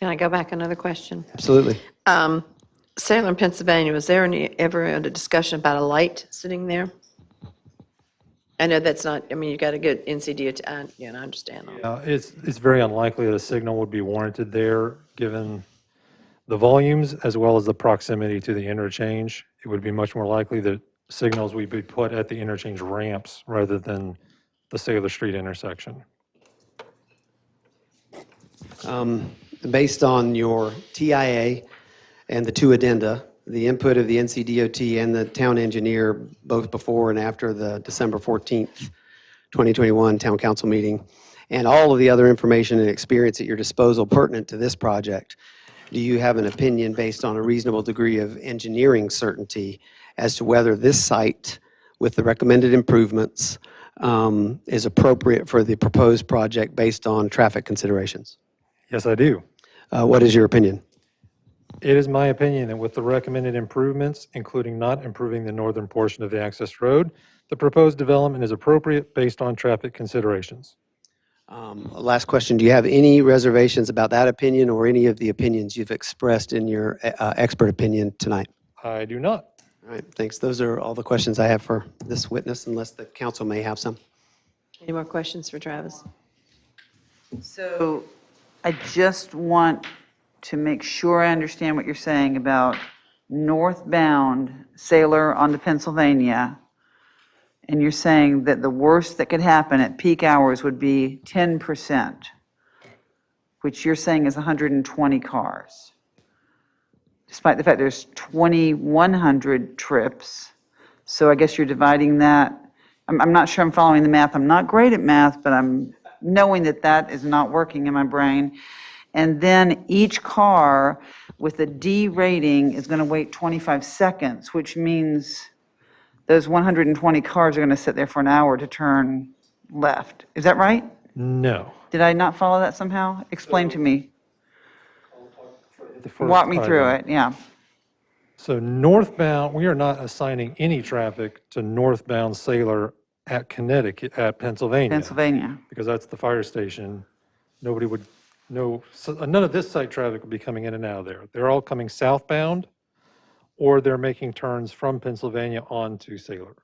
A: I go back another question?
O: Absolutely.
A: Salem, Pennsylvania, was there ever a discussion about a light sitting there? I know that's not, I mean, you got a good NCDOT, I understand all that.
R: It's very unlikely that a signal would be warranted there, given the volumes as well as the proximity to the interchange. It would be much more likely that signals would be put at the interchange ramps rather than the Sailor Street intersection.
O: Based on your TIA and the two addenda, the input of the NCDOT and the town engineer, both before and after the December 14th, 2021 town council meeting, and all of the other information and experience at your disposal pertinent to this project, do you have an opinion based on a reasonable degree of engineering certainty as to whether this site, with the recommended improvements, is appropriate for the proposed project based on traffic considerations?
R: Yes, I do.
O: What is your opinion?
R: It is my opinion that with the recommended improvements, including not improving the northern portion of the access road, the proposed development is appropriate based on traffic considerations.
O: Last question, do you have any reservations about that opinion or any of the opinions you've expressed in your expert opinion tonight?
R: I do not.
O: All right, thanks. Those are all the questions I have for this witness, unless the council may have some.
A: Any more questions for Travis?
E: So I just want to make sure I understand what you're saying about northbound Sailor onto Pennsylvania. And you're saying that the worst that could happen at peak hours would be 10%, which you're saying is 120 cars. Despite the fact there's 2,100 trips. So I guess you're dividing that. I'm not sure I'm following the math. I'm not great at math, but I'm knowing that that is not working in my brain. And then each car with a D rating is going to wait 25 seconds, which means those 120 cars are going to sit there for an hour to turn left. Is that right?
R: No.
E: Did I not follow that somehow? Explain to me.
R: The first
E: Walk me through
R: item.
E: it, yeah.
R: So northbound, we are not assigning any traffic to northbound Sailor at Connecticut, at Pennsylvania.
E: Pennsylvania.
R: Because that's the fire station. Nobody would know, so none of this site traffic would be coming in and out of there. They're all coming southbound, or they're making turns from Pennsylvania onto Sailor.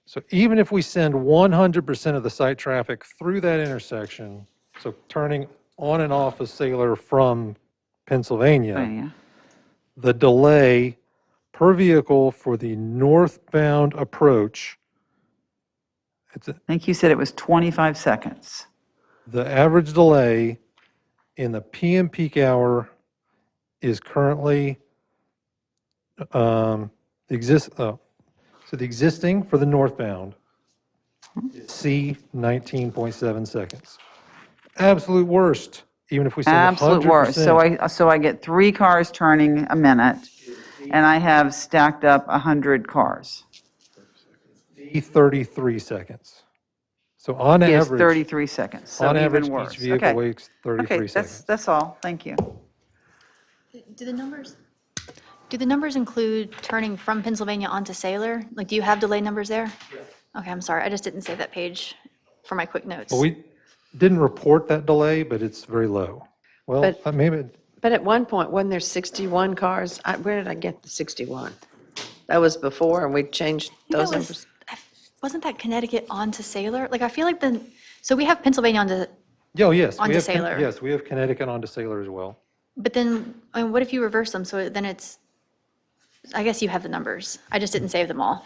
R: So even if we send 100% of the site traffic through that intersection, so turning on and off of Sailor from Pennsylvania, the delay per vehicle for the northbound approach,
E: I think you said it was 25 seconds.
R: the average delay in the PM peak hour is currently, so the existing for the northbound is C 19.7 seconds. Absolute worst, even if we send 100%.
E: Absolute worst. So I get 3 cars turning a minute, and I have stacked up 100 cars.
R: C 33 seconds. So on
E: Yes,
R: average.
E: 33 seconds, so
R: On
E: even
R: average,
E: worse.
R: each vehicle
E: Okay.
R: waits 33
E: Okay,
R: seconds.
E: that's all. Thank you.
I: Do the numbers include turning from Pennsylvania onto Sailor? Like, do you have delay numbers there? Okay, I'm sorry, I just didn't save that page for my quick notes.
R: Well, we didn't report that delay, but it's very low. Well,
A: But-
R: maybe,
A: But at one point, wasn't there 61 cars? Where did I get the 61? That was before, and we changed those
I: That
A: numbers?
I: Wasn't that Connecticut onto Sailor? Like, I feel like so we have Pennsylvania onto,
R: oh, yes. we
I: onto
R: have
I: Sailor.
R: Yes, we have Connecticut onto Sailor as well.
I: But then, I mean, what if you reverse them? So then I guess you have the numbers. I just didn't save them all.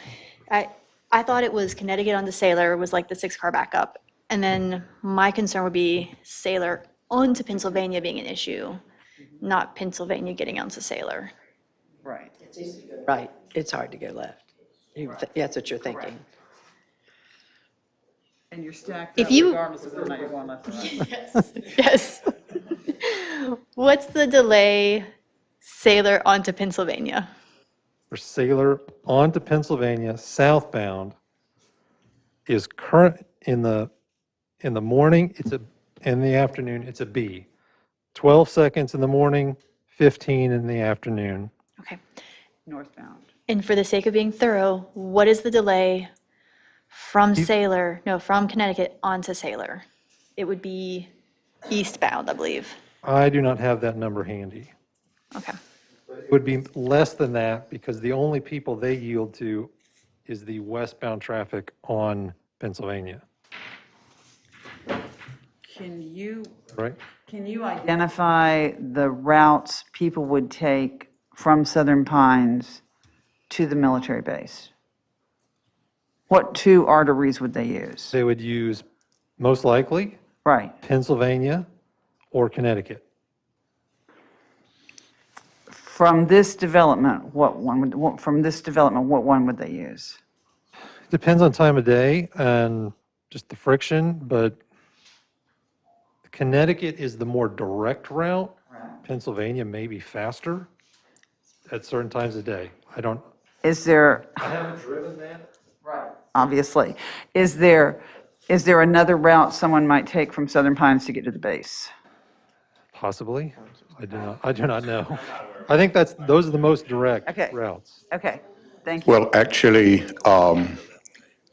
I: I thought it was Connecticut onto Sailor was like the 6-car backup. And then my concern would be Sailor onto Pennsylvania being an issue, not Pennsylvania getting onto Sailor.
E: Right.
A: Right, it's hard to go left. That's what you're thinking.
E: And you're stacked
I: If
E: up
I: you-
E: regardless of whether or not you're going left or right.
I: Yes. What's the delay Sailor onto Pennsylvania?
R: For Sailor onto Pennsylvania southbound is current in the morning, it's In the afternoon, it's a B. 12 seconds in the morning, 15 in the afternoon.
I: Okay.
E: Northbound.
I: And for the sake of being thorough, what is the delay from from Connecticut onto Sailor? It would be eastbound, I believe.
R: I do not have that number handy.
I: Okay.
R: It would be less than that because the only people they yield to is the westbound traffic on Pennsylvania,
E: Can you
R: right?
E: identify the routes people would take from Southern Pines to the military base? What two arteries would they use?
R: They would use, most likely,
E: Right.
R: Pennsylvania or Connecticut.
E: From this development, what one would they use?
R: Depends on time of day and just the friction, but Connecticut is the more direct route. Pennsylvania may be faster at certain times of day. I haven't driven that.
E: Right. Obviously. Is there another route someone might take from Southern Pines to get to the base?
R: Possibly. I do not know. I think those are the most direct
E: Okay.
R: routes.
E: Okay, thank you.
D: Well, actually,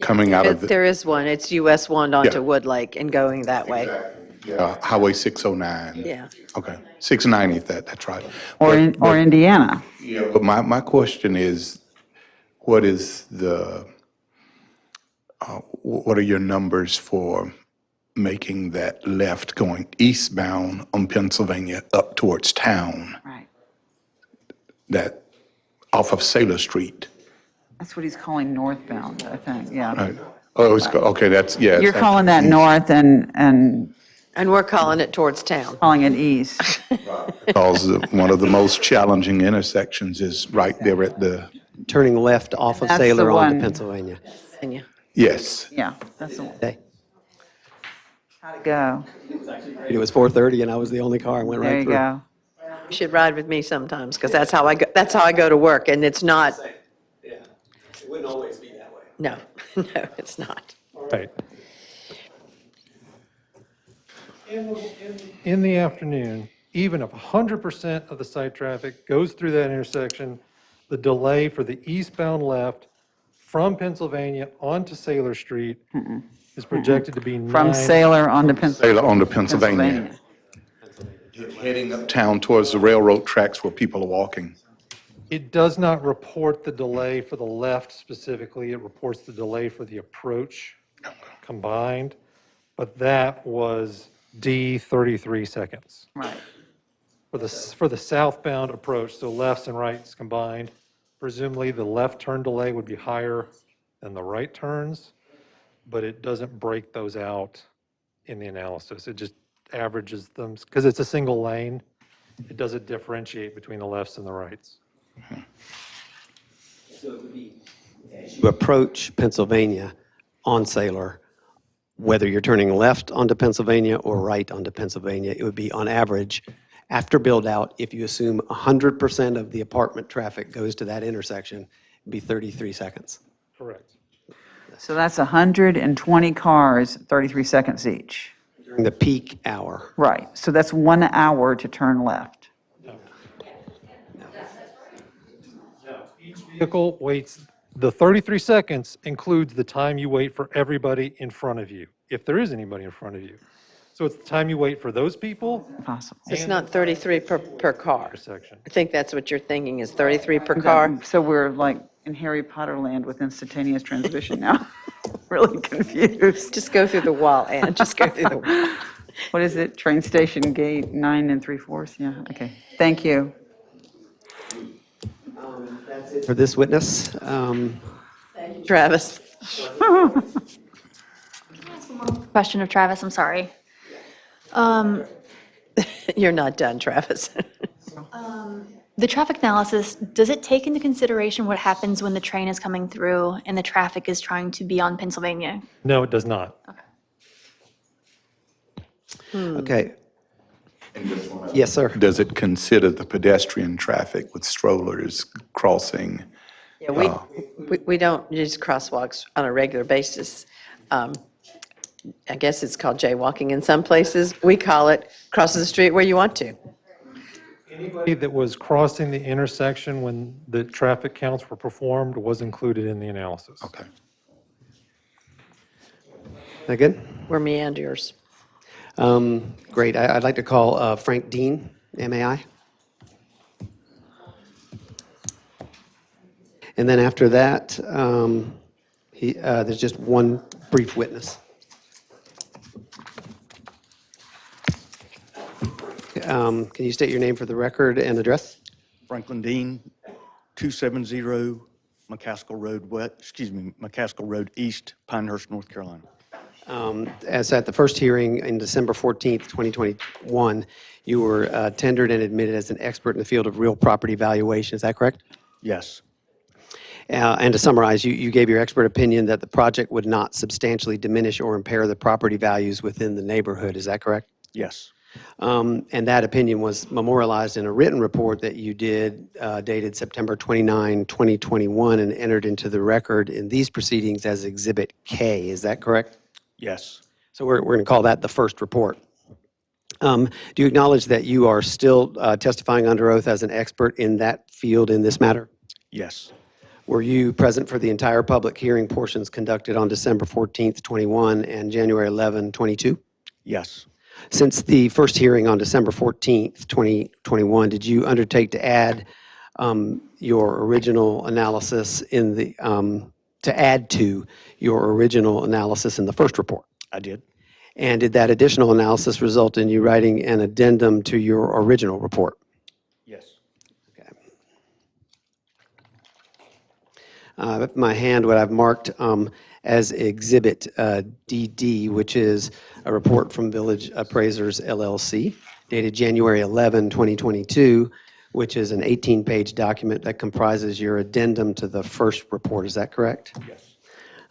D: coming out of the
A: There is one. It's US 1 onto
D: Yeah.
A: Wood Lake and going that way.
D: Highway 609.
A: Yeah.
D: Okay, 690, that's right.
E: Or
D: But-
E: Indiana.
D: Yeah, but my question is, what are your numbers for making that left going eastbound on Pennsylvania up towards town?
E: Right.
D: That, off of Sailor Street?
E: That's what he's calling northbound, I think, yeah.
D: Right. Oh, okay, that's, yeah.
E: You're calling that north and
A: And we're calling it towards town.
E: calling it east.
D: Because one of the most challenging intersections is right there at the,
O: Turning left off of
E: That's the
O: Sailor onto
E: one.
O: Pennsylvania.
D: yes.
E: Yeah, that's the one.
O: Okay.
E: How'd it go?
O: It was 4:30 and I was the only car. I went
E: There
O: right
E: you
O: through.
E: go.
A: You should ride with me sometimes, because that's how I go to work, and it's not,
O: Yeah, it wouldn't always be that way.
A: no, no, it's not.
R: Right. In the afternoon, even if 100% of the site traffic goes through that intersection, the delay for the eastbound left from Pennsylvania onto Sailor Street is projected to be
E: From
R: 9.
E: Sailor onto Pennsylvania.
D: Sailor onto Pennsylvania. Heading uptown towards the railroad tracks where people are walking.
R: It does not report the delay for the left specifically. It reports the delay for the approach combined, but that was D 33 seconds.
E: Right.
R: For the southbound approach, so lefts and rights combined, presumably the left turn delay would be higher than the right turns, but it doesn't break those out in the analysis. It just averages them, because it's a single lane, it doesn't differentiate between the lefts and the rights.
O: So it would be, as you approach Pennsylvania on Sailor, whether you're turning left onto Pennsylvania or right onto Pennsylvania, it would be on average, after build-out, if you assume 100% of the apartment traffic goes to that intersection, it'd be 33 seconds.
R: Correct.
E: So that's 120 cars, 33 seconds each.
O: During the peak hour.
E: Right, so that's 1 hour to turn left.
R: Each vehicle waits, the 33 seconds includes the time you wait for everybody in front of you, if there is anybody in front of you. So it's the time you wait for those people.
E: Possible.
A: It's not 33 per car.
R: Intersection.
A: I think that's what you're thinking, is 33 per car.
E: So we're like in Harry Potter land with instantaneous transmission now. Really confused.
A: Just go through the wall, Ann, just go through the wall.
E: What is it? Train station gate 9 3/4? Yeah, okay. Thank you.
O: That's it for this witness.
A: Travis?
I: Question of Travis, I'm sorry.
A: You're not done, Travis.
I: The traffic analysis, does it take into consideration what happens when the train is coming through and the traffic is trying to be on Pennsylvania?
R: No, it does not.
O: Okay. Yes, sir.
D: Does it consider the pedestrian traffic with strollers crossing?
A: Yeah, we don't use crosswalks on a regular basis. I guess it's called jaywalking in some places. We call it crosses the street where you want to.
R: Anybody that was crossing the intersection when the traffic counts were performed was included in the analysis.
D: Okay.
O: That good?
A: We're meanders.
O: Great. I'd like to call Frank Dean, MAI. And then after that, there's just one brief witness. Can you state your name for the record and address?
S: Franklin Dean, 270 McCaskill Road McCaskill Road East, Pinehurst, North Carolina.
O: As at the first hearing in December 14th, 2021, you were tendered and admitted as an expert in the field of real property valuation. Is that correct?
S: Yes.
O: And to summarize, you gave your expert opinion that the project would not substantially diminish or impair the property values within the neighborhood. Is that correct?
S: Yes.
O: And that opinion was memorialized in a written report that you did dated September 29, 2021, and entered into the record in these proceedings as Exhibit K. Is that correct?
S: Yes.
O: So we're going to call that the first report. Do you acknowledge that you are still testifying under oath as an expert in that field in this matter?
S: Yes.
O: Were you present for the entire public hearing portions conducted on December 14th, 21 and January 11, 22?
S: Yes.
O: Since the first hearing on December 14th, 2021, did you undertake to add your original analysis in the, to add to your original analysis in the first report?
S: I did.
O: And did that additional analysis result in you writing an addendum to your original report?
S: Yes.
O: My hand, what I've marked as Exhibit DD, which is a report from Village Appraisers LLC, dated January 11, 2022, which is an 18-page document that comprises your addendum to the first report. Is that correct?
S: Yes.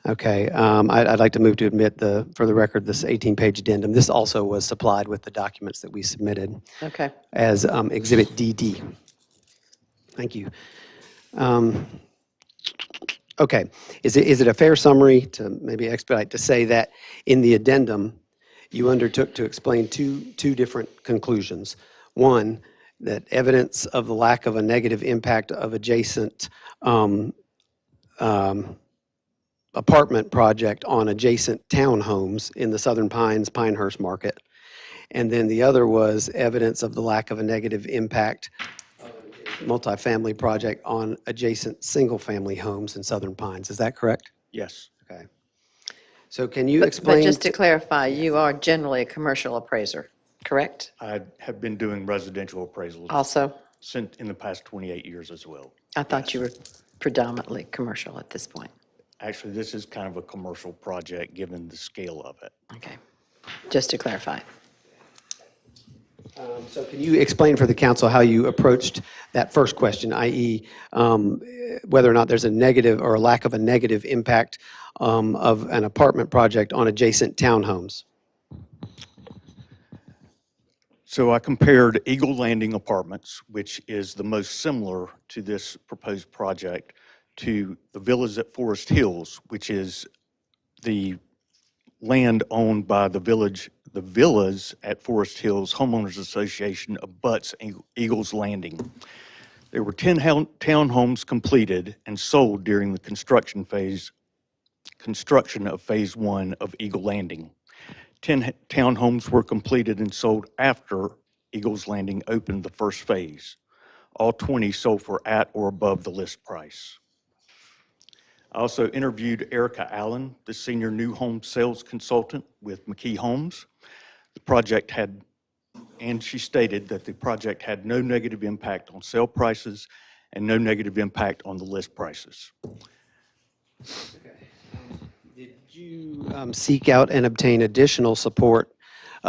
O: Okay. I'd like to move to admit, for the record, this 18-page addendum. This also was supplied with the documents that we submitted
A: Okay.
O: as Exhibit DD. Thank you. Okay, is it a fair summary, to maybe expedite, to say that in the addendum, you undertook to explain two different conclusions? One, that evidence of the lack of a negative impact of adjacent apartment project on adjacent townhomes in the Southern Pines, Pinehurst market. And then the other was evidence of the lack of a negative impact multifamily project on adjacent single-family homes in Southern Pines. Is that correct?
S: Yes.
O: Okay. So can you
A: But
O: explain?
A: just to clarify, you are generally a commercial appraiser, correct?
S: I have been doing residential appraisals
A: Also?
S: since in the past 28 years as well.
A: I thought you were predominantly commercial at this point.
S: Actually, this is kind of a commercial project given the scale of it.
A: Okay. Just to clarify.
O: So can you explain for the council how you approached that first question, i.e. Whether or not there's a negative or a lack of a negative impact of an apartment project on adjacent townhomes?
S: So I compared Eagle Landing Apartments, which is the most similar to this proposed project, to the Villas at Forest Hills, which is the land owned by the Villas at Forest Hills Homeowners Association abuts Eagles Landing. There were 10 townhomes completed and sold during the construction of Phase 1 of Eagle Landing. 10 townhomes were completed and sold after Eagles Landing opened the first phase. All 20 sold for at or above the list price. I also interviewed Erica Allen, the senior new home sales consultant with McKee Homes. And she stated that the project had no negative impact on sale prices and no negative impact on the list prices.
O: Did you seek out and obtain additional support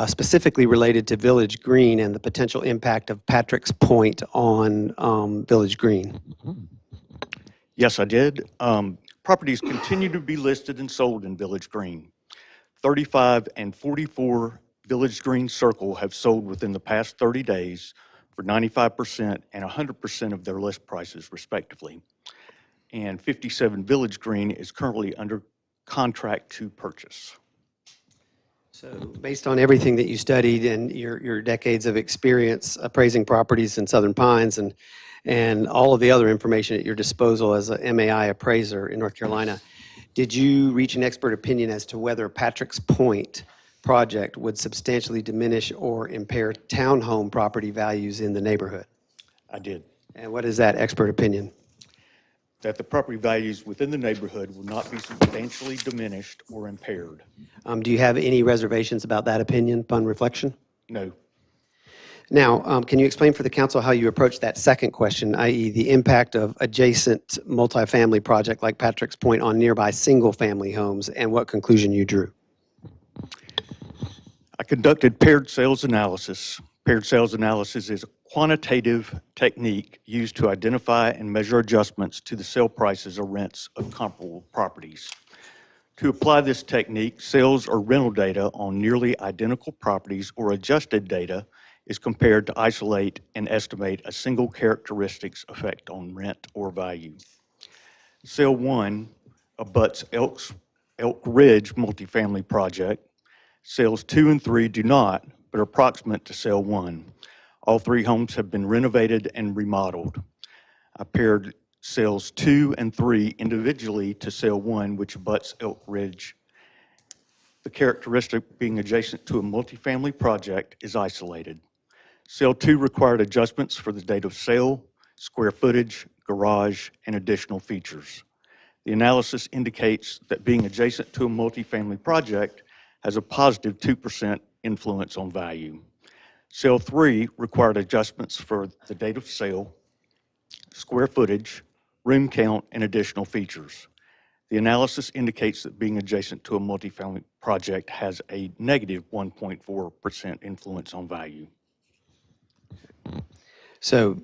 O: specifically related to Village Green and the potential impact of Patrick's Point on Village Green?
S: Yes, I did. Properties continue to be listed and sold in Village Green. 35 and 44 Village Green Circle have sold within the past 30 days for 95% and 100% of their list prices respectively. And 57 Village Green is currently under contract to purchase.
O: So based on everything that you studied and your decades of experience appraising properties in Southern Pines and all of the other information at your disposal as a MAI appraiser in North Carolina, did you reach an expert opinion as to whether Patrick's Point project would substantially diminish or impair townhome property values in the neighborhood?
S: I did.
O: And what is that expert opinion?
S: That the property values within the neighborhood will not be substantially diminished or impaired.
O: Do you have any reservations about that opinion upon reflection?
S: No.
O: Now, can you explain for the council how you approach that second question, i.e. the impact of adjacent multifamily project like Patrick's Point on nearby single-family homes, and what conclusion you drew?
S: I conducted paired sales analysis. Paired sales analysis is a quantitative technique used to identify and measure adjustments to the sale prices or rents of comparable properties. To apply this technique, sales or rental data on nearly identical properties or adjusted data is compared to isolate and estimate a single characteristics effect on rent or value. Sale 1 abuts Elk Ridge multifamily project. Sales 2 and 3 do not, but are proximate to Sale 1. All 3 homes have been renovated and remodeled. I paired Sales 2 and 3 individually to Sale 1, which abuts Elk Ridge. The characteristic being adjacent to a multifamily project is isolated. Sale 2 required adjustments for the date of sale, square footage, garage, and additional features. The analysis indicates that being adjacent to a multifamily project has a positive 2% influence on value. Sale 3 required adjustments for the date of sale, square footage, room count, and additional features. The analysis indicates that being adjacent to a multifamily project has a negative 1.4% influence on value.
O: So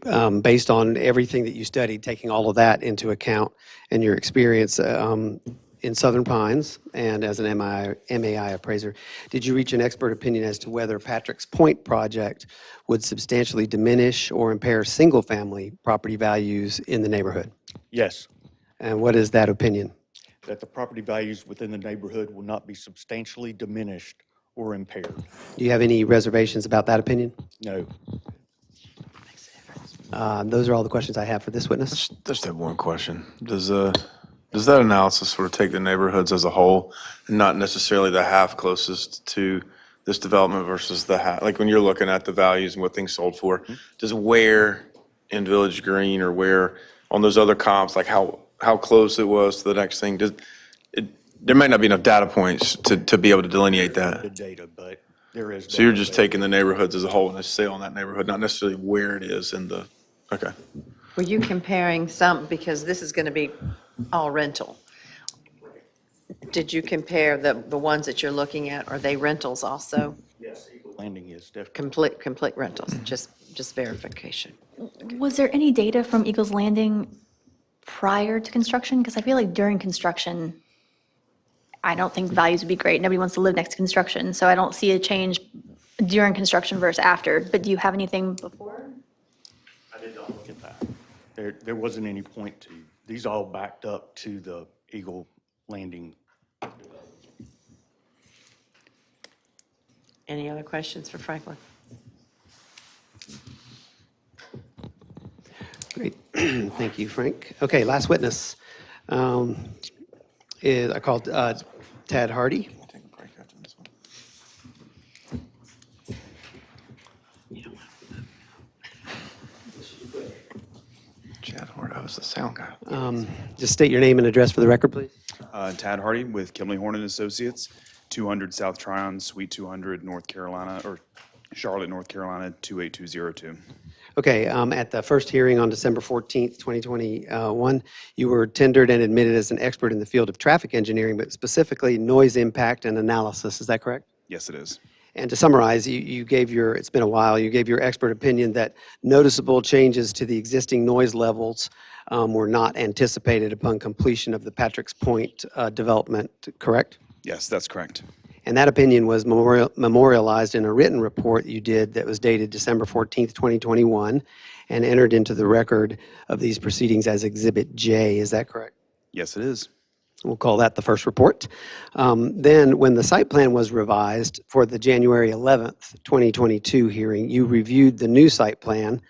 O: based on everything that you studied, taking all of that into account and your experience in Southern Pines and as an MAI appraiser, did you reach an expert opinion as to whether Patrick's Point project would substantially diminish or impair single-family property values in the neighborhood?
S: Yes.
O: And what is that opinion?
S: That the property values within the neighborhood will not be substantially diminished or impaired.
O: Do you have any reservations about that opinion?
S: No.
O: Those are all the questions I have for this witness.
F: Just have one question. Does that analysis sort of take the neighborhoods as a whole and not necessarily the half closest to this development versus the half? Like when you're looking at the values and what things sold for, does where in Village Green or where on those other comps, like how close it was to the next thing, there might not be enough data points to be able to delineate
S: The
F: that.
S: data, but there is.
F: So you're just taking the neighborhoods as a whole and a sale on that neighborhood, not necessarily where it is in the, okay.
A: Were you comparing some, because this is going to be all rental? Did you compare the ones that you're looking at, are they rentals also?
S: Yes, Eagle Landing is definitely.
A: Complete rentals, just verification.
I: Was there any data from Eagles Landing prior to construction? Because I feel like during construction, I don't think values would be great. Nobody wants to live next to construction, so I don't see a change during construction versus after. But do you have anything before?
S: I did not look at that. There wasn't any point to, these all backed up to the Eagle Landing.
A: Any other questions for Franklin?
O: Great. Thank you, Frank. Okay, last witness is, I called Tad Hardy.
F: Chad Hort, I was the sound guy.
O: Just state your name and address for the record, please.
T: Tad Hardy with Kimley Horn and Associates, 200 South Tryon, Suite 200, North Carolina, or Charlotte, North Carolina, 28202.
O: Okay, at the first hearing on December 14th, 2021, you were tendered and admitted as an expert in the field of traffic engineering, but specifically noise impact and analysis. Is that correct?
T: Yes, it is.
O: And to summarize, you gave your, it's been a while, you gave your expert opinion that noticeable changes to the existing noise levels were not anticipated upon completion of the Patrick's Point development, correct?
T: Yes, that's correct.
O: And that opinion was memorialized in a written report you did that was dated December 14th, 2021, and entered into the record of these proceedings as Exhibit J. Is that correct?
T: Yes, it is.
O: We'll call that the first report. Then, when the site plan was revised for the January 11th, 2022 hearing, you reviewed the new site plan,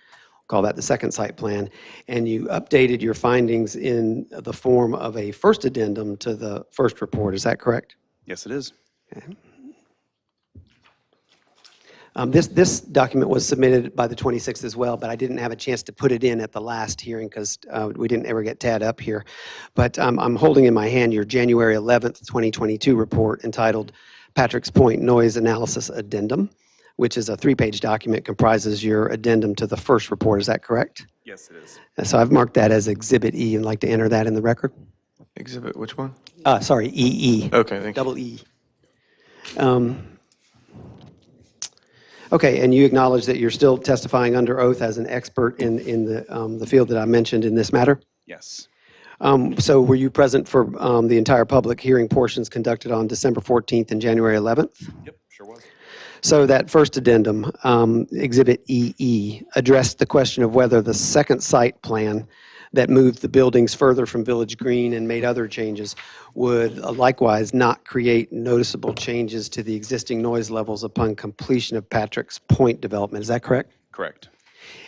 O: call that the second site plan, and you updated your findings in the form of a first addendum to the first report. Is that correct?
T: Yes, it is.
O: This document was submitted by the 26th as well, but I didn't have a chance to put it in at the last hearing because we didn't ever get Tad up here. But I'm holding in my hand your January 11th, 2022 report entitled Patrick's Point Noise Analysis Addendum, which is a 3-page document, comprises your addendum to the first report. Is that correct?
T: Yes, it is.
O: And so I've marked that as Exhibit E and like to enter that in the record.
F: Exhibit, which one?
O: Sorry, EE.
F: Okay, thank you.
O: Double E. Okay, and you acknowledge that you're still testifying under oath as an expert in the field that I mentioned in this matter?
T: Yes.
O: So were you present for the entire public hearing portions conducted on December 14th and January 11th?
T: Yep, sure was.
O: So that first addendum, Exhibit EE, addressed the question of whether the second site plan that moved the buildings further from Village Green and made other changes would likewise not create noticeable changes to the existing noise levels upon completion of Patrick's Point development. Is that correct?
T: Correct.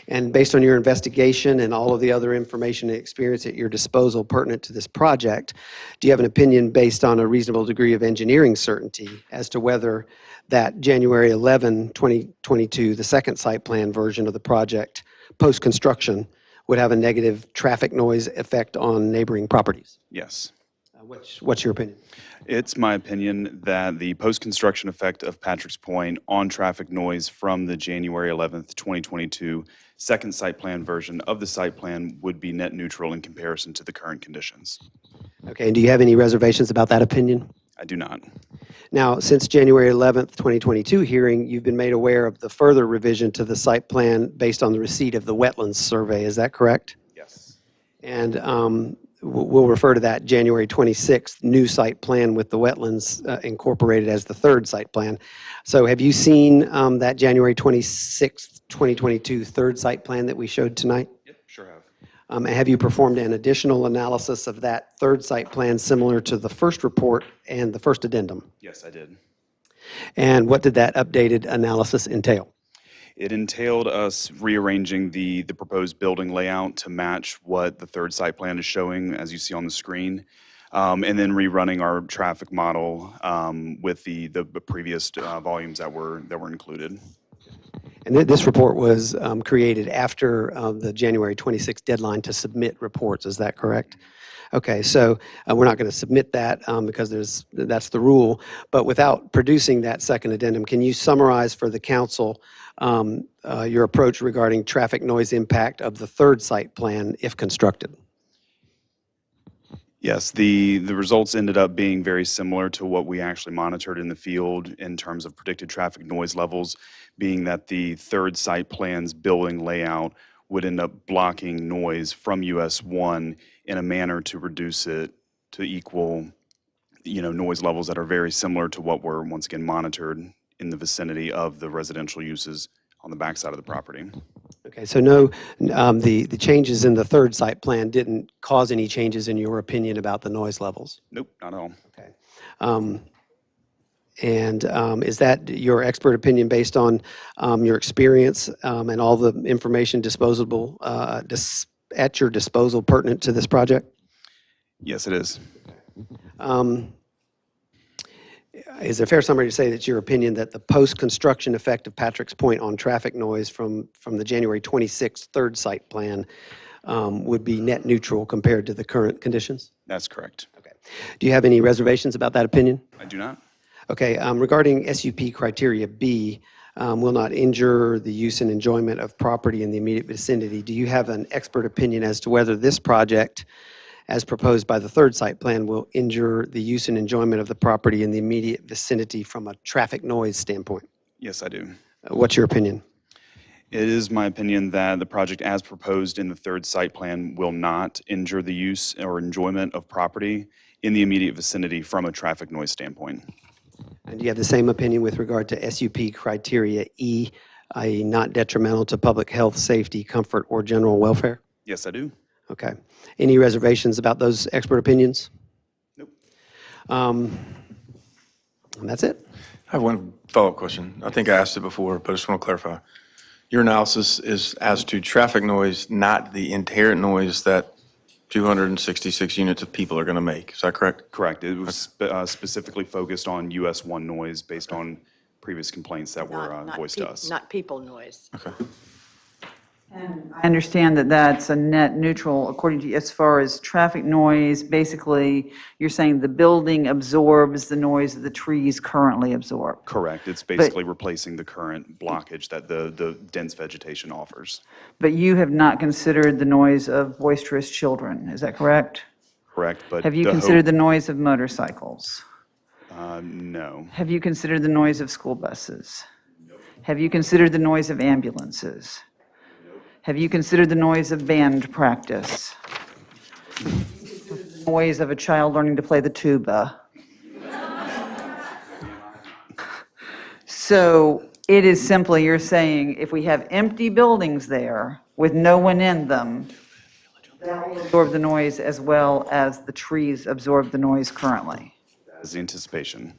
O: And based on your investigation and all of the other information and experience at your disposal pertinent to this project, do you have an opinion based on a reasonable degree of engineering certainty as to whether that January 11, 2022, the second site plan version of the project, post-construction, would have a negative traffic noise effect on neighboring properties?
T: Yes.
O: What's your opinion?
T: It's my opinion that the post-construction effect of Patrick's Point on traffic noise from the January 11th, 2022 second site plan version of the site plan would be net neutral in comparison to the current conditions.
O: Okay, and do you have any reservations about that opinion?
T: I do not.
O: Now, since January 11th, 2022 hearing, you've been made aware of the further revision to the site plan based on the receipt of the wetlands survey. Is that correct?
T: Yes.
O: And we'll refer to that January 26th new site plan with the wetlands incorporated as the third site plan. So have you seen that January 26th, 2022 third site plan that we showed tonight?
T: Yep, sure have.
O: And have you performed an additional analysis of that third site plan similar to the first report and the first addendum?
T: Yes, I did.
O: And what did that updated analysis entail?
T: It entailed us rearranging the proposed building layout to match what the third site plan is showing, as you see on the screen, and then rerunning our traffic model with the previous volumes that were included.
O: And this report was created after the January 26th deadline to submit reports. Is that correct? Okay, so we're not going to submit that because that's the rule. But without producing that second addendum, can you summarize for the council your approach regarding traffic noise impact of the third site plan if constructed?
T: Yes, the results ended up being very similar to what we actually monitored in the field in terms of predicted traffic noise levels, being that the third site plan's building layout would end up blocking noise from US 1 in a manner to reduce it to equal, noise levels that are very similar to what were once again monitored in the vicinity of the residential uses on the backside of the property.
O: Okay, so no, the changes in the third site plan didn't cause any changes in your opinion about the noise levels?
T: Nope, not at all.
O: Okay. And is that your expert opinion based on your experience and all the information disposable at your disposal pertinent to this project?
T: Yes, it is.
O: Is it a fair summary to say that your opinion that the post-construction effect of Patrick's Point on traffic noise from the January 26th third site plan would be net neutral compared to the current conditions?
T: That's correct.
O: Okay. Do you have any reservations about that opinion?
T: I do not.
O: Okay, regarding SUP criteria B, will not injure the use and enjoyment of property in the immediate vicinity. Do you have an expert opinion as to whether this project, as proposed by the third site plan, will injure the use and enjoyment of the property in the immediate vicinity from a traffic noise standpoint?
T: Yes, I do.
O: What's your opinion?
T: It is my opinion that the project as proposed in the third site plan will not injure the use or enjoyment of property in the immediate vicinity from a traffic noise standpoint.
O: And do you have the same opinion with regard to SUP criteria E, i.e. not detrimental to public health, safety, comfort, or general welfare?
T: Yes, I do.
O: Okay. Any reservations about those expert opinions?
T: Nope.
O: And that's it.
F: I have one follow-up question. I think I asked it before, but I just want to clarify. Your analysis is as to traffic noise, not the inherent noise that 266 units of people are going to make. Is that correct?
T: Correct. It was specifically focused on US 1 noise based on previous complaints that were
A: Not
T: voiced to us.
A: Not people noise.
E: I understand that that's a net neutral, according to you, as far as traffic noise. Basically, you're saying the building absorbs the noise that the trees currently absorb.
T: Correct. It's basically replacing the current blockage that the dense vegetation offers.
E: But you have not considered the noise of boisterous children, is that correct?
T: Correct, but
E: Have you
T: the
E: considered the noise of motorcycles?
T: No.
E: Have you considered the noise of school buses? Have you considered the noise of ambulances? Have you considered the noise of band practice? The noise of a child learning to play the tuba? So it is simply, you're saying, if we have empty buildings there with no one in them, that will absorb the noise as well as the trees absorb the noise currently.
T: That is the anticipation.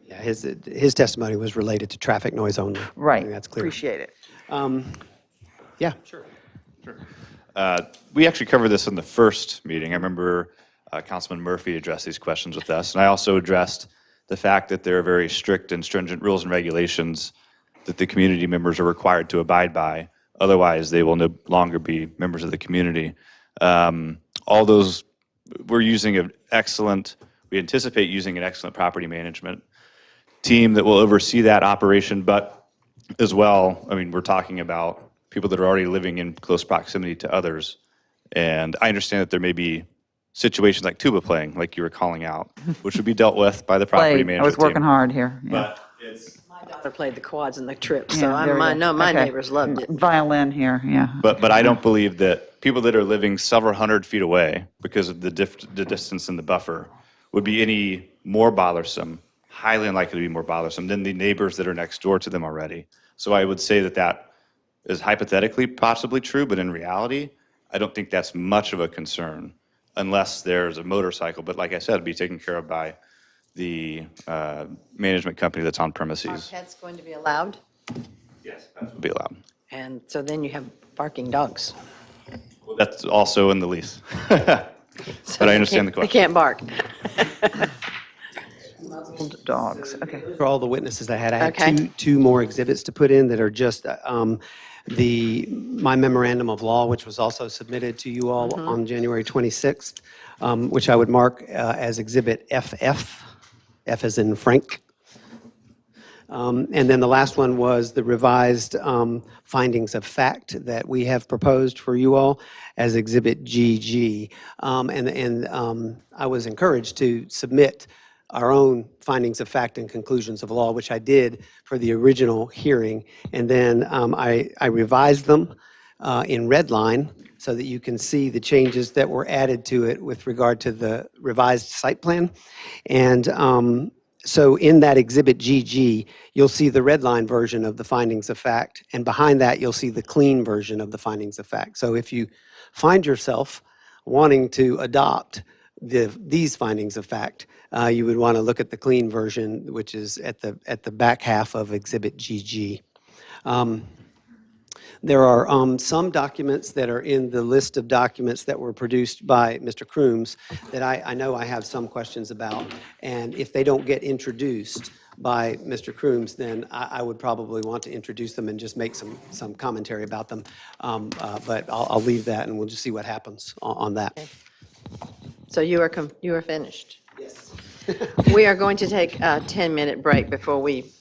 O: Yeah, his testimony was related to traffic noise only. I
E: Right,
O: think that's clear.
E: appreciate it.
O: Yeah, sure.
P: We actually covered this in the first meeting. I remember Councilman Murphy addressed these questions with us, and I also addressed the fact that there are very strict and stringent rules and regulations that the community members are required to abide by. Otherwise, they will no longer be members of the community. All those, we anticipate using an excellent property management team that will oversee that operation, but as well, I mean, we're talking about people that are already living in close proximity to others. And I understand that there may be situations like tuba playing, like you were calling out, which would be dealt with by the property
E: Played.
P: management
E: I was working
P: team.
E: hard here. Yeah.
P: But it's,
A: My daughter played the quads and the trip, so
E: Yeah, there we
A: I
E: go.
A: know my
E: Okay.
A: neighbors loved it.
E: Violin here, yeah.
P: but I don't believe that people that are living several hundred feet away because of the distance in the buffer would be any more bothersome, highly unlikely to be more bothersome than the neighbors that are next door to them already. So I would say that is hypothetically possibly true, but in reality, I don't think that's much of a concern unless there's a motorcycle. But like I said, it'd be taken care of by the management company that's on
A: Are
P: premises.
A: pets going to be allowed?
P: Yes, pets would be allowed.
A: And so then you have barking dogs.
P: That's also in the lease. But I understand the
A: They
P: question.
A: can't bark.
E: Dogs, okay.
O: For all the witnesses I had, I
A: Okay.
O: had two more exhibits to put in that are just my memorandum of law, which was also submitted to you all on January 26th, which I would mark as Exhibit FF, F as in Frank. And then the last one was the revised findings of fact that we have proposed for you all as Exhibit GG. And I was encouraged to submit our own findings of fact and conclusions of law, which I did for the original hearing. And then I revised them in red line so that you can see the changes that were added to it with regard to the revised site plan. And so in that Exhibit GG, you'll see the red line version of the findings of fact, and behind that, you'll see the clean version of the findings of fact. So if you find yourself wanting to adopt these findings of fact, you would want to look at the clean version, which is at the back half of Exhibit GG. There are some documents that are in the list of documents that were produced by Mr. Crooms that I know I have some questions about. And if they don't get introduced by Mr. Crooms, then I would probably want to introduce them and just make some commentary about them. But I'll leave that and we'll just see what happens on that.
A: So you are finished?
O: Yes.
A: We are going to take a 10-minute break before we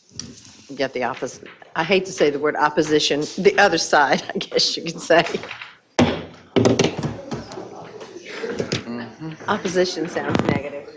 A: get the opposite. I hate to say the word opposition, the other side, I guess you could say. Opposition sounds negative.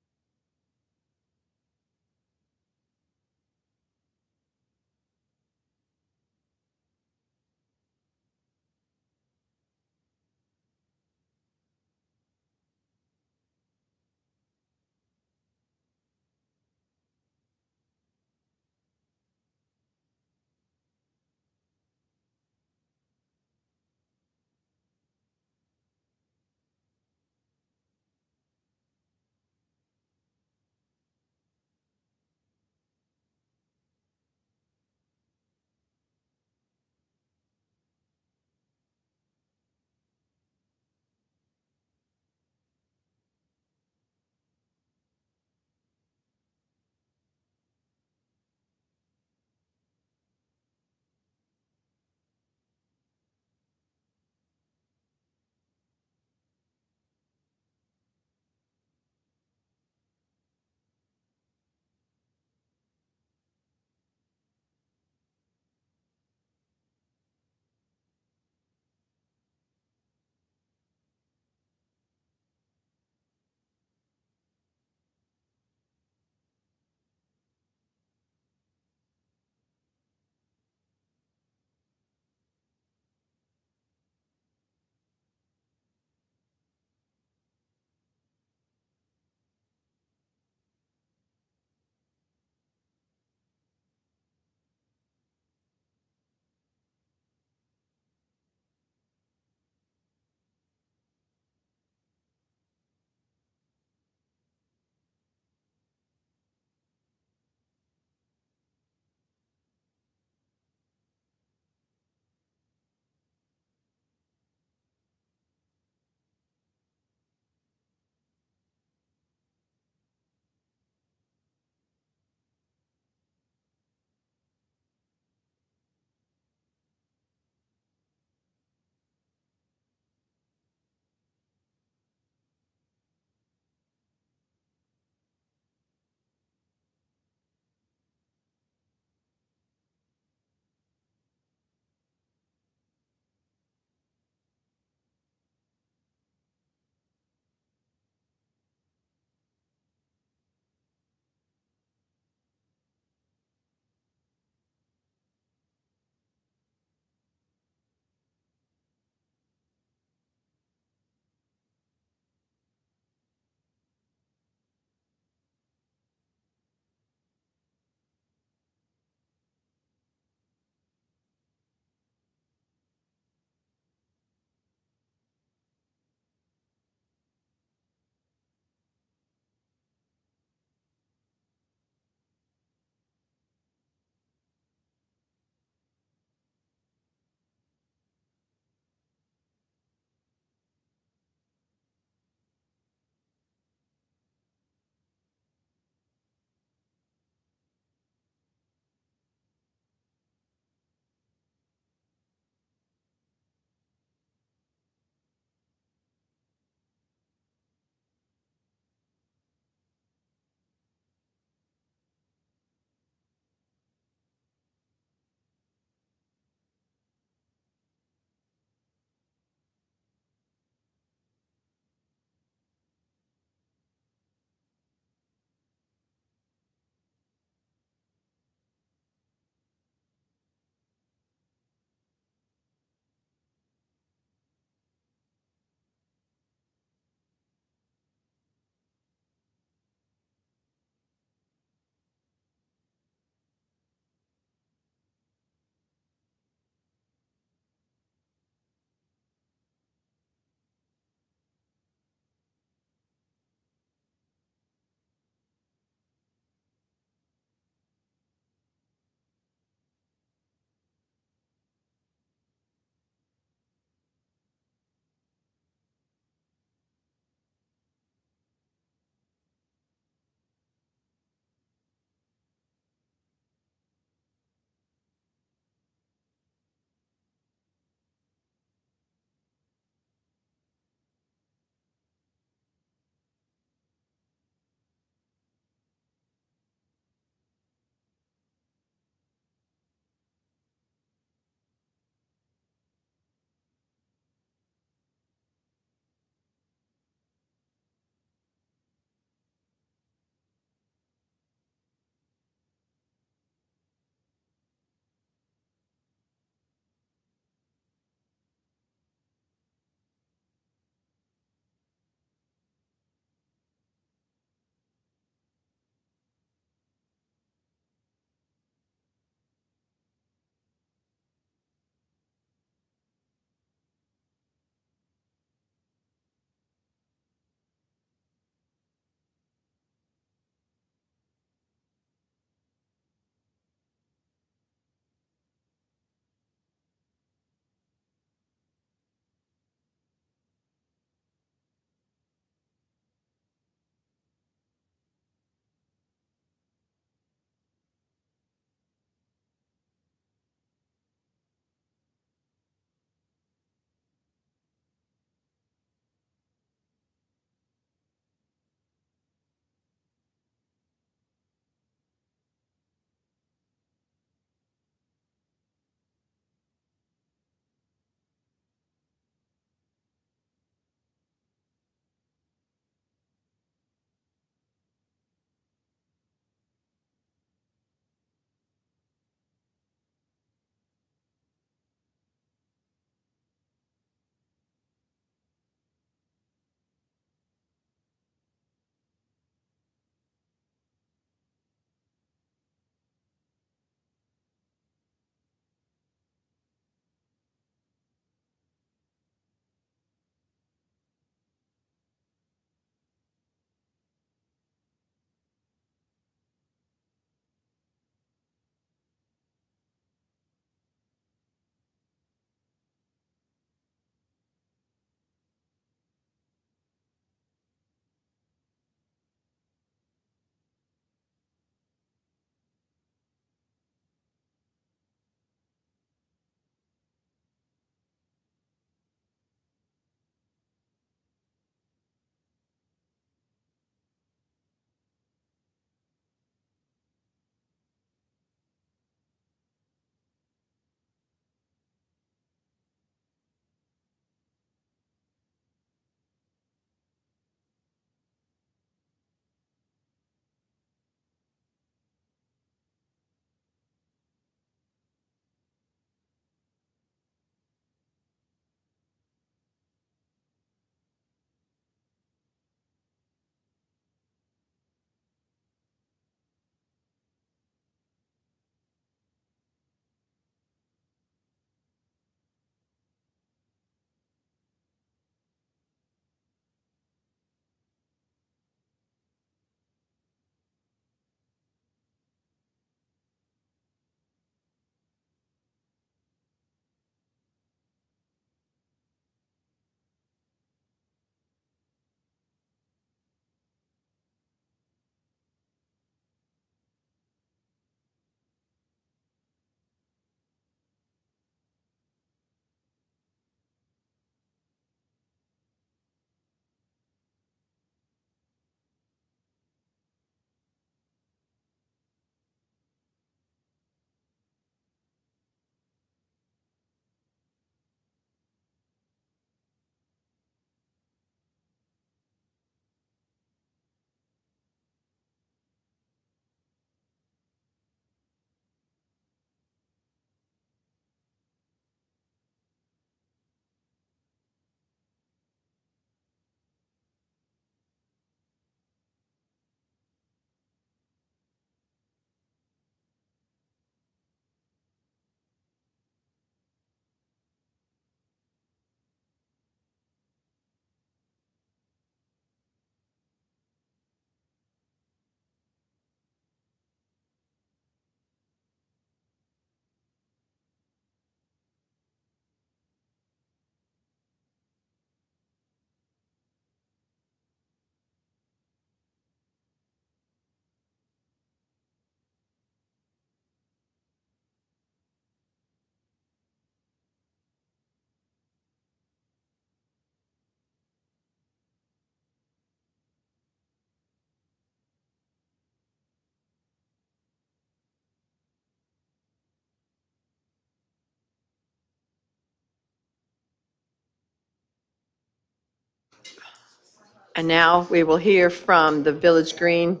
A: And now we will hear from the Village Green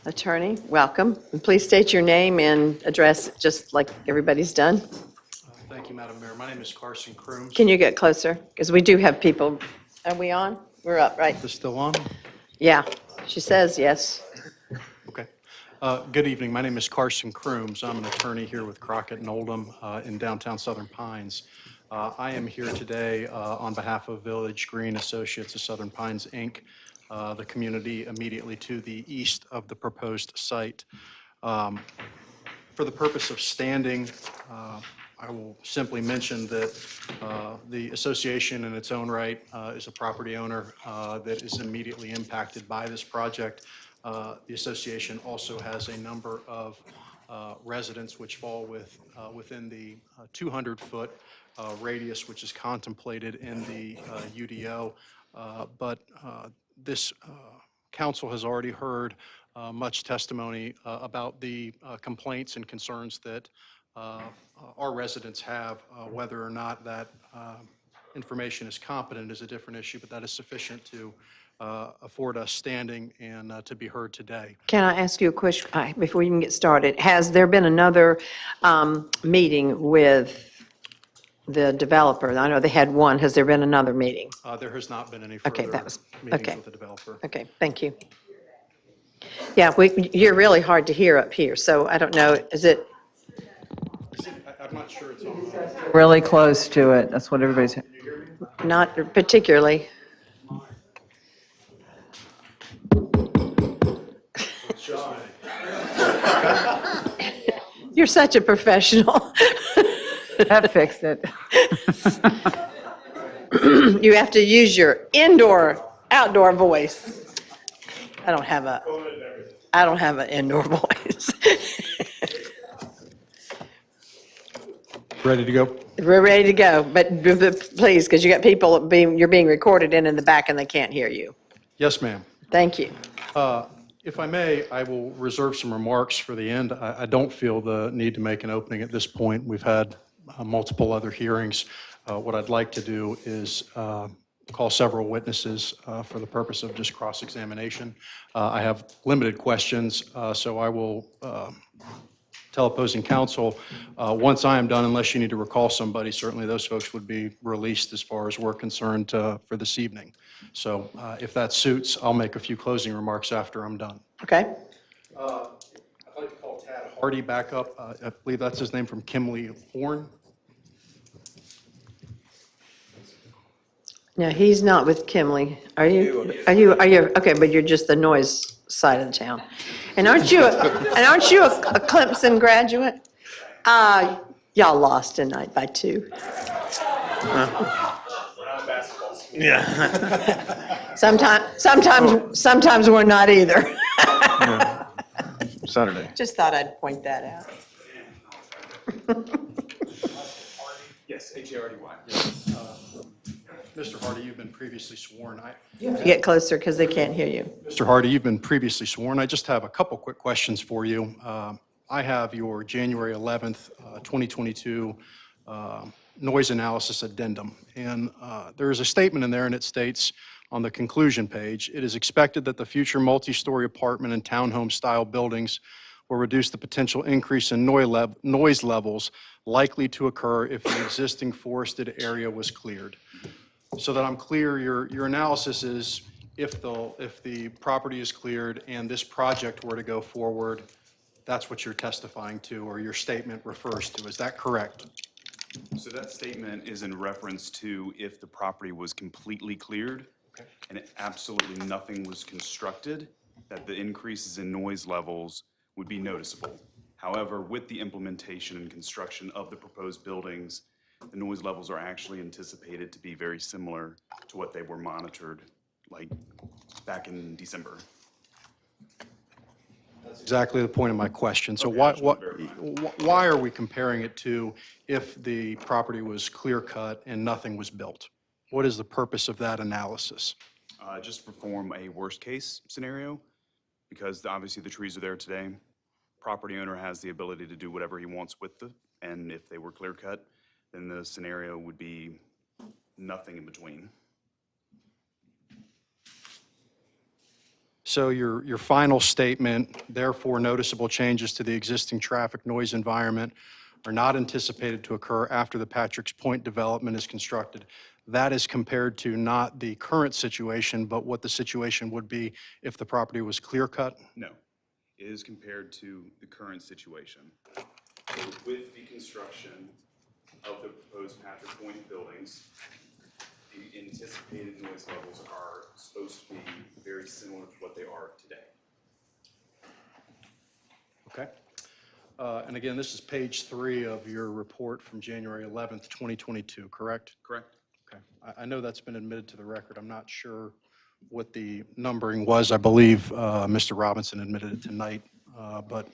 A: attorney. Welcome. And please state your name and address, just like everybody's done.
N: Thank you, Madam Mayor. My name is Carson Crooms.
A: Can you get closer? Because we do have people. Are we on? We're up, right?
N: Is this still on?
A: Yeah. She says yes.
N: Okay. Good evening. My name is Carson Crooms. I'm an attorney here with Crockett and Oldham in downtown Southern Pines. I am here today on behalf of Village Green Associates of Southern Pines, Inc., the community immediately to the east of the proposed site. For the purpose of standing, I will simply mention that the association in its own right is a property owner that is immediately impacted by this project. The association also has a number of residents which fall within the 200-foot radius which is contemplated in the UDO. But this council has already heard much testimony about the complaints and concerns that our residents have. Whether or not that information is competent is a different issue, but that is sufficient to afford us standing and to be heard today.
A: Can I ask you a question before you can get started? Has there been another meeting with the developer? I know they had one. Has there been another meeting?
N: There has not been any
A: Okay,
N: further
A: that was,
N: meetings
A: okay.
N: with the developer.
A: Okay, thank you. Yeah, you're really hard to hear up here, so I don't know, is it?
N: I'm not sure it's on.
E: Really close to it. That's what everybody's.
A: Not particularly. You're such a professional.
E: That fixed it.
A: You have to use your outdoor voice. I don't have an indoor voice.
N: Ready to go?
A: We're ready to go, but please, because you got people you're being recorded in the back and they can't hear you.
N: Yes, ma'am.
A: Thank you.
N: If I may, I will reserve some remarks for the end. I don't feel the need to make an opening at this point. We've had multiple other hearings. What I'd like to do is call several witnesses for the purpose of just cross-examination. I have limited questions, so I will tell opposing counsel, once I am done, unless you need to recall somebody, certainly those folks would be released as far as we're concerned for this evening. So if that suits, I'll make a few closing remarks after I'm done.
A: Okay.
N: I'd like to call Tad Hardy back up. I believe that's his name, from Kimley Horn.
A: No, he's not with Kimley. Are you? Okay, but you're just the noise side of the town. And aren't you a Clemson graduate? Y'all lost tonight by 2.
F: Yeah.
A: Sometimes we're not either.
F: Saturday.
A: Just thought I'd point that out.
N: Yes, H-A-R-D-Y. Mr. Hardy, you've been previously sworn.
A: Get closer because they can't hear you.
N: Mr. Hardy, you've been previously sworn. I just have a couple quick questions for you. I have your January 11th, 2022 noise analysis addendum. And there is a statement in there, and it states on the conclusion page, it is expected that the future multi-story apartment and townhome-style buildings will reduce the potential increase in noise levels likely to occur if the existing forested area was cleared. So that I'm clear, your analysis is if the property is cleared and this project were to go forward, that's what you're testifying to, or your statement refers to. Is that correct?
T: So that statement is in reference to if the property was completely cleared and absolutely nothing was constructed, that the increases in noise levels would be noticeable. However, with the implementation and construction of the proposed buildings, the noise levels are actually anticipated to be very similar to what they were monitored like back in December.
N: That's exactly the point of my question. So why are we comparing it to if the property was clear-cut and nothing was built? What is the purpose of that analysis?
T: Just perform a worst-case scenario, because obviously the trees are there today. Property owner has the ability to do whatever he wants with them, and if they were clear-cut, then the scenario would be nothing in between.
N: So your final statement, therefore noticeable changes to the existing traffic noise environment are not anticipated to occur after the Patrick's Point development is constructed. That is compared to not the current situation, but what the situation would be if the property was clear-cut?
T: No, it is compared to the current situation. So with the construction of the proposed Patrick Point buildings, the anticipated noise levels are supposed to be very similar to what they are today.
N: Okay. And again, this is page 3 of your report from January 11th, 2022, correct?
T: Correct.
N: Okay. I know that's been admitted to the record. I'm not sure what the numbering was. I believe Mr. Robinson admitted it tonight. But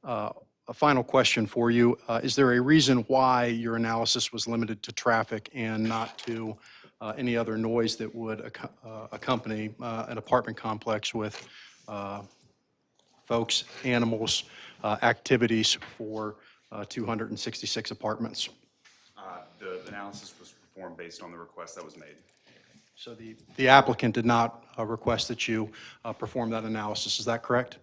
N: a final question for you. Is there a reason why your analysis was limited to traffic and not to any other noise that would accompany an apartment complex with folks, animals, activities for 266 apartments?
T: The analysis was performed based on the request that was made.
N: So the applicant did not request that you perform that analysis, is that correct?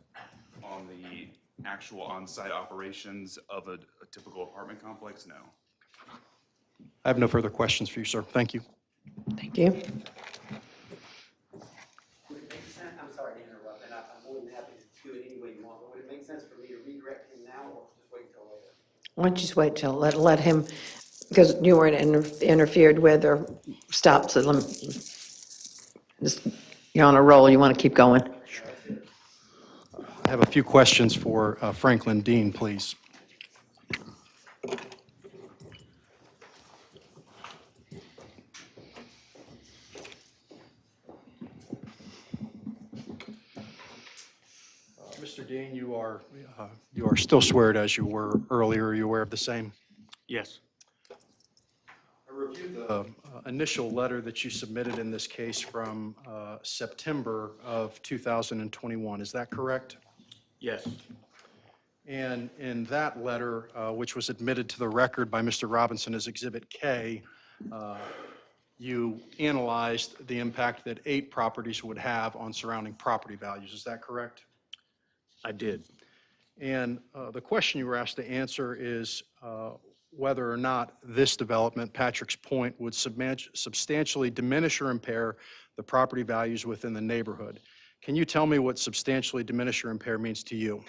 T: On the actual on-site operations of a typical apartment complex, no.
N: I have no further questions for you, sir. Thank you.
A: Thank you.
O: Would it make sense, I'm sorry to interrupt, and I'm more than happy to do it any way you want, but would it make sense for me to redirect him now or just wait until later?
A: Why don't you just wait till, let him, because you weren't interfered with or stopped, so you're on a roll, you want to keep going.
N: I have a few questions for Franklin Dean, please. Mr. Dean, you are still sweared as you were earlier. Are you aware of the same?
S: Yes.
N: I reviewed the initial letter that you submitted in this case from September of 2021. Is that correct?
S: Yes.
N: And in that letter, which was admitted to the record by Mr. Robinson as Exhibit K, you analyzed the impact that 8 properties would have on surrounding property values. Is that correct?
S: I did.
N: And the question you were asked to answer is whether or not this development, Patrick's Point, would substantially diminish or impair the property values within the neighborhood. Can you tell me what substantially diminish or impair means to you?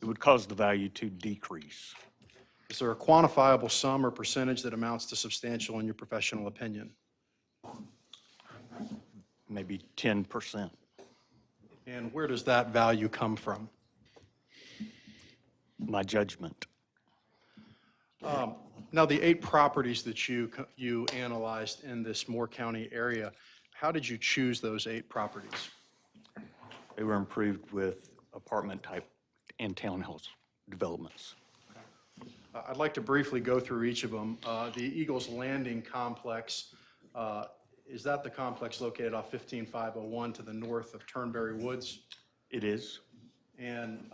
S: It would cause the value to decrease.
N: Is there a quantifiable sum or percentage that amounts to substantial in your professional opinion?
S: Maybe 10%.
N: And where does that value come from?
S: My judgment.
N: Now, the 8 properties that you analyzed in this Moore County area, how did you choose those 8 properties?
S: They were improved with apartment type and townhouse developments.
N: I'd like to briefly go through each of them. The Eagles Landing complex, is that the complex located off 15501 to the north of Turnberry Woods?
S: It is.
N: And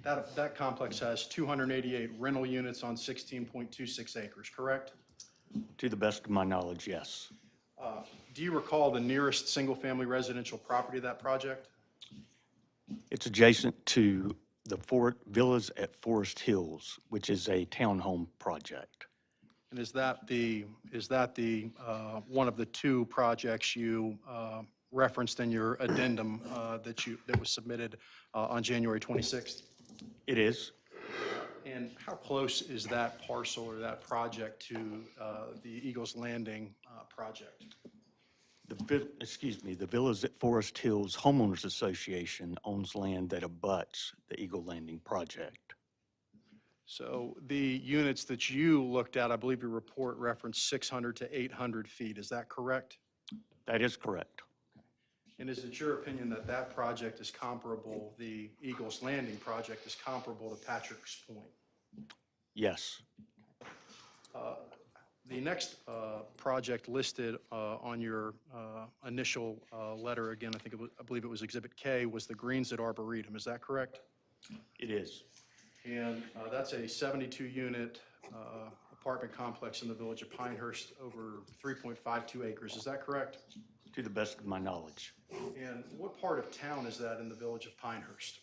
N: that complex has 288 rental units on 16.26 acres, correct?
S: To the best of my knowledge, yes.
N: Do you recall the nearest single-family residential property of that project?
S: It's adjacent to the Villas at Forest Hills, which is a townhome project.
N: And is that the one of the 2 projects you referenced in your addendum that was submitted on January 26th?
S: It is.
N: And how close is that parcel or that project to the Eagles Landing project?
S: The Villas at Forest Hills Homeowners Association owns land that abuts the Eagle Landing project.
N: So the units that you looked at, I believe your report referenced 600 to 800 feet. Is that correct?
S: That is correct.
N: And is it your opinion that that project is comparable, the Eagles Landing project is comparable to Patrick's Point?
S: Yes.
N: The next project listed on your initial letter, again, I believe it was Exhibit K, was the Greens at Arboretum. Is that correct?
S: It is.
N: And that's a 72-unit apartment complex in the village of Pinehurst over 3.52 acres. Is that correct?
S: To the best of my knowledge.
N: And what part of town is that in the village of Pinehurst?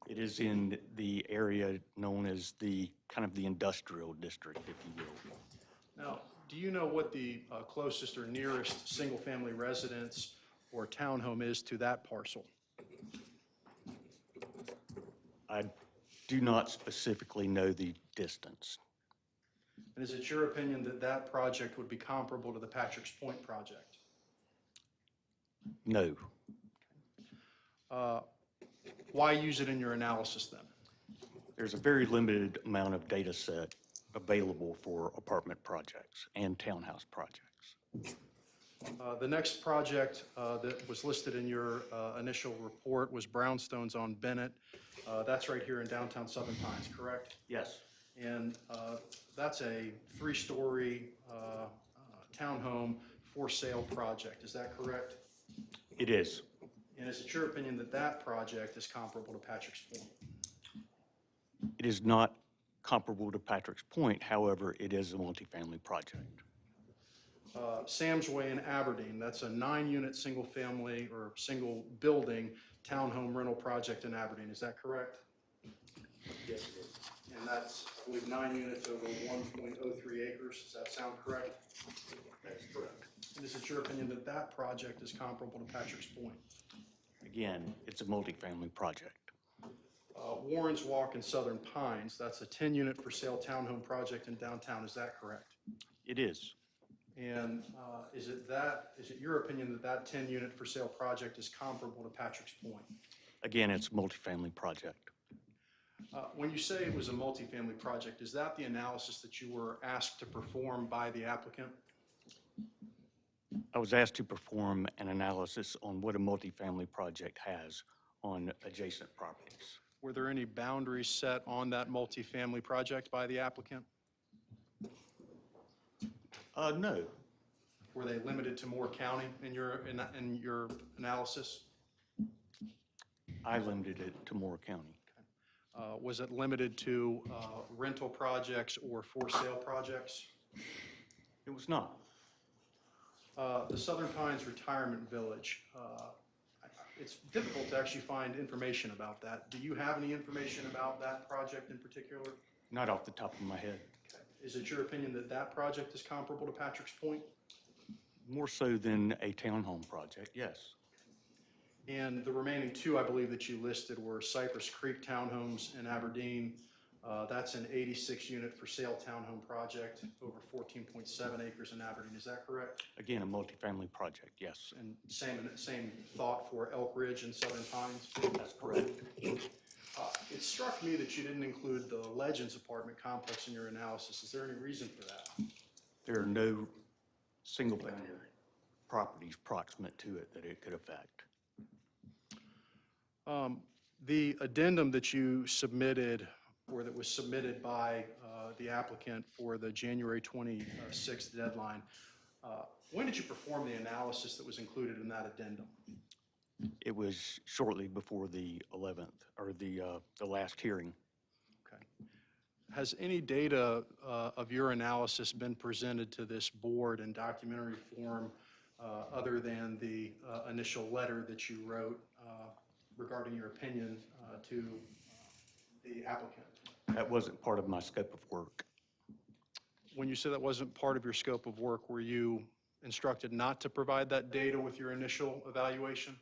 S: It is in the area known as the, kind of the industrial district, if you will.
N: Now, do you know what the closest or nearest single-family residence or townhome is to that parcel?
S: I do not specifically know the distance.
N: And is it your opinion that that project would be comparable to the Patrick's Point project?
S: No.
N: Why use it in your analysis then?
S: There's a very limited amount of data set available for apartment projects and townhouse projects.
N: The next project that was listed in your initial report was Brownstones on Bennett. That's right here in downtown Southern Pines, correct?
S: Yes.
N: And that's a 3-story townhome for sale project, is that correct?
S: It is.
N: And is it your opinion that that project is comparable to Patrick's Point?
S: It is not comparable to Patrick's Point, however, it is a multifamily project.
N: Sam's Way in Aberdeen, that's a 9-unit, single-family or single-building townhome rental project in Aberdeen, is that correct? Yes, it is. And that's, I believe, 9 units over 1.03 acres, does that sound correct?
S: That's correct.
N: And is it your opinion that that project is comparable to Patrick's Point?
S: Again, it's a multifamily project.
N: Warren's Walk in Southern Pines, that's a 10-unit for sale townhome project in downtown, is that correct?
S: It is.
N: And is it your opinion that that 10-unit for sale project is comparable to Patrick's Point?
S: Again, it's a multifamily project.
N: When you say it was a multifamily project, is that the analysis that you were asked to perform by the applicant?
S: I was asked to perform an analysis on what a multifamily project has on adjacent properties.
N: Were there any boundaries set on that multifamily project by the applicant?
S: No.
N: Were they limited to Moore County in your analysis?
S: I limited it to Moore County.
N: Was it limited to rental projects or for sale projects?
S: It was not.
N: The Southern Pines Retirement Village, it's difficult to actually find information about that. Do you have any information about that project in particular?
S: Not off the top of my head.
N: Is it your opinion that that project is comparable to Patrick's Point?
S: More so than a townhome project, yes.
N: And the remaining 2, I believe, that you listed were Cypress Creek Townhomes in Aberdeen. That's an 86-unit for sale townhome project over 14.7 acres in Aberdeen. Is that correct?
S: Again, a multifamily project, yes.
N: And same thought for Elk Ridge and Southern Pines?
S: That's correct.
N: It struck me that you didn't include the Legends apartment complex in your analysis. Is there any reason for that?
S: There are no single-family properties proximate to it that it could affect.
N: The addendum that you submitted, or that was submitted by the applicant for the January 26th deadline, when did you perform the analysis that was included in that addendum?
S: It was shortly before the 11th, or the last hearing.
N: Okay. Has any data of your analysis been presented to this board in documentary form other than the initial letter that you wrote regarding your opinion to the applicant?
S: That wasn't part of my scope of work.
N: When you say that wasn't part of your scope of work, were you instructed not to provide that data with your initial evaluation?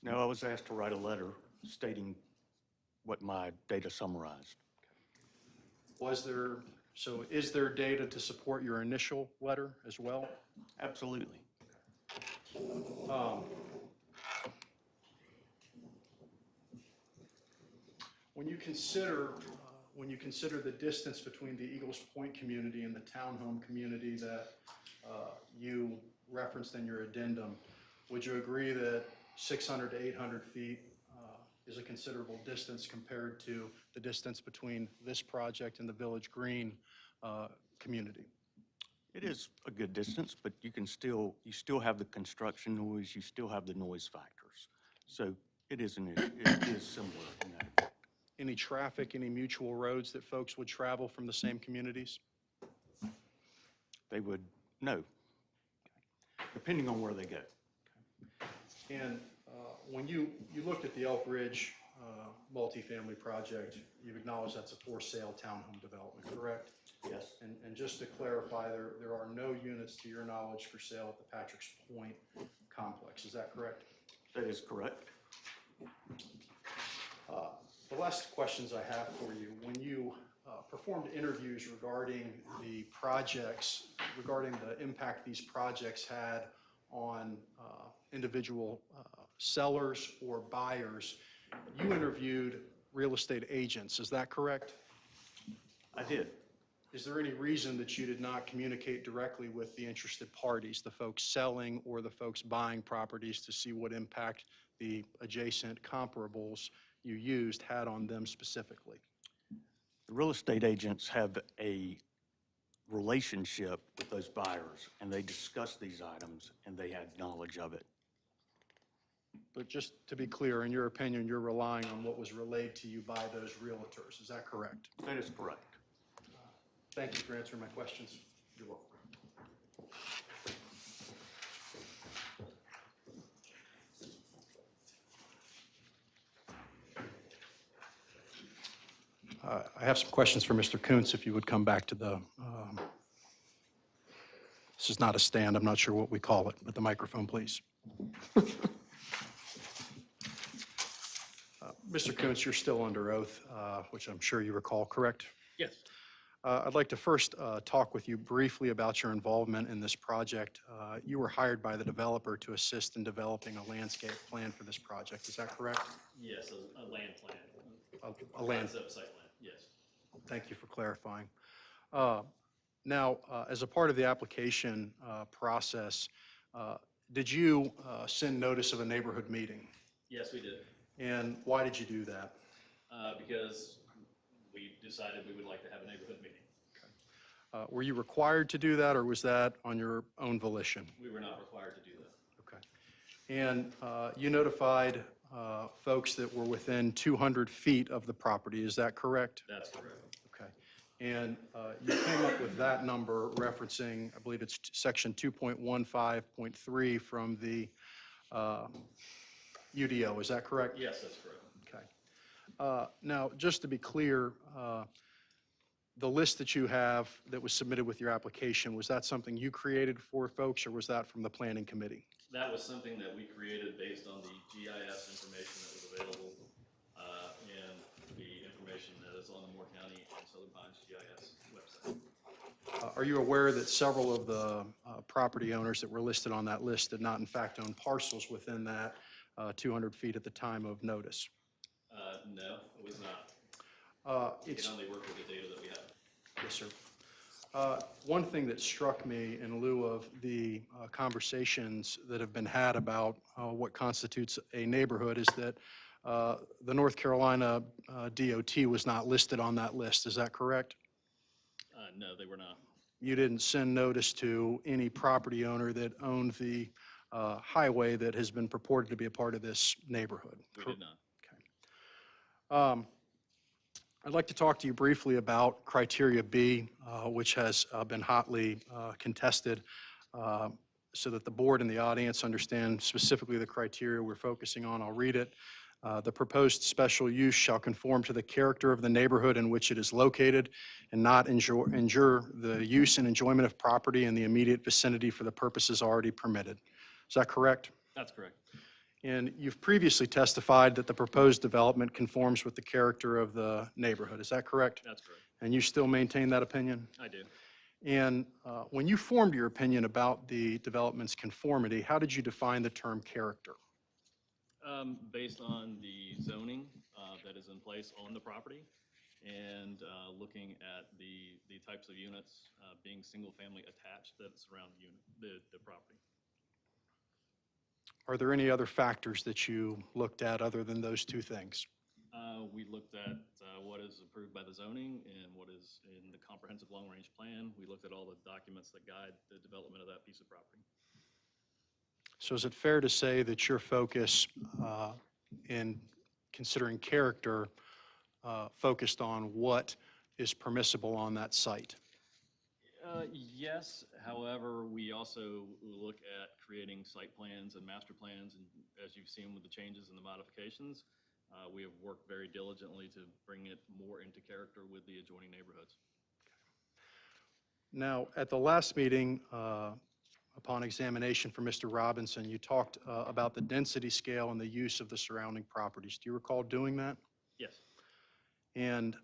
S: No, I was asked to write a letter stating what my data summarized.
N: Is there data to support your initial letter as well?
S: Absolutely.
N: When you consider the distance between the Eagles Point community and the townhome community that you referenced in your addendum, would you agree that 600 to 800 feet is a considerable distance compared to the distance between this project and the Village Green community?
S: It is a good distance, but you still have the construction noise, you still have the noise factors. So it is similar in that effect.
N: Any traffic, any mutual roads that folks would travel from the same communities?
S: They would, no.
N: depending on where they go. And when you looked at the Elk Ridge multifamily project, you've acknowledged that's a for-sale townhome development, correct?
S: Yes.
N: And just to clarify, there are no units, to your knowledge, for sale at the Patrick's Point complex. Is that correct?
S: That is correct.
N: The last questions I have for you, when you performed interviews regarding the projects, regarding the impact these projects had on individual sellers or buyers, you interviewed real estate agents. Is that correct?
S: I did.
N: Is there any reason that you did not communicate directly with the interested parties, the folks selling or the folks buying properties, to see what impact the adjacent comparables you used had on them specifically?
S: The real estate agents have a relationship with those buyers, and they discuss these items, and they had knowledge of it.
N: But just to be clear, in your opinion, you're relying on what was relayed to you by those realtors. Is that correct?
S: That is correct.
N: Thank you for answering my questions.
S: You're welcome.
N: I have some questions for Mr. Kuntz, if you would come back to the, this is not a stand, I'm not sure what we call it, but the microphone, please. Mr. Kuntz, you're still under oath, which I'm sure you recall, correct?
Q: Yes.
N: I'd like to first talk with you briefly about your involvement in this project. You were hired by the developer to assist in developing a landscape plan for this project. Is that correct?
Q: Yes, a land plan.
N: A land.
Q: Concept site plan, yes.
N: Thank you for clarifying. Now, as a part of the application process, did you send notice of a neighborhood meeting?
Q: Yes, we did.
N: And why did you do that?
Q: Because we decided we would like to have a neighborhood meeting.
N: Were you required to do that, or was that on your own volition?
Q: We were not required to do that.
N: Okay. And you notified folks that were within 200 feet of the property, is that correct?
Q: That's correct.
N: Okay. And you came up with that number referencing, I believe it's section 2.15.3 from the UDO, is that correct?
Q: Yes, that's correct.
N: Okay. Now, just to be clear, the list that you have that was submitted with your application, was that something you created for folks, or was that from the planning committee?
Q: That was something that we created based on the GIS information that was available and the information that is on the Moore County and Southern Pines GIS website.
N: Are you aware that several of the property owners that were listed on that list did not in fact own parcels within that 200 feet at the time of notice?
Q: No, it was not. We
N: It's,
Q: can only work with the data that we have.
N: yes, sir. One thing that struck me in lieu of the conversations that have been had about what constitutes a neighborhood is that the North Carolina DOT was not listed on that list. Is that correct?
Q: No, they were not.
N: You didn't send notice to any property owner that owned the highway that has been purported to be a part of this neighborhood?
Q: We did not.
N: I'd like to talk to you briefly about criteria B, which has been hotly contested, so that the board and the audience understand specifically the criteria we're focusing on. I'll read it. The proposed special use shall conform to the character of the neighborhood in which it is located and not injure the use and enjoyment of property in the immediate vicinity for the purposes already permitted. Is that correct?
Q: That's correct.
N: And you've previously testified that the proposed development conforms with the character of the neighborhood. Is that correct?
Q: That's correct.
N: And you still maintain that opinion?
Q: I do.
N: And when you formed your opinion about the development's conformity, how did you define the term character?
Q: Based on the zoning that is in place on the property and looking at the types of units being single-family attached that surround the property.
N: Are there any other factors that you looked at other than those two things?
Q: We looked at what is approved by the zoning and what is in the comprehensive long-range plan. We looked at all the documents that guide the development of that piece of property.
N: So is it fair to say that your focus in considering character focused on what is permissible on that site?
Q: Yes, however, we also look at creating site plans and master plans, and as you've seen with the changes and the modifications, we have worked very diligently to bring it more into character with the adjoining neighborhoods.
N: Now, at the last meeting, upon examination for Mr. Robinson, you talked about the density scale and the use of the surrounding properties. Do you recall doing that?
Q: Yes.
N: And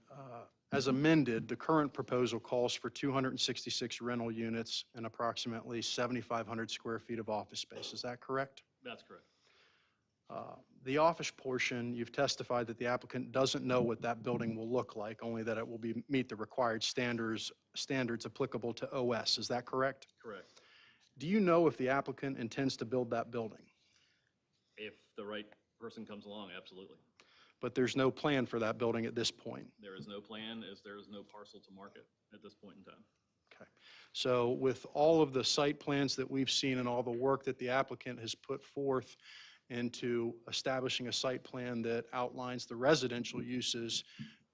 N: as amended, the current proposal calls for 266 rental units and approximately 7,500 square feet of office space. Is that correct?
Q: That's correct.
N: The office portion, you've testified that the applicant doesn't know what that building will look like, only that it will meet the required standards applicable to OS. Is that correct?
Q: Correct.
N: Do you know if the applicant intends to build that building?
Q: If the right person comes along, absolutely.
N: But there's no plan for that building at this point.
Q: There is no plan, as there is no parcel to market at this point in time.
N: Okay. So with all of the site plans that we've seen and all the work that the applicant has put forth into establishing a site plan that outlines the residential uses,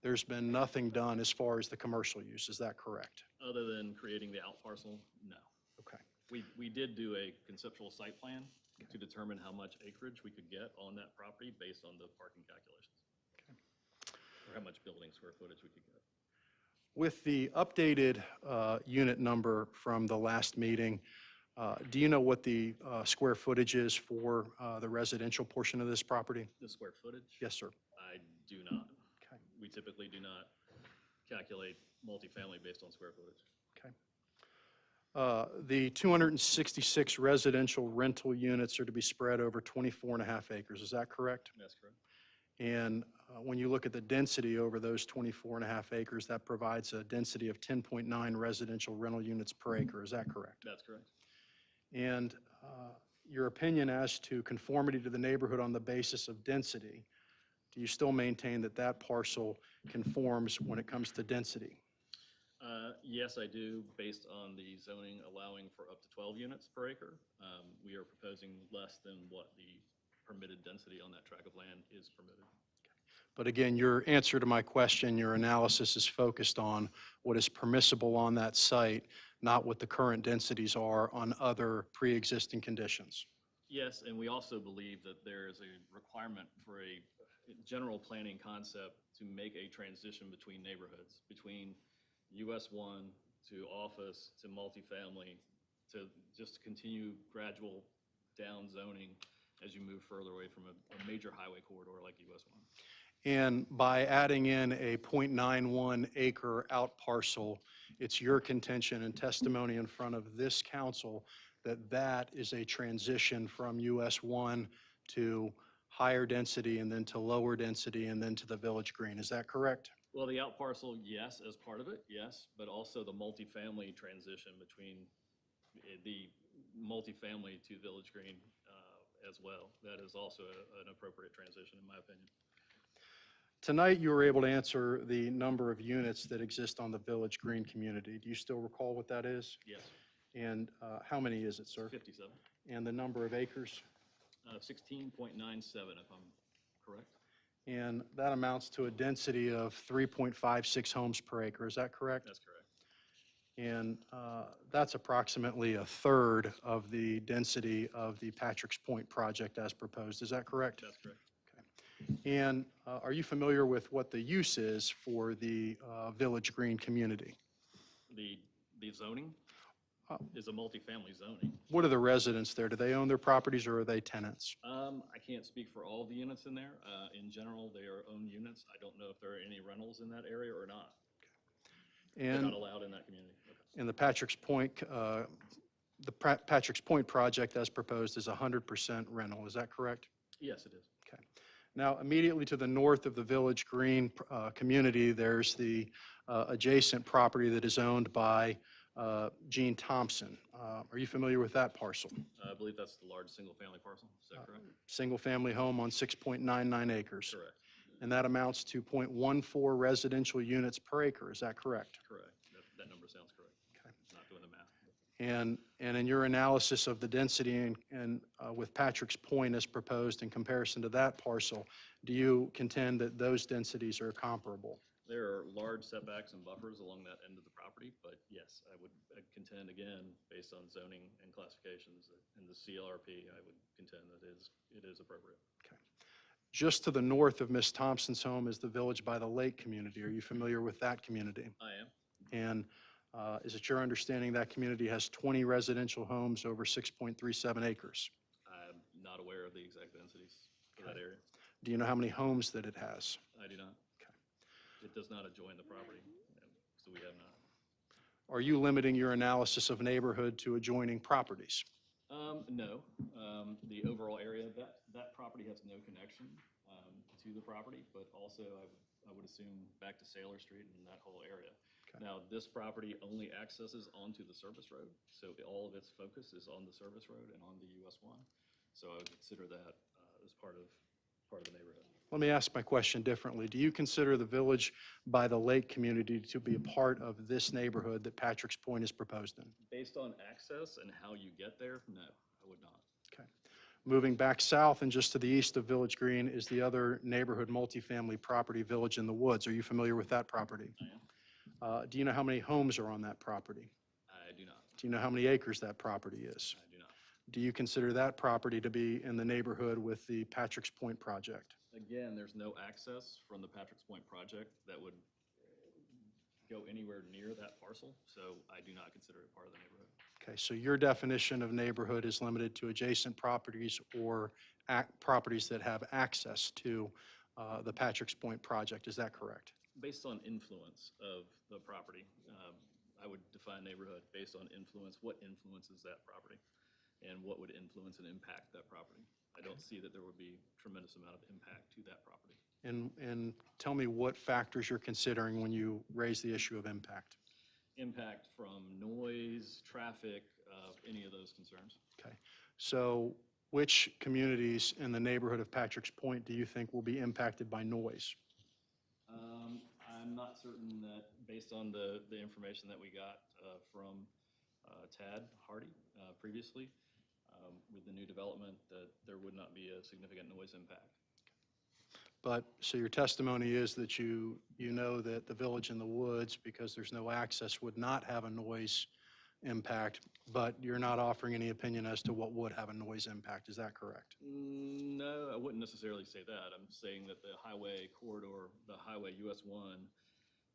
N: there's been nothing done as far as the commercial use. Is that correct?
Q: Other than creating the out parcel, no.
N: Okay.
Q: We did do a conceptual site plan to determine how much acreage we could get on that property based on the parking calculations. Or how much building square footage we could get.
N: With the updated unit number from the last meeting, do you know what the square footage is for the residential portion of this property?
Q: The square footage?
N: Yes, sir.
Q: I do not.
N: Okay.
Q: We typically do not calculate multifamily based on square footage.
N: Okay. The 266 residential rental units are to be spread over 24 and a half acres. Is that correct?
Q: That's correct.
N: And when you look at the density over those 24 and a half acres, that provides a density of 10.9 residential rental units per acre. Is that correct?
Q: That's correct.
N: And your opinion as to conformity to the neighborhood on the basis of density, do you still maintain that that parcel conforms when it comes to density?
Q: Yes, I do, based on the zoning allowing for up to 12 units per acre. We are proposing less than what the permitted density on that tract of land is permitted.
N: But again, your answer to my question, your analysis is focused on what is permissible on that site, not what the current densities are on other pre-existing conditions.
Q: Yes, and we also believe that there is a requirement for a general planning concept to make a transition between neighborhoods, between US 1 to office to multifamily, to just continue gradual down zoning as you move further away from a major highway corridor like US 1.
N: And by adding in a .91 acre out parcel, it's your contention and testimony in front of this council that that is a transition from US 1 to higher density and then to lower density and then to the Village Green. Is that correct?
Q: Well, the out parcel, yes, as part of it, yes, but also the multifamily transition between the multifamily to Village Green as well. That is also an appropriate transition, in my opinion.
N: Tonight, you were able to answer the number of units that exist on the Village Green community. Do you still recall what that is?
Q: Yes.
N: And how many is it, sir?
Q: 57.
N: And the number of acres?
Q: 16.97, if I'm correct.
N: And that amounts to a density of 3.56 homes per acre. Is that correct?
Q: That's correct.
N: And that's approximately a third of the density of the Patrick's Point project as proposed. Is that correct?
Q: That's correct.
N: And are you familiar with what the use is for the Village Green community?
Q: The zoning is a multifamily zoning.
N: What are the residents there? Do they own their properties or are they tenants?
Q: I can't speak for all of the units in there. In general, they are owned units. I don't know if there are any rentals in that area or not. They're
N: And
Q: not allowed in that community. Okay.
N: in the Patrick's Point, Patrick's Point project as proposed is 100% rental. Is that correct?
Q: Yes, it is.
N: Okay. Now, immediately to the north of the Village Green community, there's the adjacent property that is owned by Gene Thompson. Are you familiar with that parcel?
Q: I believe that's the large single-family parcel. Is that correct?
N: Single-family home on 6.99 acres.
Q: Correct.
N: And that amounts to .14 residential units per acre. Is that correct?
Q: Correct. That number sounds correct.
N: Okay.
Q: Not doing the math.
N: And in your analysis of the density and with Patrick's Point as proposed in comparison to that parcel, do you contend that those densities are comparable?
Q: There are large setbacks and buffers along that end of the property, but yes, I'd contend again, based on zoning and classifications and the CLRP, I would contend that it is appropriate.
N: Just to the north of Ms. Thompson's home is the Village by the Lake community. Are you familiar with that community?
Q: I am.
N: And is it your understanding that community has 20 residential homes over 6.37 acres?
Q: I'm not aware of the exact densities for that area.
N: Do you know how many homes that it has?
Q: I do not. It does not adjoin the property, so we have not.
N: Are you limiting your analysis of neighborhood to adjoining properties?
Q: No. The overall area, that property has no connection to the property, but also I would assume back to Sailor Street and that whole area. Now, this property only accesses onto the service road, so all of its focus is on the service road and on the US 1. So I would consider that as part of the neighborhood.
N: Let me ask my question differently. Do you consider the Village by the Lake community to be a part of this neighborhood that Patrick's Point is proposed in?
Q: Based on access and how you get there, no, I would not.
N: Okay. Moving back south and just to the east of Village Green is the other neighborhood multifamily property, Village in the Woods. Are you familiar with that property?
Q: I am.
N: Do you know how many homes are on that property?
Q: I do not.
N: Do you know how many acres that property is?
Q: I do not.
N: Do you consider that property to be in the neighborhood with the Patrick's Point project?
Q: Again, there's no access from the Patrick's Point project that would go anywhere near that parcel, so I do not consider it part of the neighborhood.
N: Okay, so your definition of neighborhood is limited to adjacent properties or properties that have access to the Patrick's Point project. Is that correct?
Q: Based on influence of the property, I would define neighborhood based on influence. What influences that property? And what would influence and impact that property? I don't see that there would be a tremendous amount of impact to that property.
N: And tell me what factors you're considering when you raise the issue of impact.
Q: Impact from noise, traffic, any of those concerns.
N: Okay, so which communities in the neighborhood of Patrick's Point do you think will be impacted by noise?
Q: I'm not certain that, based on the information that we got from Tad Hardy previously, with the new development, that there would not be a significant noise impact.
N: But, so your testimony is that you know that the Village in the Woods, because there's no access, would not have a noise impact, but you're not offering any opinion as to what would have a noise impact. Is that correct?
Q: No, I wouldn't necessarily say that. I'm saying that the highway corridor, the highway US 1,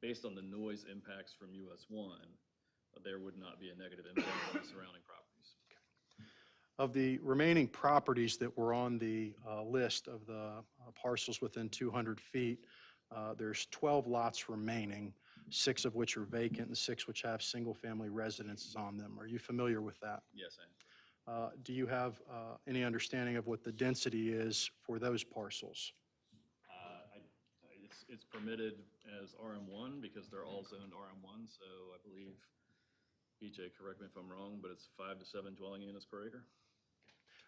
Q: based on the noise impacts from US 1, there would not be a negative impact on the surrounding properties.
N: Of the remaining properties that were on the list of the parcels within 200 feet, there's 12 lots remaining, 6 of which are vacant and 6 which have single-family residences on them. Are you familiar with that?
Q: Yes, I am.
N: Do you have any understanding of what the density is for those parcels?
Q: It's permitted as RM1 because they're all zoned RM1, so I believe, BJ, correct me if I'm wrong, but it's 5 to 7 dwelling units per acre.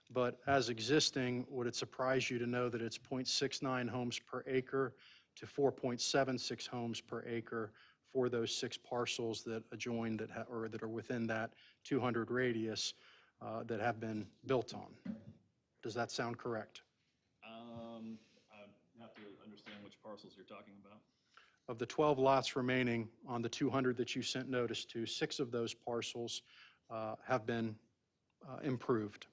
N: But as existing, would it surprise you to know that it's 0.69 homes per acre to 4.76 homes per acre for those 6 parcels that adjoin or that are within that 200 radius that have been built on? Does that sound correct?
Q: I have to understand which parcels you're talking about.
N: Of the 12 lots remaining on the 200 that you sent notice to, 6 of those parcels have been improved.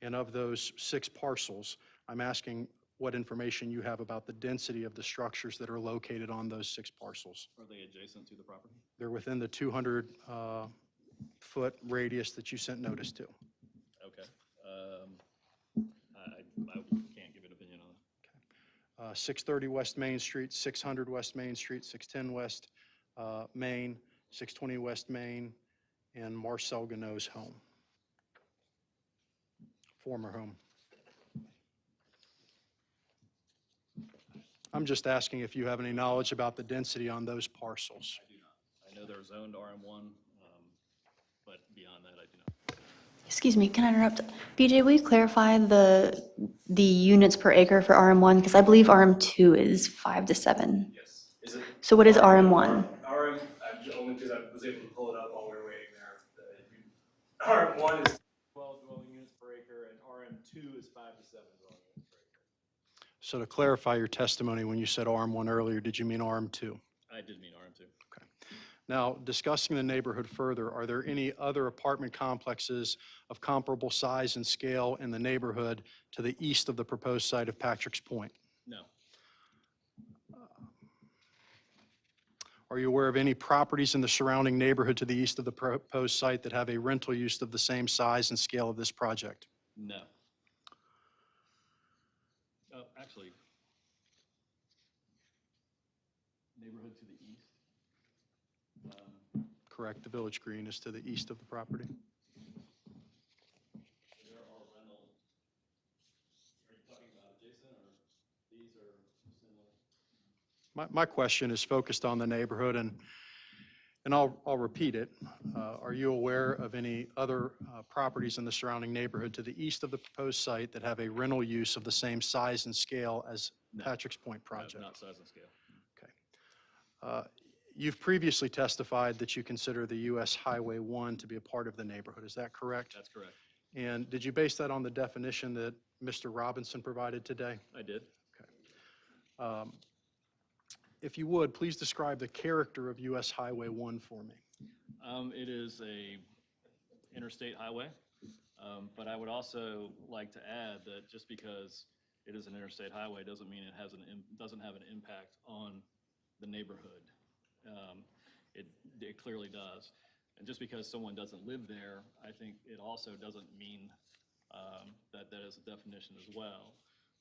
N: And of those 6 parcels, I'm asking what information you have about the density of the structures that are located on those 6 parcels.
Q: Are they adjacent to the property?
N: They're within the 200-foot radius that you sent notice to.
Q: Okay. I can't give an opinion on it.
N: 630 West Main Street, 600 West Main Street, 610 West Main, 620 West Main, and Marcel Ganot's home, former home. I'm just asking if you have any knowledge about the density on those parcels.
Q: I do not. I know they're zoned RM1, but beyond that, I do not.
I: Excuse me, can I interrupt? BJ, will you clarify the units per acre for RM1? Because I believe RM2 is 5 to 7.
C: Yes. Is it?
I: So what is RM1?
C: RM, only because I was able to pull it up while we were waiting there. RM1 is 12 dwelling units per acre, and RM2 is 5 to 7 dwelling units per acre.
N: So to clarify your testimony, when you said RM1 earlier, did you mean RM2?
Q: I did mean RM2.
N: Now, discussing the neighborhood further, are there any other apartment complexes of comparable size and scale in the neighborhood to the east of the proposed site of Patrick's Point?
Q: No,
N: Are you aware of any properties in the surrounding neighborhood to the east of the proposed site that have a rental use of the same size and scale of this project?
Q: no. Oh, actually, neighborhood to the east.
N: Correct, the Village Green is to the east of the property.
Q: There are rental, are you talking about adjacent or these are similar?
N: My question is focused on the neighborhood, and I'll repeat it. Are you aware of any other properties in the surrounding neighborhood to the east of the proposed site that have a rental use of the same size and scale as Patrick's Point project?
Q: Not size and scale.
N: You've previously testified that you consider the US Highway 1 to be a part of the neighborhood. Is that correct?
Q: That's correct.
N: And did you base that on the definition that Mr. Robinson provided today?
Q: I did.
N: If you would, please describe the character of US Highway 1 for me.
Q: It is a interstate highway, but I would also like to add that just because it is an interstate highway doesn't mean it doesn't have an impact on the neighborhood. It clearly does. And just because someone doesn't live there, I think it also doesn't mean that that is a definition as well.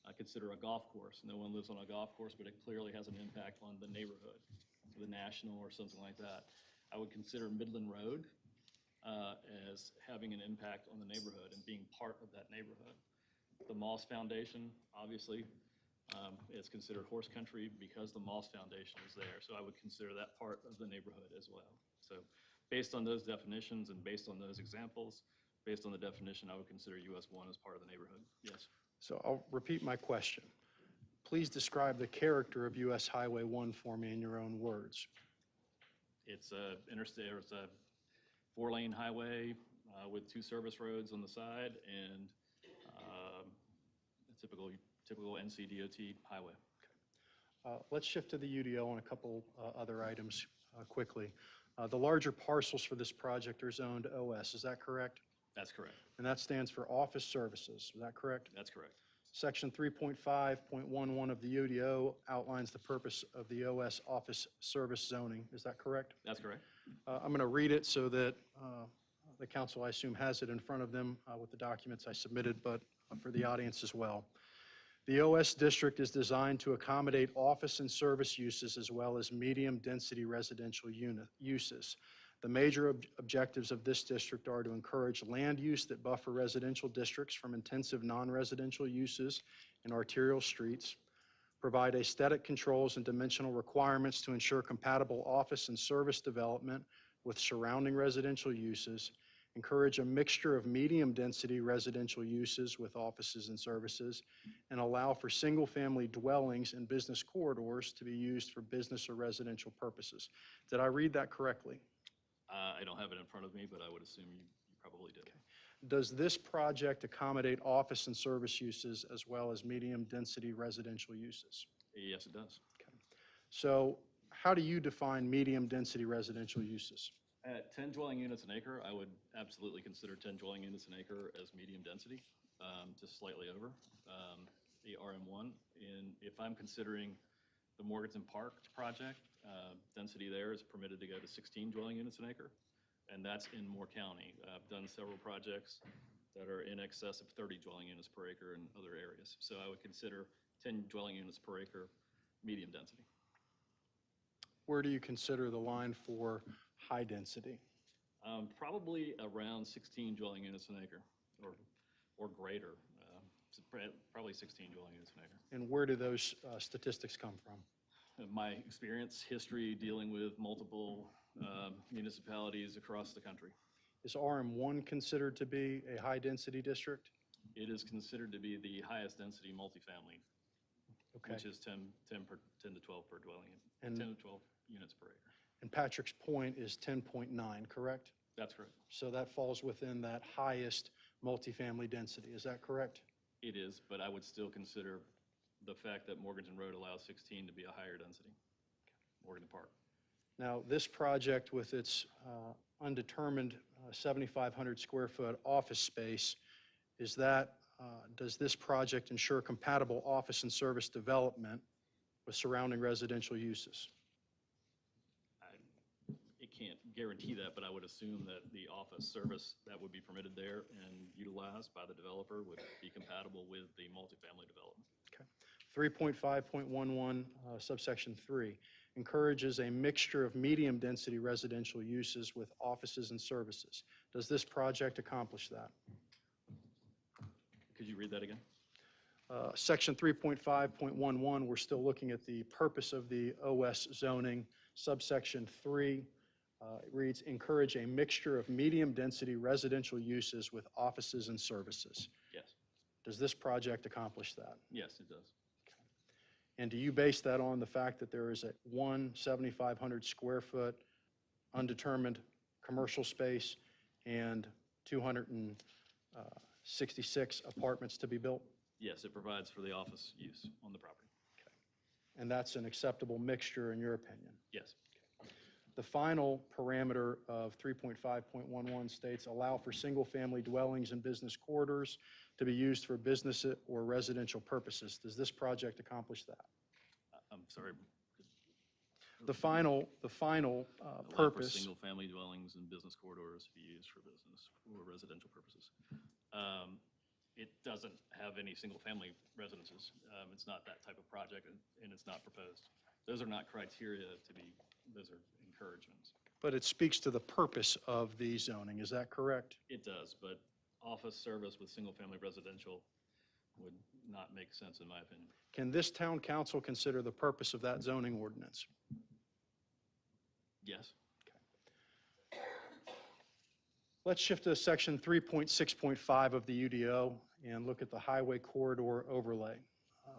Q: I consider a golf course. No one lives on a golf course, but it clearly has an impact on the neighborhood, the national or something like that. I would consider Midland Road as having an impact on the neighborhood and being part of that neighborhood. The Moss Foundation, obviously, is considered horse country because the Moss Foundation is there. So I would consider that part of the neighborhood as well. So based on those definitions and based on those examples, based on the definition, I would consider US 1 as part of the neighborhood. Yes.
N: So I'll repeat my question. Please describe the character of US Highway 1 for me in your own words.
Q: It's a interstate, or it's a 4-lane highway with 2 service roads on the side and a typical NCDOT highway.
N: Let's shift to the UDO on a couple other items quickly. The larger parcels for this project are zoned OS, is that correct?
Q: That's correct.
N: And that stands for Office Services, is that correct?
Q: That's correct.
N: Section 3.5.11 of the UDO outlines the purpose of the OS office service zoning, is that correct?
Q: That's correct.
N: I'm going to read it so that the council, I assume, has it in front of them with the documents I submitted, but for the audience as well. The OS district is designed to accommodate office and service uses as well as medium-density residential uses. The major objectives of this district are to encourage land use that buffer residential districts from intensive non-residential uses in arterial streets, provide aesthetic controls and dimensional requirements to ensure compatible office and service development with surrounding residential uses, encourage a mixture of medium-density residential uses with offices and services, and allow for single-family dwellings and business corridors to be used for business or residential purposes. Did I read that correctly?
Q: I don't have it in front of me, but I would assume you probably did.
N: Does this project accommodate office and service uses as well as medium-density residential uses?
Q: Yes, it does.
N: So how do you define medium-density residential uses?
Q: At 10 dwelling units an acre, I would absolutely consider 10 dwelling units an acre as medium density, just slightly over the RM1. And if I'm considering the Morganton Park project, density there is permitted to go to 16 dwelling units an acre, and that's in Moore County. I've done several projects that are in excess of 30 dwelling units per acre in other areas. So I would consider 10 dwelling units per acre medium density.
N: Where do you consider the line for high density?
Q: Probably around 16 dwelling units an acre or greater. Probably 16 dwelling units an acre.
N: And where do those statistics come from?
Q: My experience, history dealing with multiple municipalities across the country.
N: Is RM1 considered to be a high-density district?
Q: It is considered to be the highest density multifamily, which is 10 to 12 per dwelling,
N: And
Q: 10 to 12 units per acre.
N: And Patrick's Point is 10.9, correct?
Q: That's correct.
N: So that falls within that highest multifamily density, is that correct?
Q: It is, but I would still consider the fact that Morganton Road allows 16 to be a higher density, Morganton Park.
N: Now, this project with its undetermined 7,500 square foot office space, does this project ensure compatible office and service development with surrounding residential uses?
Q: It can't guarantee that, but I would assume that the office service that would be permitted there and utilized by the developer would be compatible with the multifamily development.
N: 3.5.11 subsection 3 encourages a mixture of medium-density residential uses with offices and services. Does this project accomplish that?
Q: Could you read that again?
N: Section 3.5.11, we're still looking at the purpose of the OS zoning. Subsection 3 it reads, encourage a mixture of medium-density residential uses with offices and services.
Q: Yes.
N: Does this project accomplish that?
Q: Yes, it does.
N: And do you base that on the fact that there is a 7,500 square foot undetermined commercial space and 266 apartments to be built?
Q: Yes, it provides for the office use on the property.
N: And that's an acceptable mixture in your opinion?
Q: Yes.
N: The final parameter of 3.5.11 states allow for single-family dwellings and business corridors to be used for business or residential purposes. Does this project accomplish that?
Q: I'm sorry.
N: The final
Q: Allow for
N: purpose,
Q: single-family dwellings and business corridors to be used for business or residential purposes. It doesn't have any single-family residences. It's not that type of project, and it's not proposed. Those are not criteria to be, those are encouragements.
N: but it speaks to the purpose of the zoning. Is that correct?
Q: It does, but office service with single-family residential would not make sense in my opinion.
N: Can this town council consider the purpose of that zoning ordinance?
Q: Yes.
N: Let's shift to section 3.6.5 of the UDO and look at the highway corridor overlay.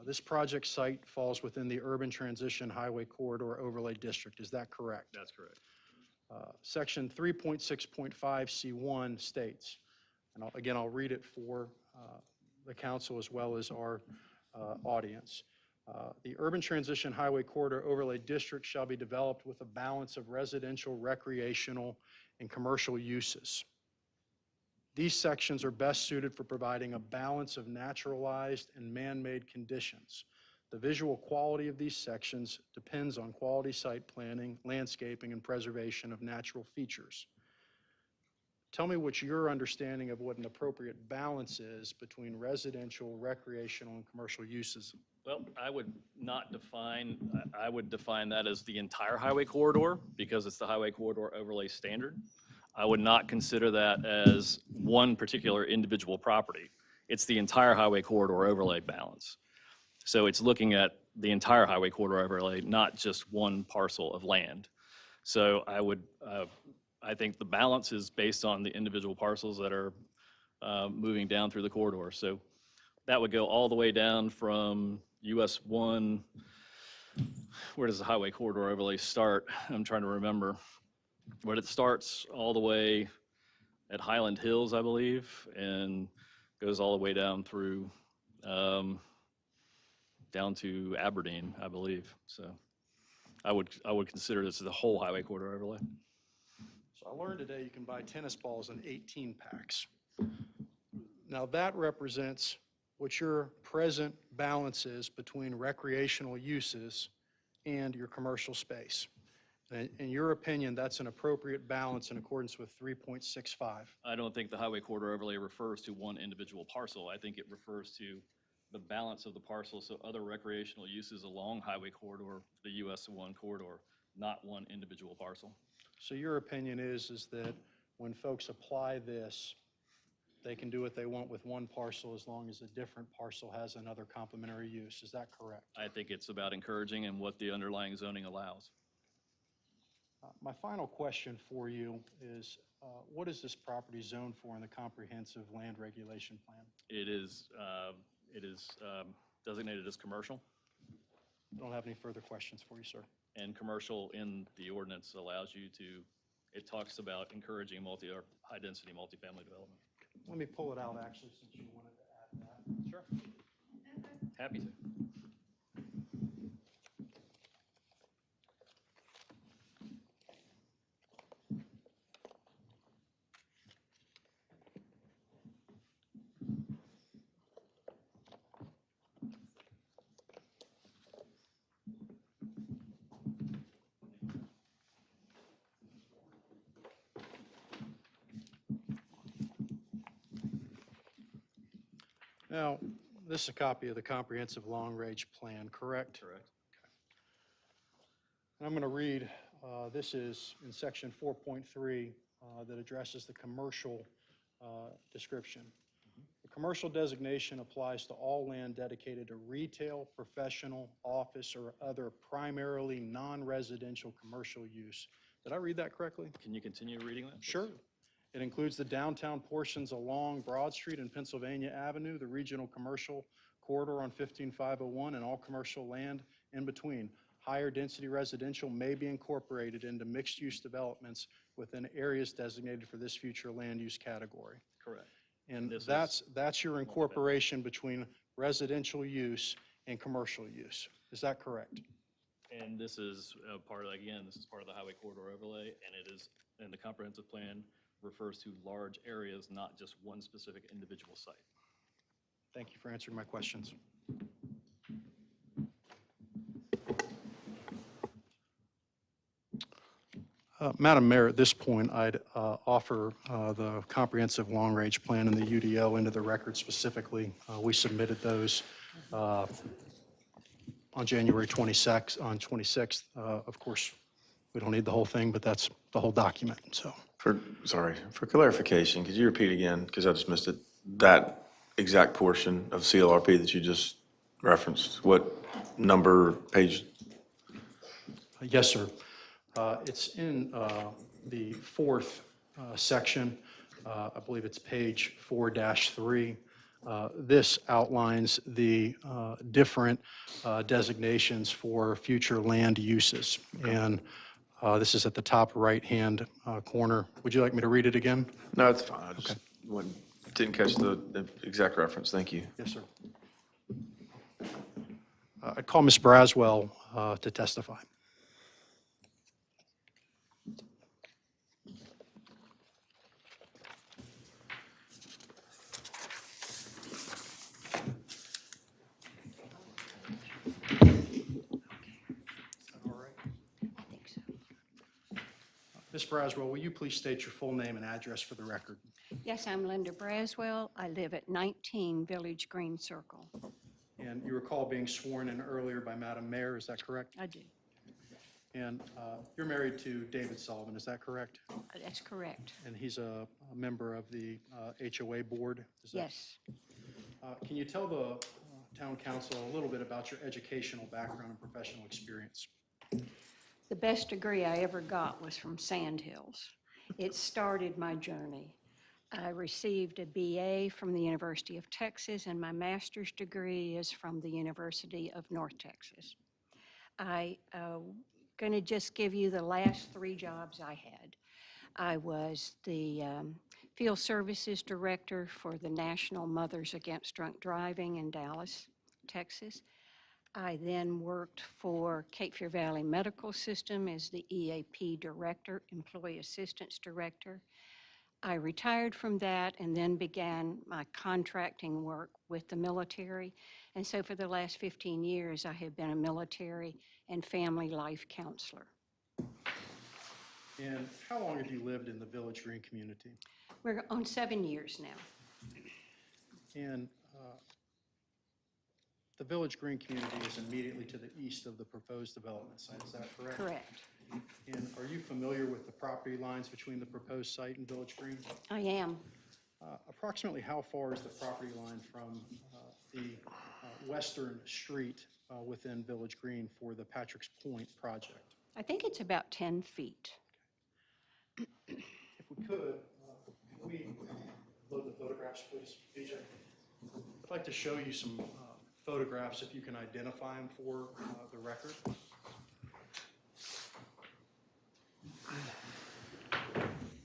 N: This project site falls within the Urban Transition Highway Corridor Overlay District. Is that correct?
Q: That's correct.
N: Section 3.6.5C1 states, and again, I'll read it for the council as well as our audience. The Urban Transition Highway Corridor Overlay District shall be developed with a balance of residential, recreational, and commercial uses. These sections are best suited for providing a balance of naturalized and man-made conditions. The visual quality of these sections depends on quality site planning, landscaping, and preservation of natural features. Tell me what your understanding of what an appropriate balance is between residential, recreational, and commercial uses.
Q: Well, I would define that as the entire highway corridor because it's the highway corridor overlay standard. I would not consider that as one particular individual property. It's the entire highway corridor overlay balance. So it's looking at the entire highway corridor overlay, not just one parcel of land. So I think the balance is based on the individual parcels that are moving down through the corridor. So that would go all the way down from US 1, where does the highway corridor overlay start? I'm trying to remember. But it starts all the way at Highland Hills, I believe, and goes all the way down through, down to Aberdeen, I believe. So I would consider this the whole highway corridor overlay.
N: So I learned today you can buy tennis balls in 18 packs. Now that represents what your present balance is between recreational uses and your commercial space. In your opinion, that's an appropriate balance in accordance with 3.65.
Q: I don't think the highway corridor overlay refers to one individual parcel. I think it refers to the balance of the parcel, so other recreational uses along highway corridor, the US 1 corridor, not one individual parcel.
N: So your opinion is that when folks apply this, they can do what they want with one parcel as long as a different parcel has another complementary use. Is that correct?
Q: I think it's about encouraging and what the underlying zoning allows.
N: My final question for you is, what is this property zoned for in the comprehensive land regulation plan?
Q: It is designated as commercial,
N: I don't have any further questions for you, sir.
Q: and commercial in the ordinance allows you to, it talks about encouraging or high-density multifamily development.
N: Let me pull it out, actually, since you wanted to add that.
Q: Sure. Happy to.
N: Now, this is a copy of the comprehensive long-range plan, correct?
Q: Correct.
N: And I'm going to read, this is in section 4.3 that addresses the commercial description. The commercial designation applies to all land dedicated to retail, professional, office, or other primarily non-residential commercial use. Did I read that correctly?
Q: Can you continue reading that? please?
N: Sure. It includes the downtown portions along Broad Street and Pennsylvania Avenue, the regional commercial corridor on 15501, and all commercial land in between. Higher density residential may be incorporated into mixed-use developments within areas designated for this future land use category.
Q: Correct.
N: And
Q: This is
N: that's your incorporation between residential use and commercial use. Is that correct?
Q: And this is part of, again, this is part of the highway corridor overlay, and it is, and the comprehensive plan refers to large areas, not just one specific individual site.
N: Thank you for answering my questions. Madam Mayor, at this point, I'd offer the comprehensive long-range plan and the UDO into the record specifically. We submitted those on January 26th. Of course, we don't need the whole thing, but that's the whole document, so.
F: For clarification, could you repeat again, because I just missed it, that exact portion of CLRP that you just referenced? What number, page?
N: Yes, sir. It's in the fourth section. I believe it's page 4-3. This outlines the different designations for future land uses. And this is at the top right-hand corner. Would you like me to read it again?
F: No, it's fine. I just didn't catch the exact reference. Thank you.
N: Yes, sir. I'd call Ms. Braswell to testify. Ms. Braswell, will you please state your full name and address for the record?
U: Yes, I'm Linda Braswell. I live at 19 Village Green Circle.
N: And you recall being sworn in earlier by Madam Mayor, is that correct?
U: I do.
N: And you're married to David Sullivan, is that correct?
U: That's correct.
N: And he's a member of the HOA board? Is that-
U: Yes.
N: Can you tell the town council a little bit about your educational background and professional experience?
U: The best degree I ever got was from Sandhills. It started my journey. I received a BA from the University of Texas, and my master's degree is from the University of North Texas. I going to just give you the last 3 jobs I had. I was the field services director for the National Mothers Against Drunk Driving in Dallas, Texas. I then worked for Cape Fear Valley Medical System as the EAP director, employee assistance director. I retired from that and then began my contracting work with the military. And so for the last 15 years, I have been a military and family life counselor.
N: And how long have you lived in the Village Green community?
U: We're on 7 years now.
N: And the Village Green community is immediately to the east of the proposed development site, is that correct?
U: Correct.
N: And are you familiar with the property lines between the proposed site and Village Green?
U: I am.
N: Approximately how far is the property line from the western street within Village Green for the Patrick's Point project?
U: I think it's about 10 feet.
N: If we could we load the photographs, please, BJ? I'd like to show you some photographs, if you can identify them for the record.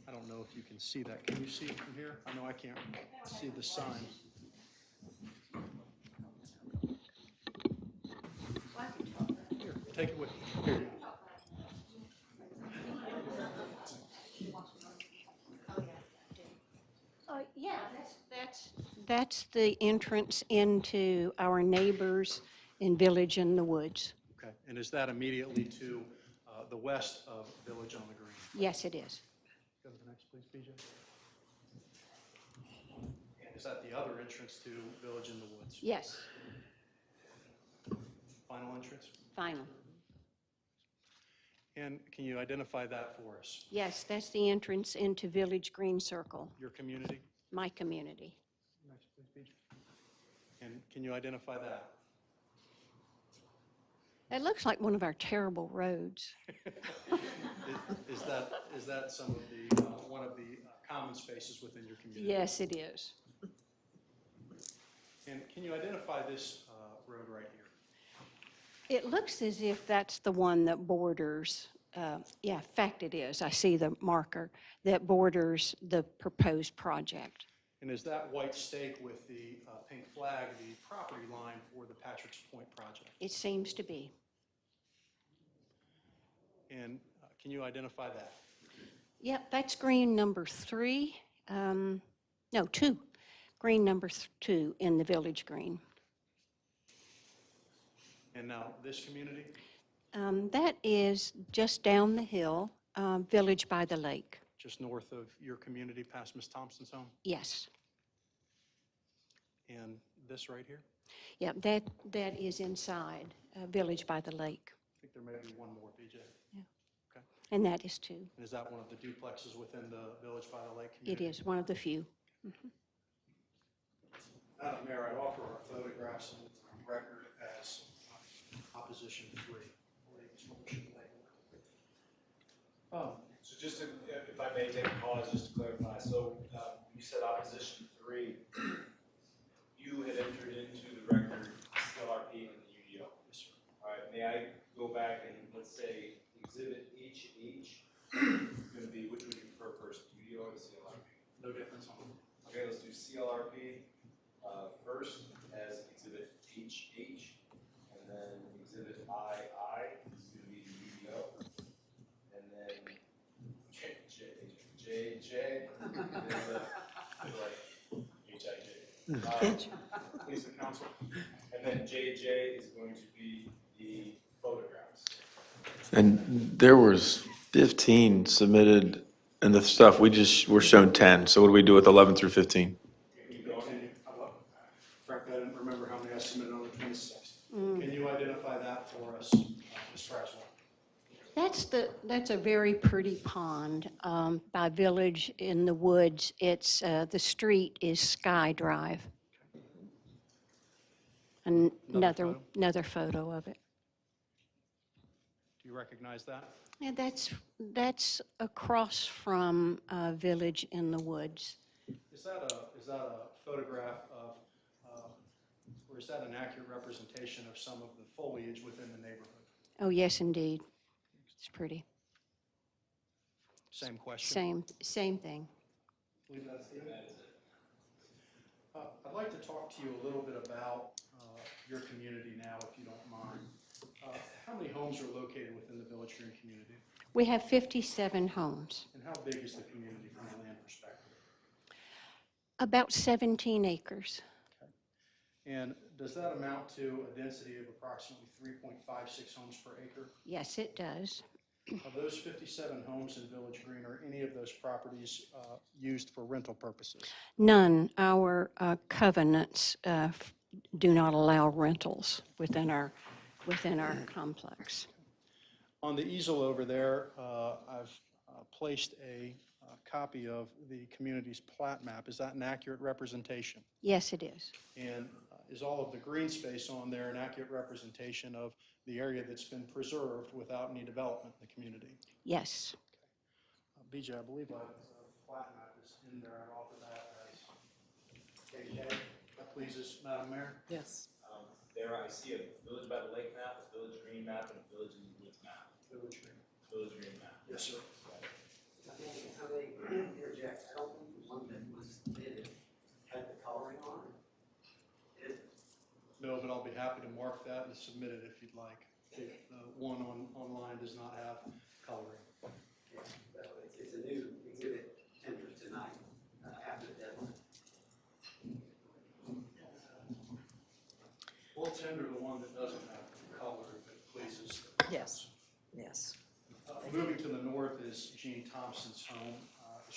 N: I don't know if you can see that. Can you see it from here? I know I can't see the sign. Here, take it with you. Here you go.
U: Yeah, that's the entrance into our neighbors in Village in the Woods.
N: Okay, and is that immediately to the west of Village on the Green?
U: Yes, it is.
N: Go to the next, please, BJ. And Is that the other entrance to Village in the Woods?
U: Yes,
N: Final entrance?
U: final.
N: And can you identify that for us?
U: Yes, that's the entrance into Village Green Circle,
N: Your community?
U: my community.
N: And can you identify that?
U: It looks like one of our terrible roads.
N: Is that some of the, one of the common spaces within your community?
U: Yes, it is.
N: And can you identify this road right here?
U: It looks as if that's the one that borders, yeah, in fact it is. I see the marker that borders the proposed project.
N: And is that white stake with the pink flag the property line for the Patrick's Point project?
U: It seems to be.
N: And can you identify that?
U: Yep, that's green number 3. No, 2. Green number 2 in the Village Green.
N: And now this community?
U: That is just down the hill, Village by the Lake.
N: Just north of your community past Ms. Thompson's home?
U: Yes.
N: And this right here?
U: Yep, that is inside Village by the Lake.
N: I think there may be one more, BJ.
U: And that is 2.
N: And is that one of the duplexes within the Village by the Lake
U: It
N: community?
U: is one of the few.
N: Madam Mayor, I'd offer our photographs and record as opposition 3.
C: So just to, if I may take a pause just to clarify, so you said opposition 3, you had entered into the record CLRP and the UDO. Yes, sir. All right, may I go back and let's say exhibit HH is going to be, which would you prefer first, UDO or CLRP?
N: No difference on them.
C: Okay, let's do CLRP first as exhibit HH, and then exhibit II is going to be the UDO, and then JJ, and then HIJ. Please, the council. And then JJ is going to be the photographs.
F: And there was 15 submitted, and the stuff, we're shown 10. So what do we do with 11 through 15?
N: Keep going. Frankly, I didn't remember how many I submitted on the 26th. Can you identify that for us, Ms. Fraswell?
U: That's a very pretty pond by Village in the Woods. It's the street is Sky Drive. Another photo of it.
N: Do you recognize that?
U: Yeah, that's across from Village in the Woods.
N: Is that a photograph of, or is that an accurate representation of some of the foliage within the neighborhood?
U: Oh, yes, indeed. It's pretty.
N: Same question?
U: Same thing.
N: Believe that's the end. I'd like to talk to you a little bit about your community now, if you don't mind. How many homes are located within the Village Green community?
U: We have 57 homes,
N: And how big is the community from a land perspective?
U: about 17 acres.
N: And does that amount to a density of approximately 3.56 homes per acre?
U: Yes, it does.
N: Of those 57 homes in Village Green, are any of those properties used for rental purposes?
U: None. Our covenants do not allow rentals within our complex.
N: On the easel over there, I've placed a copy of the community's plat map. Is that an accurate representation?
U: Yes, it is.
N: And is all of the green space on there an accurate representation of the area that's been preserved without any development in the community?
U: Yes.
N: BJ, I believe a plat map is in there. I'd offer that as KK. That pleases Madam Mayor?
A: Yes.
C: There I see a Village by the Lake map, a Village Green map, and a Village in the Woods map.
N: Village Green.
C: Village Green map.
N: Yes, sir.
O: How they interject, I don't think the one that was submitted had the coloring on it.
N: No, but I'll be happy to mark that and submit it if you'd like. If the one online does not have coloring.
O: It's a new exhibit entered tonight after the deadline.
N: We'll tender the one that doesn't have color if it pleases.
A: Yes, yes.
N: Moving to the north is Jean Thompson's home.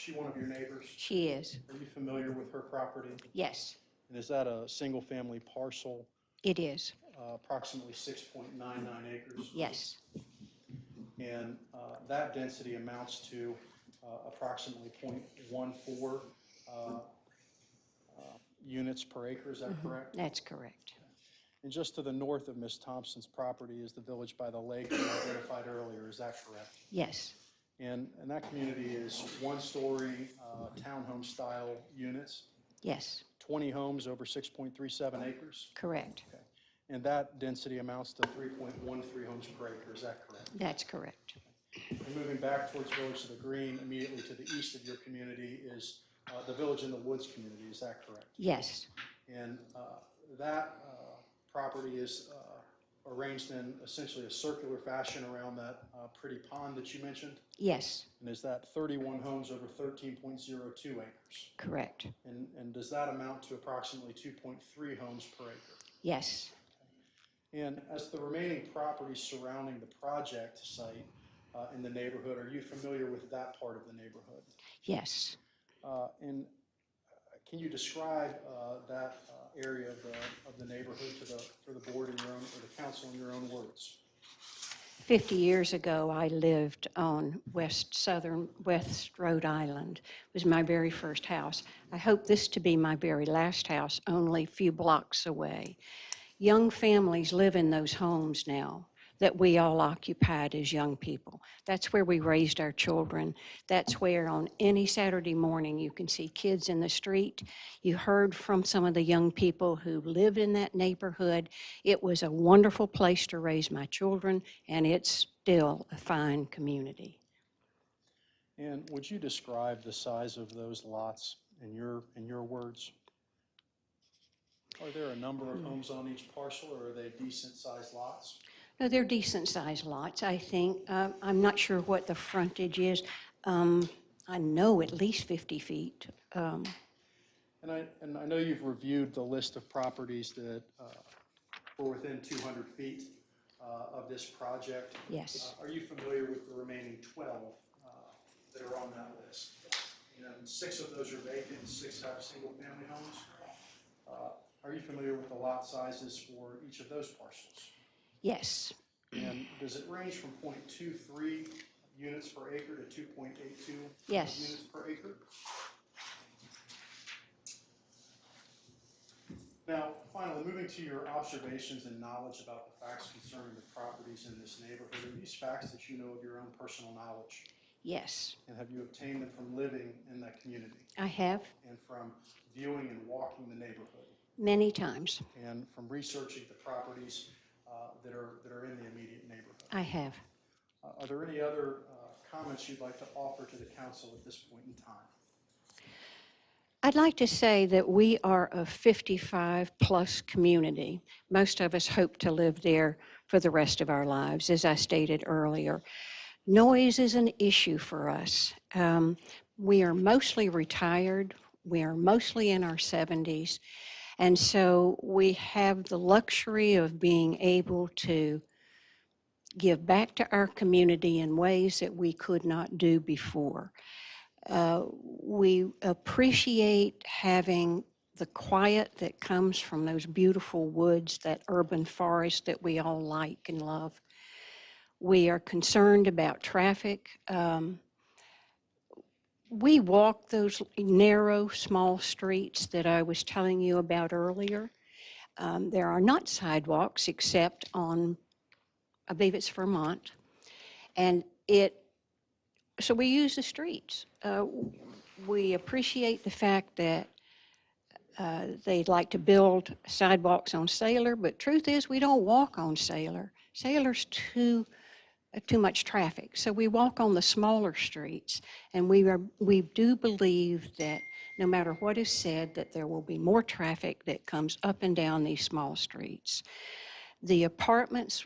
N: she one of your neighbors?
U: She is.
N: Are you familiar with her property?
U: Yes,
N: And is that a single-family parcel,
U: it is.
N: approximately 6.99 acres?
U: Yes,
N: And that density amounts to approximately 0.14 units per acre, is that correct?
U: that's correct.
N: And just to the north of Ms. Thompson's property is the Village by the Lake that I identified earlier, is that correct?
U: Yes,
N: And that community is one-story townhome-style units,
U: yes,
N: 20 homes over 6.37 acres?
U: correct.
N: Okay. And that density amounts to 3.13 homes per acre, is that correct?
U: That's correct.
N: And moving back towards Village of the Green, immediately to the east of your community is the Village in the Woods community, is that correct?
U: Yes,
N: And that property is arranged in essentially a circular fashion around that pretty pond that you mentioned?
U: yes,
N: And is that 31 homes over 13.02 acres?
U: correct.
N: And does that amount to approximately 2.3 homes per acre?
U: Yes,
N: And as the remaining properties surrounding the project site in the neighborhood, are you familiar with that part of the neighborhood?
U: yes.
N: And can you describe that area of the neighborhood for the board in your own, or the council in your own words?
U: 50 years ago, I lived on West Rhode Island. It was my very first house. I hope this to be my very last house, only a few blocks away. Young families live in those homes now that we all occupied as young people. That's where we raised our children. That's where on any Saturday morning you can see kids in the street. You heard from some of the young people who lived in that neighborhood. It was a wonderful place to raise my children, and it's still a fine community.
N: And would you describe the size of those lots in your words? Are there a number of homes on each parcel, or are they decent-sized lots?
U: No, they're decent-sized lots, I think. I'm not sure what the frontage is. I know at least 50 feet.
N: And I know you've reviewed the list of properties that were within 200 feet of this project.
U: Yes.
N: Are you familiar with the remaining 12 that are on that list? And 6 of those are vacant, and 6 have single-family homes. Are you familiar with the lot sizes for each of those parcels?
U: Yes.
N: And does it range from 0.23 units per acre to 2.82
U: Yes.
N: units per acre? Now, finally, moving to your observations and knowledge about the facts concerning the properties in this neighborhood, are these facts that you know of your own personal knowledge?
U: Yes,
N: And have you obtained them from living in that community
U: I have
N: and from viewing and walking the neighborhood
U: many times.
N: and from researching the properties that are in the immediate neighborhood?
U: I have.
N: Are there any other comments you'd like to offer to the council at this point in time?
U: I'd like to say that we are a 55-plus community. Most of us hope to live there for the rest of our lives, as I stated earlier. Noise is an issue for us. We are mostly retired. We are mostly in our 70s. And so we have the luxury of being able to give back to our community in ways that we could not do before. We appreciate having the quiet that comes from those beautiful woods, that urban forest that we all like and love. We are concerned about traffic. We walk those narrow, small streets that I was telling you about earlier. There are not sidewalks except on, I believe it's Vermont. And so we use the streets. We appreciate the fact that they'd like to build sidewalks on Sailor, but truth is we don't walk on Sailor. Sailor's too much traffic. So we walk on the smaller streets, and we do believe that no matter what is said, that there will be more traffic that comes up and down these small streets. The apartments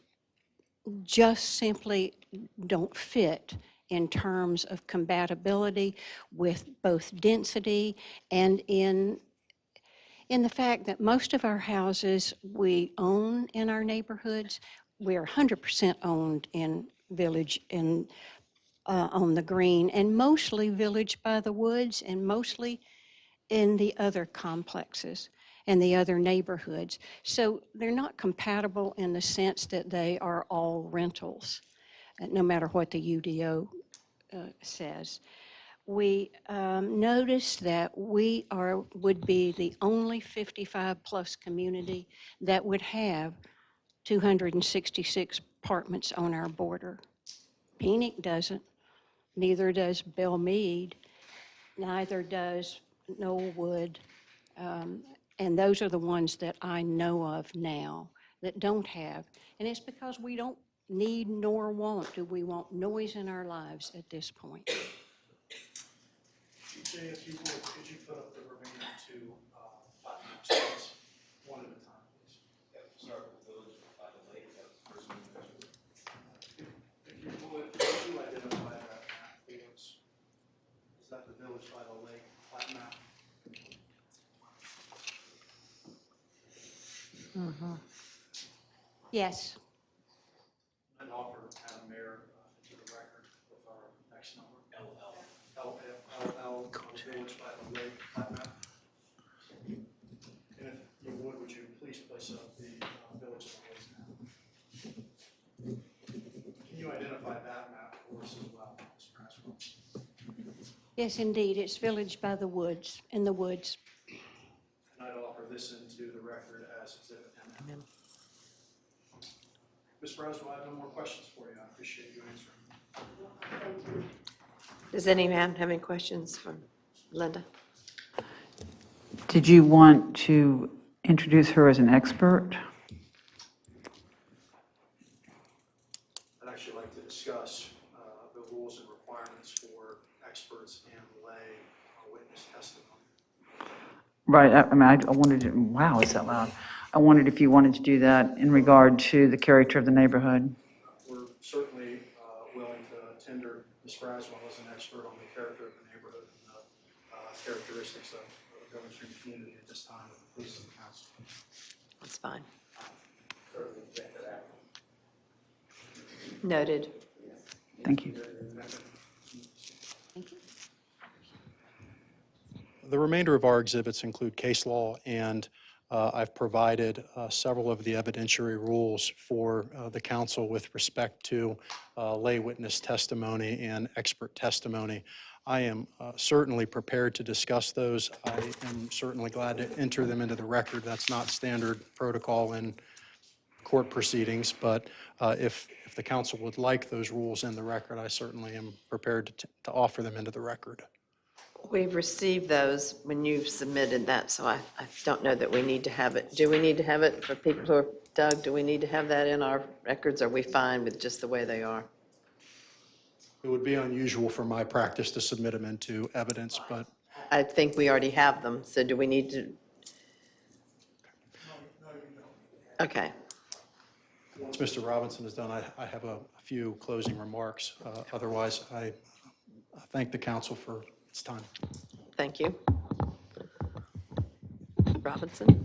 U: just simply don't fit in terms of compatibility with both density and in the fact that most of our houses we own in our neighborhoods. We're 100% owned in Village, in on the green, and mostly Village by the Woods, and mostly in the other complexes and the other neighborhoods. So they're not compatible in the sense that they are all rentals, no matter what the UDO says. We noticed that we would be the only 55-plus community that would have 266 apartments on our border. Phoenix doesn't, neither does Belmead, neither does Knollwood, and those are the ones that I know of now that don't have. And it's because we don't need nor do we want noise in our lives at this point.
N: Jay, if you would, could you put up the remaining two plat maps, please, one at a time, please? Start with the Village by the Lake, that's the first one. If you would, could you identify that map for us? Is that the Village by the Lake plat map?
U: Yes.
N: I'd offer Madam Mayor to the record with our next number. LL, Village by the Lake plat map. And if you would you please place up the Village of the Lake map? Can you identify that map for us as well, Ms. Braswell?
U: Yes, indeed. It's Village by the Woods, in the woods.
N: And I'd offer this into the record as Exhibit M. Ms. Braswell, I have no more questions for you. I appreciate you answering.
A: Does anyone have any questions for Linda?
E: Did you want to introduce her as an expert?
N: I'd actually like to discuss the rules and requirements for experts and lay witness testimony.
E: Right, I mean, I wanted to, wow, is that loud? I wondered if you wanted to do that in regard to the character of the neighborhood.
N: We're certainly willing to tender Ms. Braswell as an expert on the character of the neighborhood and the characteristics of the Village Green community at this time with the police and the council.
A: That's fine.
N: Certainly get to that.
A: Noted.
E: Thank you.
N: The remainder of our exhibits include case law, and I've provided several of the evidentiary rules for the council with respect to lay witness testimony and expert testimony. I am certainly prepared to discuss those. I am certainly glad to enter them into the record. That's not standard protocol in court proceedings, but if the council would like those rules in the record, I certainly am prepared to offer them into the record.
A: We've received those when you submitted that, so I don't know that we need to have it. Do we need to have it for people who are, Doug, do we need to have that in our records? Are we fine with just the way they are?
N: It would be unusual for my practice to submit them into evidence, but
A: I think we already have them, so do we need to? Okay.
N: once Mr. Robinson is done, I have a few closing remarks. Otherwise, I thank the council for its time.
A: Thank you. Robinson?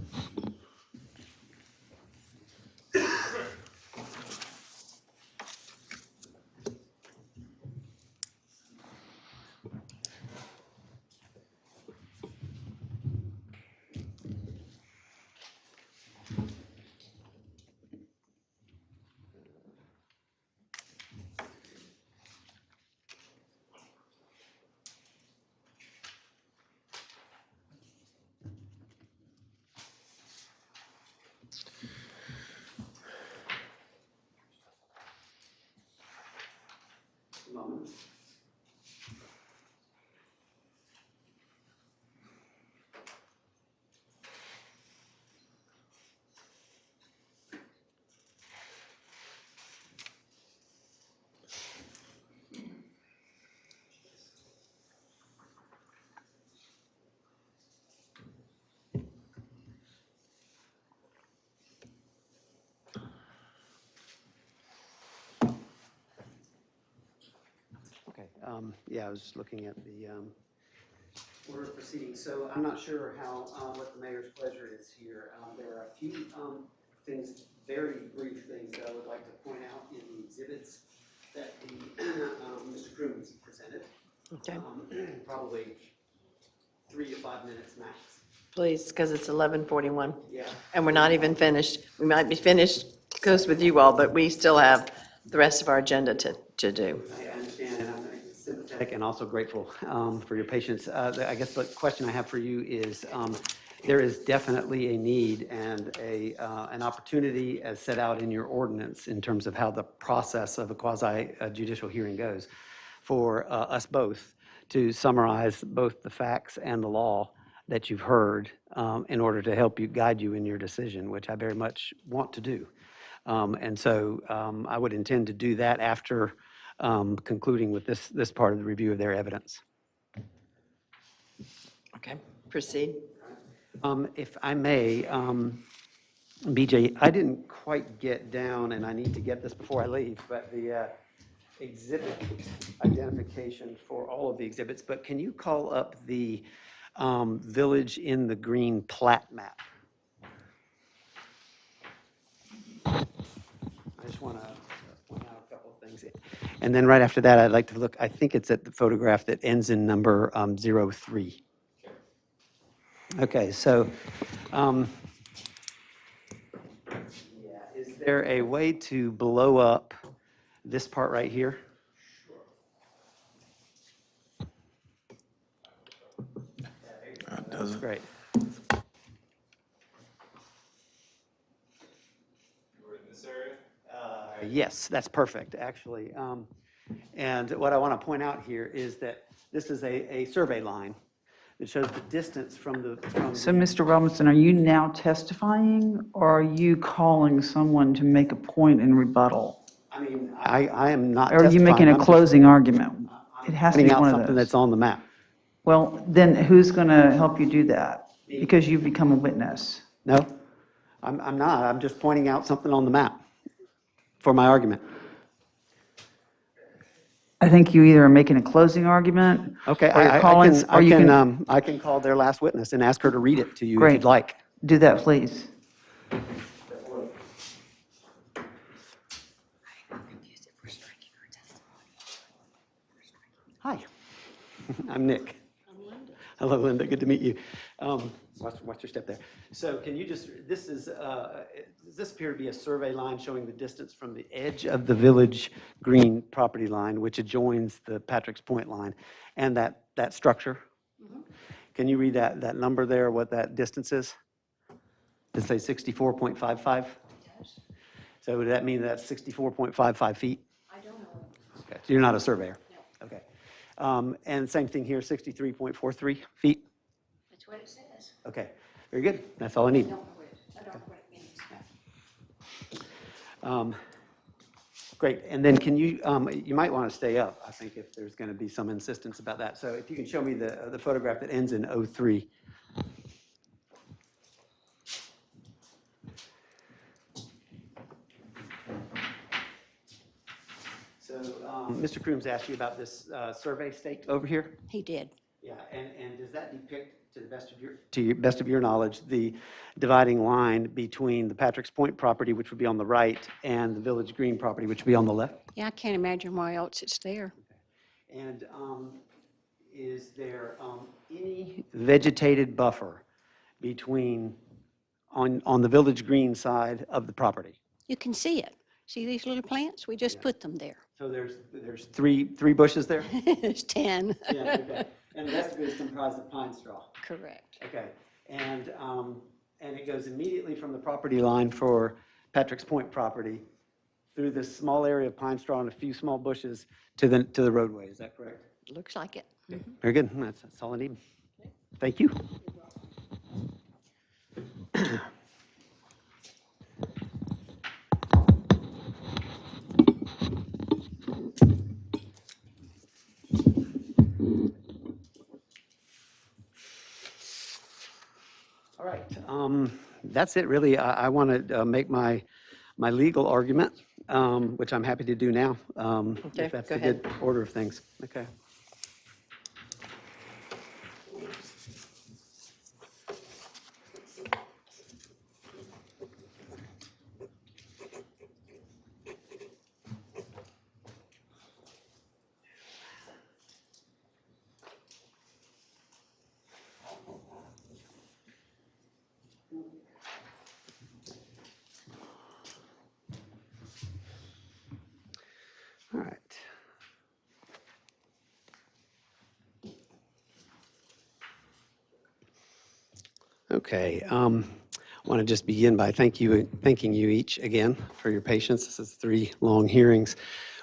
O: Okay, yeah, I was just looking at the order of proceedings, so I'm not sure how, what the mayor's pleasure is here. There are a few things, very brief things that I would like to point out in the exhibits. that Mr. Crooms presented.
A: Okay.
O: Probably 3 to 5 minutes max.
A: Please, because it's 11:41.
O: Yeah.
A: And we're not even finished. We might be finished, goes with you all, but we still have the rest of our agenda to do.
O: I understand, and I'm sympathetic and also grateful for your patience. I guess the question I have for you is, there is definitely a need and an opportunity as set out in your ordinance in terms of how the process of a quasi-judicial hearing goes for us both to summarize both the facts and the law that you've heard in order to help you, guide you in your decision, which I very much want to do. And so I would intend to do that after concluding with this part of the review of their evidence.
A: Okay, proceed.
O: If I may, BJ, I didn't quite get down, and I need to get this before I leave, but the exhibit identification for all of the exhibits, but can you call up the Village in the Green plat map? I just want to point out a couple of things. And then right after that, I'd like to look, I think it's at the photograph that ends in number 03. Okay, so is there a way to blow up this part right here? That's great. Yes, that's perfect, actually. And what I want to point out here is that this is a survey line that shows the distance from the.
E: So, Mr. Robinson, are you now testifying, or are you calling someone to make a point in rebuttal?
O: I mean, I am not
E: Or are you
O: testifying.
E: making a
O: I'm just
E: closing argument? It has to be
O: pointing out
E: one of
O: something
E: those.
O: that's on the map.
E: Well, then who's going to help you do that? Because you've become a witness.
O: No, I'm not. I'm just pointing out something on the map for my argument.
E: I think you either are making a closing argument.
O: Okay,
E: or you're
O: I
E: calling-
O: can,
E: or you
O: I can call their last witness and ask her to read it to you if
E: Great.
O: you'd like.
E: Do that, please.
O: Hi, I'm Nick. I'm Linda. Hello, Linda, good to meet you. Watch your step there. So can you just, does this appear to be a survey line showing the distance from the edge of the Village Green property line, which adjoins the Patrick's Point line, and that structure? Can you read that number there, what that distance is? Does it say 64.55? So would that mean that's 64.55 feet?
U: I don't know.
O: Okay, so you're not a surveyor? No. Okay. And same thing here, 63.43 feet?
U: That's what it says.
O: Okay, very good. That's all I need.
U: I don't know what it means.
O: Great. And then can you, you might want to stay up, I think, if there's going to be some insistence about that. So if you can show me the photograph that ends in 03. So Mr. Crooms asked you about this survey staked over here?
U: He did.
O: Yeah, and does that depict, to the best of your knowledge, the dividing line between the Patrick's Point property, which would be on the right, and the Village Green property, which would be on the left?
U: Yeah, I can't imagine why else it's there.
O: And is there any vegetated buffer between, on the Village Green side of the property?
U: You can see it. See these little plants? We just put them there.
O: So there's three bushes there?
U: There's 10.
O: Yeah, okay. And the rest of it is comprised of pine straw?
U: Correct.
O: Okay. And it goes immediately from the property line for Patrick's Point property through this small area of pine straw and a few small bushes to the roadway, is that correct?
U: Looks like it.
O: Very good. That's all I need. Thank you. All right. That's it, really. I want to make my legal argument, which I'm happy to do now,
A: Okay,
O: if that's
A: go
O: the
A: ahead.
O: good order of things. Okay. Okay, I want to just begin by thanking you each again for your patience. This is 3 long hearings.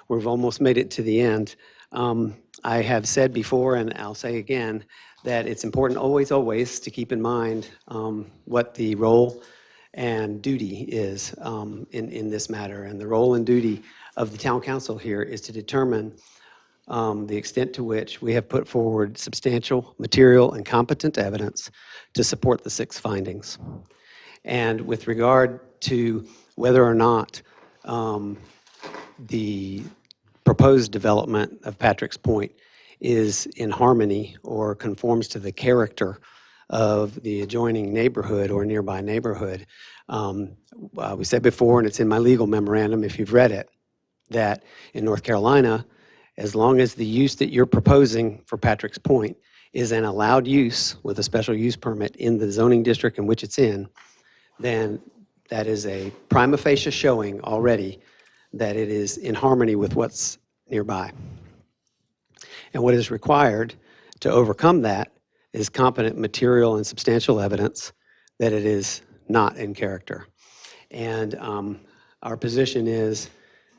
O: We've almost made it to the end. I have said before, and I'll say again, that it's important always, always to keep in mind what the role and duty is in this matter. And the role and duty of the town council here is to determine the extent to which we have put forward substantial, material, and competent evidence to support the 6 findings. And with regard to whether or not the proposed development of Patrick's Point is in harmony or conforms to the character of the adjoining neighborhood or nearby neighborhood, we said before, and it's in my legal memorandum if you've read it, that in North Carolina, as long as the use that you're proposing for Patrick's Point is an allowed use with a special use permit in the zoning district in which it's in, then that is a prima facie showing already that it is in harmony with what's nearby. And what is required to overcome that is competent material and substantial evidence that it is not in character. And our position is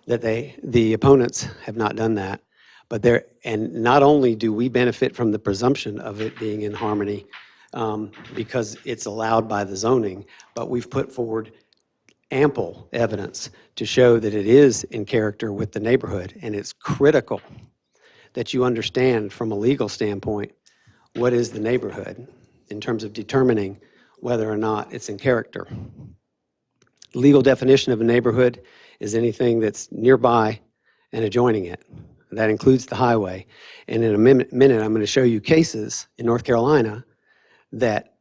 O: that the opponents have not done that, but and not only do we benefit from the presumption of it being in harmony because it's allowed by the zoning, but we've put forward ample evidence to show that it is in character with the neighborhood, and it's critical that you understand from a legal standpoint what is the neighborhood in terms of determining whether or not it's in character. The legal definition of a neighborhood is anything that's nearby and adjoining it. That includes the highway. And in a minute, I'm going to show you cases in North Carolina that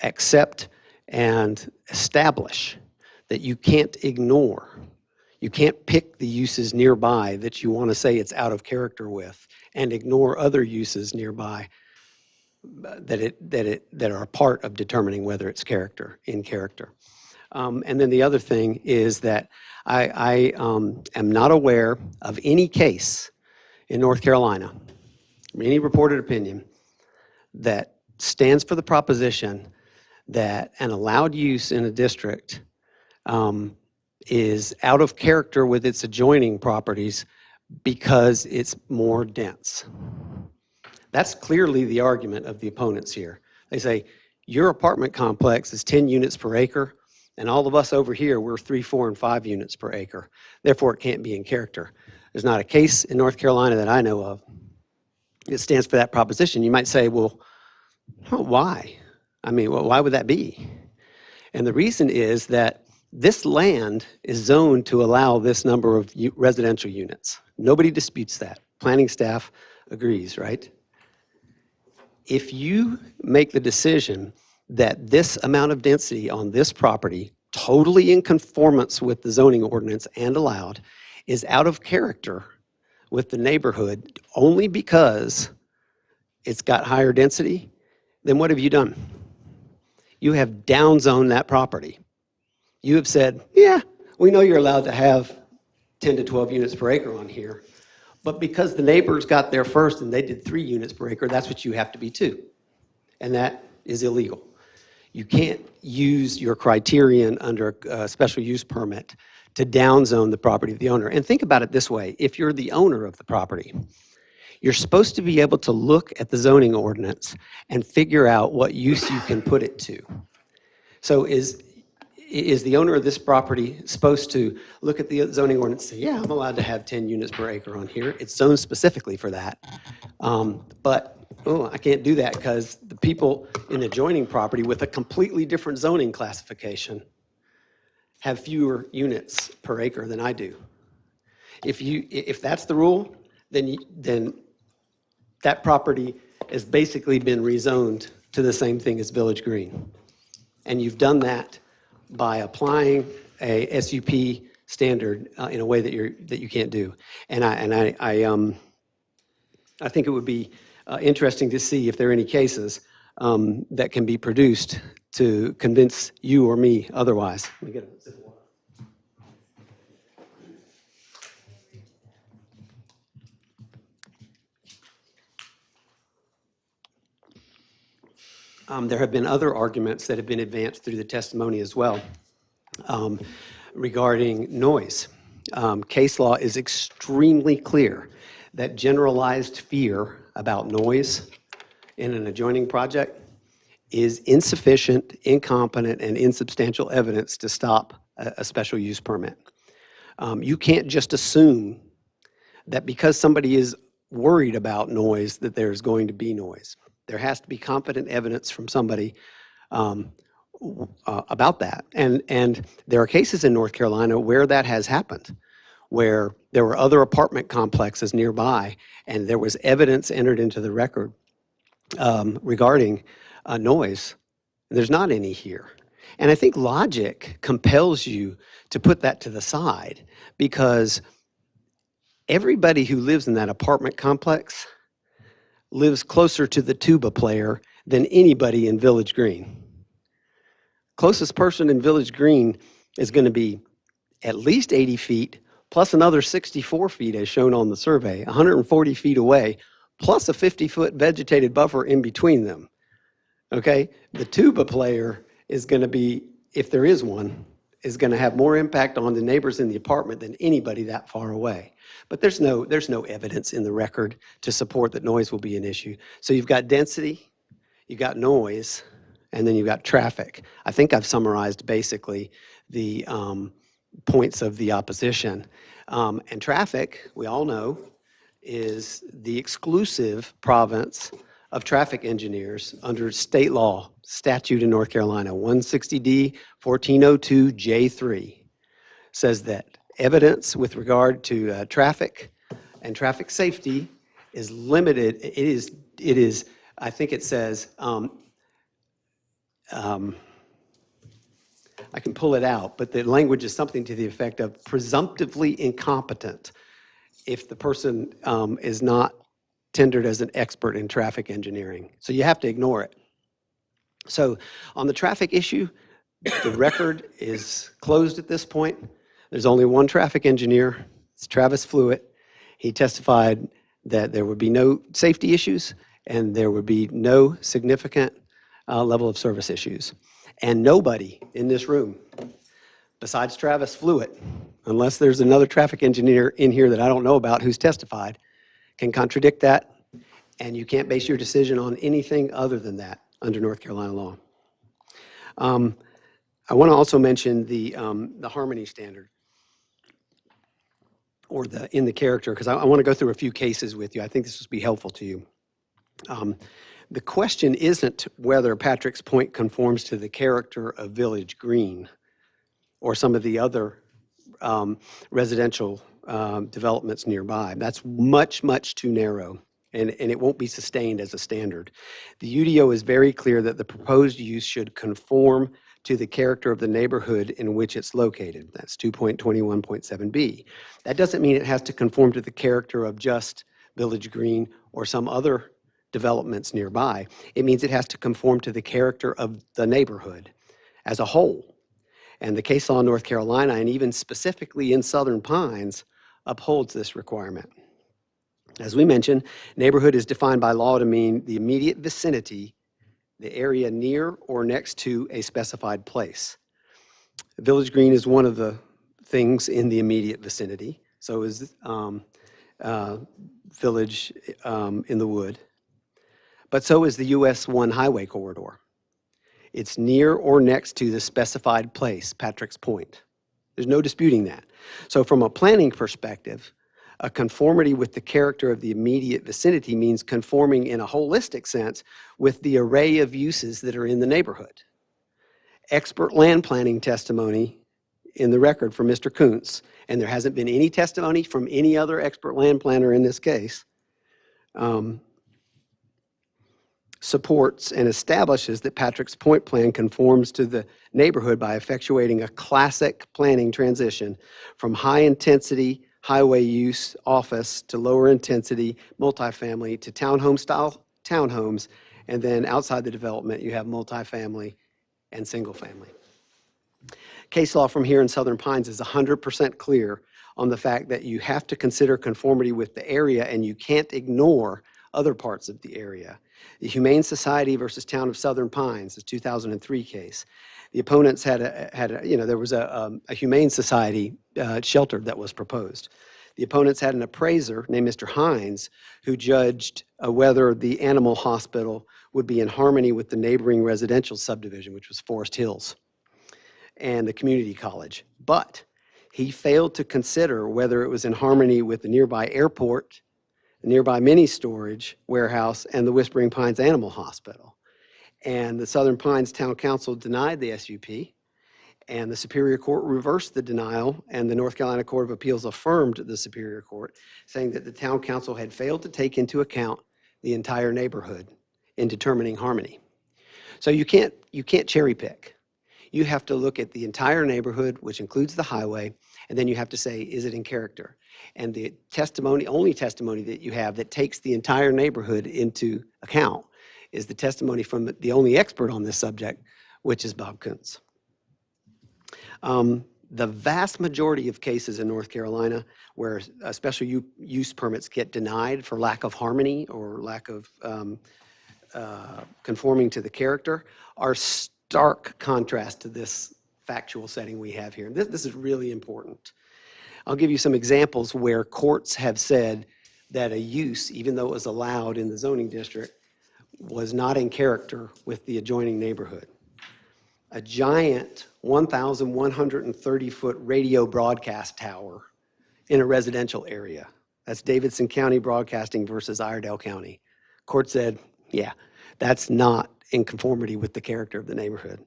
O: accept and establish that you can't ignore. You can't pick the uses nearby that you want to say it's out of character with and ignore other uses nearby that are a part of determining whether it's in character. And then the other thing is that I am not aware of any case in North Carolina, any reported opinion, that stands for the proposition that an allowed use in a district is out of character with its adjoining properties because it's more dense. That's clearly the argument of the opponents here. They say, your apartment complex is 10 units per acre, and all of us over here, we're 3, 4, and 5 units per acre. Therefore, it can't be in character. There's not a case in North Carolina that I know of that stands for that proposition. You might say, well, why? I mean, well, why would that be? And the reason is that this land is zoned to allow this number of residential units. Nobody disputes that. Planning staff agrees, right? If you make the decision that this amount of density on this property, totally in conformance with the zoning ordinance and allowed, is out of character with the neighborhood only because it's got higher density, then what have you done? You have downzoned that property. You have said, yeah, we know you're allowed to have 10 to 12 units per acre on here, but because the neighbors got there first and they did 3 units per acre, that's what you have to be too. And that is illegal. You can't use your criterion under a special use permit to downzone the property of the owner. And think about it this way. If you're the owner of the property, you're supposed to be able to look at the zoning ordinance and figure out what use you can put it to. So is the owner of this property supposed to look at the zoning ordinance and say, yeah, I'm allowed to have 10 units per acre on here. It's zoned specifically for that. But I can't do that because the people in the adjoining property with a completely different zoning classification have fewer units per acre than I do. If that's the rule, then that property has basically been rezoned to the same thing as Village Green. And you've done that by applying a SUP standard in a way that you can't do. And I think it would be interesting to see if there are any cases that can be produced to convince you or me otherwise. Let me get a sip of water. There have been other arguments that have been advanced through the testimony as well regarding noise. Case law is extremely clear that generalized fear about noise in an adjoining project is insufficient, incompetent, and insubstantial evidence to stop a special use permit. You can't just assume that because somebody is worried about noise that there's going to be noise. There has to be competent evidence from somebody about that. And there are cases in North Carolina where that has happened, where there were other apartment complexes nearby, and there was evidence entered into the record regarding noise. There's not any here. And I think logic compels you to put that to the side, because everybody who lives in that apartment complex lives closer to the tuba player than anybody in Village Green. Closest person in Village Green is going to be at least 80 feet, plus another 64 feet as shown on the survey, 140 feet away, plus a 50-foot vegetated buffer in between them. Okay? The tuba player is going to be, if there is one, is going to have more impact on the neighbors in the apartment than anybody that far away. But there's no evidence in the record to support that noise will be an issue. So you've got density, you've got noise, and then you've got traffic. I think I've summarized basically the points of the opposition. And traffic, we all know, is the exclusive province of traffic engineers under state law, statute in North Carolina, 160D 1402 J3, says that evidence with regard to traffic and traffic safety is limited. It is, I think it says, I can pull it out, but the language is something to the effect of presumptively incompetent if the person is not tendered as an expert in traffic engineering. So you have to ignore it. So on the traffic issue, the record is closed at this point. There's only one traffic engineer. It's Travis Fluitt. He testified that there would be no safety issues and there would be no significant level of service issues. And nobody in this room, besides Travis Fluitt, unless there's another traffic engineer in here that I don't know about who's testified, can contradict that, and you can't base your decision on anything other than that under North Carolina law. I want to also mention the harmony standard, or in the character, because I want to go through a few cases with you. I think this will be helpful to you. The question isn't whether Patrick's Point conforms to the character of Village Green or some of the other residential developments nearby. That's much, much too narrow, and it won't be sustained as a standard. The UDO is very clear that the proposed use should conform to the character of the neighborhood in which it's located. That's 2.21.7b. That doesn't mean it has to conform to the character of just Village Green or some other developments nearby. It means it has to conform to the character of the neighborhood as a whole. And the case law in North Carolina, and even specifically in Southern Pines, upholds this requirement. As we mentioned, neighborhood is defined by law to mean the immediate vicinity, the area near or next to a specified place. Village Green is one of the things in the immediate vicinity. So is Village in the Wood. But so is the US 1 highway corridor. It's near or next to the specified place, Patrick's Point. There's no disputing that. So from a planning perspective, a conformity with the character of the immediate vicinity means conforming in a holistic sense with the array of uses that are in the neighborhood. Expert land planning testimony in the record from Mr. Kuntz, and there hasn't been any testimony from any other expert land planner in this case, supports and establishes that Patrick's Point plan conforms to the neighborhood by effectuating a classic planning transition from high-intensity highway use office to lower-intensity multifamily to townhome-style townhomes, and then outside the development you have multifamily and single-family. Case law from here in Southern Pines is 100% clear on the fact that you have to consider conformity with the area and you can't ignore other parts of the area. The Humane Society versus Town of Southern Pines, a 2003 case. The opponents had there was a Humane Society shelter that was proposed. The opponents had an appraiser named Mr. Hines who judged whether the animal hospital would be in harmony with the neighboring residential subdivision, which was Forest Hills, and the community college. But he failed to consider whether it was in harmony with the nearby airport, the nearby mini storage warehouse, and the Whispering Pines Animal Hospital. And the Southern Pines Town Council denied the SUP, and the Superior Court reversed the denial, and the North Carolina Court of Appeals affirmed the Superior Court, saying that the Town Council had failed to take into account the entire neighborhood in determining harmony. So you can't cherry pick. You have to look at the entire neighborhood, which includes the highway, and then you have to say, is it in character? And the only testimony that you have that takes the entire neighborhood into account is the testimony from the only expert on this subject, which is Bob Kuntz. The vast majority of cases in North Carolina where special use permits get denied for lack of harmony or lack of conforming to the character are stark contrast to this factual setting we have here. This is really important. I'll give you some examples where courts have said that a use, even though it was allowed in the zoning district, was not in character with the adjoining neighborhood. A giant 1,130-foot radio broadcast tower in a residential area. That's Davidson County Broadcasting versus Iredell County. Court said, yeah, that's not in conformity with the character of the neighborhood.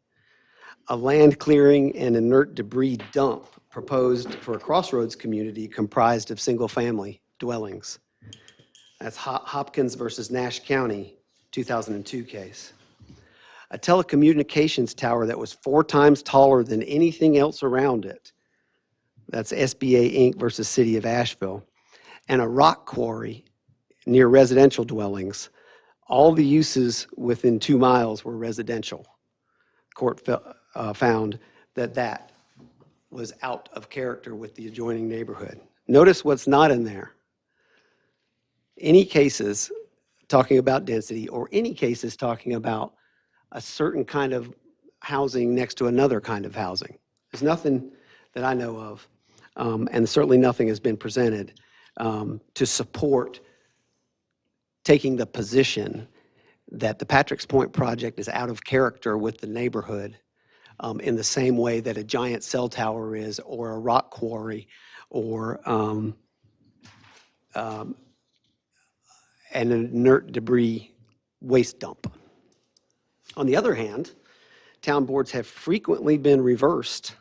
O: A land clearing and inert debris dump proposed for a crossroads community comprised of single-family dwellings. That's Hopkins versus Nash County, 2002 case. A telecommunications tower that was 4 times taller than anything else around it. That's SBA Inc. versus City of Asheville. And a rock quarry near residential dwellings. All the uses within 2 miles were residential. Court found that that was out of character with the adjoining neighborhood. Notice what's not in there. Any cases talking about density or any cases talking about a certain kind of housing next to another kind of housing. There's nothing that I know of, and certainly nothing has been presented to support taking the position that the Patrick's Point project is out of character with the neighborhood in the same way that a giant cell tower is, or a rock quarry, or an inert debris waste dump. On the other hand, town boards have frequently been reversed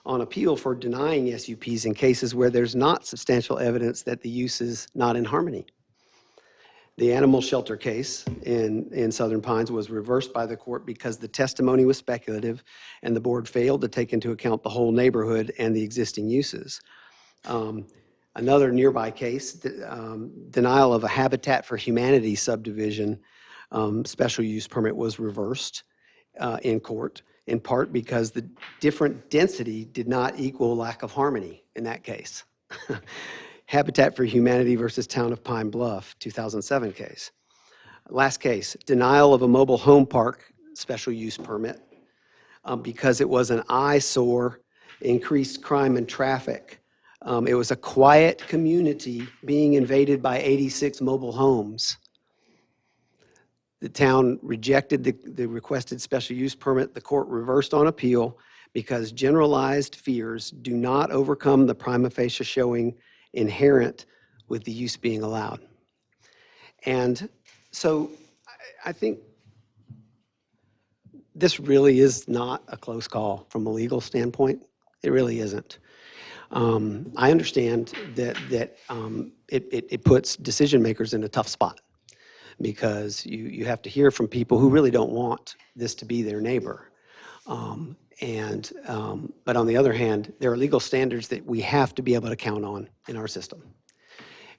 O: on appeal for denying SUPs in cases where there's not substantial evidence that the use is not in harmony. The animal shelter case in Southern Pines was reversed by the court because the testimony was speculative and the board failed to take into account the whole neighborhood and the existing uses. Another nearby case, denial of a Habitat for Humanity subdivision special use permit was reversed in court, in part because the different density did not equal lack of harmony in that case. Habitat for Humanity versus Town of Pine Bluff, 2007 case. Last case, denial of a mobile home park special use permit because it was an eyesore, increased crime and traffic. It was a quiet community being invaded by 86 mobile homes. The town rejected the requested special use permit. The court reversed on appeal because generalized fears do not overcome the prima facie showing inherent with the use being allowed. And so I think this really is not a close call from a legal standpoint. It really isn't. I understand that it puts decision makers in a tough spot, because you have to hear from people who really don't want this to be their neighbor. But on the other hand, there are legal standards that we have to be able to count on in our system.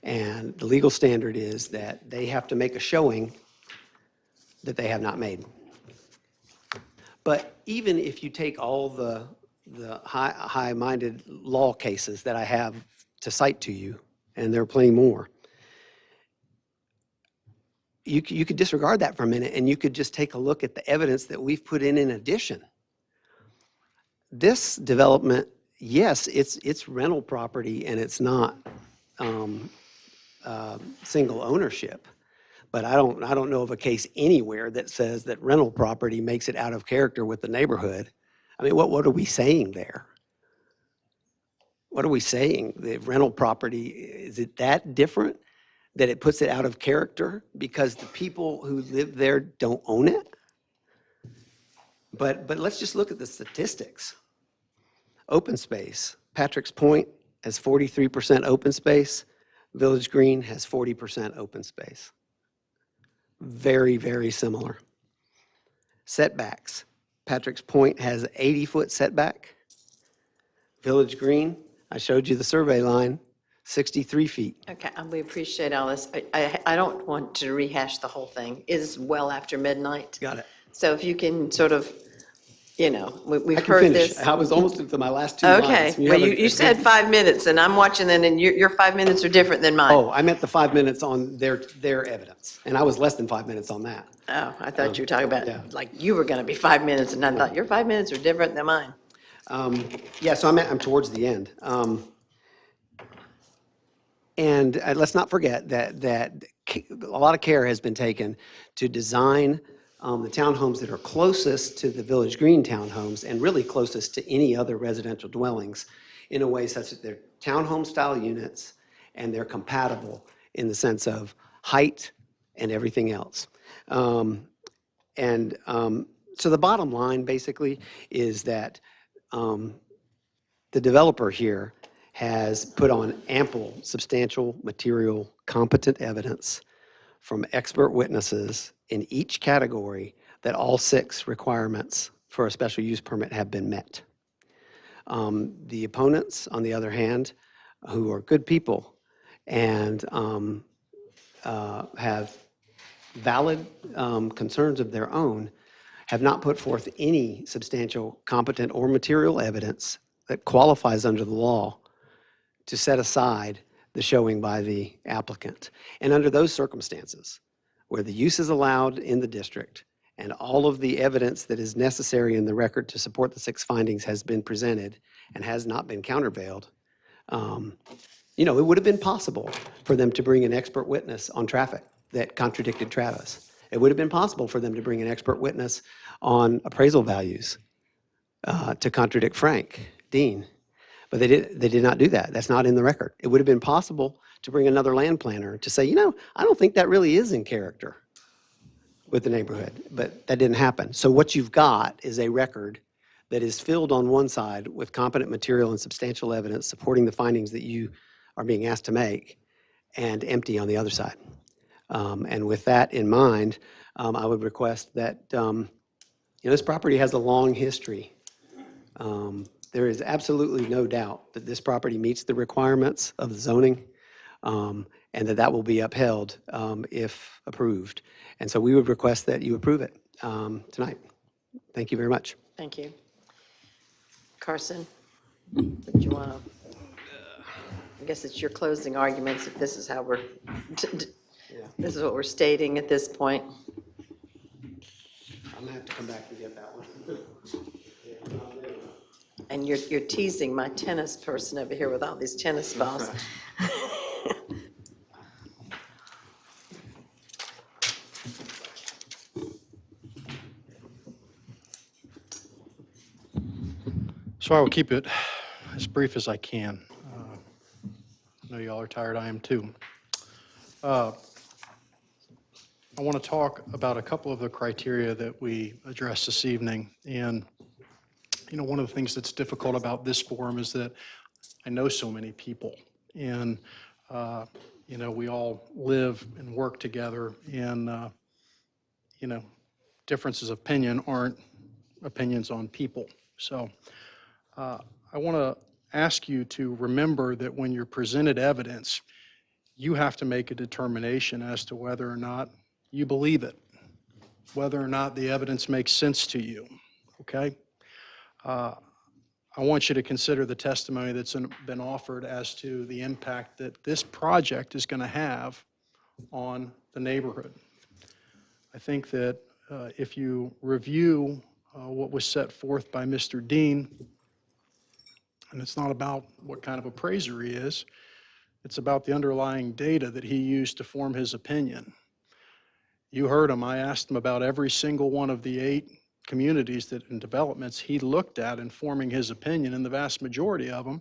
O: And the legal standard is that they have to make a showing that they have not made. But even if you take all the high-minded law cases that I have to cite to you, and there are plenty more, you could disregard that for a minute, and you could just take a look at the evidence that we've put in addition. This development, yes, it's rental property, and it's not single ownership. But I don't know of a case anywhere that says that rental property makes it out of character with the neighborhood. I mean, what are we saying there? What are we saying? The rental property, is it that different that it puts it out of character because the people who live there don't own it? But let's just look at the statistics. Open space. Patrick's Point has 43% open space. Village Green has 40% open space. Very, very similar. Setbacks. Patrick's Point has 80-foot setback. Village Green, I showed you the survey line, 63 feet.
A: Okay, we appreciate all this. I don't want to rehash the whole thing. It is well after midnight.
O: Got it.
A: So if you can sort of, you know, we've
O: I can
A: heard
O: finish.
A: this.
O: I was almost into my last 2 lines.
A: Okay, well,
O: haven't-
A: you said 5 minutes, and I'm watching it, and your 5 minutes are different than mine.
O: Oh, I meant the 5 minutes on their evidence, and I was less than 5 minutes on that.
A: Oh, I thought you were talking
O: yeah.
A: about, like, you were going to be 5 minutes, and I thought your 5 minutes are different than mine.
O: Yeah, so I'm towards the end. And let's not forget that a lot of care has been taken to design the townhomes that are closest to the Village Green townhomes and really closest to any other residential dwellings in a way such that they're townhome-style units and they're compatible in the sense of height and everything else. So the bottom line basically is that the developer here has put on ample, substantial, material, competent evidence from expert witnesses in each category that all 6 requirements for a special use permit have been met. The opponents, on the other hand, who are good people and have valid concerns of their own, have not put forth any substantial, competent, or material evidence that qualifies under the law to set aside the showing by the applicant. And under those circumstances, where the use is allowed in the district and all of the evidence that is necessary in the record to support the 6 findings has been presented and has not been countervailed, it would have been possible for them to bring an expert witness on traffic that contradicted Travis. It would have been possible for them to bring an expert witness on appraisal values to contradict Frank Dean. But they did not do that. That's not in the record. It would have been possible to bring another land planner to say, I don't think that really is in character with the neighborhood, but that didn't happen. So what you've got is a record that is filled on one side with competent material and substantial evidence supporting the findings that you are being asked to make, and empty on the other side. And with that in mind, I would request that, this property has a long history. There is absolutely no doubt that this property meets the requirements of the zoning, and that will be upheld if approved. And so we would request that you approve it tonight. Thank you very much.
A: Thank you. Carson, did you want to, I guess it's your closing arguments if this is how we're, this is what we're stating at this point.
O: I'm gonna have to come back and get that one.
A: And you're teasing my tennis person over here with all these tennis balls.
N: So I will keep it as brief as I can. I know y'all are tired, I am too. I want to talk about a couple of the criteria that we addressed this evening. And, one of the things that's difficult about this forum is that I know so many people. And, we all live and work together. And, differences of opinion aren't opinions on people. So I want to ask you to remember that when you're presented evidence, you have to make a determination as to whether or not you believe it, whether or not the evidence makes sense to you, okay? I want you to consider the testimony that's been offered as to the impact that this project is going to have on the neighborhood. I think that if you review what was set forth by Mr. Dean, and it's not about what kind of appraiser he is, it's about the underlying data that he used to form his opinion. You heard him. I asked him about every single one of the 8 communities that and developments he looked at in forming his opinion, and the vast majority of them,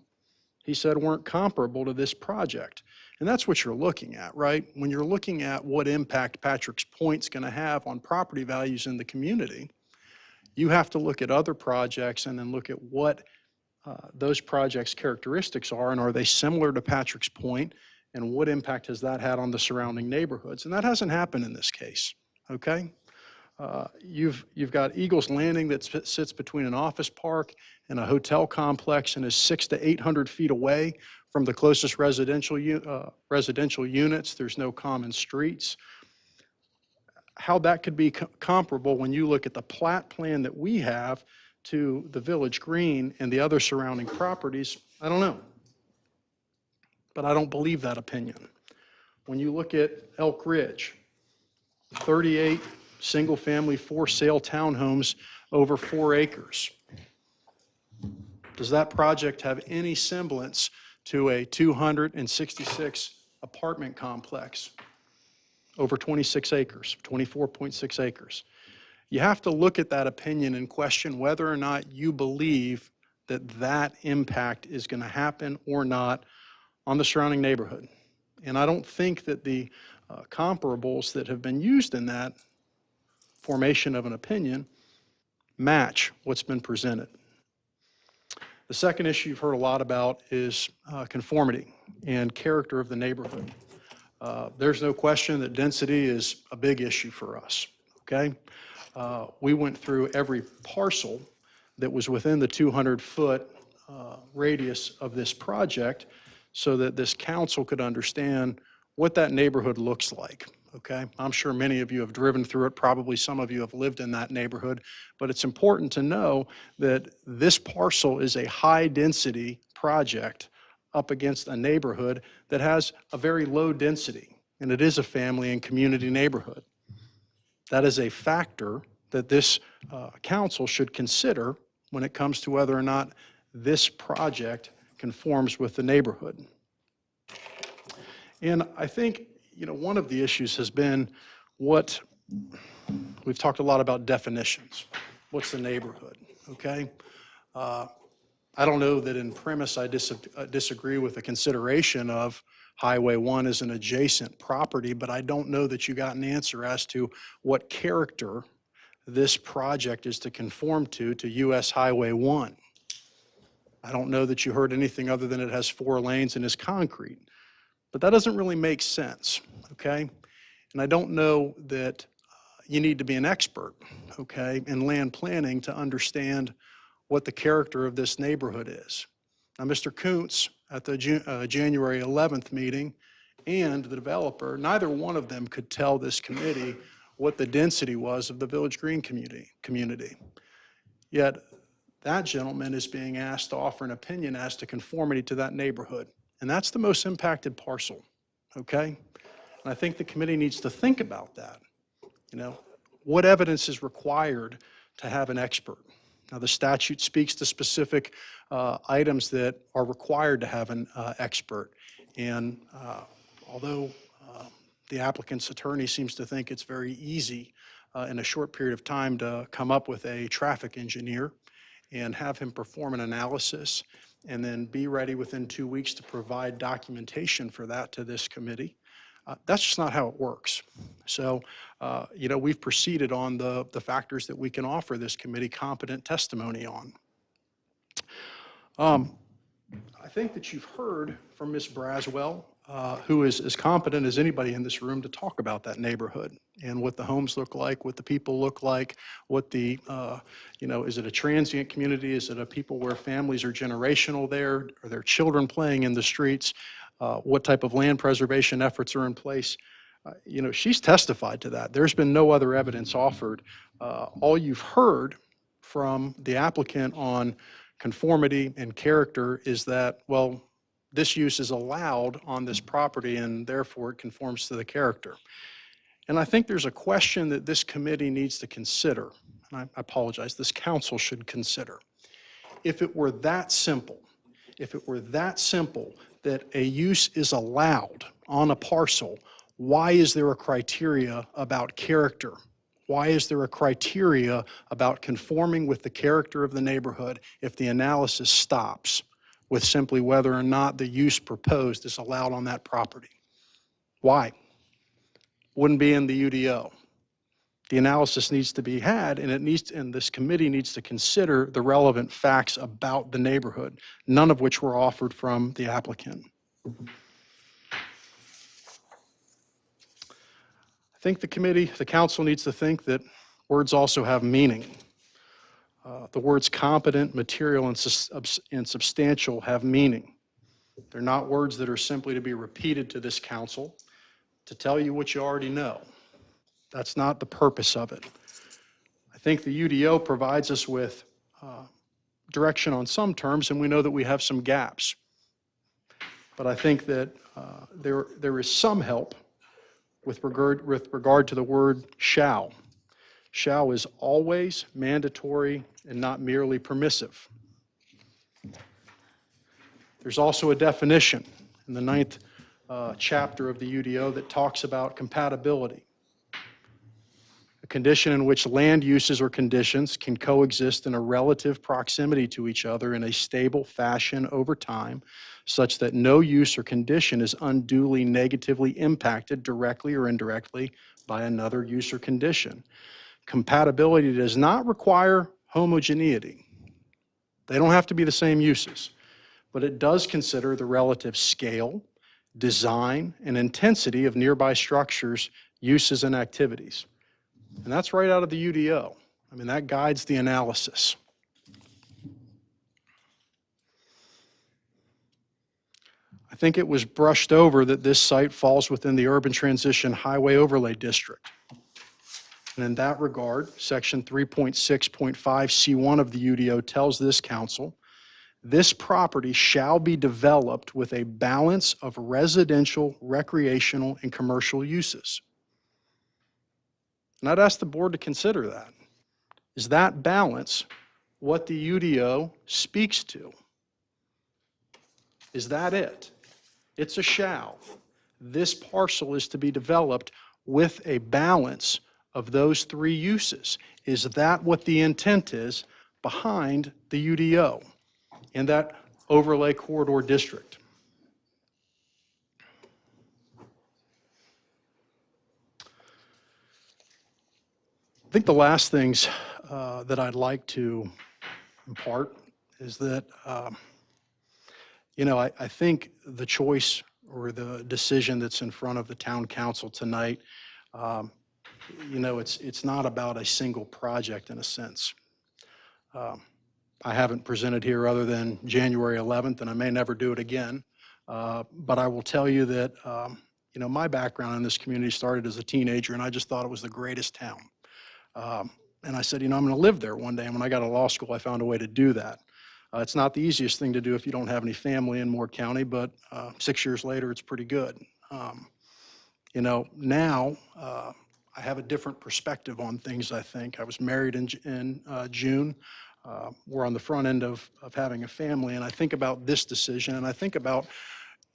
N: he said, weren't comparable to this project. And that's what you're looking at, right? When you're looking at what impact Patrick's Point's going to have on property values in the community, you have to look at other projects and then look at what those projects' characteristics are, and are they similar to Patrick's Point, and what impact has that had on the surrounding neighborhoods? And that hasn't happened in this case, okay? You've got Eagles Landing that sits between an office park and a hotel complex and is 600 to 800 feet away from the closest residential units. There's no common streets. How that could be comparable when you look at the plat plan that we have to the Village Green and the other surrounding properties, I don't know. But I don't believe that opinion. When you look at Elk Ridge, 38 single-family for-sale townhomes over 4 acres. Does that project have any semblance to a 266 apartment complex over 26 acres, 24.6 acres? You have to look at that opinion and question whether or not you believe that that impact is going to happen or not on the surrounding neighborhood. And I don't think that the comparables that have been used in that formation of an opinion match what's been presented. The second issue you've heard a lot about is conformity and character of the neighborhood. There's no question that density is a big issue for us, okay? We went through every parcel that was within the 200-foot radius of this project so that this council could understand what that neighborhood looks like, okay? I'm sure many of you have driven through it. Probably some of you have lived in that neighborhood. But it's important to know that this parcel is a high-density project up against a neighborhood that has a very low density, and it is a family and community neighborhood. That is a factor that this council should consider when it comes to whether or not this project conforms with the neighborhood. And I think, one of the issues has been we've talked a lot about definitions. What's the neighborhood, okay? I don't know that in premise I disagree with the consideration of Highway 1 as an adjacent property, but I don't know that you got an answer as to what character this project is to conform to US Highway 1. I don't know that you heard anything other than it has 4 lanes and is concrete. But that doesn't really make sense, okay? And I don't know that you need to be an expert, okay, in land planning to understand what the character of this neighborhood is. Now, Mr. Kuntz, at the January 11th meeting, and the developer, neither one of them could tell this committee what the density was of the Village Green community. Yet, that gentleman is being asked to offer an opinion as to conformity to that neighborhood. And that's the most impacted parcel, okay? And I think the committee needs to think about that. What evidence is required to have an expert? Now, the statute speaks to specific items that are required to have an expert. And although the applicant's attorney seems to think it's very easy in a short period of time to come up with a traffic engineer and have him perform an analysis and then be ready within 2 weeks to provide documentation for that to this committee. That's just not how it works. So, we've proceeded on the factors that we can offer this committee competent testimony on. I think that you've heard from Ms. Braswell, who is as competent as anybody in this room to talk about that neighborhood and what the homes look like, what the people look like, what the, is it a transient community? Is it a people where families are generational there? Are there children playing in the streets? What type of land preservation efforts are in place? She's testified to that. There's been no other evidence offered. All you've heard from the applicant on conformity and character is that, well, this use is allowed on this property and therefore it conforms to the character. And I think there's a question that this committee needs to consider, and I apologize, this council should consider. If it were that simple, that a use is allowed on a parcel, why is there a criteria about character? Why is there a criteria about conforming with the character of the neighborhood if the analysis stops with simply whether or not the use proposed is allowed on that property? Why? Wouldn't be in the UDO. The analysis needs to be had, and this committee needs to consider the relevant facts about the neighborhood, none of which were offered from the applicant. I think the council needs to think that words also have meaning. The words competent, material, and substantial have meaning. They're not words that are simply to be repeated to this council to tell you what you already know. That's not the purpose of it. I think the UDO provides us with direction on some terms, and we know that we have some gaps. But I think that there is some help with regard to the word shall. Shall is always mandatory and not merely permissive. There's also a definition in the 9th chapter of the UDO that talks about compatibility. A condition in which land uses or conditions can coexist in a relative proximity to each other in a stable fashion over time, such that no use or condition is unduly negatively impacted directly or indirectly by another use or condition. Compatibility does not require homogeneity. They don't have to be the same uses, but it does consider the relative scale, design, and intensity of nearby structures, uses, and activities. And that's right out of the UDO. I mean, that guides the analysis. I think it was brushed over that this site falls within the Urban Transition Highway Overlay District. And in that regard, Section 3.6.5C1 of the UDO tells this council, this property shall be developed with a balance of residential, recreational, and commercial uses. And I'd ask the board to consider that. Is that balance what the UDO speaks to? Is that it? It's a shall. This parcel is to be developed with a balance of those three uses. Is that what the intent is behind the UDO in that overlay corridor district? I think the last things that I'd like to impart is that, I think the choice or the decision that's in front of the town council tonight, it's not about a single project in a sense. I haven't presented here other than January 11th, and I may never do it again. But I will tell you that, my background in this community started as a teenager, and I just thought it was the greatest town. And I said, I'm going to live there one day. And when I got to law school, I found a way to do that. It's not the easiest thing to do if you don't have any family in Moore County, but 6 years later, it's pretty good. Now I have a different perspective on things, I think. I was married in June. We're on the front end of having a family, and I think about this decision, and I think about,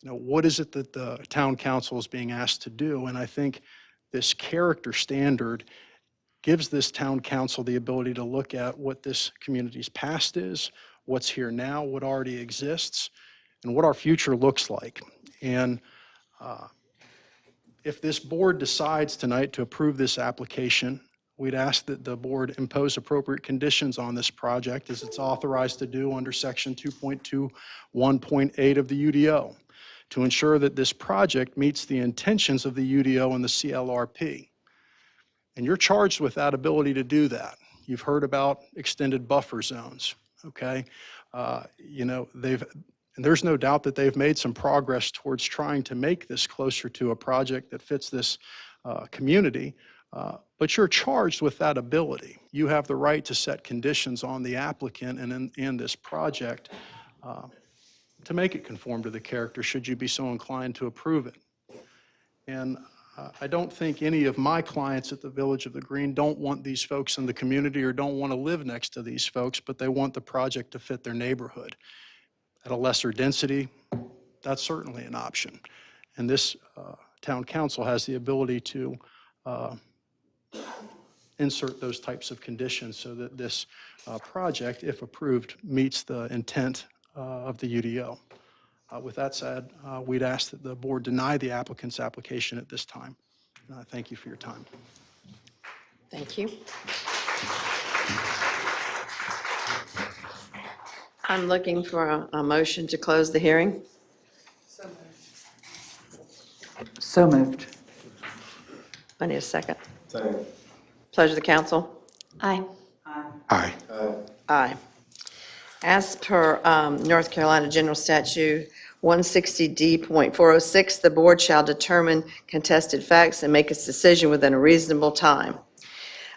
N: what is it that the town council is being asked to do? And I think this character standard gives this town council the ability to look at what this community's past is, what's here now, what already exists, and what our future looks like. And if this board decides tonight to approve this application, we'd ask that the board impose appropriate conditions on this project as it's authorized to do under Section 2.21.8 of the UDO to ensure that this project meets the intentions of the UDO and the CLRP. And you're charged with that ability to do that. You've heard about extended buffer zones, okay? And there's no doubt that they've made some progress towards trying to make this closer to a project that fits this community, but you're charged with that ability. You have the right to set conditions on the applicant and in this project to make it conform to the character should you be so inclined to approve it. And I don't think any of my clients at the Village of the Green don't want these folks in the community or don't want to live next to these folks, but they want the project to fit their neighborhood. At a lesser density, that's certainly an option. And this town council has the ability to insert those types of conditions so that this project, if approved, meets the intent of the UDO. With that said, we'd ask that the board deny the applicant's application at this time. Thank you for your time.
A: Thank you. I'm looking for a motion to close the hearing.
E: So moved.
A: I need a second. Pleasure of the council.
I: Aye.
D: Aye.
A: Aye. As per North Carolina General Statute 160D.406, the board shall determine contested facts and make its decision within a reasonable time.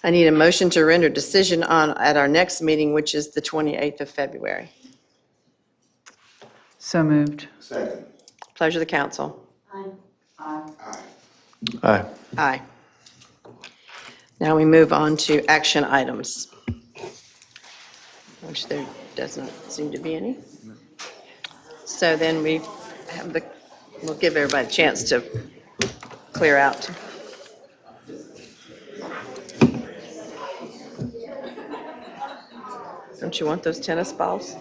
A: I need a motion to render decision at our next meeting, which is the 28th of February.
E: So moved.
A: Pleasure of the council.
F: Aye.
A: Aye. Now we move on to action items, which there does not seem to be any. So then we have we'll give everybody a chance to clear out. Don't you want those tennis balls?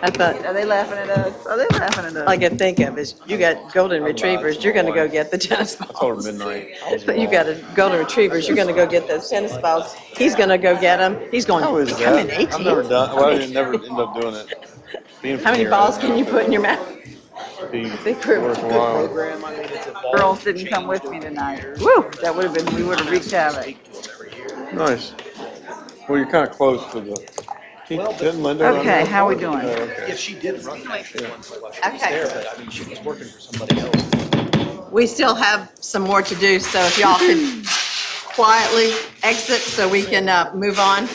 A: I thought,
E: Are they laughing at us? Are they laughing at us?
A: all I can think of is, you got golden retrievers, you're gonna go get the tennis
F: I told
A: balls.
F: her midnight.
A: But you got golden retrievers, you're gonna go get those tennis balls. He's gonna go get them. He's going,
F: How is
A: I'm in
F: that?
A: 18.
F: I've never done, well, I never end up doing it. Being
A: How
F: from
A: many
F: here,
A: balls can you put in your mouth?
F: be
A: Think we're-
F: worthwhile.
E: Girls didn't come with me tonight. Woo, that would have been, we would have wreaked havoc.
F: Nice. Well, you're kind of close to the, didn't Linda run
E: Okay,
F: that?
E: how we doing?
F: Oh, okay.
B: If she did run that for once while she was
A: Okay.
B: there, but I mean, she was working for somebody else.
A: We still have some more to do, so if y'all could quietly exit so we can move on.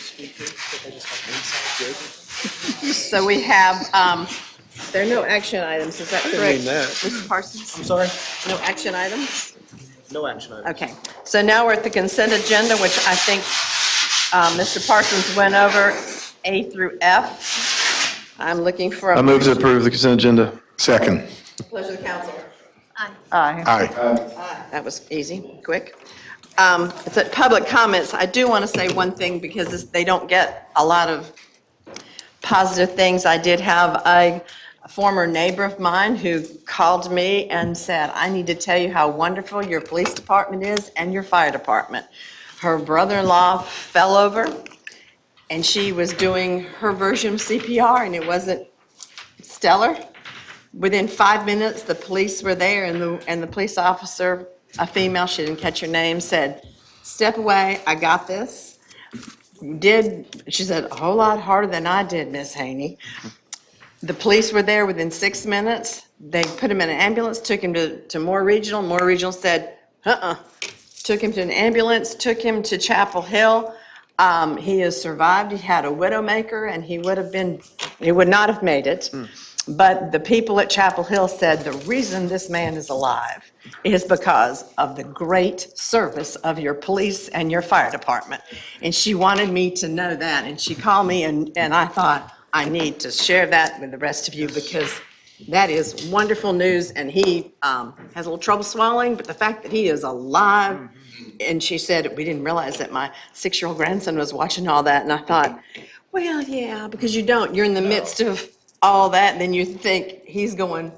A: So we have, there are no action items, is that
F: didn't
A: correct?
F: mean that.
A: Mr. Parsons?
B: I'm sorry?
A: No action items?
B: No action items.
A: Okay, so now we're at the consent agenda, which I think Mr. Parsons went over A through F. I'm looking for a.
F: I move to approve the consent agenda.
D: Second.
A: Pleasure of the council.
E: Aye.
D: Aye.
A: That was easy, quick. It's at public comments. I do want to say one thing because they don't get a lot of positive things. I did have a former neighbor of mine who called me and said, I need to tell you how wonderful your police department is and your fire department. Her brother-in-law fell over and she was doing her version of CPR and it wasn't stellar. Within 5 minutes, the police were there and the police officer, a female, she didn't catch her name, said, step away, I got this. She said, a whole lot harder than I did, Miss Haney. The police were there within 6 minutes. They put him in an ambulance, took him to Moore Regional. Moore Regional said, took him to an ambulance, took him to Chapel Hill. He has survived. He had a widowmaker and he would not have made it. But the people at Chapel Hill said the reason this man is alive is because of the great service of your police and your fire department. And she wanted me to know that. And she called me and I thought, I need to share that with the rest of you because that is wonderful news. And he has a little trouble swallowing, but the fact that he is alive. And she said, we didn't realize that my 6-year-old grandson was watching all that. And I thought, well, yeah, because you don't. You're in the midst of all that, and then you think he's going,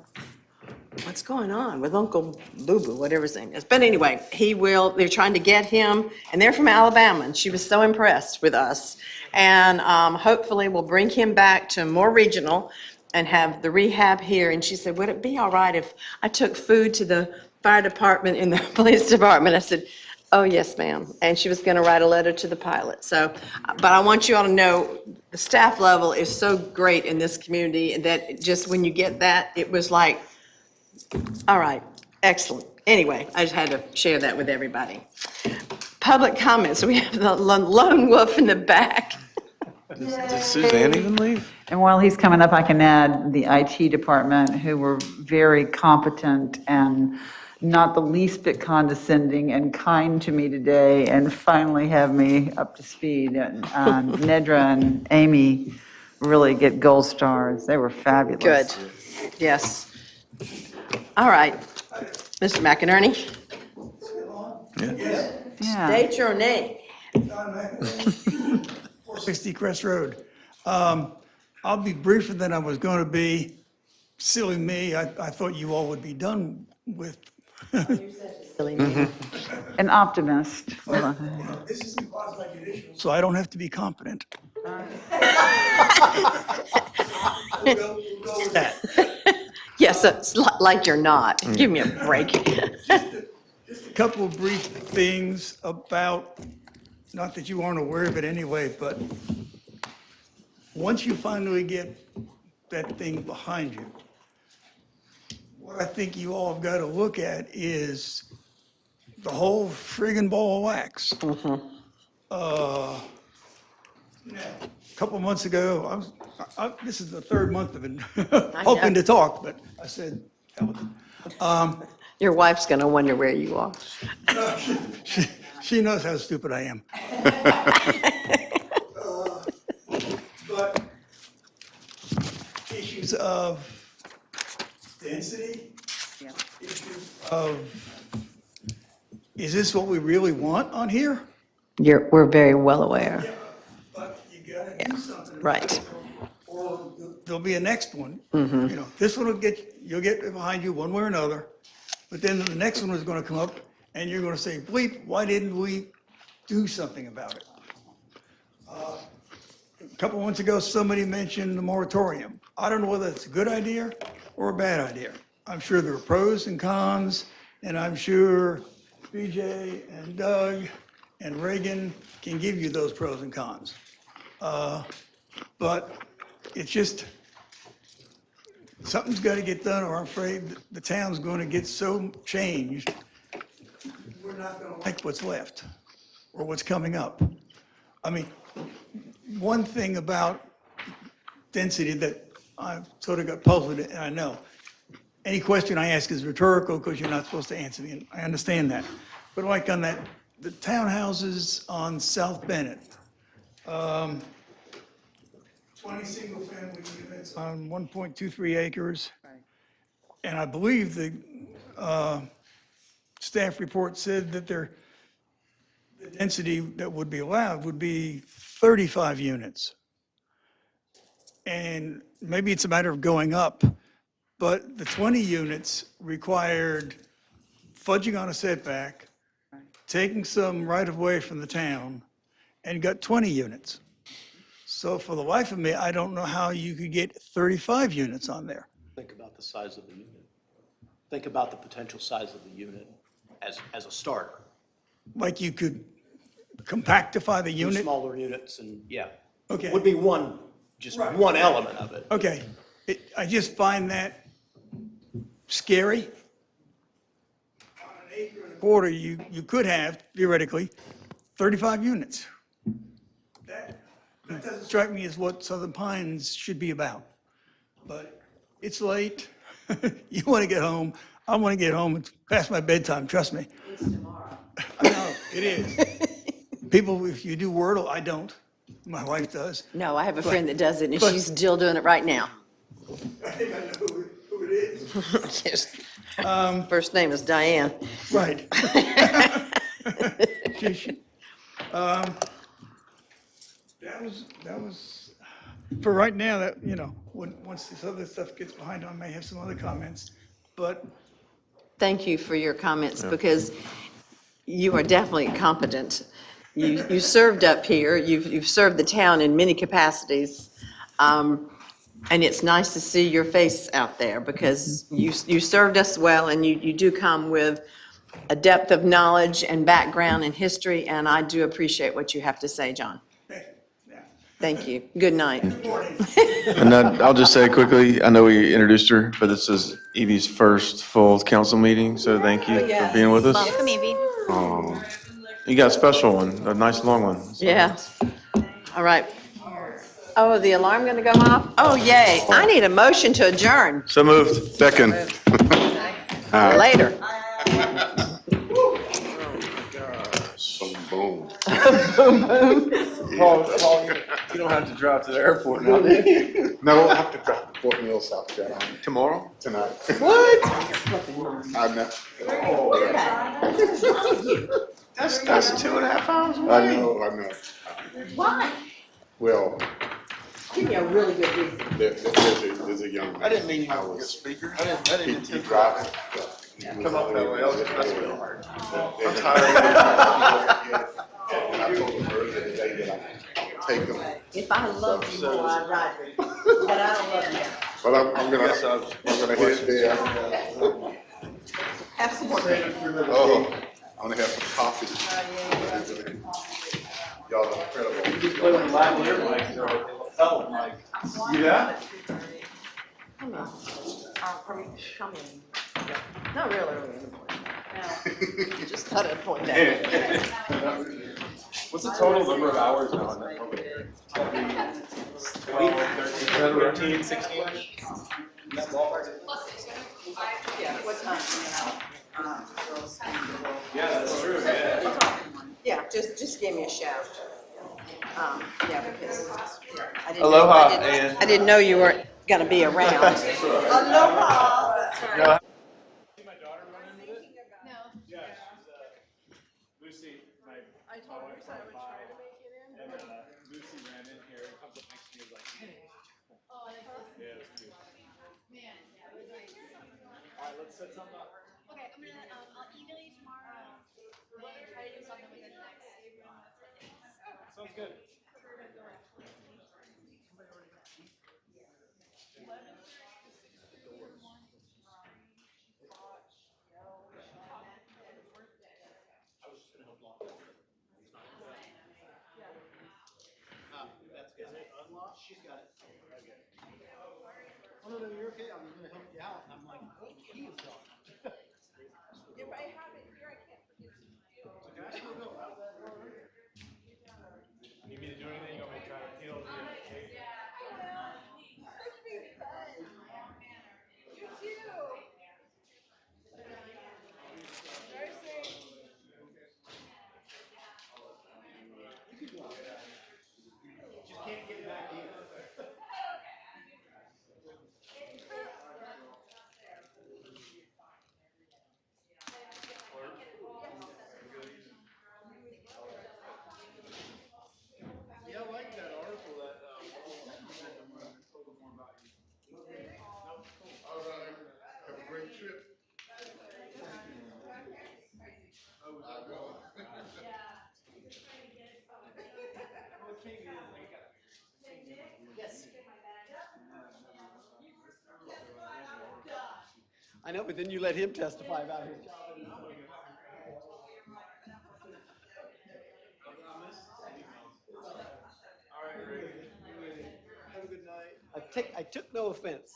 A: what's going on with Uncle Boo-Boo, whatever his name is. But anyway, they're trying to get him, and they're from Alabama, and she was so impressed with us. And hopefully we'll bring him back to Moore Regional and have the rehab here. And she said, would it be all right if I took food to the fire department and the police department? I said, oh, yes, ma'am. And she was going to write a letter to the pilot. So, but I want you all to know the staff level is so great in this community that just when you get that, it was like, all right, excellent. Anyway, I just had to share that with everybody. Public comments. We have the lone wolf in the back.
F: Did Suzanne even leave?
E: And while he's coming up, I can add the IT department, who were very competent and not the least bit condescending and kind to me today, and finally have me up to speed. And Nedra and Amy really get gold stars. They were fabulous.
A: Good. Yes. All right. Mr. McInerney?
E: Yeah.
A: State your name.
L: 460 Crest Road. I'll be briefer than I was going to be. Silly me, I thought you all would be done with.
A: Silly me.
E: An optimist.
L: This isn't quasi-judicial, so I don't have to be competent.
A: Yes, it's like you're not. Give me a break.
L: Just a couple of brief things about, not that you aren't aware of it anyway, but once you finally get that thing behind you, what I think you all have got to look at is the whole friggin' ball of wax. A couple of months ago, this is the third month I've been hoping to talk, but I said, hell with it.
A: Your wife's going to wonder where you are.
L: She knows how stupid I am. But issues of density, issues of, is this what we really want on here?
A: We're very well aware.
L: But you gotta do something.
A: Right.
L: Or there'll be a next one.
A: Mhm.
L: You know, this one you'll get it behind you one way or another. But then the next one is gonna come up and you're gonna say, bleep, why didn't we do something about it? A couple of months ago, somebody mentioned the moratorium. I don't know whether it's a good idea or a bad idea. I'm sure there are pros and cons, and I'm sure BJ and Doug and Reagan can give you those pros and cons. But it's just, something's got to get done, or I'm afraid the town's going to get so changed, we're not going to like what's left or what's coming up. I mean, one thing about density that I've sort of got puzzled, and I know, any question I ask is rhetorical because you're not supposed to answer me, and I understand that. But like on that, the townhouses on South Bennett, 20 single-family units on 1.23 acres. And I believe the staff report said that the density that would be allowed would be 35 units. And maybe it's a matter of going up, but the 20 units required fudging on a setback, taking some right-of-way from the town, and got 20 units. So for the life of me, I don't know how you could get 35 units on there.
V: Think about the size of the unit. Think about the potential size of the unit as a starter.
L: Like you could compactify the
V: Two
L: unit?
V: smaller units and, yeah.
L: Okay.
V: Would be just one element of it.
L: Okay, I just find that scary. On an acre and a quarter, you could have theoretically 35 units. That doesn't strike me as what Southern Pines should be about. But it's late, you want to get home, I want to get home, it's past my bedtime, trust me. It's tomorrow. I know, it is. People, if you do Wordle, I don't. My wife does.
A: No, I have a friend that does it, and
L: but-
A: she's still doing it right now.
L: I think I know who it is.
A: Yes. First name is Diane.
L: Right. That was, for right now, that, you know, once this other stuff gets behind, I may have some other comments, but
A: Thank you for your comments, because you are definitely competent. You served up here, you've served the town in many capacities, and it's nice to see your face out there, because you served us well, and you do come with a depth of knowledge and background and history, and I do appreciate what you have to say, John. Thank you. Good night.
F: And I'll just say quickly, I know we introduced her, but this is Evie's first full council meeting, so thank you for being with us.
I: Welcome, Evie.
F: Oh, you got a special one, a nice long one.
A: Yes. All right. Oh, the alarm going to go off? Oh, yay. I need a motion to adjourn.
F: So moved.
D: Second.
A: Later.
D: Boom.
A: Boom, boom.
F: Paul, you don't have to drive to the airport now, do you?
D: No, I have to drive to Fort Mill, South Carolina.
F: Tomorrow?
D: Tonight.
F: What?
D: I know.
F: That's 2.5 hours away.
D: I know.
A: Why?
D: Well,
A: Give me a really good reason.
D: there's a young man.
F: I didn't mean you were a good speaker. I didn't intend for that. Come up that way. That's real hard. I'm tired.
D: And I told him earlier today that I take him.
A: If I loved you more, I'd ride with you. But I don't love you.
D: But I'm gonna head there.
A: Have some more.
D: Oh, I'm gonna have some coffee. Y'all are incredible.
F: Yeah?
A: Come in. Come in. Not real early in the morning. No. Just thought I'd point that out.
J: What's the total number of hours now on that public hearing? 12, 13, 15, 16?
A: Yeah, what time?
J: Yeah, that's true, man.
A: Yeah, just give me a shout. Yeah, because I didn't.
F: Aloha,
A: know,
F: Ann.
A: I didn't know you weren't gonna be around. Aloha.
C: Lucy, I told her I would try to make it in. And Lucy ran in here and comes up next to me and was like, hey. Oh, yeah, it was cute. Man, yeah, it was nice. All right, let's set something up.
I: Okay, I'm gonna, I'll email you tomorrow. We're gonna try to do something within the next 3 months.
C: Sounds good.
V: She's got it. Oh, no, you're okay. I was gonna help you out. I'm like, oh, he is gone.
A: If I have it here, I can't forget to.
C: Need me to do anything? You want me to try to peel the cake?
A: You too.
V: Just can't get back in. Yeah, I like that article that, told them more about you.
D: All right. Have a great trip.
A: Yes.
V: I know, but then you let him testify about his job. All right, great. Have a good night. I took no offense.